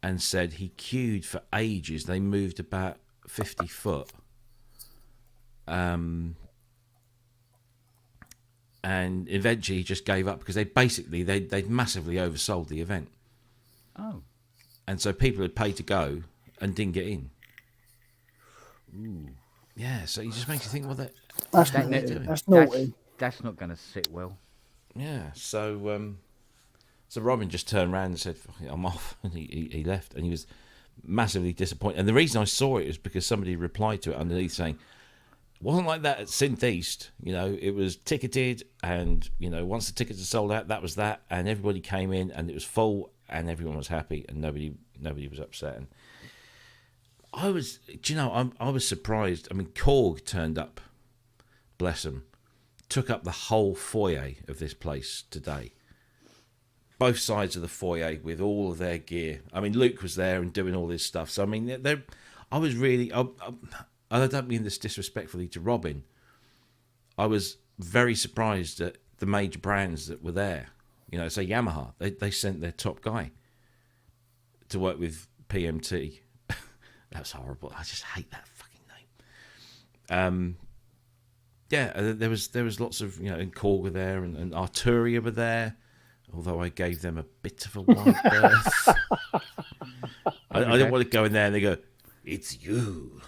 and said he queued for ages. They moved about 50 foot. And eventually he just gave up because they'd massively oversold the event. Oh. And so people had paid to go and didn't get in. Ooh. Yeah, so it just makes you think, well, That's That- naughty. that- That's naughty. That's not going to sit well. yeah. So Robin just turned around and said, "Fuck it, I'm off," and he left, and he was massively disappointed. And the reason I saw it was because somebody replied to it underneath saying, "It wasn't like that at Synth East. It was ticketed, and once the tickets are sold out, that was that, and everybody came in, and it was full, and everyone was happy, and nobody was upset." And I was surprised. I mean, Korg turned up, bless them, took up the whole foyer of this place today. Both sides of the foyer with all of their gear. I mean, Luke was there and doing all this stuff. So I mean, I was really. I don't mean this disrespectfully to Robin. I was very surprised at the major brands that were there. Say Yamaha, they sent their top guy to work with PMT. That was horrible. I just hate that fucking name. There was lots of and Korg were there, and Arturia were there. Although I gave them a bit of a wide berth. I didn't want to go in there and they go, "It's you."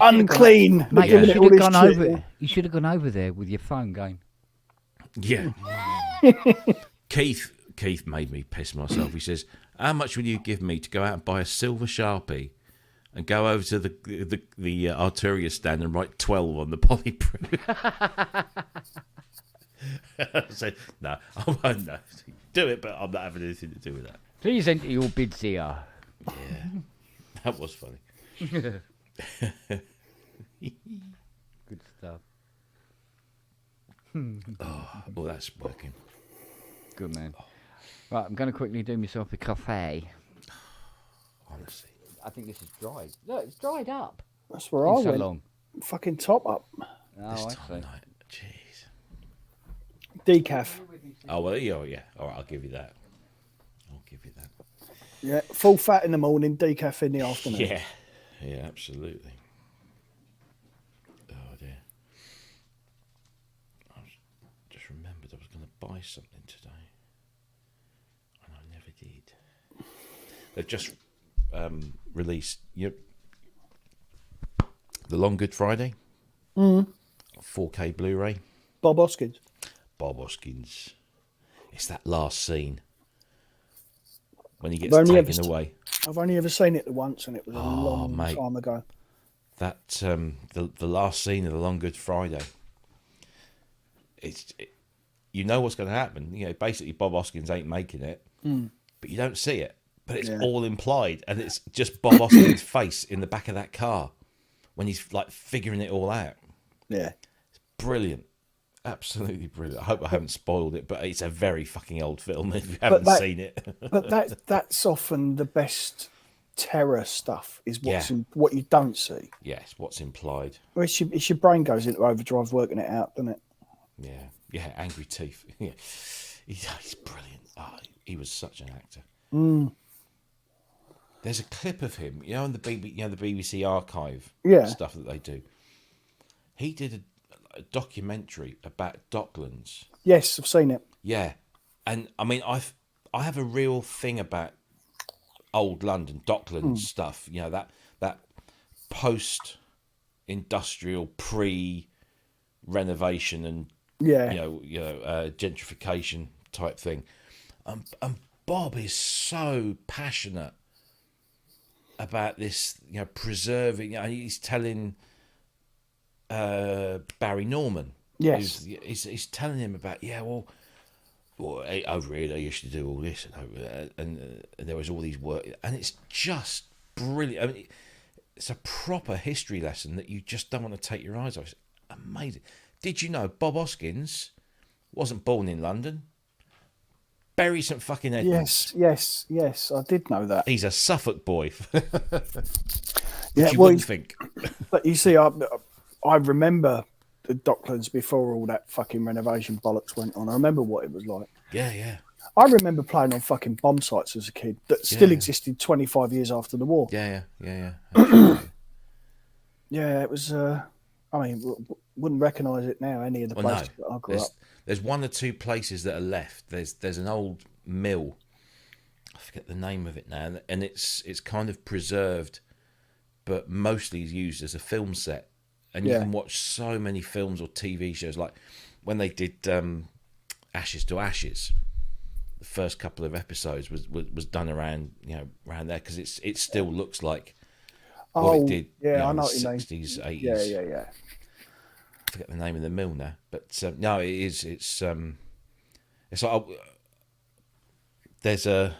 Unclean. Mate, Giving it all this shit. You should have gone over there with your phone going. Yeah. Keith made me piss myself. He says, "How much will you give me to go out and buy a silver Sharpie and go over to the Arturia stand and write 12 on the polyproof?" I said, "No, I won't. No. Do it, but I'm not having anything to do with that." Please enter your bids here. Yeah, that was funny. Good stuff. Well, that's working. Good man. Right, I'm going to quickly do myself a cafe. Honestly, I think this is dried. Look, it's dried up. That's where I Been so went. long. Fucking top up. Oh, this I time see. of night. Jeez. Decaf. Oh well, yeah. All right, I'll give you that. I'll give you that. Yeah. Full fat in the morning, decaf in the afternoon. Yeah, absolutely. Oh dear. Just remembered I was going to buy something today, and I never did. They've just released the Long Good Friday 4K Blu-ray. Bob Hoskins. Bob Hoskins. It's that last scene when he gets I've only taken ever- away. I've only ever seen it once, and it was a long mate. time ago. That the last scene of the Long Good Friday. You know what's going to happen. Basically Bob Hoskins ain't making it, but you don't see it. but it's Yeah. all implied, and it's just Bob Hoskins' face in the back of that car when he's like figuring it all out. Yeah. Brilliant, absolutely brilliant. I hope I haven't spoiled it, but it's a very fucking old film if you But haven't that- seen it. But that's often the best terror stuff is what's Yeah. what you don't see. Yes, what's implied? Or it's your brain goes into overdrive working it out, doesn't it? Yeah, Angry Teeth. Yeah, he's brilliant. Oh, he was such an actor. There's a clip of him, on the BBC Archive Yeah. stuff that they do. He did a documentary about Docklands. Yes, I've seen it. Yeah, and I mean, I have a real thing about old London Docklands stuff. That post-industrial, pre-renovation and Yeah. gentrification type thing. And Bob is so passionate about this, preserving. He's telling Barry Norman. Yes. He's telling him about, over here they used to do all this, and there was all these work, and it's just brilliant. I mean, it's a proper history lesson that you just don't want to take your eyes off. It's amazing. Did you know Bob Hoskins wasn't born in London? Bury St fucking Edmunds. Yes. I did know that. He's a Suffolk boy. Yeah, you well, wouldn't think. but you see, I remember the Docklands before all that fucking renovation bollocks went on. I remember what it was like. Yeah. I remember playing on fucking bomb sites as a kid that still Yeah. existed 25 years after the war. Yeah. Absolutely. Yeah, it was. Wouldn't recognise it now. Any of the Well, no. places that I grew up. There's one or two places that are left. There's an old mill. I forget the name of it now, and it's kind of preserved, but mostly is used as a film set. And you Yeah. can watch so many films or TV shows, like when they did Ashes to Ashes. The first couple of episodes was done around there because it still looks like what it did. Yeah, I in know the what you mean. 60s, 80s. Yeah. I forget the name of the mill now, but no, it is. It's like there's a.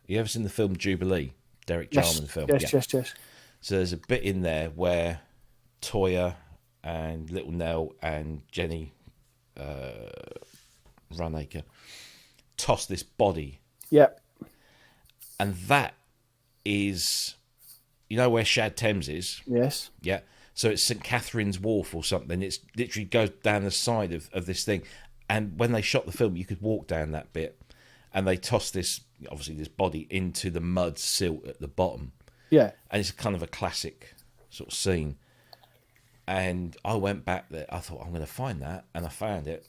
You ever seen the film Jubilee? Derek Jarman film. Yes. So there's a bit in there where Toyah and Little Nell and Jenny Runacre toss this body, Yep. and that is, where Shad Thames is. Yes. Yeah. So it's St. Catherine's Wharf or something. It's literally goes down the side of this thing. And when they shot the film, you could walk down that bit, and they tossed this body into the mud silt at the bottom. Yeah. And it's kind of a classic sort of scene. And I went back there. I thought, I'm going to find that. And I found it.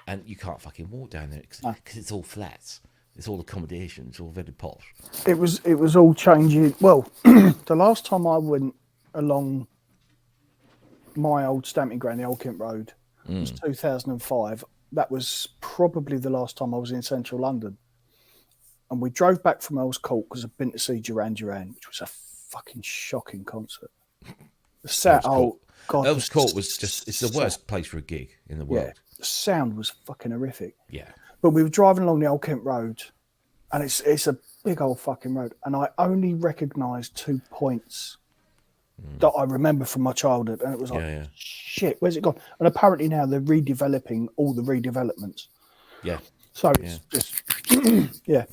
And you can't fucking walk down there because it's all flats. It's all accommodation. It's all very posh. It was all changing. Well, the last time I went along my old stamping ground, the Old Kent Road, was 2005. That was probably the last time I was in central London. And we drove back from Earls Court because I'd been to see Duran Duran, which was a fucking shocking concert. Earls Court was it's the worst place for a gig in the world. Yeah, the sound was fucking horrific. Yeah. But we were driving along the Old Kent Road, and it's a big old fucking road, and I only recognised 2 points that I remember from my childhood, and it was like, shit, where's it gone? And apparently now they're redeveloping all the redevelopments. Yeah. So it's just, yeah.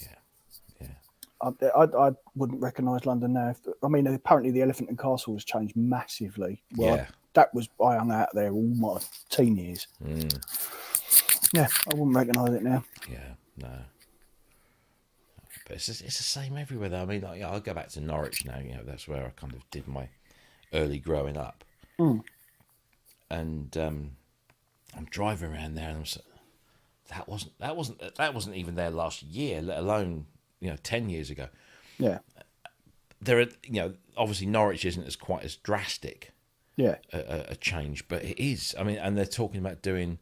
I wouldn't recognise London now. Apparently the Elephant and Castle has changed massively. Well, Yeah. I hung out there all my teen years. Yeah, I wouldn't recognise it now. Yeah, no. But it's the same everywhere, though. I mean, I'll go back to Norwich now. That's where I kind of did my early growing up. And I'm driving around there, and I'm saying, that wasn't even there last year, let alone 10 years ago. Yeah, There are obviously Norwich isn't quite as drastic yeah, a change, but it is. I mean, and they're talking about doing.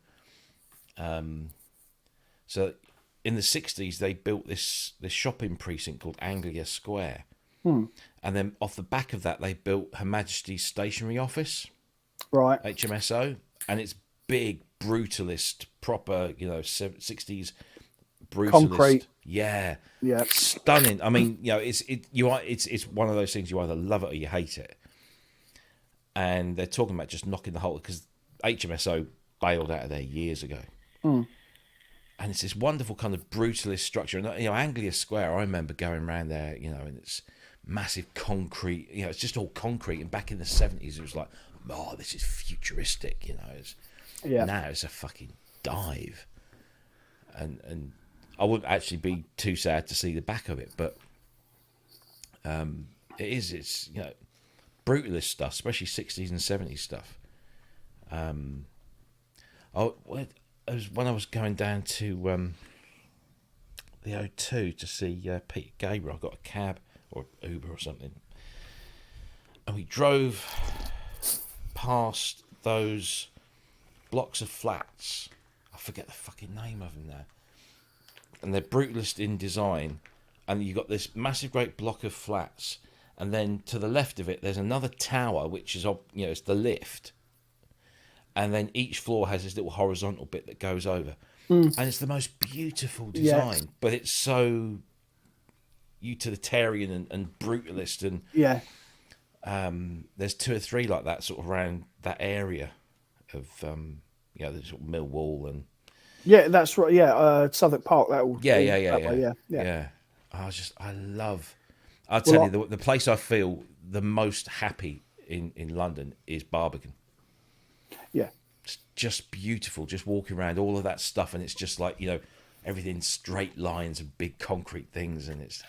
So in the 60s, they built this shopping precinct called Anglia Square. And then off the back of that, they built Her Majesty's Stationery Office, right. HMSO. And it's big, brutalist, proper, 60s brutalist. Concrete. Yeah, Yeah. stunning. I mean, it's one of those things you either love it or you hate it. And they're talking about just knocking the whole, because HMSO bailed out of there years ago. And it's this wonderful kind of brutalist structure. And Anglia Square, I remember going around there, and it's massive concrete. It's just all concrete. And back in the 70s, it was like, oh, this is futuristic. Now it's a fucking dive. And I wouldn't actually be too sad to see the back of it, but it's brutalist stuff, especially 60s and 70s stuff. When I was going down to the O2 to see Peter Gabriel, I got a cab or Uber or something, and we drove past those blocks of flats. I forget the fucking name of them now, and they're brutalist in design. And you've got this massive, great block of flats, and then to the left of it, there's another tower, which is, it's the lift. And then each floor has this little horizontal bit that goes over. And it's the most beautiful design, but it's so utilitarian and brutalist. And there's 2 or 3 like that sort of around that area of, there's sort of Millwall and... Yeah, that's right. Yeah, Southwark Park. That will. Yeah. I'll tell you, the place I feel the most happy in London is Barbican. Yeah. It's just beautiful, just walking around all of that stuff, and it's just like, everything straight lines and big concrete things, and it's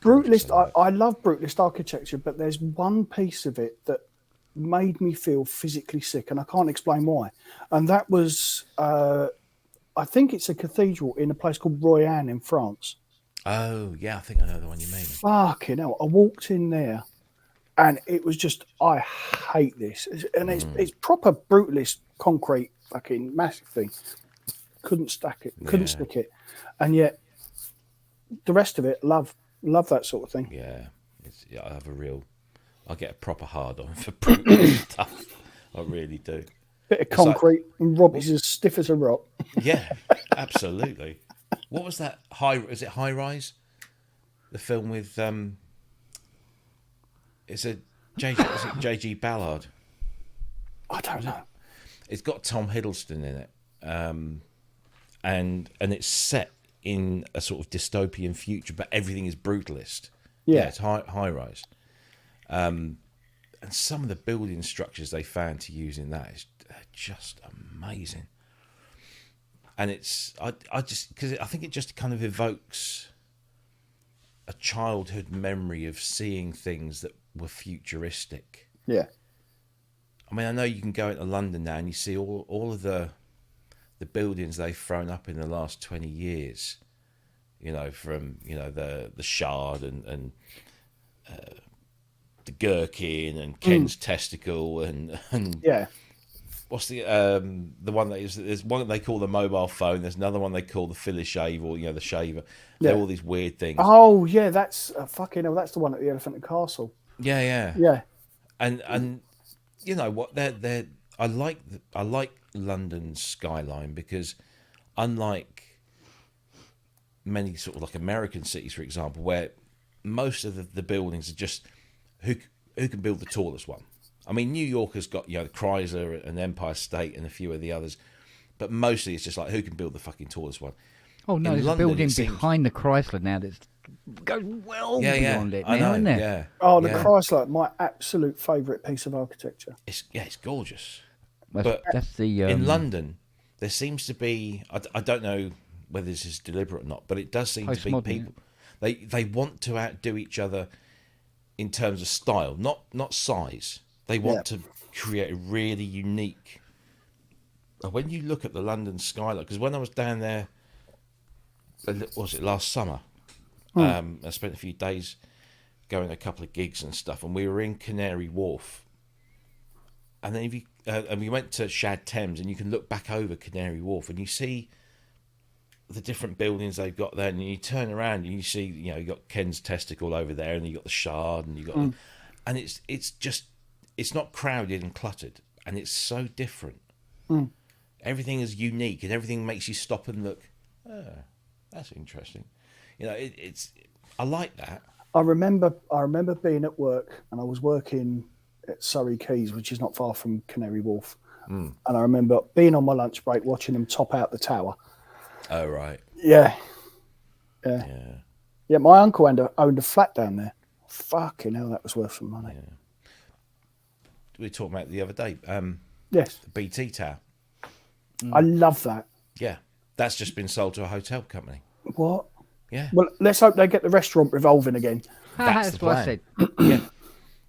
brutalist. I love brutalist architecture, but there's one piece of it that made me feel physically sick, and I can't explain why. And that was, I think it's a cathedral in a place called Royan in France. Oh, yeah, I think I know the one you mean. Fucking hell. I walked in there and it was just, I hate this. And it's proper brutalist concrete, fucking massive thing. Couldn't stick it. And yet the rest of it, love that sort of thing. Yeah. I get a proper hard on for brutalist stuff. I really do. Bit of concrete and Robbie's as stiff as a rock. Yeah, absolutely. What was that? Is it High Rise? The film with is it J.G. Ballard? I don't know. It's got Tom Hiddleston in it, and it's set in a sort of dystopian future, but everything is brutalist. Yeah, it's High Rise. And some of the building structures they found to use in that is just amazing. And it's I just, because I think it just kind of evokes a childhood memory of seeing things that were futuristic. Yeah. I mean, I know you can go into London now and you see all of the buildings they've thrown up in the last 20 years. From the Shard and the Gherkin and Ken's Testicle and yeah. What's the one that is? There's one that they call the mobile phone. There's another one they call the Philly shave, or the shaver. They're all these weird things. Oh yeah, that's fucking hell. That's the one at the Elephant and Castle. Yeah. And you know what? They're I like London's skyline because unlike many sort of like American cities, for example, where most of the buildings are just who can build the tallest one. I mean, New York has got, the Chrysler and Empire State and a few of the others, but mostly it's just like, who can build the fucking tallest one? Oh, no, there's London, a building behind the Chrysler now that goes well beyond it now, I know, isn't there? Yeah. Oh, the Chrysler, my absolute favourite piece of architecture. It's gorgeous. That's the... in London, there seems to be, I don't know whether this is deliberate or not, but it does seem to be people, they want to outdo each other in terms of style, not size. They want to create a really unique. When you look at the London skyline, because when I was down there, was it last summer? I spent a few days going to a couple of gigs and stuff, and we were in Canary Wharf. And then and we went to Shad Thames, and you can look back over Canary Wharf, and you see the different buildings they've got there, and you turn around and you see, you got Ken's Testicle over there, and you got the Shard, and you got, and it's not crowded and cluttered, and it's so different. Everything is unique, and everything makes you stop and look. That's interesting. You know, I like that. I remember being at work, and I was working at Surrey Quays, which is not far from Canary Wharf. And I remember being on my lunch break watching them top out the tower. Oh, right. Yeah. Yeah. Yeah, my uncle owned a flat down there. Fucking hell, that was worth some money. We were talking about it the other day. Yes. The BT Tower. I love that. Yeah. That's just been sold to a hotel company. What? Yeah. Well, let's hope they get the restaurant revolving again. That's the what I plan. said. Yeah.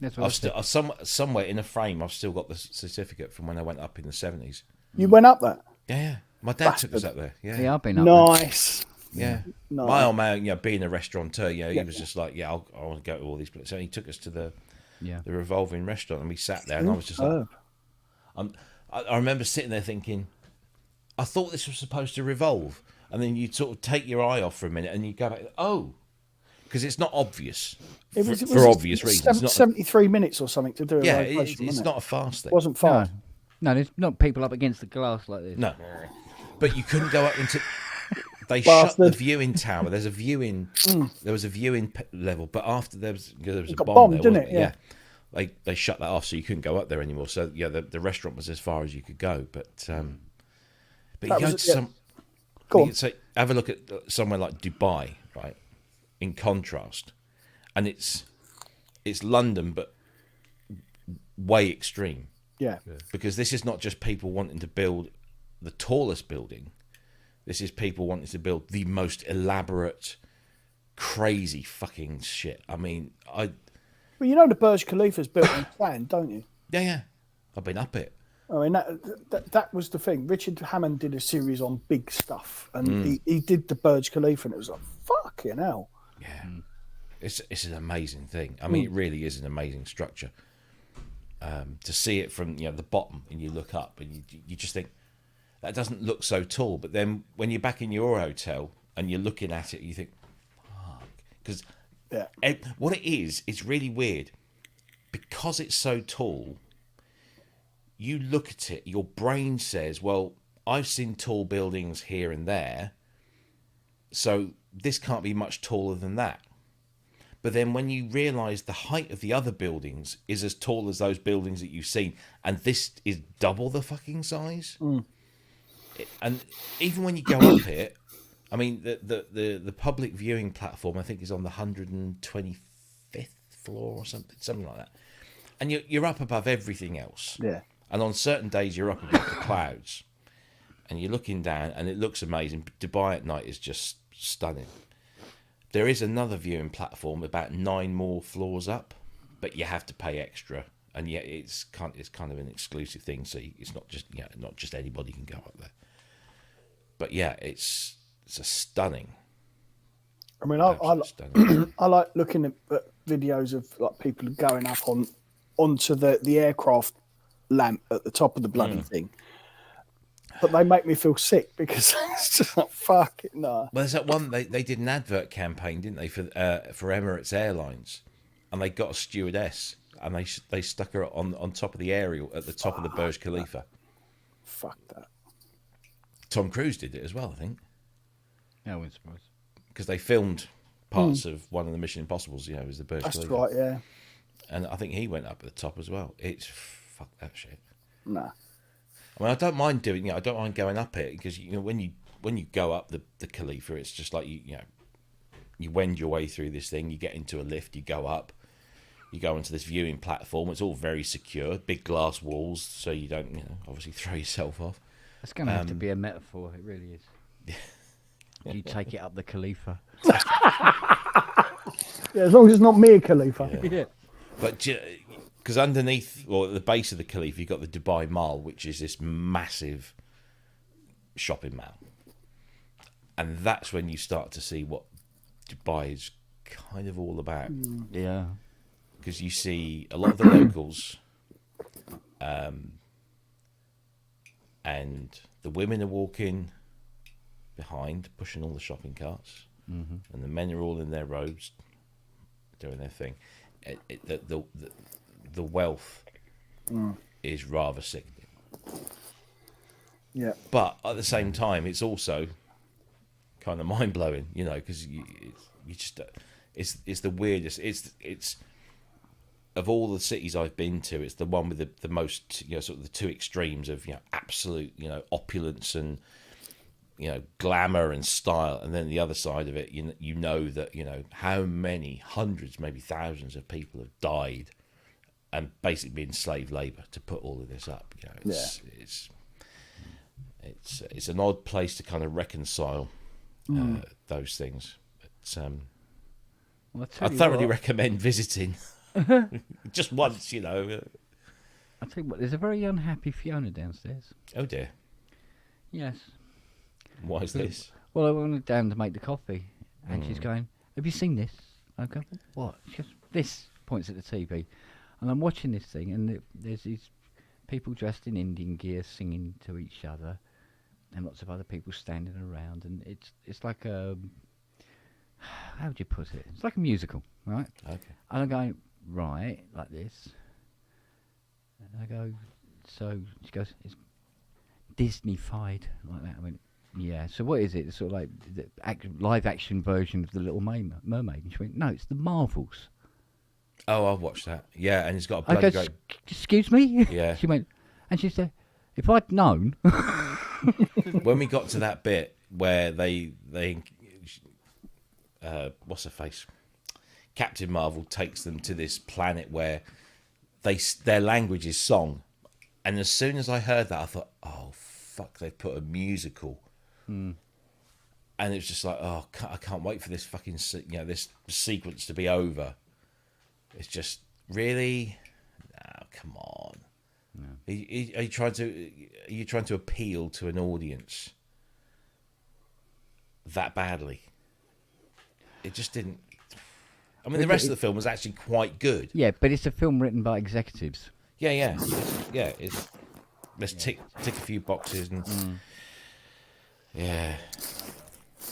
That's what I I've said. still somewhere in a frame. I've still got the certificate from when I went up in the 70s. You went up that? Yeah. My dad took us up there. Yeah. Yeah, I've been up there. Nice. Yeah. No. My old man, being a restaurateur, he was just like, I want to go to all these places. So he took us to the revolving restaurant, and we sat there, and I was just like, I remember sitting there thinking, I thought this was supposed to revolve, and then you sort of take your eye off for a minute, and you go back, because it's not obvious for obvious reasons. It's not 73 minutes or something to do a rotation, it's wasn't not a fast thing. It wasn't fast. No, there's not people up against the glass like this. No, but you couldn't go up into. They shut the Bastard. viewing tower. There was a viewing level, but after there was a got bomb bombed, there, didn't wasn't it? Yeah. They shut that off, so you couldn't go up there anymore. So the restaurant was as far as you could go. But you That go was- to some. Go on. So have a look at somewhere like Dubai, right? In contrast, and it's London, but way extreme. Yeah. Because this is not just people wanting to build the tallest building. This is people wanting to build the most elaborate, crazy fucking shit. I mean, Well, you know the Burj Khalifa's built on plan, don't you? yeah. I've been up it. I mean, that was the thing. Richard Hammond did a series on big stuff, and he did the Burj Khalifa, and it was like, fucking hell. Yeah. It's an amazing thing. I mean, it really is an amazing structure. To see it from the bottom, and you look up, and you just think, that doesn't look so tall. But then when you're back in your hotel and you're looking at it, you think, fuck. Because what it is, it's really weird. Because it's so tall, you look at it, your brain says, well, I've seen tall buildings here and there, so this can't be much taller than that. But then when you realise the height of the other buildings is as tall as those buildings that you've seen, and this is double the fucking size... And even when you go up it, I mean, the public viewing platform, I think, is on the 125th floor or something like that. And you're up above everything else. Yeah. And on certain days, you're up above the clouds. And you're looking down, and it looks amazing. Dubai at night is just stunning. There is another viewing platform about 9 more floors up, but you have to pay extra. And yet it's kind of an exclusive thing, so it's not just anybody can go up there. But yeah, it's a stunning. I mean, stunning. I like looking at videos of like people going up onto the aircraft lamp at the top of the bloody thing. But they make me feel sick because it's just like, fuck it, no. Well, there's that one they did an advert campaign, didn't they, for Emirates Airlines, and they got a stewardess and they stuck her on top of the aerial at the top of the Burj Khalifa. Fuck that. Tom Cruise did it as well, I think, Yeah, I wouldn't surprise. because they filmed parts of one of the Mission Impossibles. It was the Burj That's Khalifa, right, yeah. and I think he went up at the top as well. It's fuck that shit. Nah. I mean, I don't mind doing it. I don't mind going up it because when you go up the Khalifa, it's just like you wend your way through this thing. You get into a lift, you go up, you go onto this viewing platform. It's all very secure, big glass walls, so you don't obviously throw yourself off. It's going to have to be a metaphor. It really is. You take it up the Khalifa. Yeah, as long as it's not Mia Khalifa. Yeah. But because underneath or at the base of the Khalifa, you've got the Dubai Mall, which is this massive shopping mall, and that's when you start to see what Dubai is kind of all about. Yeah. Because you see a lot of the locals, and the women are walking behind, pushing all the shopping carts, and the men are all in their robes, doing their thing. The wealth is rather sickening. Yeah. But at the same time, it's also kind of mind blowing, you know, because you just it's the weirdest. It's of all the cities I've been to, it's the one with the most, you know, sort of the two extremes of, you know, absolute, you know, opulence and, you know, glamour and style, and then the other side of it, you know that, you know, how many hundreds, maybe thousands of people have died and basically been slave labor to put all of this up. You know, it's an odd place to kind of reconcile those things. But, Well, I I thoroughly recommend visiting just once, you know. I'll tell you what, there's a very unhappy Fiona downstairs. Oh dear, Yes. why is this? Well, I went down to make the coffee, and she's going, "Have you seen this?" I go, "What?" She goes, "This." Points at the TV, and I'm watching this thing, and there's these people dressed in Indian gear singing to each other, and lots of other people standing around, and it's like a, how would you put it? It's like a musical, right? Okay. And I'm going, right, like this. And I go, so she goes, it's Disney-fied, like that. I went, yeah. So what is it? It's sort of like the live action version of The Little Mermaid. And she went, no, it's the Marvels. Oh, I've watched that. Yeah, and it's got a I bloody go, great. excuse me? Yeah. She went, and she said, if I'd known. When we got to that bit where they what's her face? Captain Marvel takes them to this planet where their language is song, and as soon as I heard that, I thought, oh fuck, they put a musical, and it was just like, oh, I can't wait for this fucking this sequence to be over. It's just really, oh, come on. Are you trying to appeal to an audience that badly? It just didn't. I mean, the rest of the film was actually quite good. Yeah, but it's a film written by executives. Yeah. Let's tick a few boxes and yeah.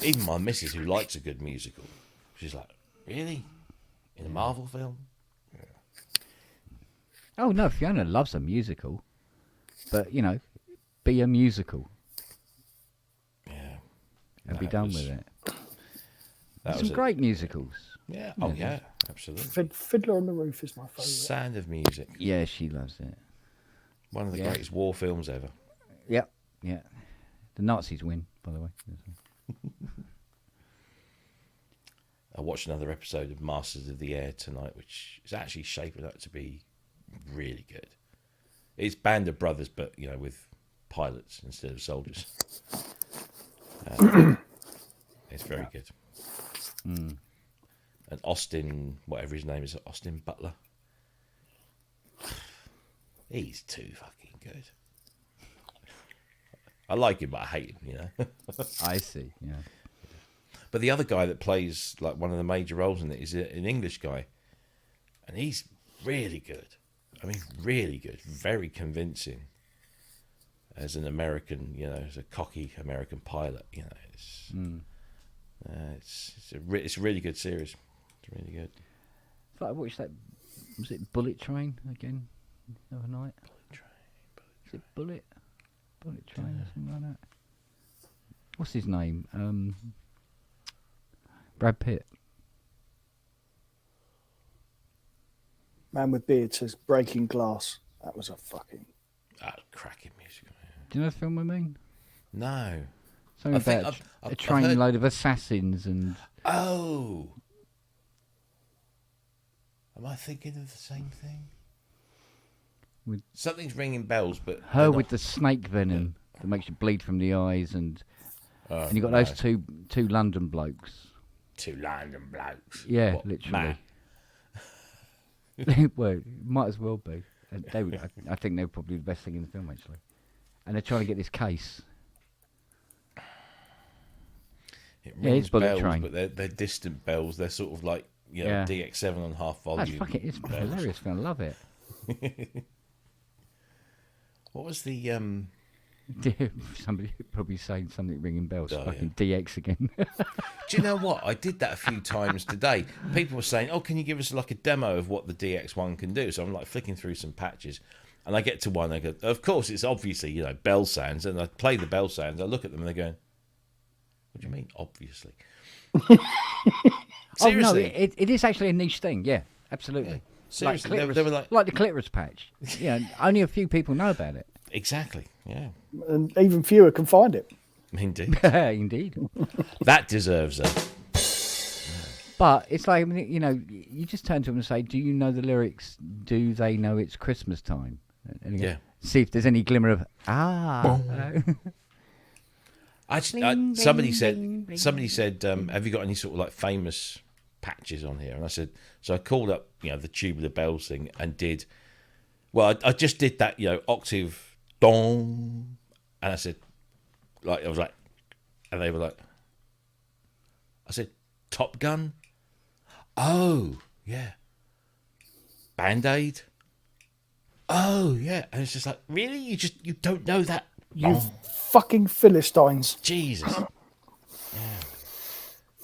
Even my missus, who likes a good musical, she's like, really, in a Marvel film? Oh no, Fiona loves a musical, but you know, be a musical Yeah. and be done with it. That Some great musicals. Yeah. Oh yeah, absolutely. Fiddler on the Roof is my favourite. Sound of Music. Yeah, she loves it. One of the Yeah. greatest war films ever. Yep, yeah. The Nazis win, by the way. I watched another episode of Masters of the Air tonight, which is actually shaping up to be really good. It's Band of Brothers, but you know, with pilots instead of soldiers. It's very good. And Austin, whatever his name is, Austin Butler. He's too fucking good. I like him, but I hate him, you know. I see, yeah. But the other guy that plays like one of the major roles in it is an English guy, and he's really good. I mean, really good, very convincing as an American, you know, as a cocky American pilot. You know, it's a really good series. It's really good. It's like I watched that. Was it Bullet Train again the other night? Is it Bullet Train or something like that? What's his name? Brad Pitt. Man with Beard says Breaking Glass. That was a fucking. Cracking music. Do you know the film I mean? No. Something I think about I've a train heard- load of assassins and. Oh. Am I thinking of the same thing? With- Something's ringing bells, but Her they're with not- the snake venom that makes you bleed from the eyes, and Oh, you got no. those two London blokes. Two London blokes. Yeah, What, literally. Matt? Well, it might as well be. And they were, I think they were probably the best thing in the film, actually. And they're trying to get this case. It Yeah, rings it's Bullet bells, Train. but they're distant bells. They're sort of like, you know, Yeah. DX7 on half That's volume. fucking, it's bells. hilarious. Gonna love it. What was the Somebody probably saying something ringing bells. Oh, Fucking DX again. Do you know what? I did that a few times today. People were saying, "Oh, can you give us like a demo of what the DX1 can do?" So I'm like flicking through some patches, and I get to one. I go, "Of course, it's obviously, you know, bell sounds." And I play the bell sounds. I look at them and they're going, What do you mean, obviously? Oh no, Seriously. it is actually a niche thing. Yeah, absolutely. Seriously, like, they clitoris, were like, the clitoris patch. Yeah, only a few people know about it. exactly, yeah, And even fewer can find it. indeed. Indeed. That deserves a. But it's like, you just turn to them and say, "Do you know the lyrics? Do they know it's Christmas time?" And you go, Yeah. see if there's any glimmer of Somebody bling, said, bling, bling. have you got any sort of like famous patches on here? And I said, so I called up, the Tubular Bells thing and did. Well, I just did that, octave dong, and I said, I was like, and they were like, I said, Top Gun. Oh yeah. Band-Aid. Oh yeah, and it's just like, really, you don't know that? You fucking Philistines. Jesus.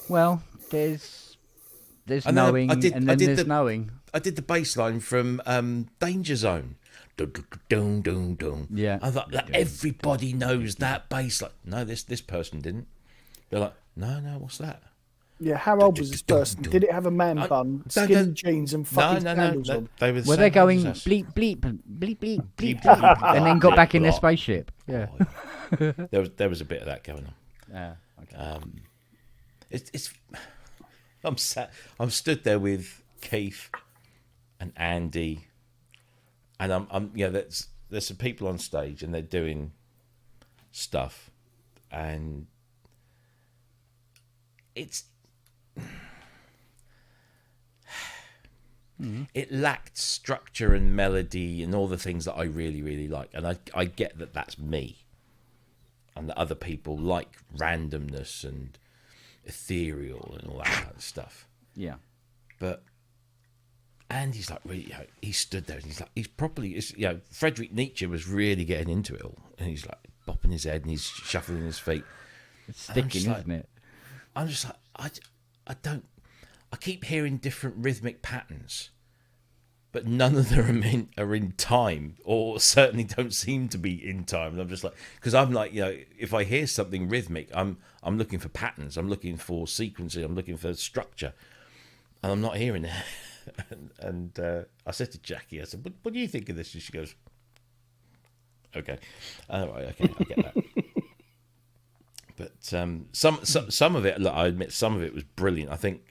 Well, there's And then knowing, I did- and I then did there's the- knowing. I did the bass line from Danger Zone. Dun, dun, dun, dun, dun. Yeah. I thought that everybody knows that bass line. No, this person didn't. They're like, no, what's that? Yeah, how old was this person? Did it have a man bun, skinny jeans, and fucking sandals on? They Were they going us. bleep bleep bleep bleep bleep, bleep, and then got back in their bleep, spaceship? Yeah. There was a bit of that going on. Okay. It's I'm stood there with Keith and Andy, and I'm there's some people on stage and they're doing stuff, and it lacked structure and melody and all the things that I really, really like. And I get that that's me, and that other people like randomness and ethereal and all that kind of stuff. Yeah. But Andy's like, really, he stood there and he's probably, Friedrich Nietzsche was really getting into it all. And he's like bopping his head and he's shuffling his feet. It's And I'm sticking, just like- isn't it? I'm just like, I keep hearing different rhythmic patterns, but none of them are in time, or certainly don't seem to be in time. And I'm just like, because I'm like, if I hear something rhythmic, I'm looking for patterns, I'm looking for sequencing, I'm looking for structure, and I'm not hearing it. and I said to Jackie, I said, what do you think of this? And she goes, okay, all right, okay, I get that. But some of it, look, I admit, some of it was brilliant. I think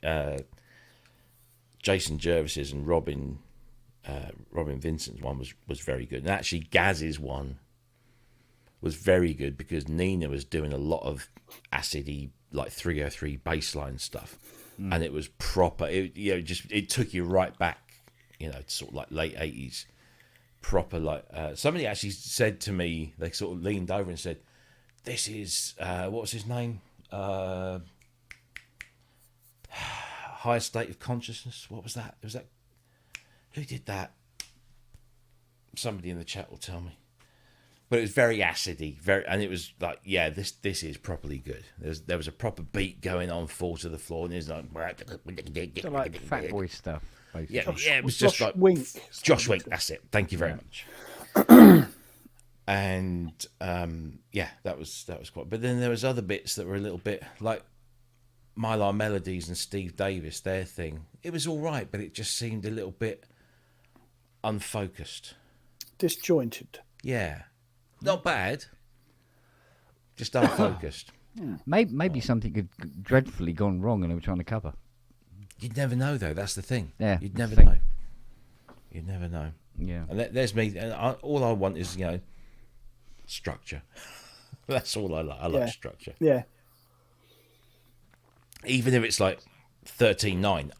Jason Jervis's and Robin Vincent's one was very good, and actually Gaz's one was very good because Nina was doing a lot of acidy, like 303 bassline stuff, and it was proper. It took you right back, sort of like late 80s, proper. Like somebody actually said to me, they sort of leaned over and said, "This is what was his name? Higher State of Consciousness. What was that? Was that who did that? Somebody in the chat will tell me. But it was very acidy, and it was like, yeah, this is properly good. There was a proper beat going on, fall to the floor, and there's like, So like fat boy stuff, basically. yeah, it was just Josh like Wink. Josh Wink. That's it. Thank you very much. And that was quite. But then there was other bits that were a little bit like Mylar Melodies and Steve Davis. Their thing, it was all right, but it just seemed a little bit unfocused. Disjointed. Yeah, not bad, just unfocused. Maybe something had dreadfully gone wrong and they were trying to cover. You'd never know, though. That's the thing. Yeah, You'd never thing. know. You'd never know. Yeah. And there's me. And all I want is structure. That's all I like. I like Yeah. structure. Yeah. Even if it's like 13/9,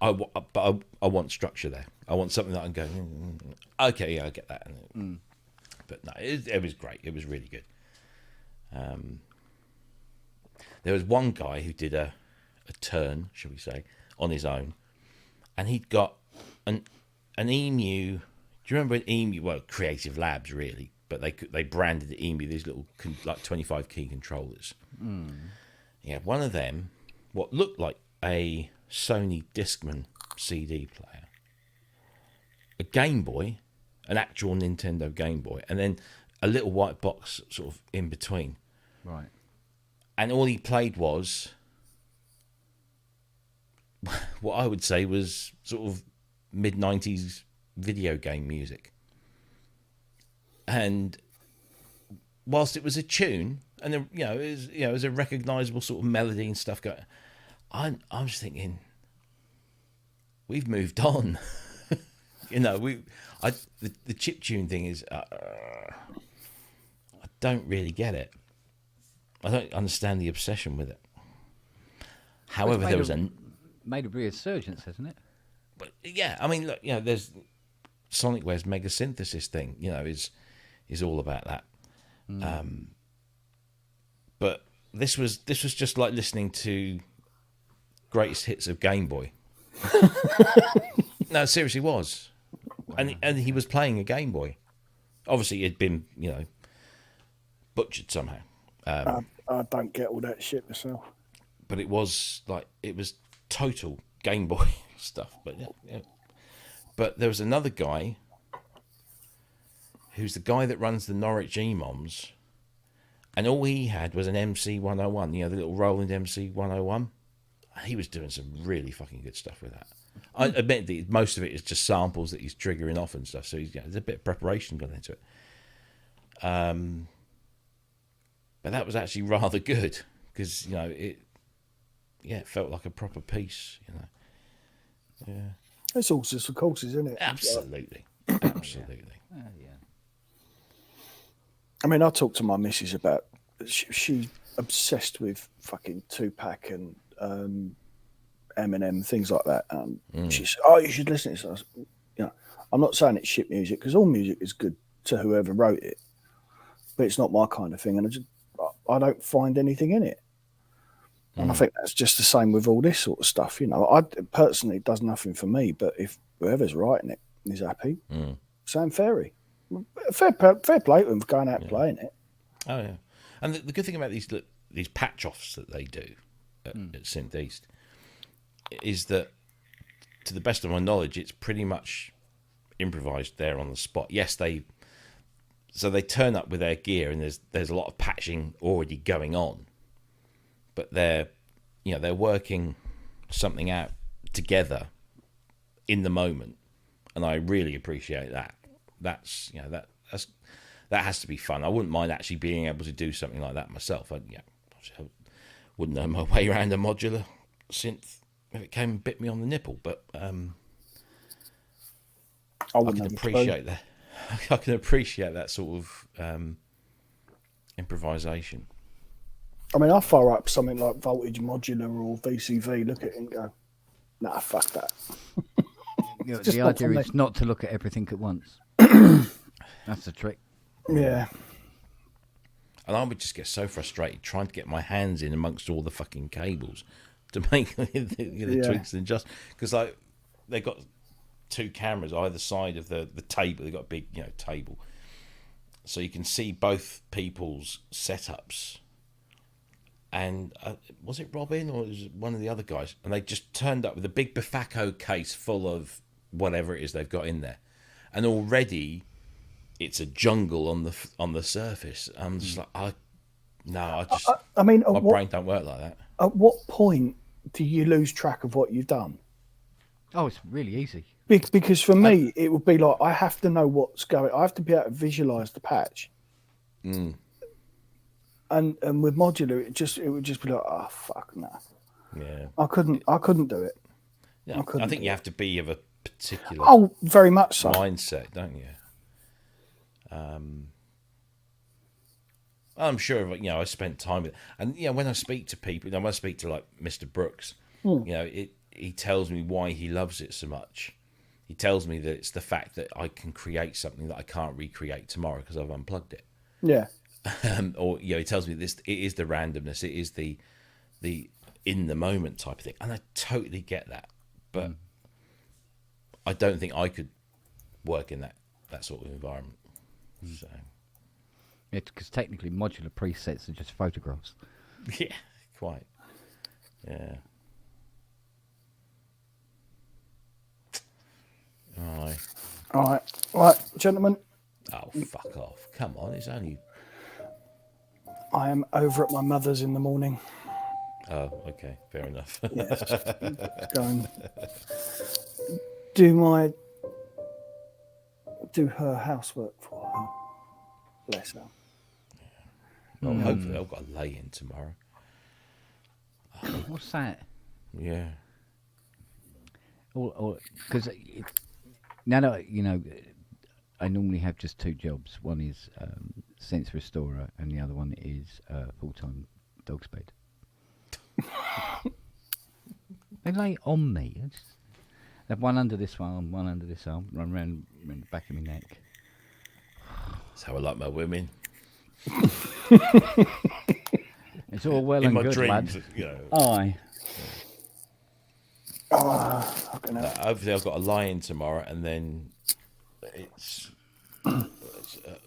but I want structure there. I want something that I can go, okay, yeah, I get that. But no, it was great. It was really good. There was one guy who did a turn, shall we say, on his own, and he'd got an emu. Do you remember an emu? Well, Creative Labs really, but they branded the emu these little like 25 key controllers. He had one of them, what looked like a Sony Discman CD player, a Game Boy, an actual Nintendo Game Boy, and then a little white box sort of in between. Right. and all he played was what I would say was sort of mid-90s video game music. And whilst it was a tune, and it was a recognisable sort of melody and stuff going, I'm just thinking, we've moved on. The chiptune thing is, I don't really get it. I don't understand the obsession with it. However, there was made a resurgence, hasn't it? But yeah, I mean, look, there's Sonicware's Mega Synthesis thing, is all about that. But this was just like listening to greatest hits of Game Boy. No, it seriously was. Wow. And he was playing a Game Boy. Obviously, it'd been, butchered somehow. I don't get all that shit myself. But it was total Game Boy stuff. But yeah. But there was another guy who's the guy that runs the Norwich E-Moms, and all he had was an MC101, the little Roland MC101. He was doing some really fucking good stuff with that. I admit that most of it is just samples that he's triggering off and stuff, so there's a bit of preparation gone into it. But that was actually rather good, because, it felt like a proper piece, Yeah. It's horses for courses, isn't it? Absolutely. Absolutely. Yeah. I mean, I talked to my missus about she's obsessed with fucking Tupac and Eminem, things like that. She said, "Oh, you should listen to this." I'm not saying it's shit music, because all music is good to whoever wrote it, but it's not my kind of thing, and I don't find anything in it. And I think that's just the same with all this sort of stuff. I personally, it does nothing for me, but if whoever's writing it is happy, Sam Ferry. Fair play to him for going out and playing it. Oh yeah, and the good thing about these patch offs that they do at Synth East is that, to the best of my knowledge, it's pretty much improvised there on the spot. Yes, they turn up with their gear, and there's a lot of patching already going on, but they're working something out together in the moment, and I really appreciate that. That has to be fun. I wouldn't mind actually being able to do something like that myself. I wouldn't know my way around a modular synth if it came and bit me on the nipple, but I can appreciate that. I can appreciate that sort of improvisation. I mean, I fire up something like Voltage Modular or VCV, look at it and go, nah, fuck that. The idea is not to look at everything at once. That's the trick. Yeah. And I would just get so frustrated trying to get my hands in amongst all the fucking cables to make the tweaks and just because they've got two cameras either side of the table. They've got a big table, so you can see both people's setups. And was it Robin or was it one of the other guys? And they just turned up with a big Bifaco case full of whatever it is they've got in there, and already it's a jungle on the surface. I'm just like, I mean, my brain don't work like that. At what point do you lose track of what you've done? Oh, it's really easy. Because for me, it would be like I have to know what's going. I have to be able to visualize the patch. And with modular, it would just be like, oh fuck no. Yeah. I couldn't do it. Yeah. I think you have to be of a particular very much so mindset, don't you? I'm sure I spent time with it. And when I speak to people, when I speak to like Mr. Brooks, he tells me why he loves it so much. He tells me that it's the fact that I can create something that I can't recreate tomorrow because I've unplugged it. Yeah. Or he tells me it is the randomness, it is the in the moment type of thing, and I totally get that, but I don't think I could work in that sort of environment. So because technically modular presets are just photographs. Yeah, quite. Yeah. All right, gentlemen. Oh, fuck off! Come on, it's only I am over at my mother's in the morning. Oh, okay, fair enough. Yeah, just go and do her housework for her. Bless her. Well, hopefully I've got a lay-in tomorrow. What's that? Yeah. Because now you know, I normally have just two jobs. One is sense restorer, and the other one is full-time dog's bed. They lay on me. I have one under this arm, one under this arm, run around the back of my neck. That's how I like my women. It's all well In and my good, dreams, lad. you know. Aye. Fucking hell. Hopefully I've got a lie-in tomorrow, and then it's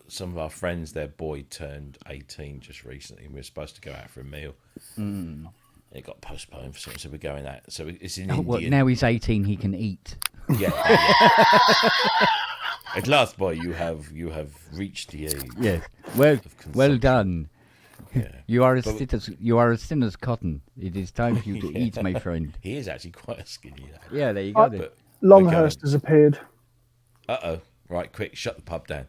some of our friends. Their boy turned 18 just recently, and we were supposed to go out for a meal. It got postponed for something, so we're going out. So it's in India. What, now he's 18, he can eat. Yeah. At last, boy, you have reached the age. Yes. Well consumption. done. Yeah. You are as thin as cotton. It is time for you to eat, my friend. He is actually quite a skinny lad. Yeah, there you go. then. But Longhurst has appeared. uh-oh. Right, quick, shut the pub down.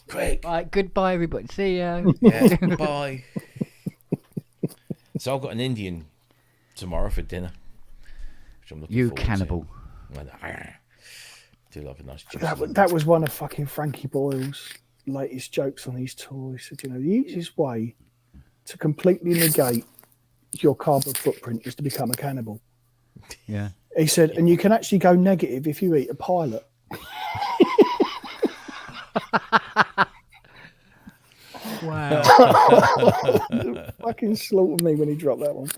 quick. Right, goodbye, everybody. See ya. Yeah, bye. So I've got an Indian tomorrow for dinner, which I'm looking You forward cannibal. to. Do love a nice juicy That was one of fucking Frankie Boyle's latest jokes on his tour. He said, the easiest way to completely negate your carbon footprint is to become a cannibal. Yeah. He said, and you can actually go negative if you eat a pilot. Wow. Fucking slaughtered me when he dropped that one.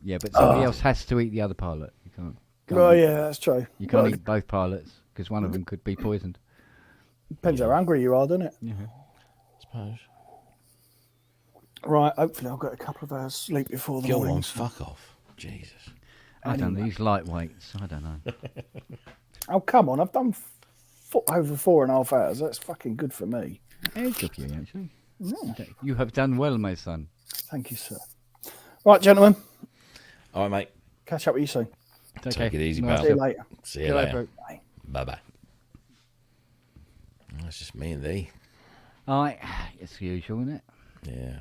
Yeah, but somebody else has to eat the other pilot. You can't. Oh, yeah, that's true. You can't Well, eat both pilots because one of them could be poisoned. depends how hungry you are, doesn't it? Yeah. suppose. Right, hopefully I'll get a couple of hours sleep before the Go morning. on, fuck off. Jesus. I don't know. These lightweights. I don't know. Oh, come on. I've done over 4.5 hours. That's fucking good for me. It's good for you, actually. You have done well, my son. Thank you, sir. Right, gentlemen. All right, mate. Catch up with you soon. Take it easy, Nice. pal. See you later. See you Good night, later. bro. Bye-bye. That's just me and thee. All right. It's the usual, isn't it? Yeah.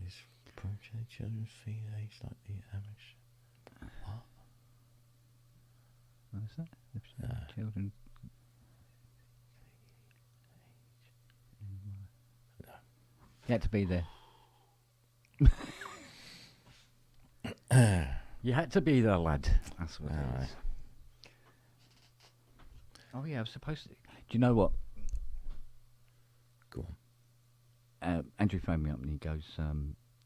He's approaching children's feet age like the Amish. What's that? Children. You had to be there. You had to be there, lad. That's what it is. Oh yeah, I was supposed to. Do you know what? Go on. Andrew phoned me up and he goes,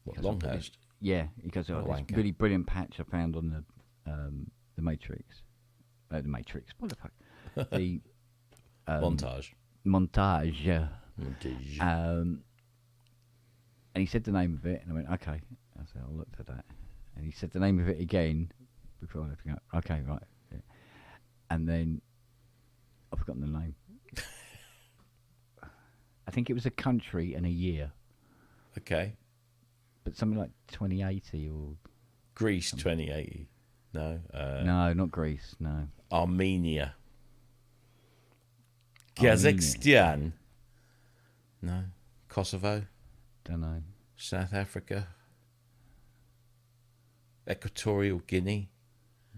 What, he goes, Longhurst? Yeah, he goes, oh, this wanker. really brilliant patch I found on the Matrix. The Matrix. What the fuck? The Montage. montage. Montage. And he said the name of it, and I went, okay. I said, I'll look for that. And he said the name of it again before I left. I go, okay, right. Yeah. And then I've forgotten the name. I think it was a country and a year, Okay. but something like 2080 or Greece 2080. No. no, not Greece. No, Armenia. Armenia. Kazakhstan. No. Kosovo. don't know. South Africa. Equatorial Guinea.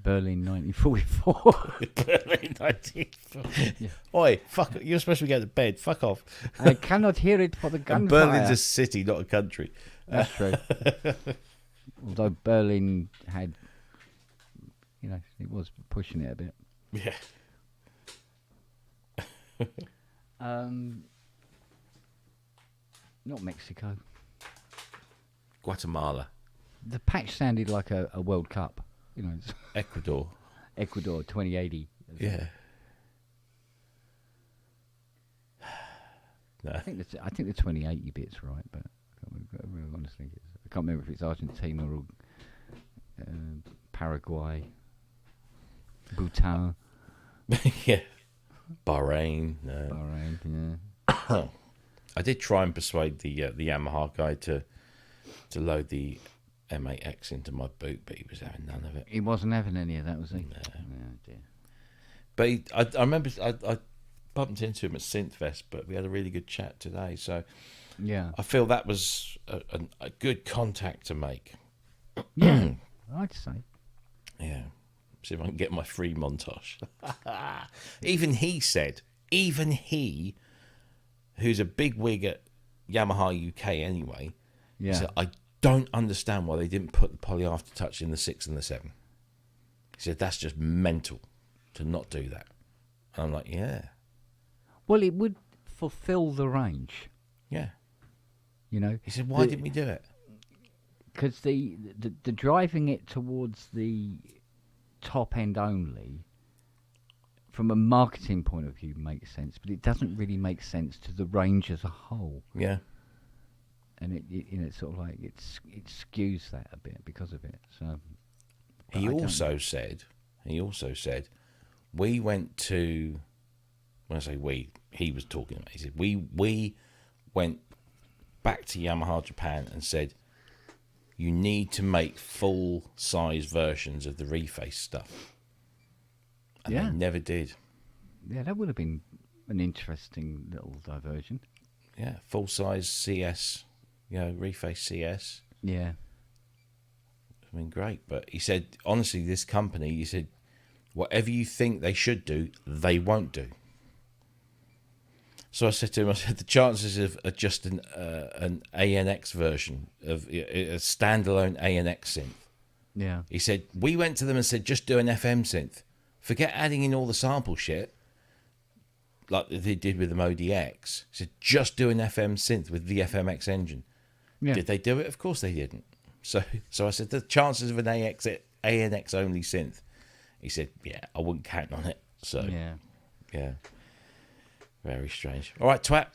Berlin 1944. Berlin 1944. Oi, fuck! You're supposed to be going to bed. Fuck off. I cannot hear it for the And gunfire. Berlin's a city, not a country. That's true. Although Berlin had, it was pushing it a bit. Yeah. Not Mexico. Guatemala. The patch sounded like a World Cup. It's Ecuador. Ecuador 2080. Yeah. No. I think the 2080 bit's right, but I really honestly, I can't remember if it's Argentina or Paraguay, Bhutan. Yeah. Bahrain. Bahrain, yeah. I did try and persuade the Yamaha guy to load the M8X into my boot, but he was having none of it. He wasn't having any of that, was he? No. Oh, dear. But I remember I bumped into him at Synthfest, but we had a really good chat today. So Yeah. I feel that was a good contact to make. Yeah, I'd say. Yeah. See if I can get my free montage. Even he, who's a big wig at Yamaha UK anyway, Yeah. said, I don't understand why they didn't put the poly aftertouch in the 6 and the 7. He said, that's just mental to not do that. And I'm like, yeah. Well, it would fulfill the range, Yeah. you know. He said, why didn't we do it? Because the driving it towards the top end only, from a marketing point of view, makes sense, but it doesn't really make sense to the range as a whole. Yeah. And it you know, it's sort of like it skews that a bit because of it. So He I don't also said, we went to, when I say we, he was talking about, he said, we went back to Yamaha Japan and said, you need to make full-size versions of the reface stuff. And Yeah. they never did. yeah, that would have been an interesting little diversion. Yeah, full-size CS, reface CS. Yeah. I mean, great. But he said, honestly, this company, he said, whatever you think they should do, they won't do. So I said to him, the chances of just an ANX version, of a standalone ANX synth. Yeah. He said, we went to them and said, just do an FM synth. Forget adding in all the sample shit, like they did with the Modi X. He said, just do an FM synth with the FMX engine. Yeah. Did they do it? Of course they didn't. So I said, the chances of an ANX only synth. He said, yeah, I wouldn't count on it. So, yeah. Very strange. All right, twat.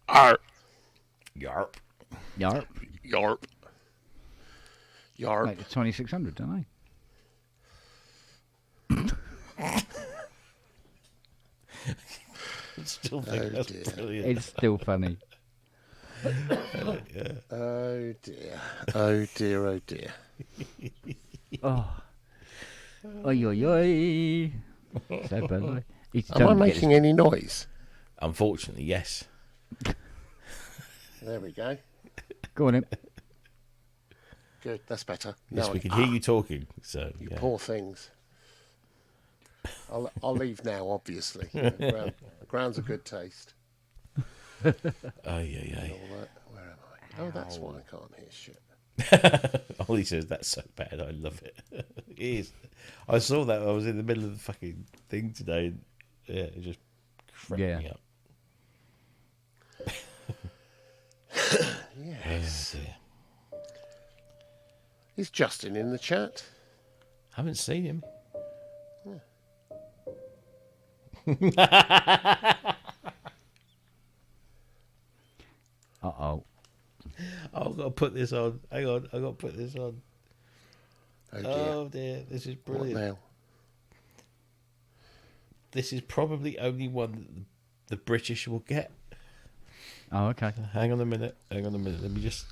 Arp. Yarp. Yarp. Yarp. Yarp. Make the 2600, don't Still think that's dear. they? brilliant. It's still funny. Oh dear. Oh dear. Oh dear. Oh. Oi, oi, oi. So bad. Am I making any noise? Unfortunately, yes. There we go. Go on, in. Good. That's better. Yes, Now we can hear you talking. So, you yeah. poor things. I'll leave now. Obviously, ground's a good taste. Oh, yeah. All that. Where am I? Oh, that's why I can't hear shit. Ollie says that's so bad. I love it. It is. I saw that. I was in the middle of the fucking thing today. And, yeah, it just cracked me up. Yes. Yeah. Is Justin in the chat? Haven't seen him. Uh-oh. Oh, I've got to put this on. Hang on. I've got to put this on. Oh dear. Oh, dear. This is What brilliant. now? This is probably only one that the British will get. Oh, okay. Hang on a minute. Let me just...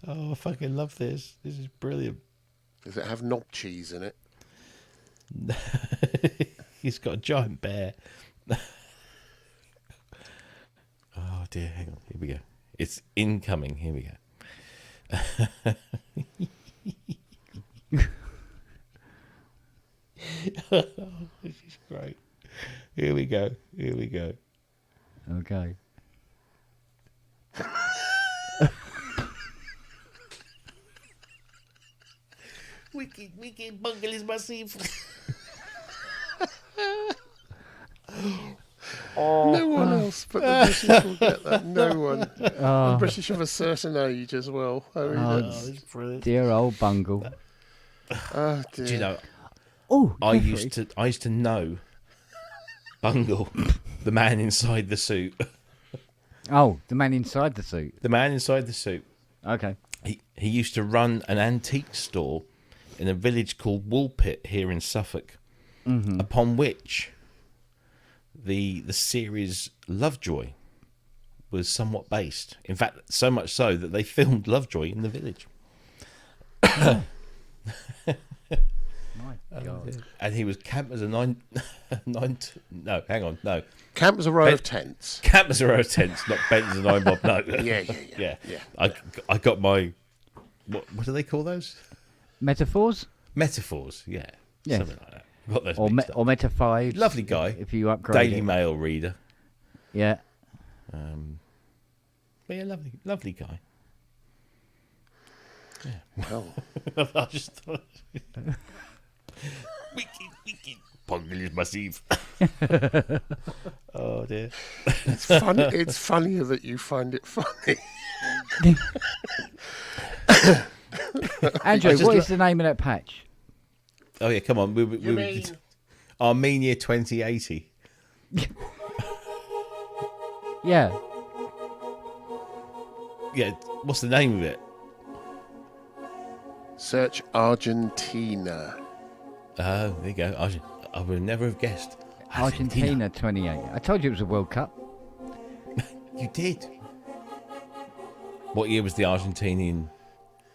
Oh, I fucking love this. This is brilliant. Does it have knob cheese in it? He's got a giant bear. Oh, dear. Hang on. Here we go. It's incoming. Here we go. This is great. Here we go. Okay. Wicked bungle is massive. No one else but the British will get that. No one. The British of a certain age as well. I mean, that's, It's brilliant. Dear old Bungle. oh dear. Do you know, Oh, I used to know Bungle, the man inside the suit. Oh, the man inside the suit. The man inside the suit. Okay. He used to run an antique store in a village called Woolpit here in Suffolk. upon which the series Lovejoy was somewhat based. In fact, so much so that they filmed Lovejoy in the village. My God. And he was camp as a no, hang on, no. Camp was a row of tents. Camp as a row of tents, not bent as a nine bob, no. Yeah. I got my, what do they call those? Metaphors? Metaphors, yeah. Yes. Something like that. Got those Or, mixed up. or metaphors. Lovely guy. If you upgrade Daily it. Mail reader. Yeah. But yeah, lovely guy. Well, I just thought... wicked. Pongle is massive. Oh, dear. it's funny. It's funnier that you find it funny. Andrew, just what is the name of that patch? Oh, yeah, come on. We You mean Armenia 2080. Yeah. Yeah, what's the name of it? search Argentina? Oh, there you go. I would never have guessed. Argentina 28. I told you it was a World Cup. You did. What year was the Argentinian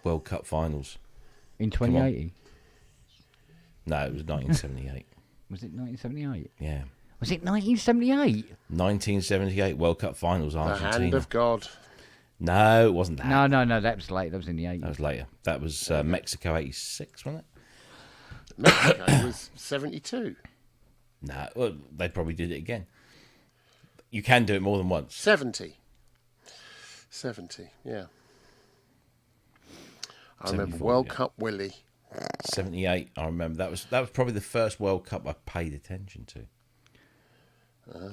World Cup finals? In 2080. No, it was 1978. Was it 1978? Yeah. Was it 1978? 1978 World Cup finals, The Argentina. hand of God. No, it wasn't that. No, that was late. That was in the 80s. That was later. That was Mexico 86, wasn't it? Mexico was 72. No, well, they probably did it again. You can do it more than once. 70. Yeah. I remember 74, World yeah. Cup Willie. 78, I remember. That was probably the first World Cup I paid attention to.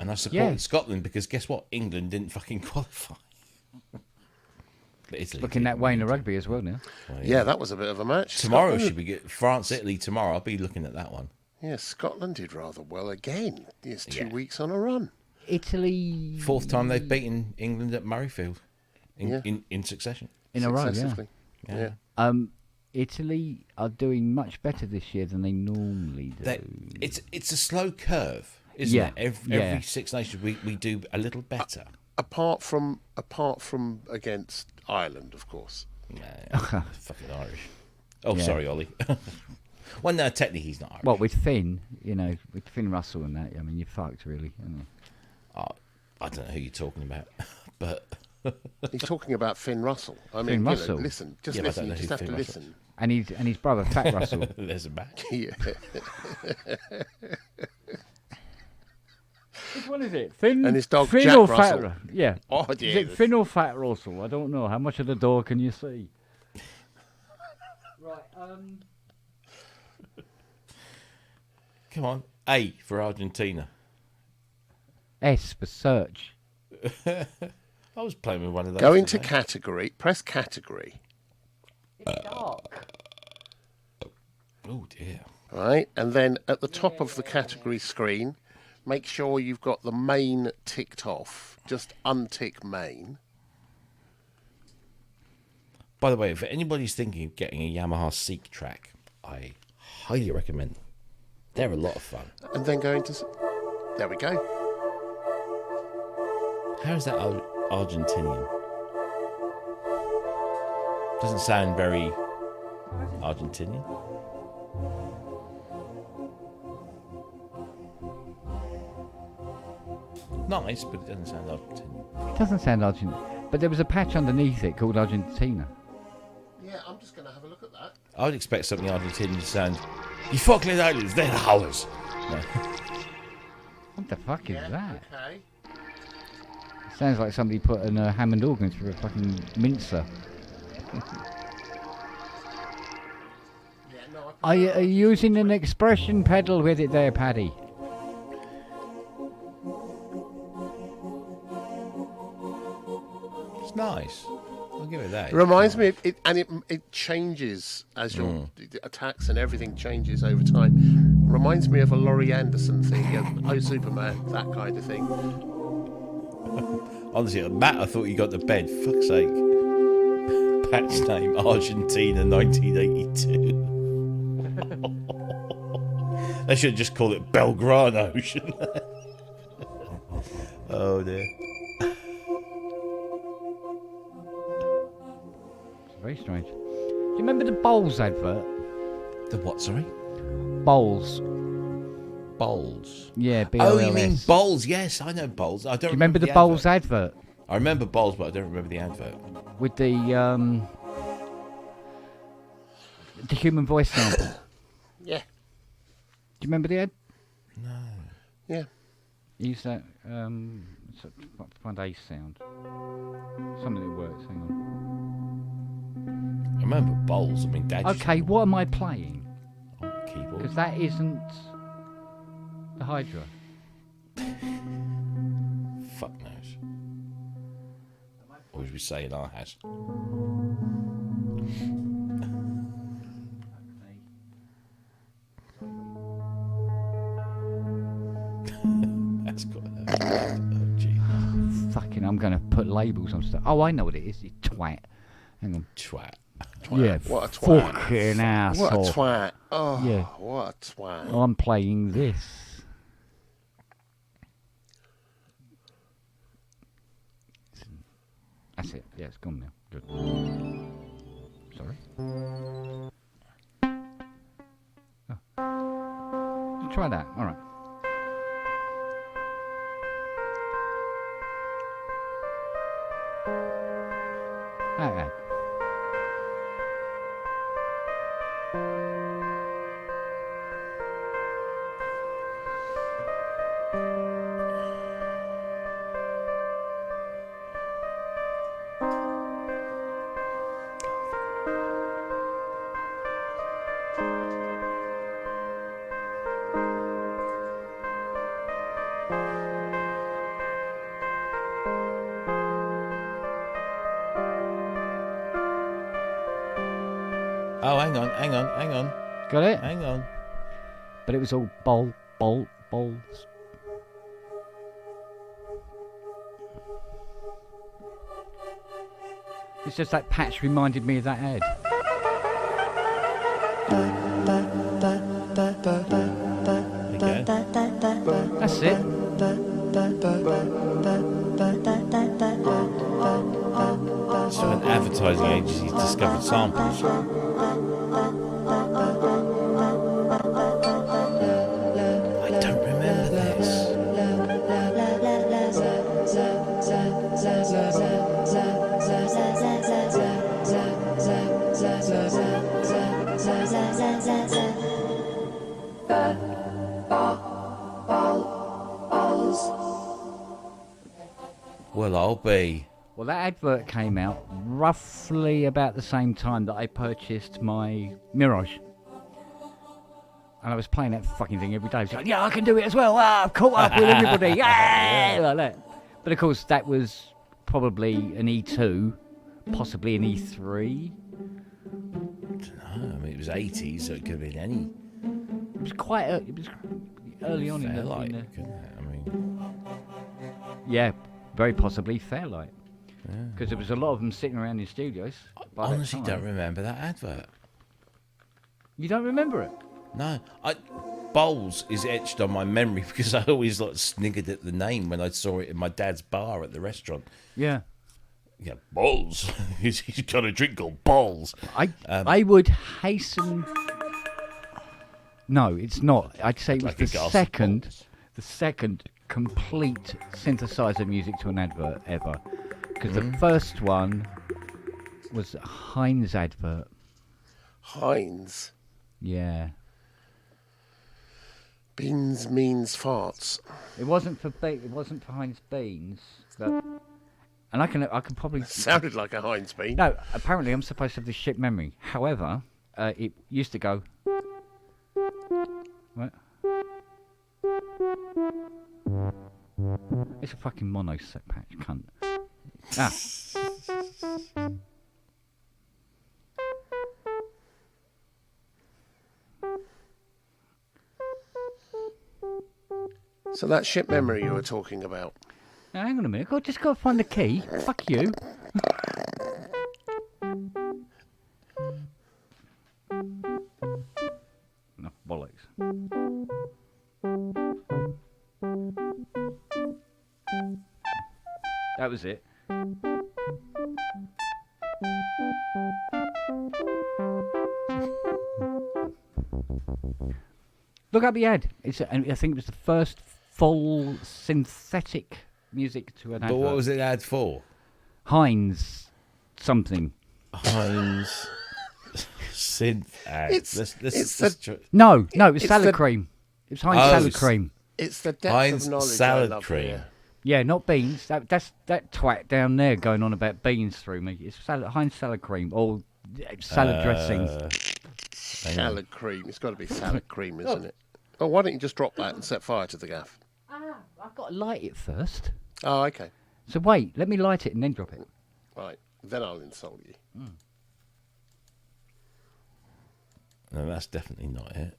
And I supported Scotland because guess what? England didn't fucking qualify. But Italy Looking did. that way in the rugby as well now. Well, Yeah, that was a bit of a match. Tomorrow Scotland- should be good. France, Italy tomorrow. I'll be looking at that one. Yeah, Scotland did rather well again. It's 2 Yeah. weeks on a run. Italy Fourth time they've beaten England at Murrayfield in succession. in a row, yeah. Successively. Yeah. Italy are doing much better this year than they normally do. It's a slow curve, isn't Yeah, it? Every Six Nations we do a little better. Apart from against Ireland, of course. Nah, fucking Irish. Oh, Yeah. sorry, Ollie. Well, no, technically he's not Irish. Well, with Finn, with Finn Russell and that, I mean, you're fucked, really. Aren't you? I don't know who you're talking about, but He's talking about Finn Russell. I mean, Finn Russell. listen, just Yeah, but I listen. don't You know just who have to Finn Russell listen. And his brother, Fat Russell. there's a match. Yeah. Which one is it? Finn And his dog, Finn Jack or Russell. Fat Yeah. Oh, Is yeah. it Finn or Fat Russell? I don't know. How much of the door can you see? Right. Come on, A for Argentina. S for search. I was playing with one of those. Go into today. category. Press category. It's dark. Oh dear. Right, and then at the top of the category screen, make sure you've got the main ticked off. Just untick main. By the way, if anybody's thinking of getting a Yamaha Seek track, I highly recommend them. They're a lot of fun. And then go into... There we go. How is that Argentinian? Doesn't sound very Argentinian. Nice, but it doesn't sound Argentinian. It doesn't sound Argentina. But there was a patch underneath it called Argentina. Yeah, I'm just going to have a look at that. I would expect something Argentinian to sound, "You Falkland Islands, they're ours." No. What the fuck is that? Okay. Sounds like somebody put a Hammond organ through a fucking mincer. Yeah, no, Are you using an expression pedal with it there, Paddy? It's nice. I'll give it that. It reminds me, it changes as your attacks and everything changes over time. Reminds me of a Laurie Anderson thing, Oh Superman, that kind of thing. Honestly, Matt, I thought you got to bed. Fuck's sake. Patch name Argentina 1982. They should just call it Belgrano, shouldn't they? Oh dear. It's very strange. Do you remember the Bowls advert? The what, sorry? Bowls. Bowls. Yeah, B-O-L-S. Oh, you mean Bowls? Yes, I know Bowls. I don't Do you remember the Bowls advert? I remember Bowls, but I don't remember the advert. With the human voice sample. Yeah. Do you remember the ad? Yeah. Use that, find a sound. Something that works, hang on. I remember Bowls. I mean, Dad. Okay, what am I playing? On the keyboard. Because that isn't the Hydra. Fuck knows. Or as we say in our house. That's got oh, gee. Fucking, I'm going to put labels on stuff. Oh, I know what it is. It's twat. Hang on. Twat. Yeah, What a twat. fucking asshole. What a twat. Oh, Yeah. what a twat. I'm playing this. That's it. Yeah, it's gone now. Good. Sorry. Oh. Try that. All right. Okay. Oh, hang on. Got it? Hang on. But it was all bowls. It's just that patch reminded me of that ad. Okay. That's it. So an advertising agency discovered samples. I don't remember this. Well, I'll be. Well, that advert came out roughly about the same time that I purchased my Mirage. And I was playing that fucking thing every day. I was like, yeah, I can do it as well. Ah, I've caught up with everybody. Yeah, like that. But of course, that was probably an E2, possibly an E3. I mean, it was 80s, so it could have been any. It was quite. It was early on in the. Fairlight, couldn't it? I mean, Yeah, very possibly Fairlight. Because there was a lot of them sitting around in studios. I by that honestly time. don't remember that advert. You don't remember it? No, Bowls is etched on my memory because I always like sniggered at the name when I saw it in my dad's bar at the restaurant. Yeah. Yeah, Bowls. he's got a drink called Bowls. I would hasten. No, it's not. I'd say it was Like a glass of the second complete synthesizer music to an advert ever. Because the first one was a Heinz advert. Heinz. Yeah. Beans means farts. It wasn't for Heinz beans, but and I can probably Sounded like a Heinz bean. no. Apparently, I'm supposed to have this shit memory. However, it used to go. What? It's a fucking mono set patch, cunt. Ah. So that shit memory you were talking about. Now, hang on a minute. I just got to find the key. Fuck you. No, bollocks. that was it. Look up the ad. I think it was the first full synthetic music to an But advert. what was it ad for? Heinz something. Heinz synth ad. No, it was it's salad the- cream. It was Heinz Oh, salad cream. It's the depth Heinz of knowledge salad I love cream. here. Yeah, not beans. That's that twat down there going on about beans through me. It's Heinz salad cream or salad dressing. Salad cream. It's got to be salad cream, isn't it? Oh, why don't you just drop that and set fire to the gaff? I've got to light it first. Oh, okay. So wait, let me light it and then drop it. Right. Then I'll insult you. No, that's definitely not it.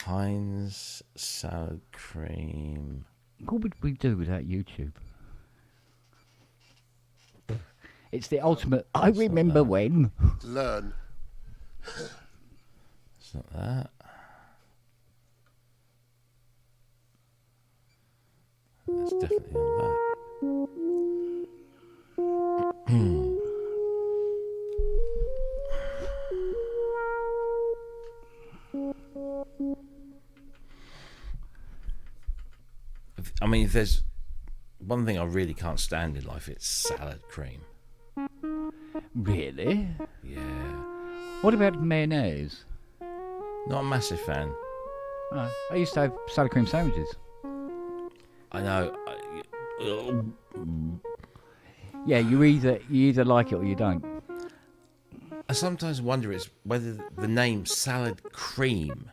Heinz salad cream. What would we do without YouTube? It's the ultimate. I remember when. Learn. It's not that. It's definitely not that. I mean, if there's one thing I really can't stand in life, it's salad cream. Really? Yeah. What about mayonnaise? Not a massive fan. Oh, I used to have salad cream sandwiches. I know. Yeah, you either like it or you don't. I sometimes wonder whether the name salad cream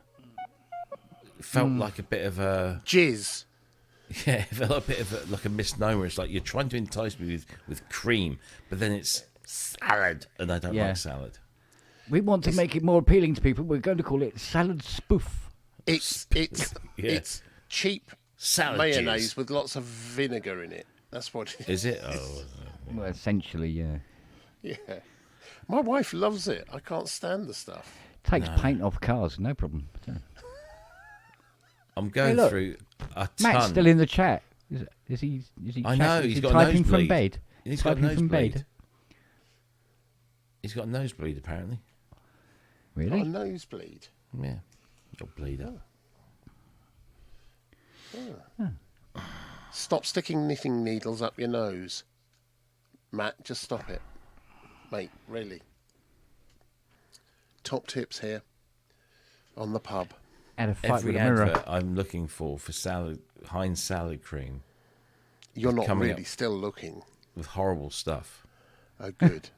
felt like a bit of a Jizz. yeah, it felt a bit of like a misnomer. It's like you're trying to entice me with cream, but then it's salad, and I don't Yeah. like salad. We want to make it more appealing to people. We're going to call it salad spoof. It's Yeah. it's cheap Salad mayonnaise jizz. with lots of vinegar in it. That's what it is. Is it? Oh, Well, essentially, yeah. Yeah. My wife loves it. I can't stand the stuff. Takes paint off cars, no problem. I'm going look. through a ton. Matt's still in the chat. Is he? I know, Is he's he got a typing from nosebleed. bed? He's got a Typing from nosebleed. bed. He's got a nosebleed, apparently. Got a Really? nosebleed. Yeah, got a bleeder. Stop sticking knitting needles up your nose. Matt, just stop it. Mate, really. Top tips here on the pub. Had a fight Every with a mirror. advert I'm looking for salad, Heinz salad cream You're not coming really up. still looking. with horrible stuff. Oh, good.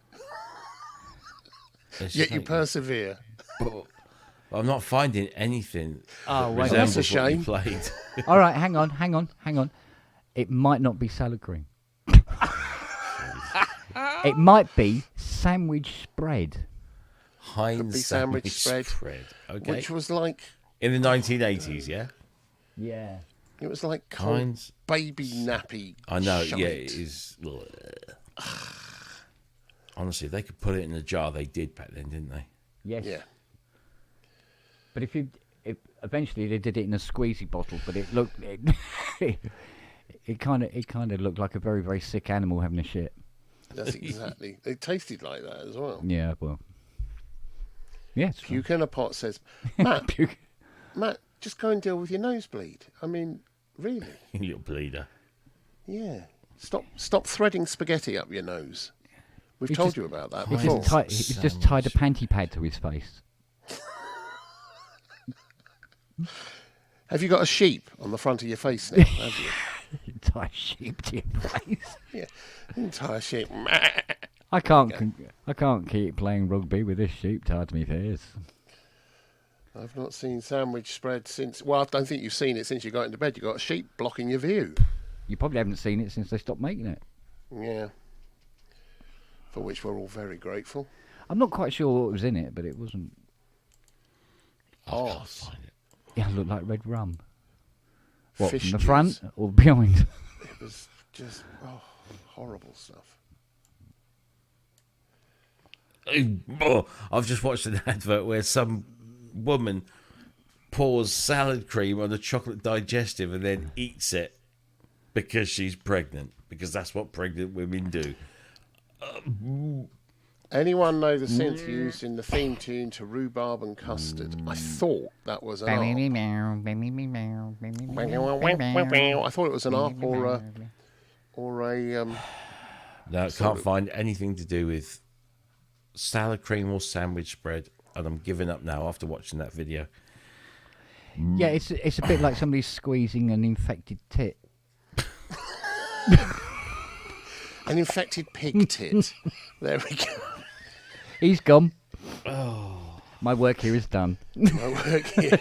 It's Yet just you like- persevere. I'm not finding anything Oh, that wait. resembles That's a what you shame. played. All right, hang on. It might not be salad cream. It might be sandwich spread. Heinz be sandwich spread. Okay. Which was like, In the 1980s, yeah? Yeah. it was like cold Heinz. baby nappy. I know, shite. yeah, it is. Honestly, if they could put it in a jar, they did back then, didn't they? Yes. Yeah. But if eventually they did it in a squeezy bottle, but it looked it kind of looked like a very, very sick animal having a shit. That's exactly. It tasted like that as well. Yeah, well. Yes. Puke in a pot says, Matt, Puke. Matt, just go and deal with your nosebleed. I mean, really? You little bleeder. Yeah. Stop threading spaghetti up your nose. We've He's told just- you about that He before. just tied a panty pad to his face. Have you got a sheep on the front of your face now? Have you? Tie a sheep to your face. Yeah. Entire sheep. I can't keep playing rugby with this sheep tied to my face. I've not seen sandwich spread since. Well, I don't think you've seen it since you got into bed. You got a sheep blocking your view. You probably haven't seen it since they stopped making it. Yeah. For which we're all very grateful. I'm not quite sure what was in it, but it wasn't. I Oh. can't find it. Yeah, it looked like red rum. What, Fish from the juice. front or behind? It was just horrible stuff. I've just watched an advert where some woman pours salad cream on a chocolate digestive and then eats it because she's pregnant, because that's what pregnant women do. Anyone know the synth used in the theme tune to Rhubarb and Custard? I thought that was an ARP. I thought it was an ARP or a No, I can't find anything to do with salad cream or sandwich spread, and I'm giving up now after watching that video. Yeah, it's a bit like somebody squeezing an infected tit. an infected pig tit. There we go. He's gone. Oh, my work here is done. My work here.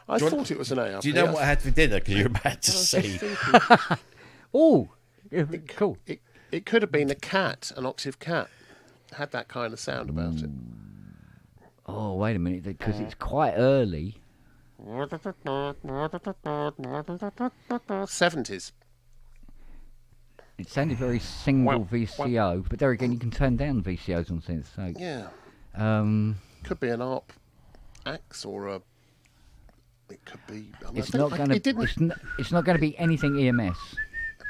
I thought it was an ARP. Do you know what I had for dinner? Because you're about to see. Oh, cool. It could have been a cat, an octave cat. Had that kind of sound about it. Oh, wait a minute, because it's quite early. 70s. It sounded very single VCO, but there again, you can turn down VCOs on synth. So Yeah. Could be an ARP axe or a. It could be. it's not going to. It's not going to be anything EMS.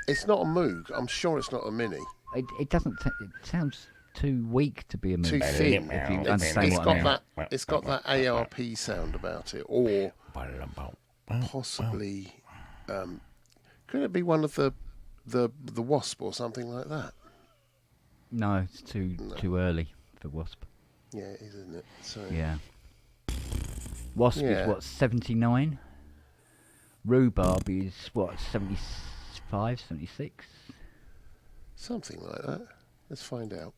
It's not a Moog. I'm sure it's not a Mini. It doesn't. It sounds too weak to be a Too Moog. thin. If you understand what I mean. It's got that ARP sound about it, or possibly. Could it be one of the Wasp or something like that? No, it's too early for Wasp. Yeah, it is, isn't it? So Yeah. Wasp is what, 79? Rhubarb is what, 75, 76? something like that. Let's find out.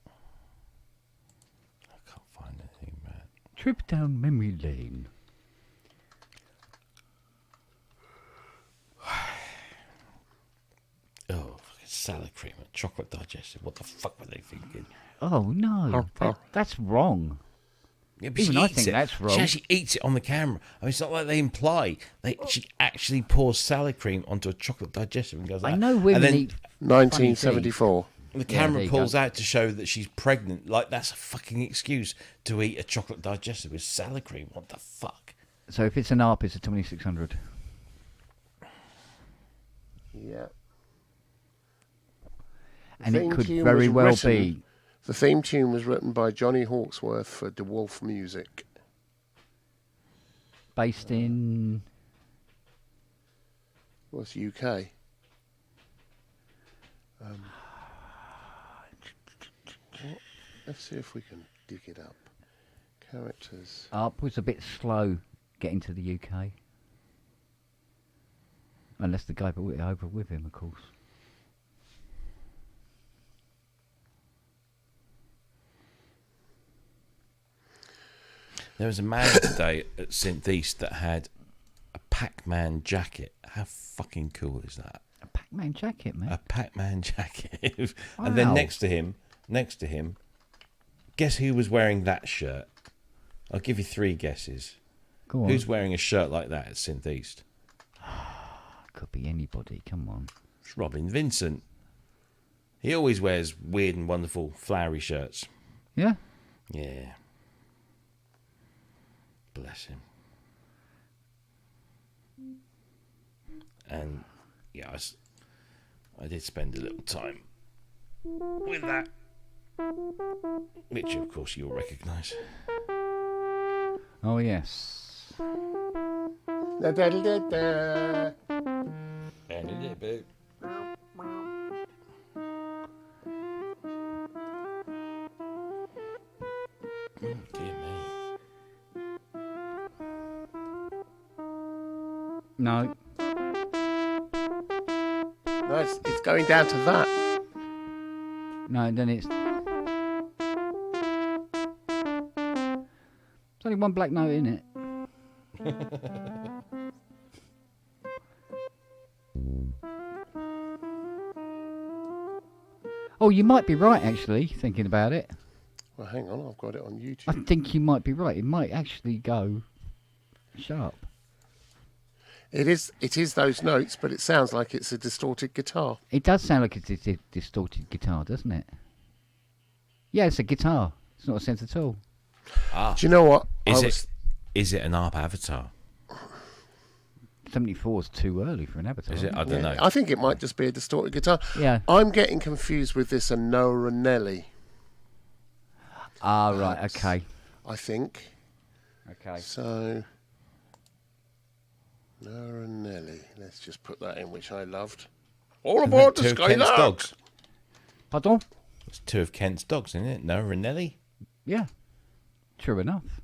I can't find anything, man. Trip down memory lane. Oh, fucking salad cream and chocolate digestive. What the fuck were they thinking? Oh no, that's wrong. Yeah, but Even she I eats think it. that's wrong. She actually eats it on the camera. I mean, it's not like they imply. She actually pours salad cream onto a chocolate digestive and goes like I know that. women And then eat 1974. the camera there you pulls go. out to show that she's pregnant. Like, that's a fucking excuse to eat a chocolate digestive with salad cream. What the fuck? So if it's an ARP, it's a 2600. Yeah. And it theme could tune very was well written- be. The theme tune was written by Johnny Hawksworth for DeWolf Music. Based in. Well, it's UK. Let's see if we can dig it up. Characters. ARP was a bit slow getting to the UK. Unless the guy brought it over with him, of course. There was a man today at Synth East that had a Pac-Man jacket. How fucking cool is that? A Pac-Man jacket, man. A Pac-Man jacket. And then Wow. next to him, guess who was wearing that shirt? I'll give you 3 guesses. Go on. Who's wearing a shirt like that at Synth East? Could be anybody, come on. It's Robin Vincent. He always wears weird and wonderful flowery shirts. Yeah? Yeah. Bless him. And yeah, I did spend a little time with that, which of course you'll recognise. Oh, yes. Da, da, da, da. And a little bit. Dear me. No. No, it's going down to that. No, then it's... There's only one black note in it. Oh, you might be right, actually, thinking about it. Well, hang on, I've got it on I YouTube. think you might be right. It might actually go sharp. It is those notes, but it sounds like it's a distorted guitar. It does sound like it's a distorted guitar, doesn't it? Yeah, it's a guitar. It's not a synth at all. Ah, Do you know what? is it an ARP avatar? 74 is too early for an Avatar. Is it? isn't I don't know. I think it might just be a distorted guitar. Yeah. I'm getting confused with this and Noah Ranelli, Ah, right. Okay. I think. Okay. So, Noah Ranelli. Let's just put that in, which I loved. All aboard the Two of Kent's Skylark! dogs. Pardon? It's two of Kent's dogs, isn't it? Noah and Nelly. Yeah. True enough.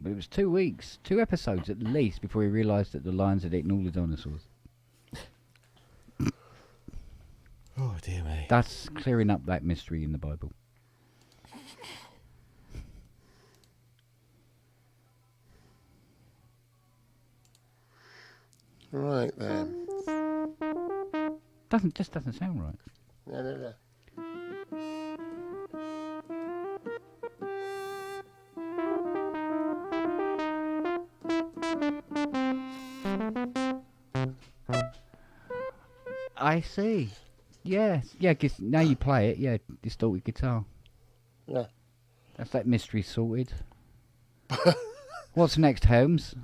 But it was 2 weeks, 2 episodes at least, before he realised that the lions had eaten all the dinosaurs. Oh dear me. That's clearing up that mystery in the Bible. Right then. Just doesn't sound right. No. I see. Yes. Yeah, 'cause now you play it, yeah, distorted guitar. Yeah. That's that mystery sorted. What's next, Holmes?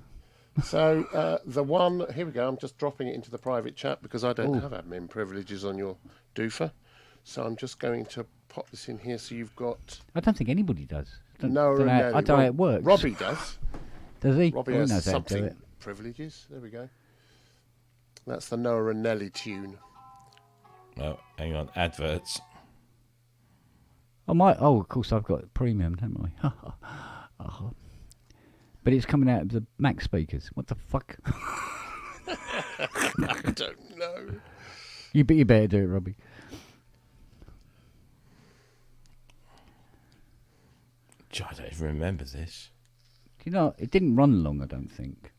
So the one, here we go. I'm just dropping it into the private chat because I don't Ooh. have admin privileges on your doofer. So I'm just going to pop this in here. So you've got I don't think anybody does. Noah don't know, Ranelli. I don't know how it works. Robbie does. Does he? Robbie Oh, he has knows how to do something it. privileges. There we go. That's the Noah Ranelli tune. Oh, hang on. Adverts. Oh, of course, I've got premium, haven't I? Oh. But it's coming out of the Mac speakers. What the fuck? I don't know. You better do it, Robbie. Gee, I don't even remember this. You know, it didn't run long, I don't think.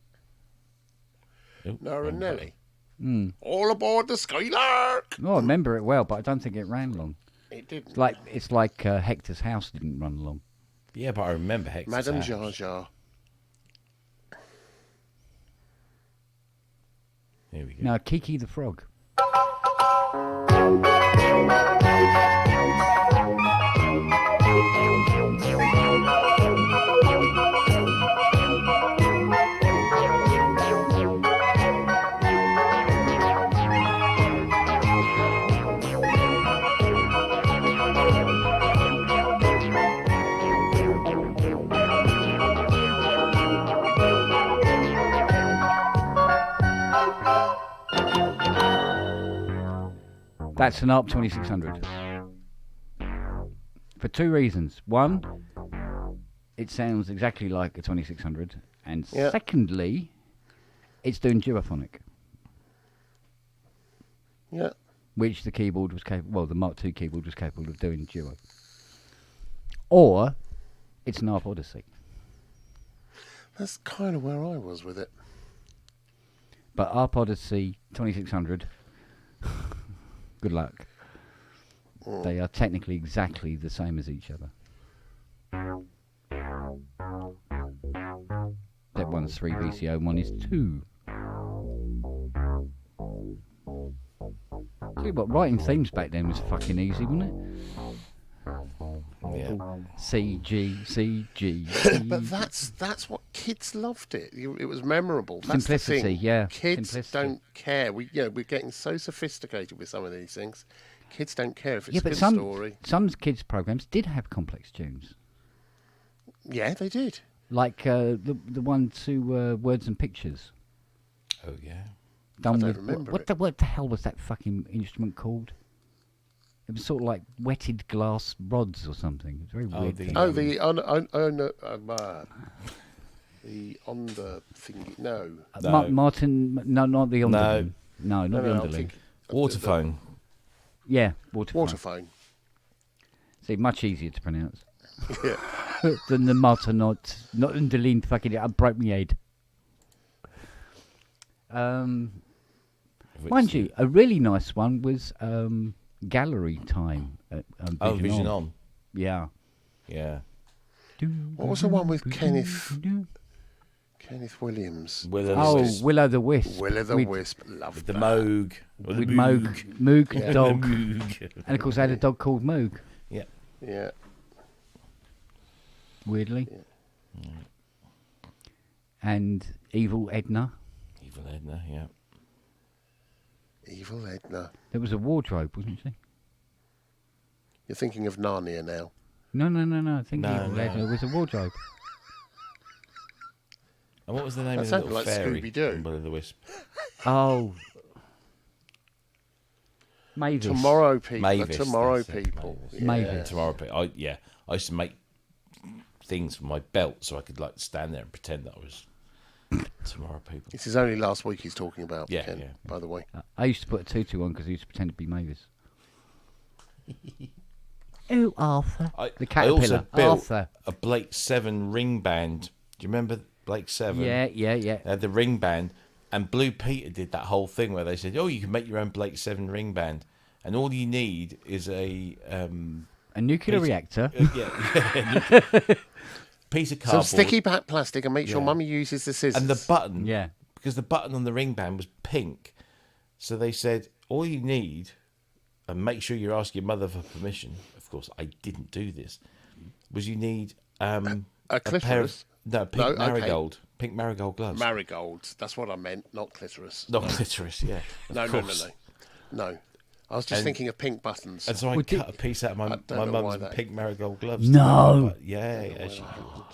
Oh, Noah wrong Ranelli. Mm. All aboard the Skylark. Oh, I remember it well, but I don't think it ran long. It didn't. It's like Hector's House didn't run long. Yeah, but I remember Hector's Madame house. Jar Jar. Here we go. No, Kiki the Frog. That's an ARP 2600. For 2 reasons. One, it sounds exactly like a 2600. And Yeah. secondly, it's doing duophonic, Yeah. which the keyboard was capable, well, the Mark II keyboard was capable of doing duo. Or, it's an ARP Odyssey. That's kind of where I was with it. But ARP Odyssey 2600, good luck. They are technically exactly the same as each other. That one's 3 VCO, one is 2. Tell you what, writing themes back then was fucking easy, wasn't it? Yeah. C, G, C, G. But that's what kids loved it. It was memorable. That's Simplicity, the thing. yeah, Kids simplicity. don't care. We're getting so sophisticated with some of these things. Kids don't care if it's Yeah, a but good some story. kids' programs did have complex tunes. Yeah, they did. Like the one to Words and Pictures. Oh, yeah. Done don't with remember what it. the hell was that fucking instrument called? It was sort of like wetted glass rods or something. It was very Oh, weird. the- thing. Oh, the on the thingy. No, No. Martin. No, not the No. underling. No, not no, the I'm underling. thinking Waterphone. Yeah, waterphone. Waterphone. See, much easier to pronounce Yeah. than the Martin, not underling. Fucking it, I broke my head. Mind you, a really nice one was Gallery Time at Oh, Vision On. Yeah. Yeah. What was the one with Kenneth Williams? Willow the Oh, Wisp. Will o' the Wisp. Will o' the with, Wisp. Love With the that. Moog. Or the With Moog Yeah, dog. the Moog. And of course, they had a dog called Moog. Yeah. weirdly. And Evil Edna. Evil Edna, yeah. Evil Edna. There was a wardrobe, wasn't she? You're thinking of Narnia now. No. I think No, Evil no. Edna was a wardrobe. And what was the name That of the sounded little like fairy? Scooby-Doo. from Will o' the Wisp. Oh. Mavis. Tomorrow People. Mavis. Tomorrow that's it, People. Mavis. Mavis. Tomorrow People. I used to make things for my belt so I could like stand there and pretend that I was Tomorrow People. This is only last week he's talking about, Yeah, Ken, yeah. by the way. I used to put a tutu on because I used to pretend to be Mavis. Oh, Arthur. I The I also caterpillar. built Arthur. a Blake 7 ring band. Do you remember Blake 7? Yeah. They had the ring band, and Blue Peter did that whole thing where they said, "Oh, you can make your own Blake 7 ring band, and all you need is a A nuclear piece- reactor. piece of Some cardboard sticky back plastic and make sure Yeah. Mummy uses the scissors. and the button." Yeah. because the button on the ring band was pink, so they said all you need, and make sure you ask your mother for permission. Of course, I didn't do this. Was you need a pair clitoris? of pink No, okay. marigold, pink marigold gloves. Marigolds. That's what I meant, not clitoris. Not clitoris, yeah. No, of no. course. No. I was just And- thinking of pink buttons. And so I Well, cut a piece out of my don't know why mum's that- pink marigold gloves. No. Yeah,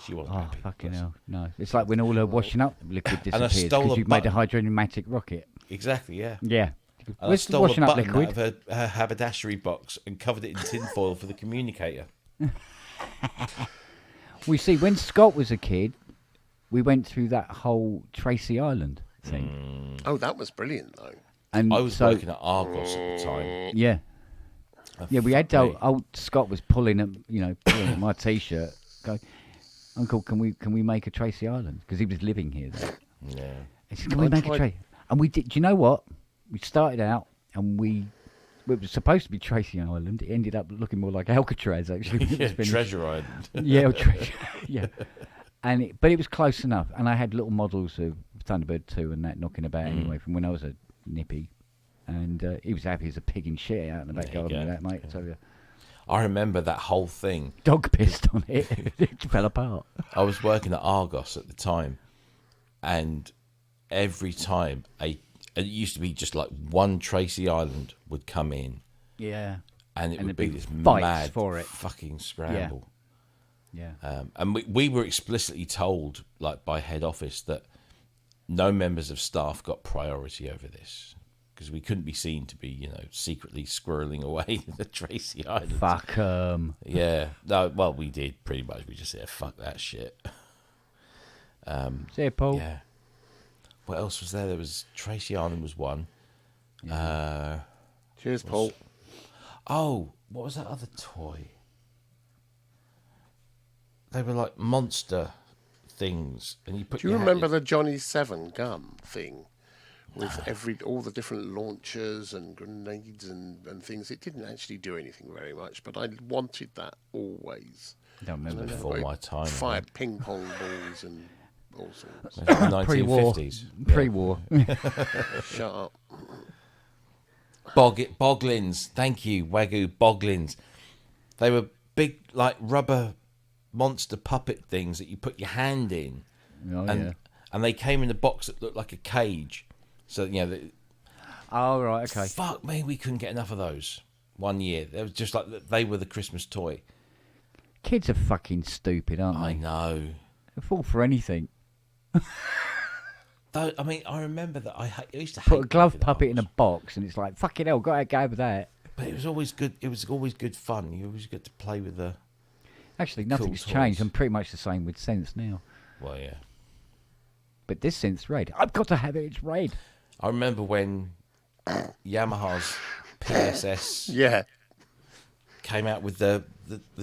she wasn't Oh, happy. fucking hell. No. It's like when all her washing up liquid And I disappears stole because a you've made a button. hydromatic rocket. Exactly, yeah. Yeah. And I Where's the stole a washing up button liquid? out of her haberdashery box and covered it in tinfoil for the communicator. We see, when Scott was a kid, we went through that whole Tracy Island thing. Oh, that was brilliant, though. And I was so, working at Argos at the time. Yeah. Oh, Yeah, we had fuck me. old Scott was pulling at my t-shirt, going, "Uncle, can we make a Tracy Island?" Because he was living here then. Yeah. He said, "Can we make a Tracy?" And we did. Do you know what? We started out and it was supposed to be Tracy Island. It ended up looking more like Alcatraz actually. when it Yeah, was finished. Treasure Island. Yeah, yeah. But it was close enough, and I had little models of Thunderbird 2 and that knocking about anyway from when I was a nippy, and he was happy as a pig in shit out in the back There you garden with go. that, mate. So yeah. I remember that whole thing. Dog pissed on it. It fell apart. I was working at Argos at the time, and every time it used to be just like one Tracy Island would come in, Yeah. and it And would there'd be be this fights mad for it. fucking scramble. Yeah. And we were explicitly told, like by head office, that no members of staff got priority over this because we couldn't be seen to be, secretly squirreling away the Tracy Island. Fuck 'em. Yeah. No. Well, we did pretty much. We just said, "Fuck that shit." See you, Paul. Yeah. What else was there? There was Tracy Island was one. Cheers, Paul. Oh, what was that other toy? They were like monster things, and you put. Do you your remember hand the Johnny 7 gum thing? With all the different launchers and grenades and things. It didn't actually do anything very much, but I wanted that always. Don't remember that. before my time. Fired ping pong balls and all sorts. Pre-war. 1950s. Pre-war. Shut up. Boglins. Thank you, Wagyu Boglins. They were big, like rubber monster puppet things that you put your hand in, Oh, and yeah. and they came in a box that looked like a cage. So Oh, right, okay. fuck me, we couldn't get enough of those. One year, it was just like they were the Christmas toy. Kids are fucking stupid, aren't I they? know. They fall for anything. Though, I mean, I remember that I used to Put a hate glove playing with puppet in a dolls. box, and it's like, fucking hell, got to go with that. But it was always good. It was always good fun. You always get to play with the. Actually, nothing's toys. changed. I'm pretty much the same with Sense now. Well, yeah. But this Sense red. I've got to have it. It's red. I remember when Yamaha's PSS Yeah. came out with the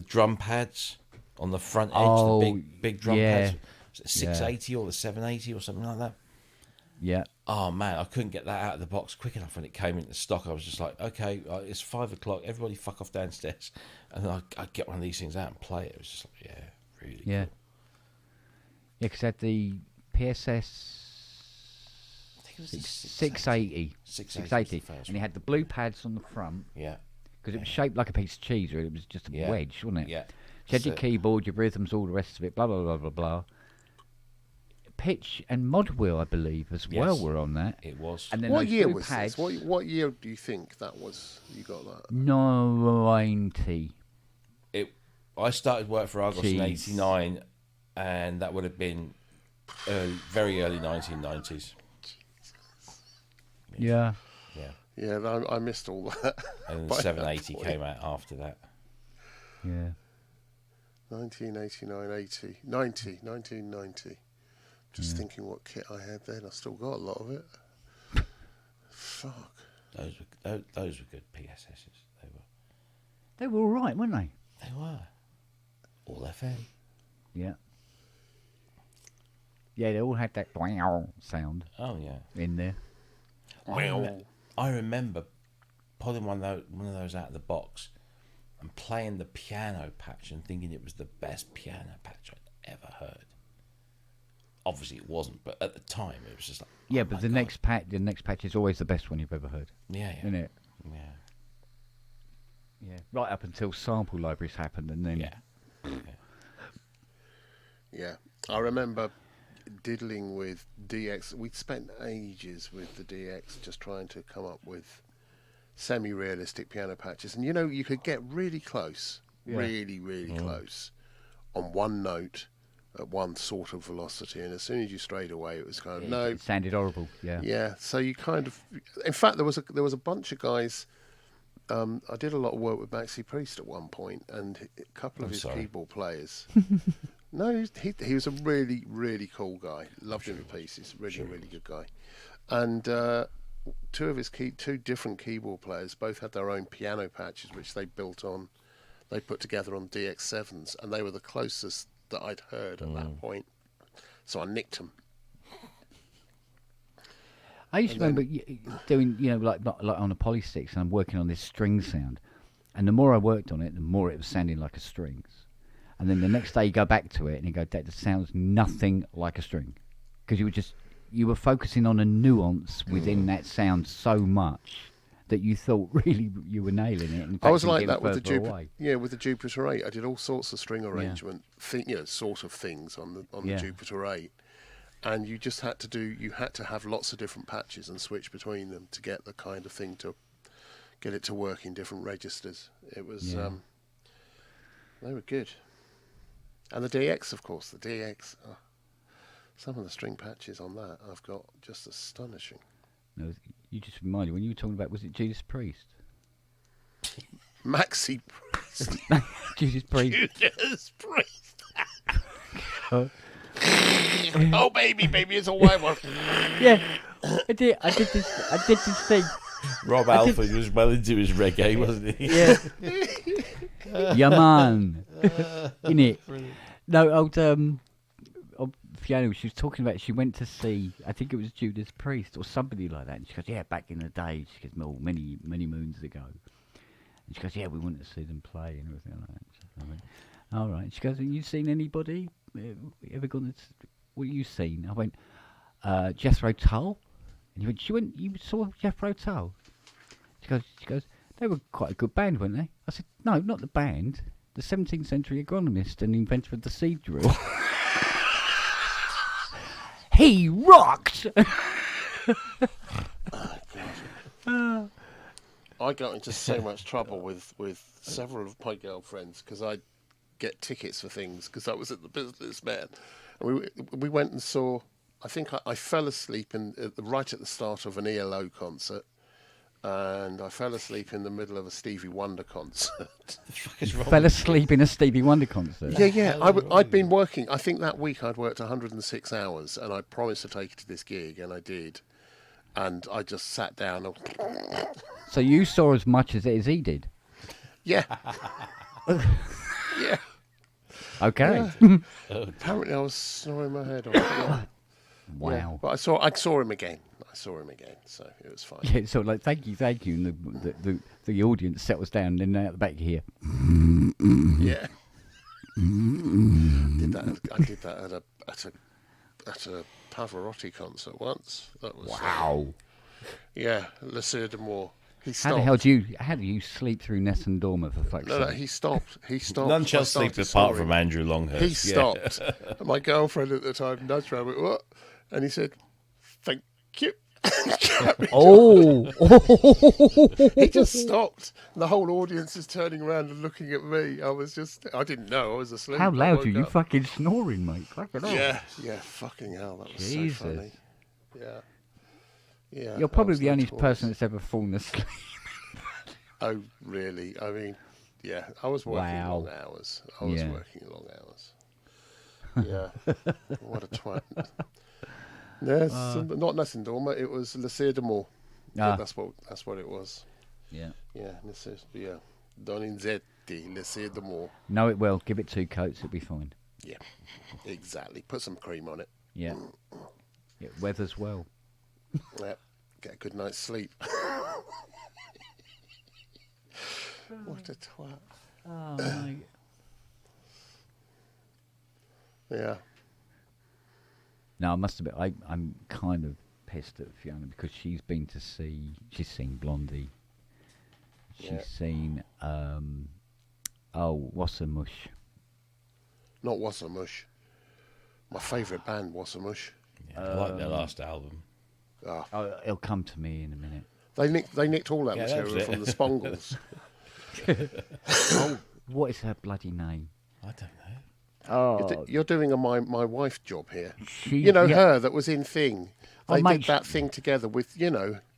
drum pads on the front edge, Oh, the big drum yeah. pads. Was it 680 or the 780 or something like that? Yeah. Oh man, I couldn't get that out of the box quick enough when it came into stock. I was just like, okay, it's 5 o'clock. Everybody fuck off downstairs, and then I'd get one of these things out and play it. It was just like, yeah, really. Yeah. Cool. Yeah, because had the PSS I think it was the 680. 680 was the first And it had the blue pads on the front, Yeah, because it was shaped like a piece of cheese, or it was just a Yeah. wedge, wasn't it? yeah. She had your So- keyboard, your rhythms, all the rest of it, blah, blah, blah, blah, blah. Pitch and mod wheel, I believe, as well Yes. were on that. It was. And then What those year blue was pads, this? What year do you think that was? You got that? 90. I started work for Argos in Jeez. '89, and that would have been very early 1990s. Yeah. Yeah, Yeah, I missed all that. and By that 780 point. came out after that. Yeah. 1989, 80, 90, 1990. Just thinking what kit I had then. I still got a lot of it. Fuck. Those were good PSSs. They were all right, weren't they? They were. All FM. Yeah. Yeah, they all had that wow sound Oh yeah. in there. I remember pulling one of those out of the box and playing the piano patch and thinking it was the best piano patch I'd ever heard. Obviously it wasn't, but at the time it was just like, Yeah, oh but my the God. next patch is always the best one you've ever heard, Yeah, isn't it? yeah. Yeah. Right up until sample libraries happened, and then Yeah. Yeah, I remember diddling with DX. We'd spent ages with the DX just trying to come up with semi-realistic piano patches, and you could get really close, really close on one note at one sort of velocity, and as soon as you strayed away, it was kind of no. it sounded horrible. Yeah. Yeah, so you kind of, in fact, there was a bunch of guys. I did a lot of work with Maxi Priest at one point, and a couple of his sorry. keyboard players. No, he was a really, really cool guy. Loved him to pieces. Really, really good guy. And two different keyboard players both had their own piano patches, which they put together on DX7s, and they were the closest that I'd heard at that point. So I nicked them. I used to remember doing, like on a Polysticks, and I'm working on this string sound, and the more I worked on it, the more it was sounding like a strings. And then the next day you go back to it and you go, that sounds nothing like a string, because you were focusing on a nuance within that sound so much that you thought really you were nailing it. And in I fact, was you were like that getting with the further Jupiter. away. Yeah, with the Jupiter 8, I did all sorts of string arrangement, sort of things on the Yeah. Jupiter 8, and you just had to have lots of different patches and switch between them to get the kind of thing to get it to work in different registers. It was they were good, and the DX, of course, some of the string patches on that I've got just astonishing. No, you just reminded me when you were talking about, was it Judas Priest? Maxi Priest. Judas Priest. Judas Priest. Oh baby, it's all I want. Yeah, I did this thing. Rob Alford was well into his reggae, wasn't he? Yeah. Yeah, man. Innit? No, old Fiona, she was talking about, she went to see, I think it was Judas Priest or somebody like that. And she goes, yeah, back in the day. She goes, no, many moons ago. And she goes, yeah, we wanted to see them play and everything like that. So I went, all right. She goes, have you seen anybody? Ever gone to, what have you seen? I went, Jethro Tull. And you saw Jethro Tull? She goes, they were quite a good band, weren't they? I said, no, not the band. The 17th century agronomist and inventor of the seed drill. He rocked! I got into so much trouble with several of my girlfriends because I'd get tickets for things because I was at the Businessman. And we went and saw, I think I fell asleep right at the start of an ELO concert, and I fell asleep in the middle of a Stevie Wonder concert. Fell asleep in a Stevie Wonder concert. Yeah. I'd been working, I think that week I'd worked 106 hours, and I promised to take it to this gig, and I did. And I just sat down. So you saw as much as he did? Yeah. Yeah. Okay. Apparently I was snoring my head off. Wow. Yeah. But I saw him again. So it was fine. Yeah, so like, thank you, and the audience settles down, and then out the back here. Yeah. I did that at a Pavarotti concert once. That was Wow. yeah, Le Sœur d'Amour. He How stopped. the hell how do you sleep through Nessun Dorma for fuck's No, sake? he stopped. He stopped. None I shall started sleep apart snoring. from Andrew Longhurst. He Yeah. stopped. And my girlfriend at the time nudged me. I went, what? And he said, thank you. Oh, He just stopped. The whole audience is turning around and looking at me. I didn't know I was asleep. how I loud woke are you up. fucking snoring, mate? Fucking hell. Yeah, fucking hell. That was Jesus. so funny. Yeah. Yeah. You're that probably was the only notorious. person that's ever fallen asleep. Oh, really? I mean, yeah, I was working Wow. long hours. I was Yeah. working long hours. Yeah. What a twat. Yes, not Nessun Dorma. It was Lycée de Moore. Ah. That's what it was. Yeah. Yeah, Donizetti, Lycée de Moore. Know it well. Give it 2 coats. It'll be fine. Yeah, exactly. Put some cream on it. Yeah. It weathers well. Yeah, get a good night's sleep. What a twat. Oh, mate. Yeah. No, I must admit, I'm kind of pissed at Fiona because she's seen Blondie. She's Yeah. seen, Wassamush. Not Wassamush. My favourite band, Wassamush. Yeah, I like their last album. Oh, Oh, it'll come to me in a minute. they nicked all that Yeah, that was material it. from the Spongles. What is her bloody name? I don't know. Oh, You're doing my wife job here. she. You know yeah. her that was in Thing. Oh, They mate, did that thing together with,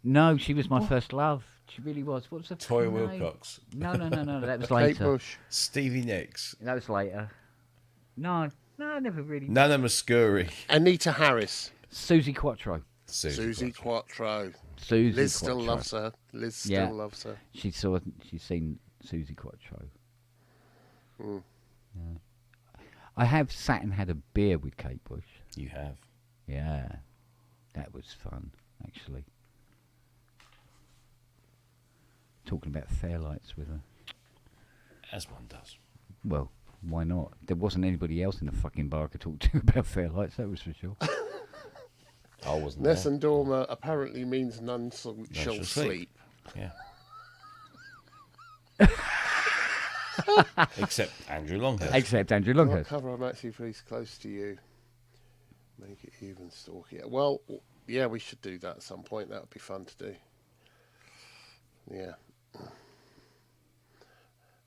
No, she was my first love. She really was. What was her Toya fucking name? Wilcox, No, that was Kate later. Bush. Stevie Nicks, That was later. No, I never really. Nana Muscuri, Anita Harris. Susie Quattro. Susie Quattro. Susie Liz still Quattro. loves her. Liz still Yeah. loves her. She's seen Susie Quattro. Mm. Yeah. I have sat and had a beer with Kate Bush. you have. Yeah, that was fun, actually. Talking about Fairlights with her. As one does. Well, why not? There wasn't anybody else in the fucking bar I could talk to about Fairlights, that was for sure. I wasn't there. Nessun Dorma apparently means none shall shall sleep. Yeah. Except Andrew Longhurst. Except Andrew What Longhurst. cover I'm actually pretty close to you. Make it even stalkier. Well, yeah, we should do that at some point. That would be fun to do. Yeah.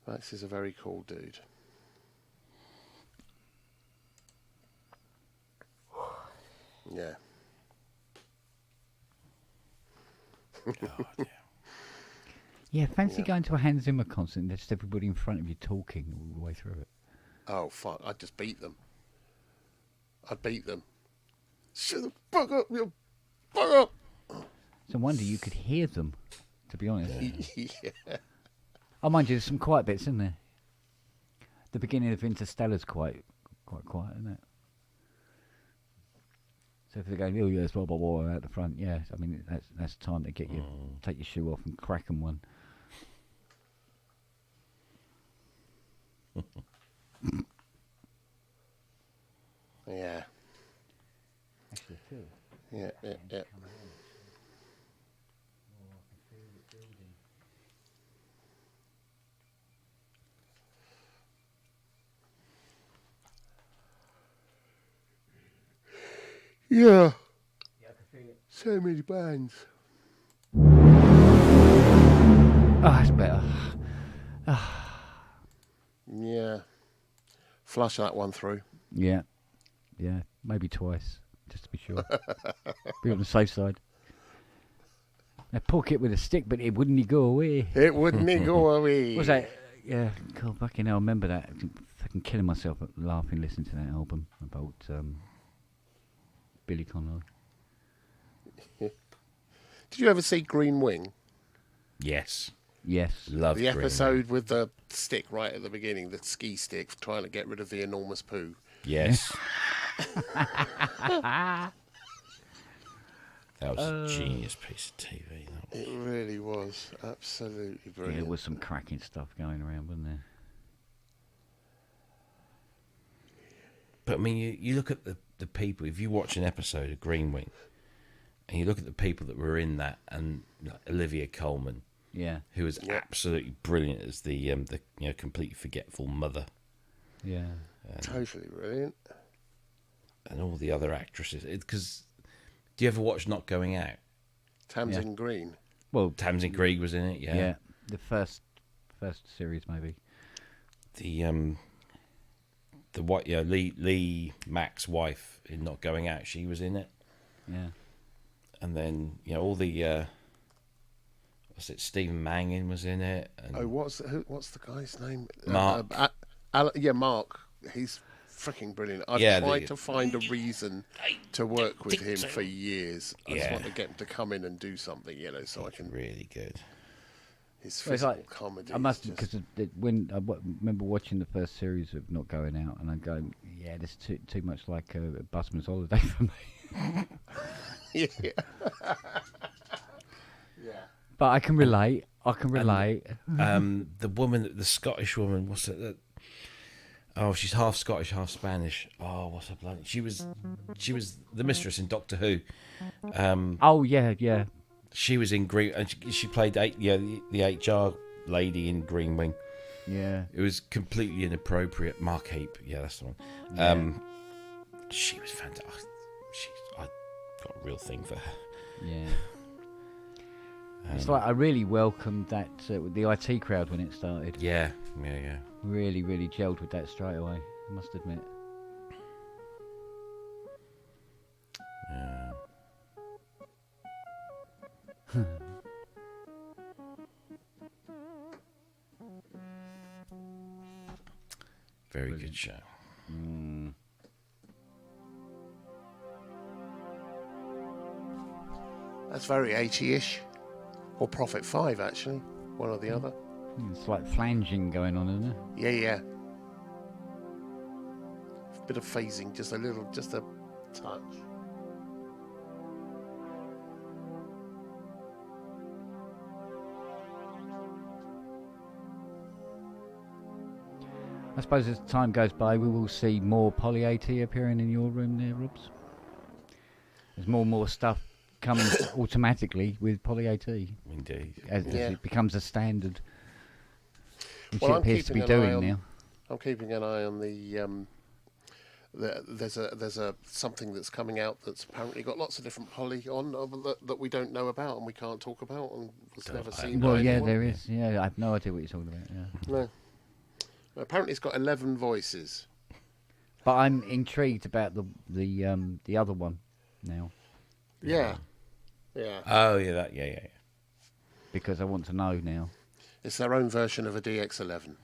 Max is a very cool dude. Yeah. God, yeah. Yeah, fancy Yeah. going to a Hans Zimmer concert and just everybody in front of you talking all the way through it. Oh, fuck. I'd just beat them. I'd beat them. Shut the fuck up, you fuck up. It's a wonder you could hear them, to be honest. Yeah. Oh, mind you, there's some quiet bits, isn't there? The beginning of Interstellar's quite quiet, isn't it? So if they're going, oh yes, blah blah blah, out the front, yeah. I mean, that's time to get you, take your shoe off and crack 'em one. Yeah. Actually, too. Yeah, yeah, yeah. Yeah. So many bands. Oh, that's better. Yeah. Flush that one through. Yeah, maybe twice, just to be sure. Be on the safe side. I poke it with a stick, but it wouldn't go away. It wouldn't go away. What was that? Yeah, God, fucking hell, I remember that. Fucking killing myself laughing listening to that album about Billy Connolly. Did you ever see Green Wing? Yes. Yes. Love The Green. episode with the stick right at the beginning, the ski stick, trying to get rid of the enormous poo. Yes. That was a genius piece of TV. That was. It really was. Absolutely Yeah, brilliant. there was some cracking stuff going around, wasn't there? But I mean, you look at the people. If you watch an episode of Green Wing, and you look at the people that were in that, and like, Olivia Colman, Yeah. who was absolutely brilliant as the completely forgetful mother, Yeah. Totally brilliant. and all the other actresses. Because do you ever watch Not Going Out? Tamsin Green. Well, Tamsin Greig was in it. yeah. The first series, maybe. The what? Yeah, Lee Mack's wife in Not Going Out. She was in it. Yeah. And then all the what's it? Stephen Mangan was in it. And Oh, what's the guy's name? Mark. Mark. He's freaking brilliant. I've Yeah, tried to find a reason to work with him for years. I just Yeah. want to get him to come in and do something, so I can. really good. His Well, it's physical like- comedy. I must is just- because when I remember watching the first series of Not Going Out, and I'm going, yeah, this is too much like a busman's holiday for me. yeah. But I can relate. The woman, the Scottish woman, what's it? Oh, she's half Scottish, half Spanish. Oh, what's her bloody? She was the mistress in Doctor Who. Oh yeah. She was in Green, and she played the HR lady in Green Wing. Yeah. It was completely inappropriate. Mark Heap, yeah, that's the one. She was fantastic. I got a real thing for her. Yeah. It's like I really welcomed that with the IT crowd when it started. Yeah. Really, really gelled with that straight away. I must admit. Yeah. Very good show. That's very 80-ish, or Prophet 5 actually, one or the other. It's like flanging going on, isn't it? Yeah. Bit of phasing, just a touch. I suppose as time goes by, we will see more Poly AT appearing in your room there, Robs. There's more and more stuff coming automatically with Poly AT Indeed. as Yeah. it becomes a standard, which Well, it I'm appears to be keeping an eye doing on- now. I'm keeping an eye on there's a something that's coming out that's apparently got lots of different poly on that we don't know about and we can't talk about and was never seen. Well, by yeah, anyone. there is. Yeah, I have no idea what you're talking about. Yeah. No. Apparently, it's got 11 voices. But I'm intrigued about the other one now Yeah. Oh yeah, yeah. because I want to know now. It's their own version of a DX11.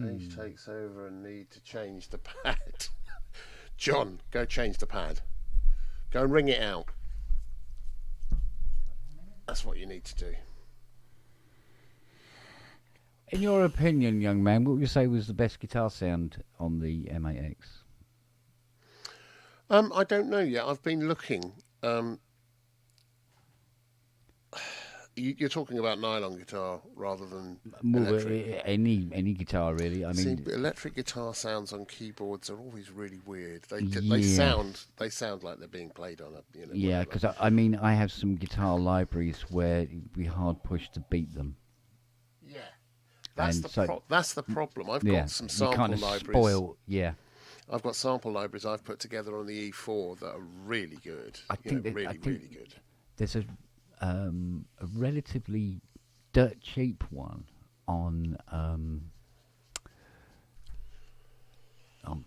Age takes over and need to change the pad. John, go change the pad. Go and ring it out. That's what you need to do. In your opinion, young man, what would you say was the best guitar sound on the M8X? I don't know yet. I've been looking. You're talking about nylon guitar rather than electric. Any guitar really. I See, mean, but electric guitar sounds on keyboards are always really weird. They Yeah. sound like they're being played on a yeah, whatever. because I mean, I have some guitar libraries where it'd be hard pushed to beat them. Yeah, that's And the so- that's the problem. I've Yeah, got some you sample kind of libraries. spoil. Yeah, I've got sample libraries I've put together on the E4 that are really good. I think that- really, I think- really good. there's a relatively dirt cheap one on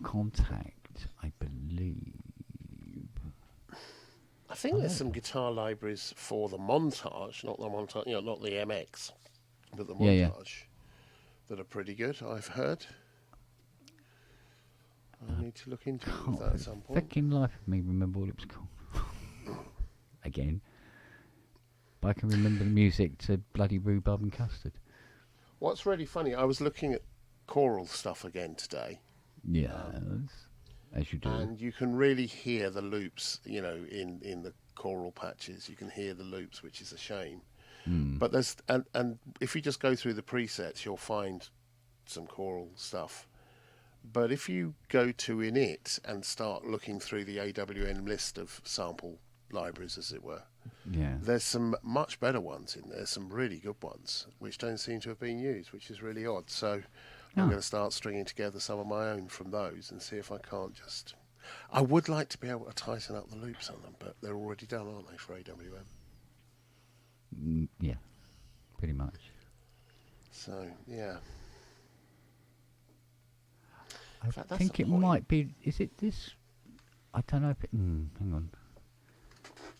Contact, I believe. I think there's some guitar libraries for the Montage, not the Montage, not the MX, but the Yeah, yeah. Montage that are pretty good. I've heard. I need to look into Can't that for at some point. fucking life of me remember what it was called. Again. But I can remember the music to bloody Rhubarb and Custard. What's really funny, I was looking at choral stuff again today, Yes, as you do. and you can really hear the loops, in the choral patches. You can hear the loops, which is a shame. But there's and if you just go through the presets, you'll find some choral stuff. But if you go to Init and start looking through the AWN list of sample libraries, as it were, Yeah. there's some much better ones in there, some really good ones, which don't seem to have been used, which is really odd. So I'm going to start stringing together some of my own from those and see if I can't just... I would like to be able to tighten up the loops on them, but they're already done, aren't they, for AWM? Yeah, pretty much. So, yeah. I In fact, that's think the it point. might be. Is it this? I don't know if it. Hang on.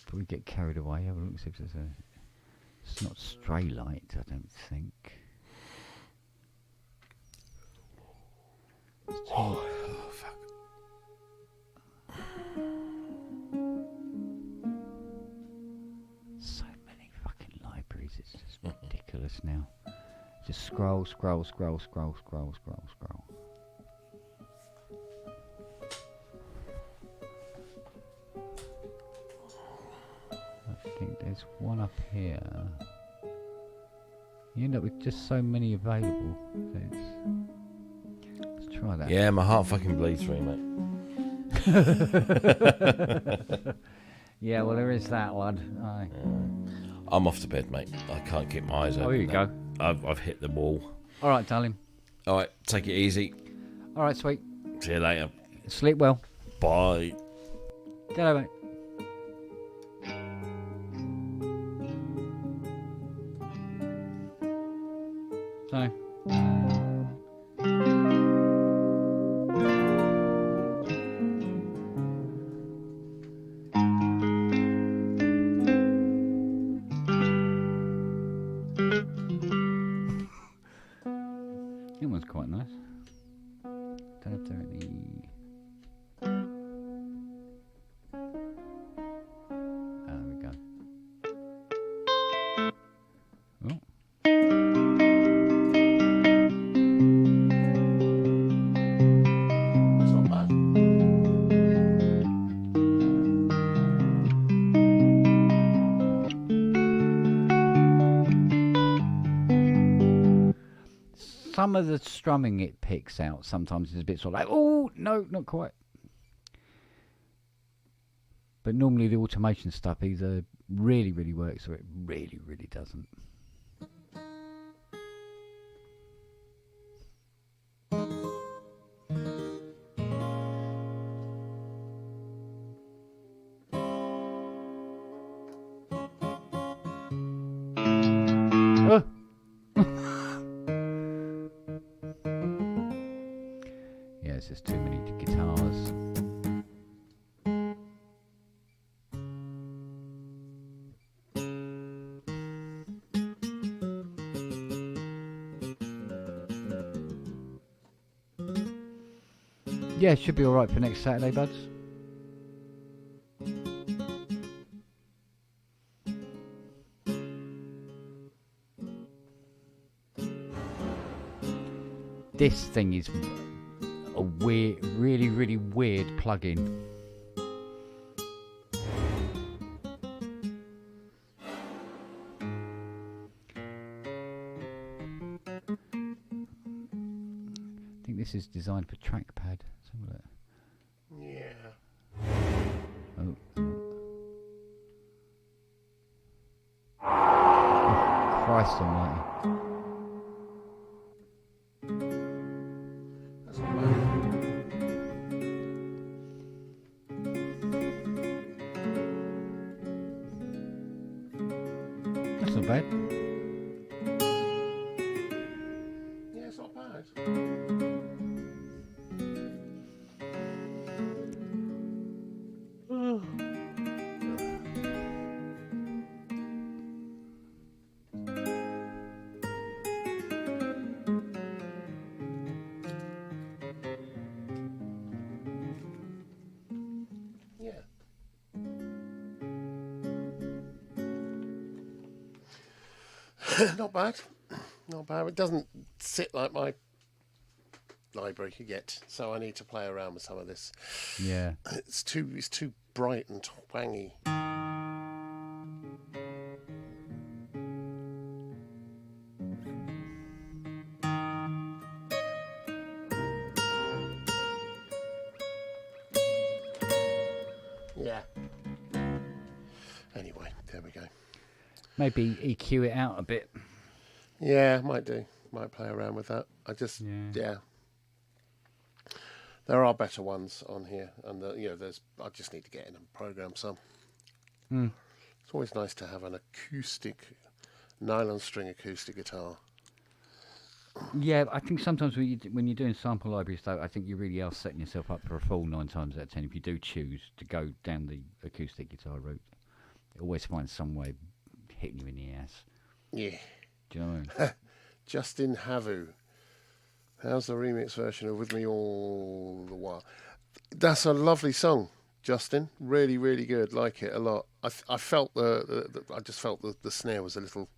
But we get carried away. Have a look. See if there's a. It's not Stray Light, I don't think. Oh, fuck. So many fucking libraries. It's just ridiculous now. Just scroll, scroll, scroll, scroll, scroll, scroll, scroll. I think there's one up here. You end up with just so many available. So let's try that. Yeah, my heart fucking bleeds for you, mate. Yeah, well, there is that one. Aye. I'm off to bed, mate. I can't keep my eyes open. Oh, here you now. go. I've hit the wall. All right, darling. All right, take it easy. All right, sweet. See you later. Sleep well. Bye. Go, mate. So. That one's quite nice. Don't have to any. There we go. Oh. That's not bad. Some of the strumming it picks out sometimes is a bit sort of like, oh, no, not quite. But normally the automation stuff either really, really works or it really, really doesn't. Oh. Yeah, it's just too many guitars. Yeah, should be alright for next Saturday, buds. This thing is a weird, really, really weird plug-in. I think this is designed for trackpad. Let's have a look. Yeah. Oh. Oh, Christ almighty. That's not bad. That's not bad. Yeah, it's not bad. Yeah. Not bad. Not bad. It doesn't sit like my library yet, so I need to play around with some of this. Yeah. It's too bright and twangy. Yeah. Anyway, there we go. Maybe EQ it out a bit. Yeah, might do. Might play around with that. I just, yeah. There are better ones on here, and there's. I just need to get in and program some. It's always nice to have an acoustic, nylon string acoustic guitar. Yeah, I think sometimes when you're doing sample libraries, though, I think you really are setting yourself up for a fall 9 times out of 10 if you do choose to go down the acoustic guitar route. You always find some way hitting you in the ass. Yeah. Do you know what I mean? Justin Havu. How's the remix version of With Me All the While? That's a lovely song, Justin. Really, really good. Like it a lot. I felt I just felt the snare was a little.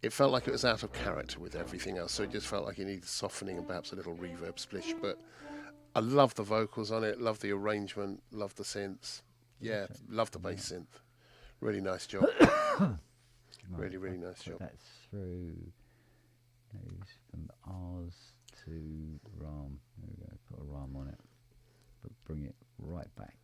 It felt like it was out of character with everything else, so it just felt like it needed softening and perhaps a little reverb splish. But I love the vocals on it, love the arrangement, love the synths. Yeah, love the bass synth. Really nice job. Really, really nice job. That's through those from R's to RAM. There we go. Put a RAM on it, but bring it right back.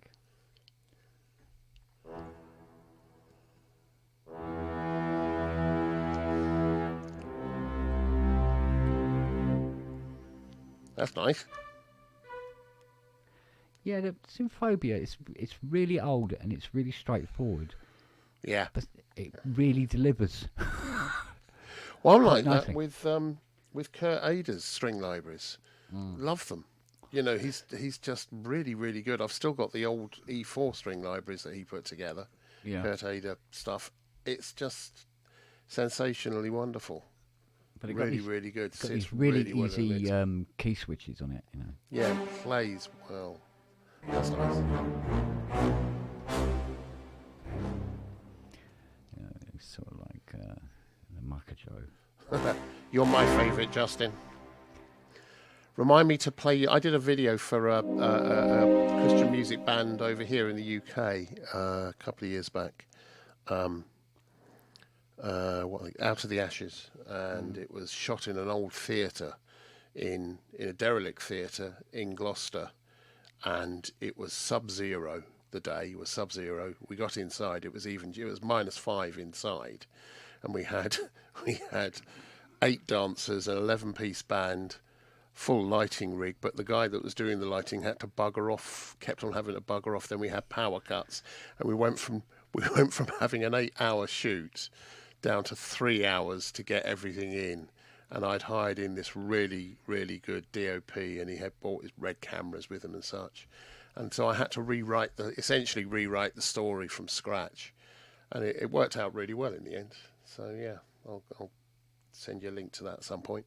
That's nice. Yeah, the Symphobia, it's really old and it's really straightforward, Yeah. but it really delivers. Well, I'm like nicely. that with Kurt Ader's string libraries. Love them. You know, he's just really, really good. I've still got the old E4 string libraries that he put together. Yeah. Kurt Ader stuff. It's just sensationally wonderful. But it got Really, these, really good. got Sits these really well in easy it. key switches on it, you know. Yeah, plays well. That's nice. Yeah, it's sort of like the Makajo. You're my favourite, Justin. Remind me to play. I did a video for a Christian music band over here in the UK a couple of years back. Out of the Ashes, and it was shot in an old theatre, in a derelict theatre in Gloucester, and it was sub-zero. The day was sub-zero. We got inside. It was -5 inside, and we had 8 dancers, an 11-piece band, full lighting rig. But the guy that was doing the lighting had to bugger off. Kept on having to bugger off. Then we had power cuts, and we went from having an 8-hour shoot down to 3 hours to get everything in. And I'd hired in this really, really good DOP, and he had bought his red cameras with him and such. And so I had to essentially rewrite the story from scratch. And it worked out really well in the end. So yeah, I'll send you a link to that at some point.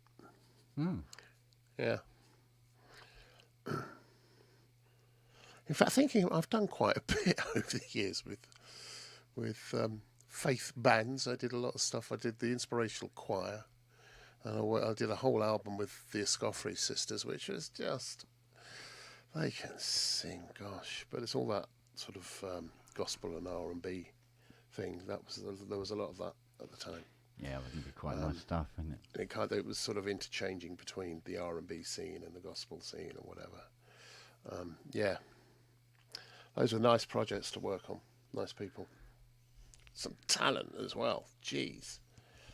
Yeah. In fact, I've done quite a bit over the years with faith bands. I did a lot of stuff. I did the Inspirational Choir, and I did a whole album with the Escoffery Sisters, which was just, they can sing, gosh, but it's all that sort of gospel and R&B thing. There was a lot of that at the time. Yeah, I think it's quite nice stuff, isn't it? It was sort of interchanging between the R&B scene and the gospel scene or whatever. Yeah, those were nice projects to work on. Nice people. Some talent as well. Jeez.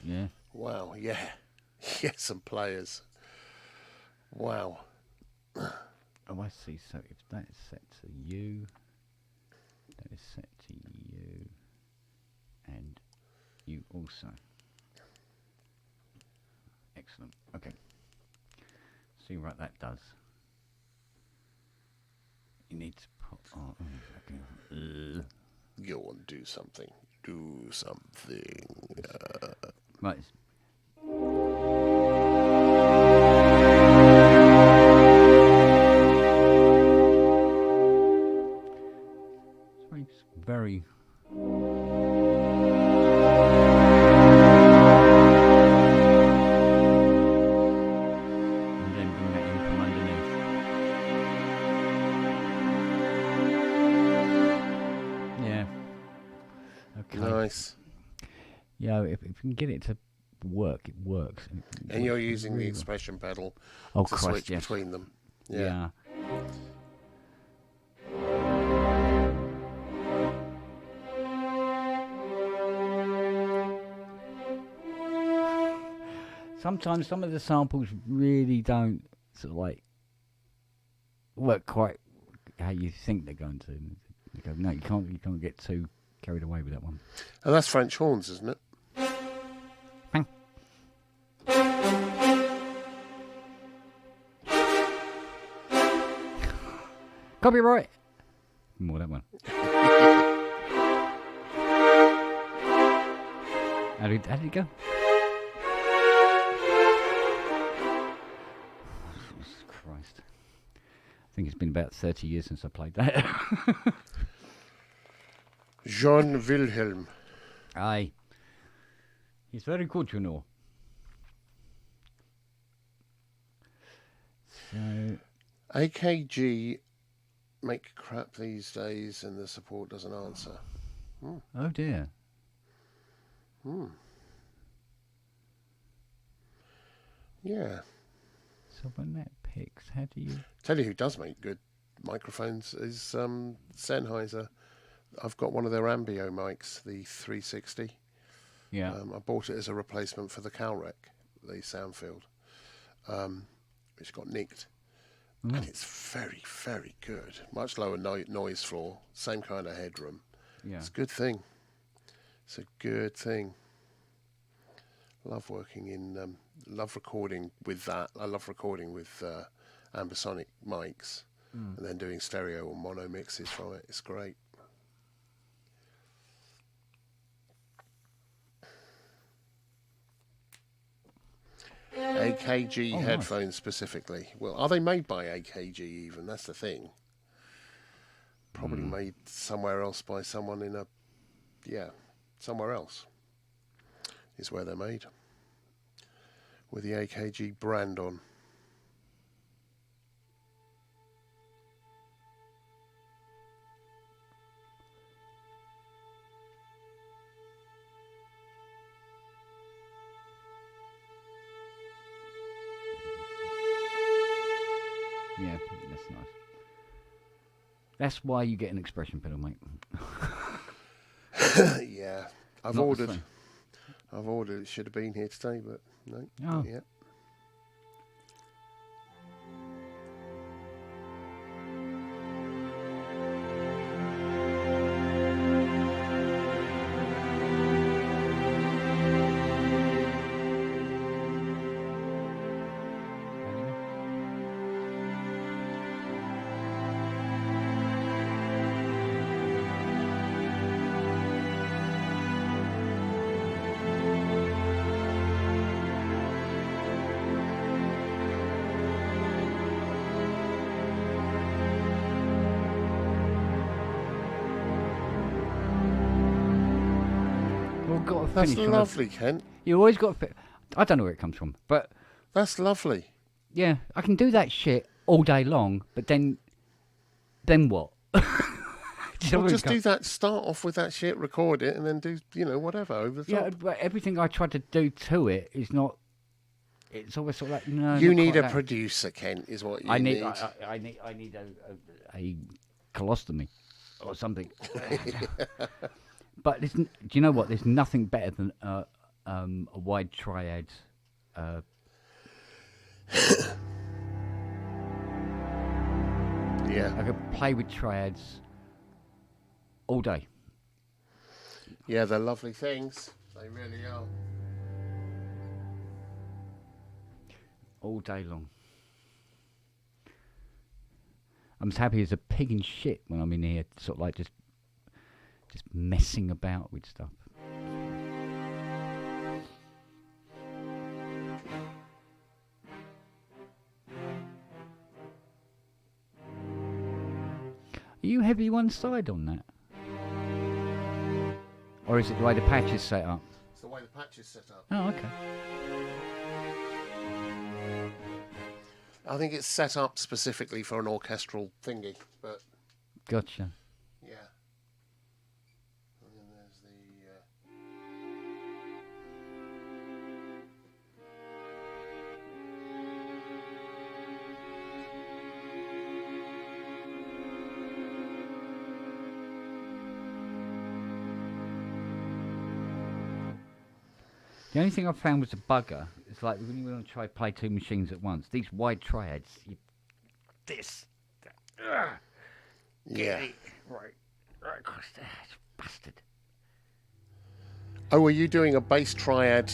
Yeah. Wow. Yeah. Yeah. Some players. Wow. Oh, I see. So if that is set to U, that is set to U, and you also. Excellent. Okay. See what that does. You need to put on. Go and do something. Do something. Right. It's very. And then bring that in from underneath. Yeah. Okay. Nice. Yeah, if you can get it to work, it works. And you're using the expression pedal Oh, to Christ, switch yes. between them. Yeah. Sometimes some of the samples really don't sort of like work quite how you think they're going to. You go, no, you can't get too carried away with that one. And that's French horns, isn't it? Bang. Copyright. More that one. How did it go? Jesus Christ. I think it's been about 30 years since I played that. Jean Wilhelm. Aye. He's very good, you know. So, AKG make crap these days and the support doesn't answer. oh dear. Yeah. So when that picks, how do you... Tell you who does make good microphones is Sennheiser. I've got one of their Ambio mics, the 360. Yeah. I bought it as a replacement for the Calrec, the Soundfield, which got nicked. And it's very, very good. Much lower noise floor, same kind of headroom. Yeah. It's a good thing. It's a good thing. Love working in, love recording with that. I love recording with ambisonic mics and then doing stereo or mono mixes from it. It's great. AKG headphones specifically. Well, are they made by AKG even? That's the thing. Probably made somewhere else by someone in a... Yeah, somewhere else is where they're made. With the AKG brand on. Yeah, that's nice. That's why you get an expression pedal, mate. Yeah. I've Not the ordered. same. I've ordered. It should have been here today, but no. Oh. Not yet. Got to That's finish on lovely, Kent. You always got to... I don't know where it comes from, but... That's lovely. Yeah, I can do that shit all day long, but then what? Do you know Well, where it just do comes- that. Start off with that shit, record it, and then do whatever over the Yeah, top. but everything I try to do to it is not. It's always sort of like no. You not need quite a that. producer, Kent. Is what you I need. need. I need a colostomy or something. But do you know what? There's nothing better than a wide triad. Yeah, I could play with triads all day. yeah, they're lovely things. They really are. All day long. I'm as happy as a pig in shit when I'm in here, sort of like just messing about with stuff. Are you heavy one side on that? Or is it the way the patch is set up? It's the way the patch is set up. Oh, okay. I think it's set up specifically for an orchestral thingy, but Gotcha. yeah. And then there's the. The only thing I found was a bugger is It's like when you want to try play two machines at once. These wide triads. This. Yeah. Right across there. It's bastard. Oh, are you doing a bass triad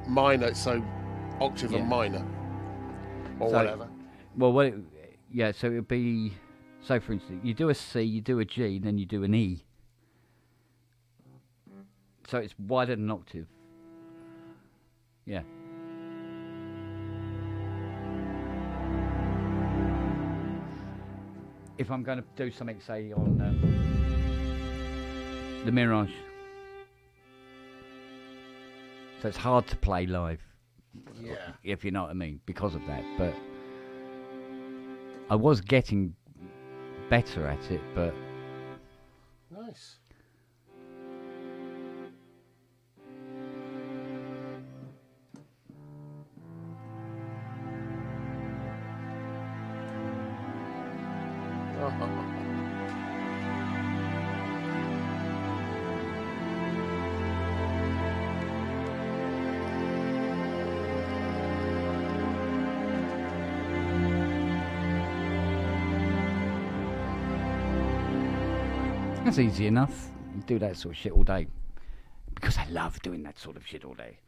minor, so octave and minor? Or So- whatever? Well, yeah, so it would be... So, for instance, you do a C, you do a G, and then you do an E. So it's wider than an octave. Yeah. If I'm going to do something, say, on the Mirage. So it's hard to play live, Yeah. if you know what I mean, because of that. But I was getting better at it, but Nice. that's easy enough. You do that sort of shit all day. Because I love doing that sort of shit all day.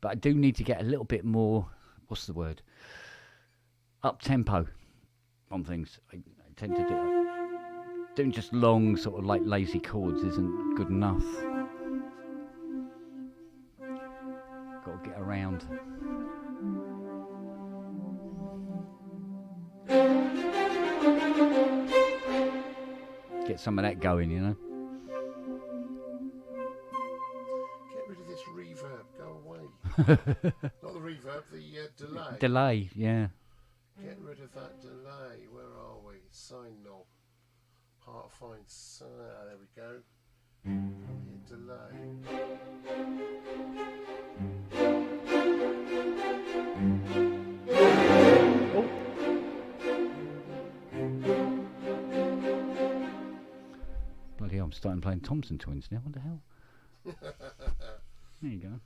But I do need to get a little bit more, what's the word? Up tempo on things. I tend to do. Doing just long, sort of like lazy chords isn't good enough. Got to get around. Get some of that going, you know. Get rid of this reverb. Go away. Not the reverb, the delay. Delay, yeah. Get rid of that delay. Where are we? Sine knob. Hard to find. There we go. Yeah, delay. Bloody hell, I'm starting playing Thompson Twins now. What the hell? There you go.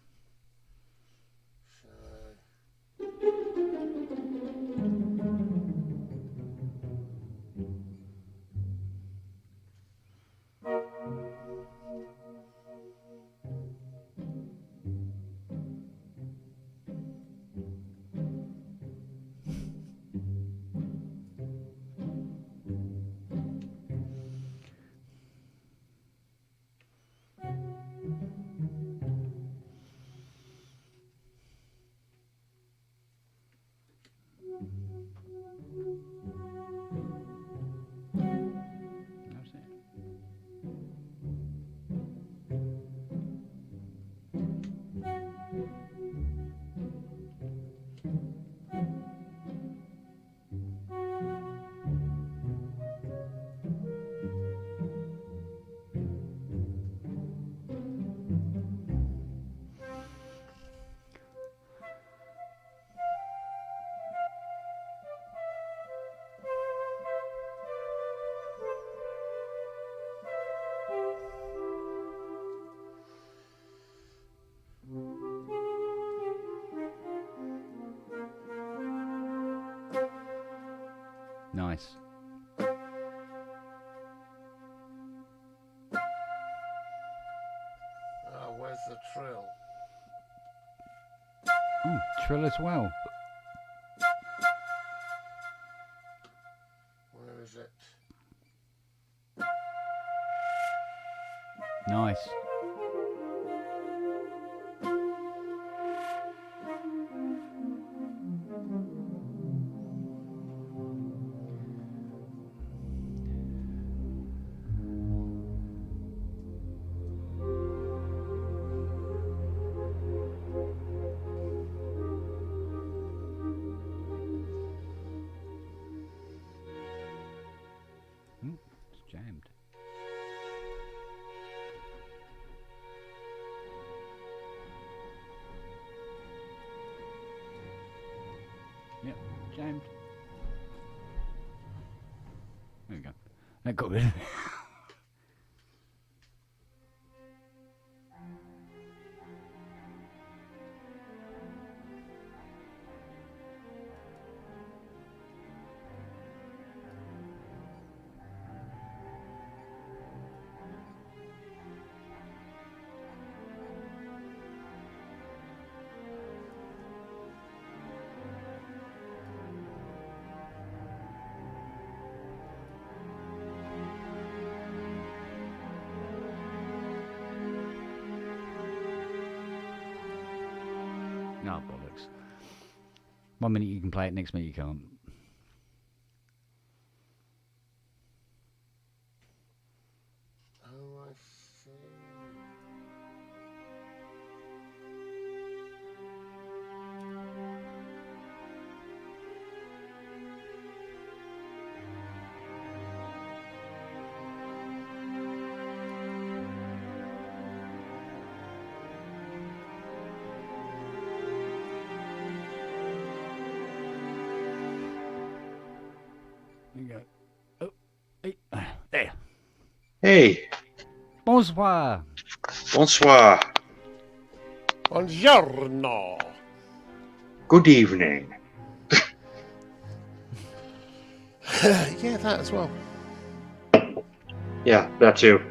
That's it. Nice. Where's the trill? Oh, trill as well. Where is it? Nice. It's jammed. Yep, jammed. There we go. That got rid of it. Oh, bollocks. 1 minute you can play it, next minute you can't. Oh, I see. There you go. Oh, hey, there. Hey, Bonsoir. bonsoir. Buongiorno. Good evening. Yeah, that as well. Yeah, that too.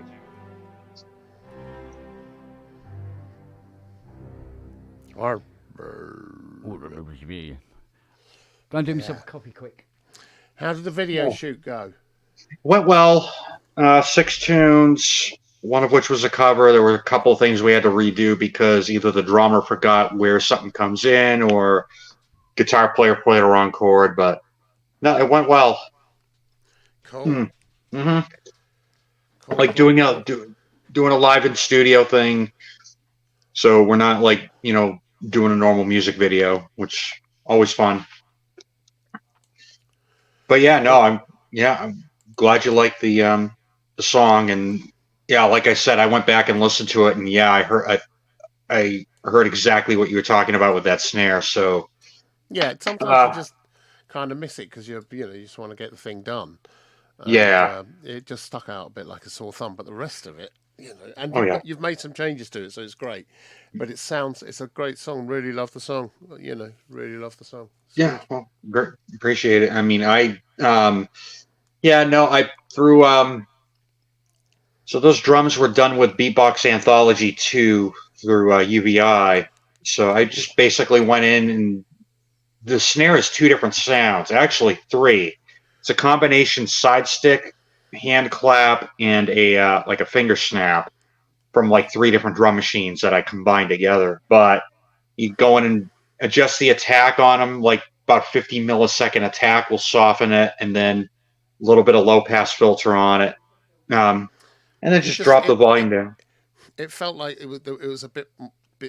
Or, Go and do myself a coffee quick. how did the video shoot go? Went well. 6 tunes, one of which was a cover. There were a couple of things we had to redo because either the drummer forgot where something comes in or guitar player played a wrong chord. But no, it went well. Cool. Mm-hmm. Cool, Like cool, doing a live in studio thing. So we're not like, doing a normal music video, which always fun. But yeah, no, I'm glad you like the song, and yeah, like I said, I went back and listened to it, and yeah, I heard exactly what you were talking about with that snare. So Yeah, sometimes you just kind of miss it because you just want to get the thing done. And, yeah, it just stuck out a bit like a sore thumb, but the rest of it, and Oh, yeah. you've made some changes to it, so it's great. But it's a great song. Really love the song. Really love the song. It's yeah, good. well, great, appreciate it. I mean, I threw so those drums were done with Beatbox Anthology 2 through UVI. So I just basically went in, and the snare is 2 different sounds, actually 3. It's a combination side stick, hand clap, and a like a finger snap from like 3 different drum machines that I combined together. But you go in and adjust the attack on them, like about 50 millisecond attack will soften it, and then a little bit of low pass filter on it. And then It just just drop the volume down. it felt like it was a bit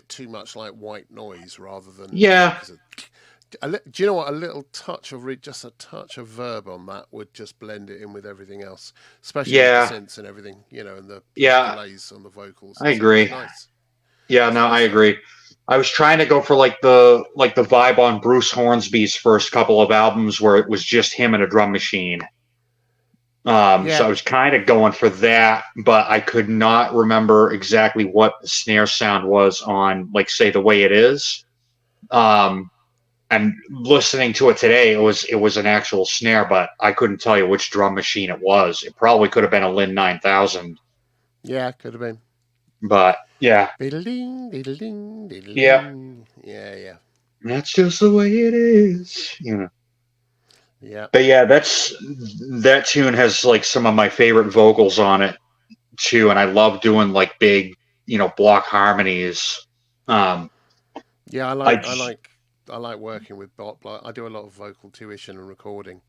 too much like white noise rather than Yeah. Do you know what? A little touch of just a touch of verb on that would just blend it in with everything else, especially Yeah. with the synths and everything, and the Yeah. delays on the vocals. I It's agree. nice. Yeah, no, I agree. I was trying to go for like the vibe on Bruce Hornsby's first couple of albums where it was just him and a drum machine. Yeah. So I was kind of going for that, but I could not remember exactly what the snare sound was on, like, say, The Way It Is. And listening to it today, it was an actual snare, but I couldn't tell you which drum machine it was. It probably could have been a Lin 9000. Yeah, could have been. But yeah, Diddle-ding, diddle-ding, diddle-ding. Yeah. Yeah. that's just the way it is. Yeah. But yeah, that tune has like some of my favorite vocals on it too, and I love doing like big, block harmonies. Yeah, I I like working with I do a lot of vocal tuition and recording.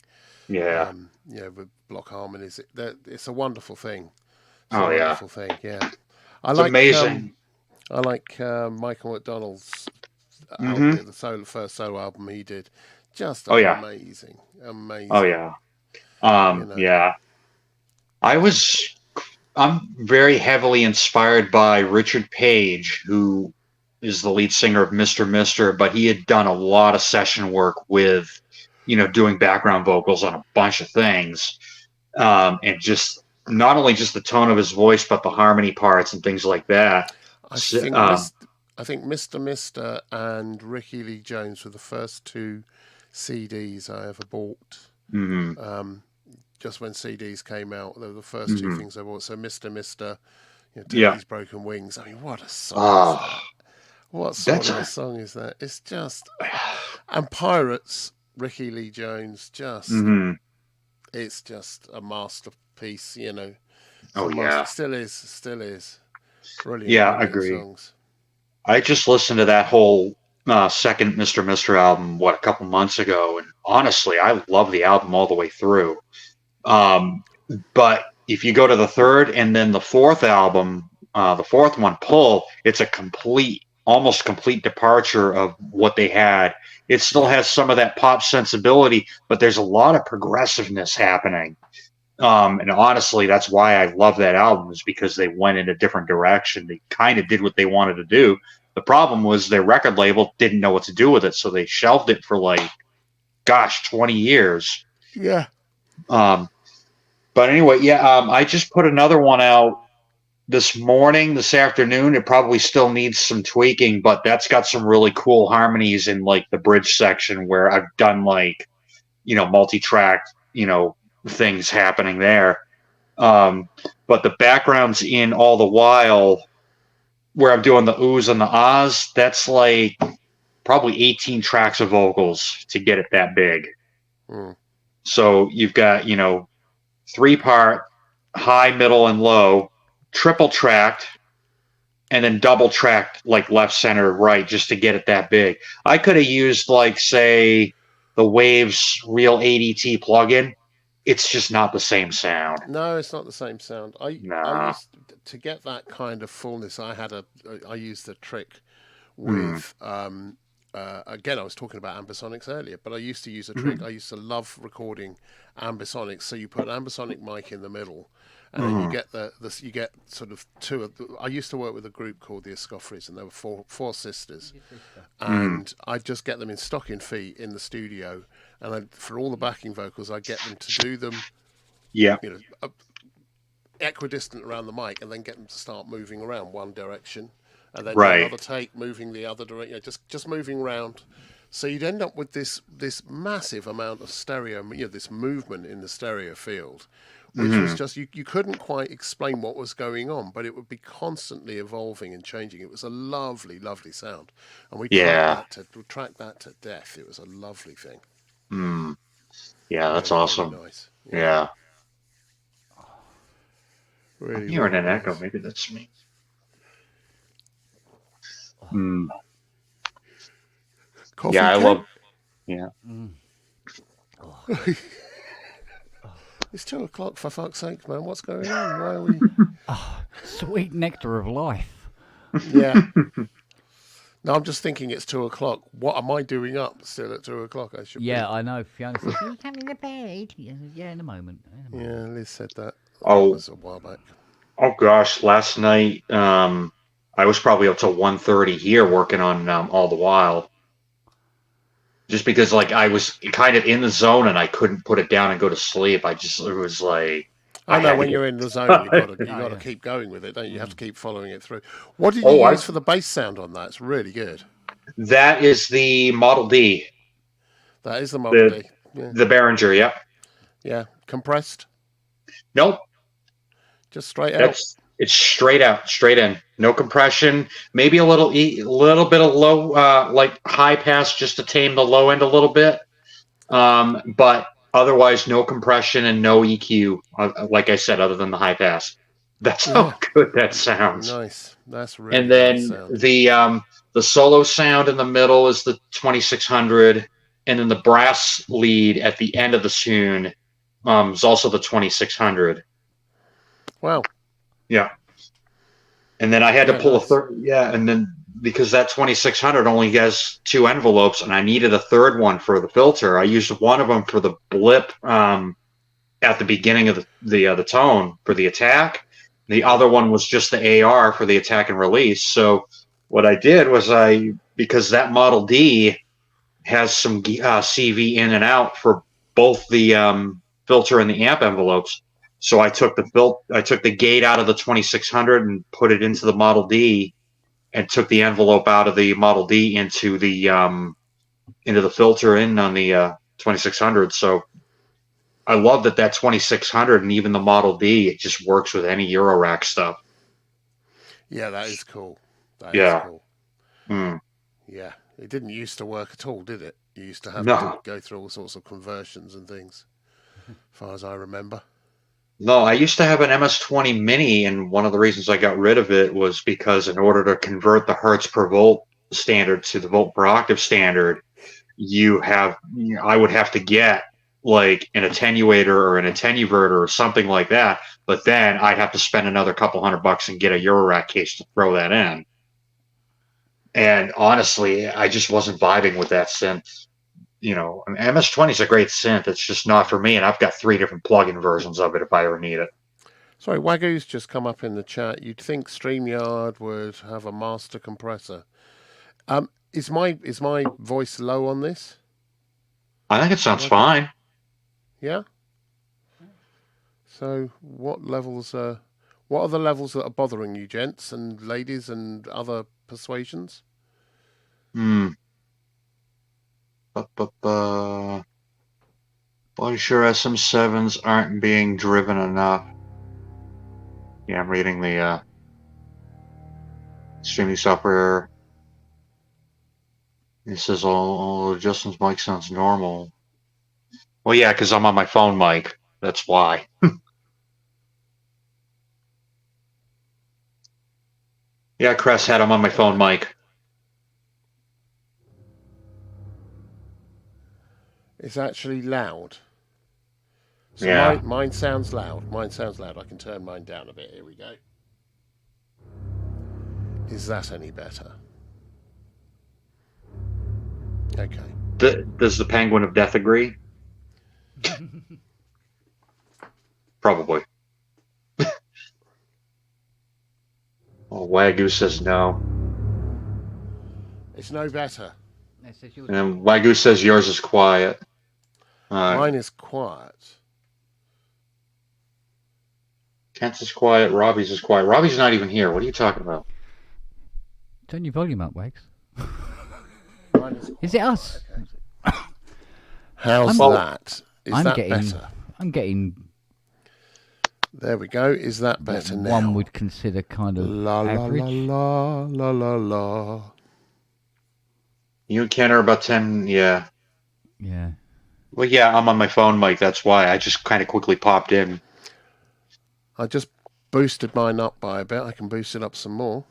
Yeah. With block harmonies, it's a wonderful thing. It's Oh, a yeah. wonderful thing. Yeah, It's amazing. I like Michael McDonald's Mhm. album, the first solo album he did. Just Oh, yeah. amazing. Oh yeah. Yeah. I'm very heavily inspired by Richard Page, who is the lead singer of Mr. Mister, but he had done a lot of session work with, doing background vocals on a bunch of things. And just not only just the tone of his voice, but the harmony parts and things like that. I So, think Mr. Mister and Ricky Lee Jones were the first 2 CDs I ever bought. mhm. Just when CDs came out, they were the first 2 Mhm. things I bought. So Mr. Mister, Yeah. Teddy's Broken Wings. I mean, what a song is Oh, that? What sort that's of a song is that? It's just... And Pirates, Ricky Lee Jones, mhm. it's just a masterpiece, It's Oh, a yeah. Still is. Brilliant. Yeah, I brilliant agree. songs. I just listened to that whole second Mr. Mister album, a couple months ago, and honestly, I love the album all the way through. But if you go to the third and then the fourth album, the fourth one, Pull, it's a almost complete departure of what they had. It still has some of that pop sensibility, but there's a lot of progressiveness happening. And honestly, that's why I love that album, is because they went in a different direction. They kind of did what they wanted to do. The problem was their record label didn't know what to do with it, so they shelved it for 20 years. Yeah. But anyway, I just put another one out this afternoon. It probably still needs some tweaking, but that's got some really cool harmonies in the bridge section where I've done multi-track, things happening there. But the backgrounds in All the While, where I'm doing the oohs and the ahs, that's probably 18 tracks of vocals to get it that big. So you've got, 3-part, high, middle, and low, triple tracked, and then double tracked left, center, right, just to get it that big. I could have used say the Waves Real ADT plugin. It's just not the same sound. No, it's not the same sound. I used to get that kind of fullness. I used a trick with again, I was talking about ambisonics earlier, but I used to use a trick. I used to love recording ambisonics. So you put an ambisonic mic in the middle, and then you get you get sort of two of I used to work with a group called the Escoffreys, and there were four sisters, and I'd just get them in stocking feet in the studio, and for all the backing vocals, I'd get them to do them, equidistant around the mic, and then get them to start moving around one direction. And then another take, moving the other direction, just moving around. So you'd end up with this massive amount of stereo, this movement in the stereo field, which was just, you couldn't quite explain what was going on, but it would be constantly evolving and changing. It was a lovely, lovely sound. And we tracked that to death. It was a lovely thing. Yeah, that's awesome. Really nice. Yeah. Really, I'm hearing an nice. echo. Maybe that's me. Coffee I cake? love. Yeah. It's 2:00, for fuck's sake, man. What's going on? Why are we? Sweet nectar of life. Yeah. No, I'm just thinking it's 2:00. What am I doing up still at 2:00? I should. Yeah, I know. Fiona says, "You coming to bed?" Yeah, in a moment. Yeah, Liz said that. Oh. That was a while back. Oh gosh, last night I was probably up till 1:30 here working on All the While. Just because I was kind of in the zone and I couldn't put it down and go to sleep. It was I know when you're in the zone, you got to keep going with it, don't you? You have to keep following it through. What did you use for the bass sound on that? It's really good. That is the Model D. That is the Model D. Yeah. The Behringer, yep. Yeah, compressed. Nope. Just straight out. It's straight out, straight in. No compression. Maybe a little bit of low, high pass, just to tame the low end a little bit. But otherwise, no compression and no EQ. Like I said, other than the high pass. That's how good that sounds. Nice. That's really. And then the solo sound in the middle is the 2600, and then the brass lead at the end of the tune is also the 2600. Wow. Yeah. And then I had to pull a third. Yeah. And then because that 2600 only has 2 envelopes and I needed a third one for the filter, I used one of them for the blip at the beginning of the tone for the attack. The other one was just the AR for the attack and release. So what I did was because that Model D has some CV in and out for both the filter and the amp envelopes. So I took the gate out of the 2600 and put it into the Model D, and took the envelope out of the Model D into the filter in on the 2600. So I love that 2600 and even the Model D, it just works with any Eurorack stuff. Yeah, that is cool. That is cool. Yeah, it didn't used to work at all, did it? You used to have to go through all sorts of conversions and things, as far as I remember. No, I used to have an MS-20 Mini, and one of the reasons I got rid of it was because in order to convert the hertz per volt standard to the volt per octave standard, I would have to get like an attenuator or an attenuverter or something like that. But then I'd have to spend another couple $100 and get a Eurorack case to throw that in. And honestly, I just wasn't vibing with that synth. You know, I mean, MS-20 is a great synth. It's just not for me. And I've got 3 different plug-in versions of it if I ever need it. Sorry, Wagoo's just come up in the chat. You'd think StreamYard would have a master compressor. Is my voice low on this? I think it sounds fine. Yeah. So what are the levels that are bothering you, gents and ladies and other persuasions? Body sure SM7s aren't being driven enough. Yeah, I'm reading the streaming software. It says all Justin's mic sounds normal. Well, yeah, because I'm on my phone mic. That's why. Yeah, Cress had him on my phone mic. It's actually loud. So Yeah. mine sounds loud. Mine sounds loud. I can turn mine down a bit. Here we go. Is that any better? Okay. Does the Penguin of Death agree? Probably. Well, Wagyu says no. It's no better. And then Wagyu says yours is quiet. Mine is quiet. Kent's is quiet. Robbie's is quiet. Robbie's not even here. What are you talking about? Turn your volume up, Wags. Mine is quiet. Is it us? Okay. How's I'm- that? Is that better? I'm getting There we go. Is that what better now? one would consider kind of La la average. la la la la. You and Ken are about 10. Yeah. Yeah. Well, yeah, I'm on my phone mic. That's why I just kind of quickly popped in. I just boosted mine up by a bit. I can boost it up some more.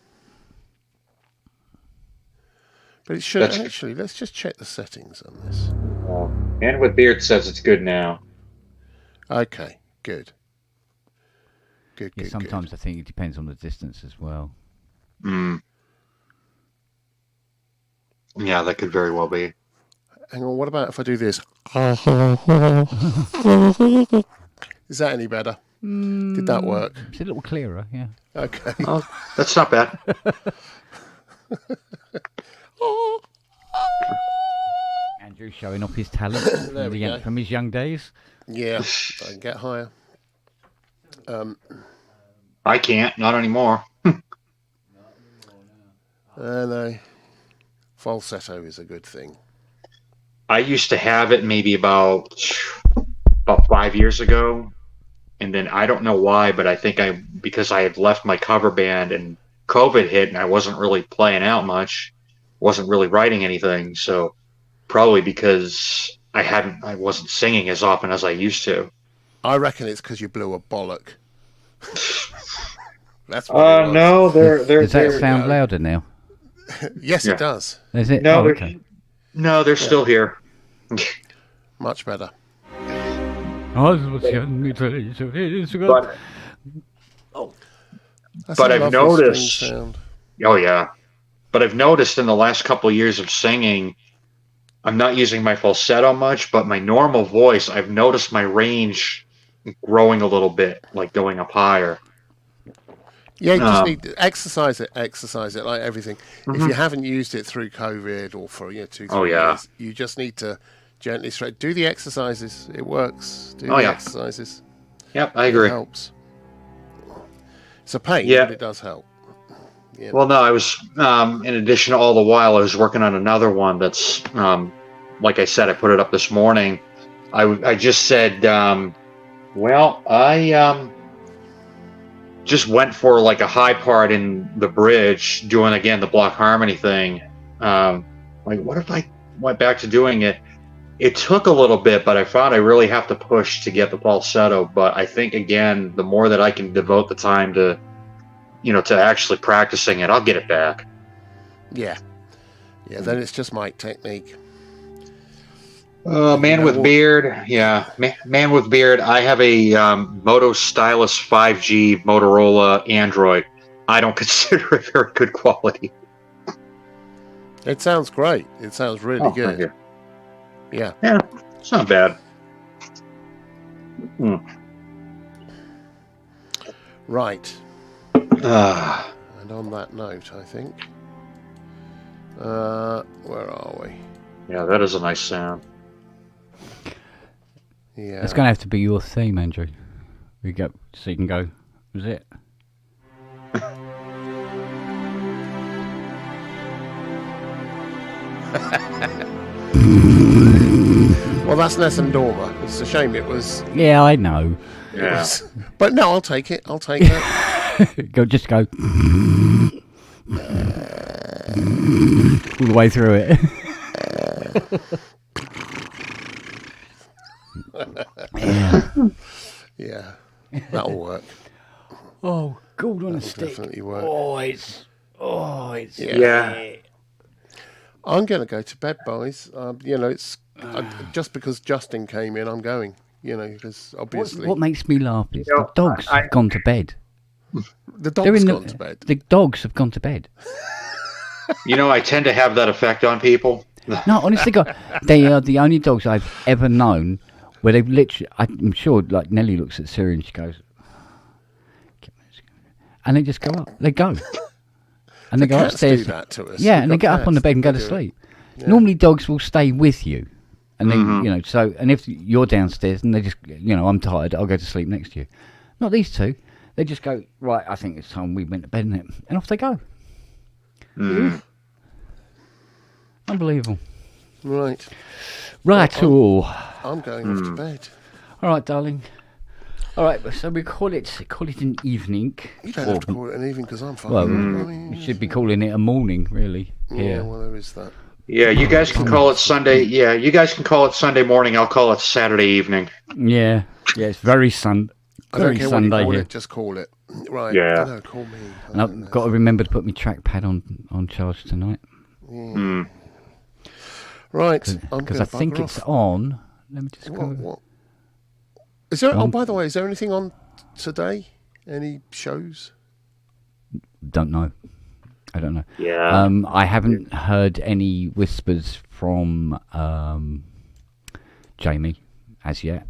But it should actually. Let's just check the settings on this. And with Beard says it's good now. Okay, good. Good, Yeah, good, sometimes I think it depends on the distance as well. Yeah, that could very well be. good. Hang on, what about if I do this? Is that any better? Did that work? It's a little clearer, yeah. Okay. Oh, that's not bad. Andrew showing off his talent There we go. from his young days. Yeah, I can get higher. I can't. Not anymore. No. Falsetto is a good thing. I used to have it maybe about 5 years ago. And then I don't know why, but I think because I had left my cover band and COVID hit and I wasn't really playing out much, wasn't really writing anything. So probably because I wasn't singing as often as I used to. I reckon it's because you blew a bollock. That's what it was. No, they're Does that sound louder now? Yes, Yeah. it does. Is it? No, Oh, they're okay. no, they're still here. Much better. But That's But a I've lovely noticed- string sound. Oh yeah, but I've noticed in the last couple of years of singing, I'm not using my falsetto much, but my normal voice, I've noticed my range growing a little bit, like going up higher. Yeah, you just need to exercise it like everything. If you haven't used it through COVID or for 2-3 Oh, yeah. years, you just need to gently do the exercises. It works. Do Oh, the yeah. exercises. Yep, I It agree. helps. It's a pain, Yeah. but it does help. Yeah. Well, no, I was, in addition to all the while, I was working on another one that's, like I said, I put it up this morning. I just said, I just went for like a high part in the bridge, doing again the block harmony thing. Like, what if I went back to doing it? It took a little bit, but I found I really have to push to get the falsetto. But I think, again, the more that I can devote the time to, to actually practicing it, I'll get it back. Yeah. Yeah, then it's just mic technique. Man with beard. Yeah, man with beard. I have a Moto Stylus 5G Motorola Android. I don't consider it very good quality. It sounds great. It sounds really Thank good. you. Yeah. Yeah, it's not bad. Right. Ah. And on that note, I think. Where are we? Yeah, that is a nice sound. Yeah. It's going to have to be your theme, Andrew. We go so you can go. Was it? Well, that's Nessun Dorma. It's a shame it was. Yeah, I know. Yeah. But no, I'll take it. I'll take it. Go, just go. All the way through it. Yeah. Yeah. That'll work. Oh, gold on a That'll stick. definitely work. It's. Yeah. I'm going to go to bed, boys. It's just because Justin came in, I'm going. Because obviously What makes me laugh is the dogs have gone to bed. the They're dog's in gone to bed. The dogs have gone to bed. I tend to have that effect on people. No, honestly, God, they are the only dogs I've ever known where they've literally. I'm sure, like Nelly looks at Siri and she goes, and they just go up. They go, and they go Cats upstairs. do that to us. Yeah, We've and they got get up on the cats bed and go that to do it. sleep. Yeah. Normally, dogs will stay with you, and then so. And if you're downstairs and they just, I'm tired, I'll go to sleep next to you. Not these two. They just go, right, I think it's time we went to bed, innit? And off they go. Unbelievable. Right. Right, I'm going off to bed. all right, darling. All right, so we call it an evening. You don't have to call it an evening because I'm fine. Well, I mean, we should be calling it a morning, really. yeah, well, there is that. Yeah, you guys can call it Sunday. Yeah, you guys can call it Sunday morning. I'll call it Saturday evening. Yeah, it's very I don't care what you Sunday call here. it, just call it. Right. Yeah. No, call me. And I've got to remember to put my trackpad on charge tonight Right. I'm because gonna I think bugger it's off. on. Let me just go. What? Is there? Oh, by the way, is there anything on today? Any shows? Don't know. I don't know. Yeah. I haven't heard any whispers from Jamie as yet,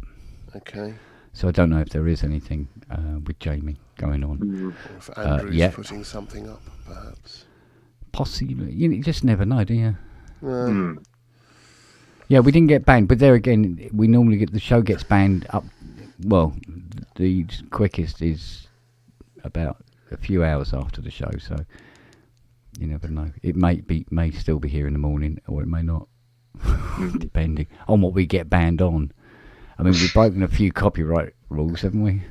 Okay. so I don't know if there is anything with Jamie going on. Or if Andrew's yeah. putting something up, perhaps. Possibly, you just never know, do you? Yeah, we didn't get banned, but there again, we normally get the show gets banned up. Well, the quickest is about a few hours after the show, so you never know. It may still be here in the morning, or it may not, depending on what we get banned on. I mean, we've broken a few copyright rules, haven't we?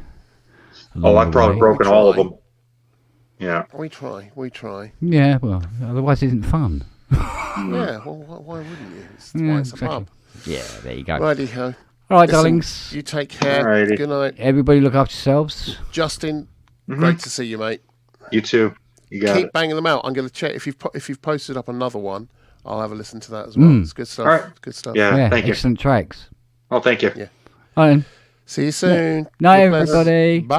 I've probably broken all of them. Yeah. We try. Yeah, well, otherwise it isn't fun. Yeah, well, why wouldn't you? It's why it's a pub. Yeah, there you go. Righty-ho. All right, Listen, darlings. You take care. Alrighty. Good night. Everybody look after yourselves. Justin, great to see you, mate. You too. You got Keep it. banging them out. I'm going to check. If you've posted up another one, I'll have a listen to that as well. It's good stuff. All right. Good stuff. Yeah, Yeah, thank you. excellent tracks. Oh, thank you. Yeah. All right. See you soon. Night, God bless. everybody. Bye.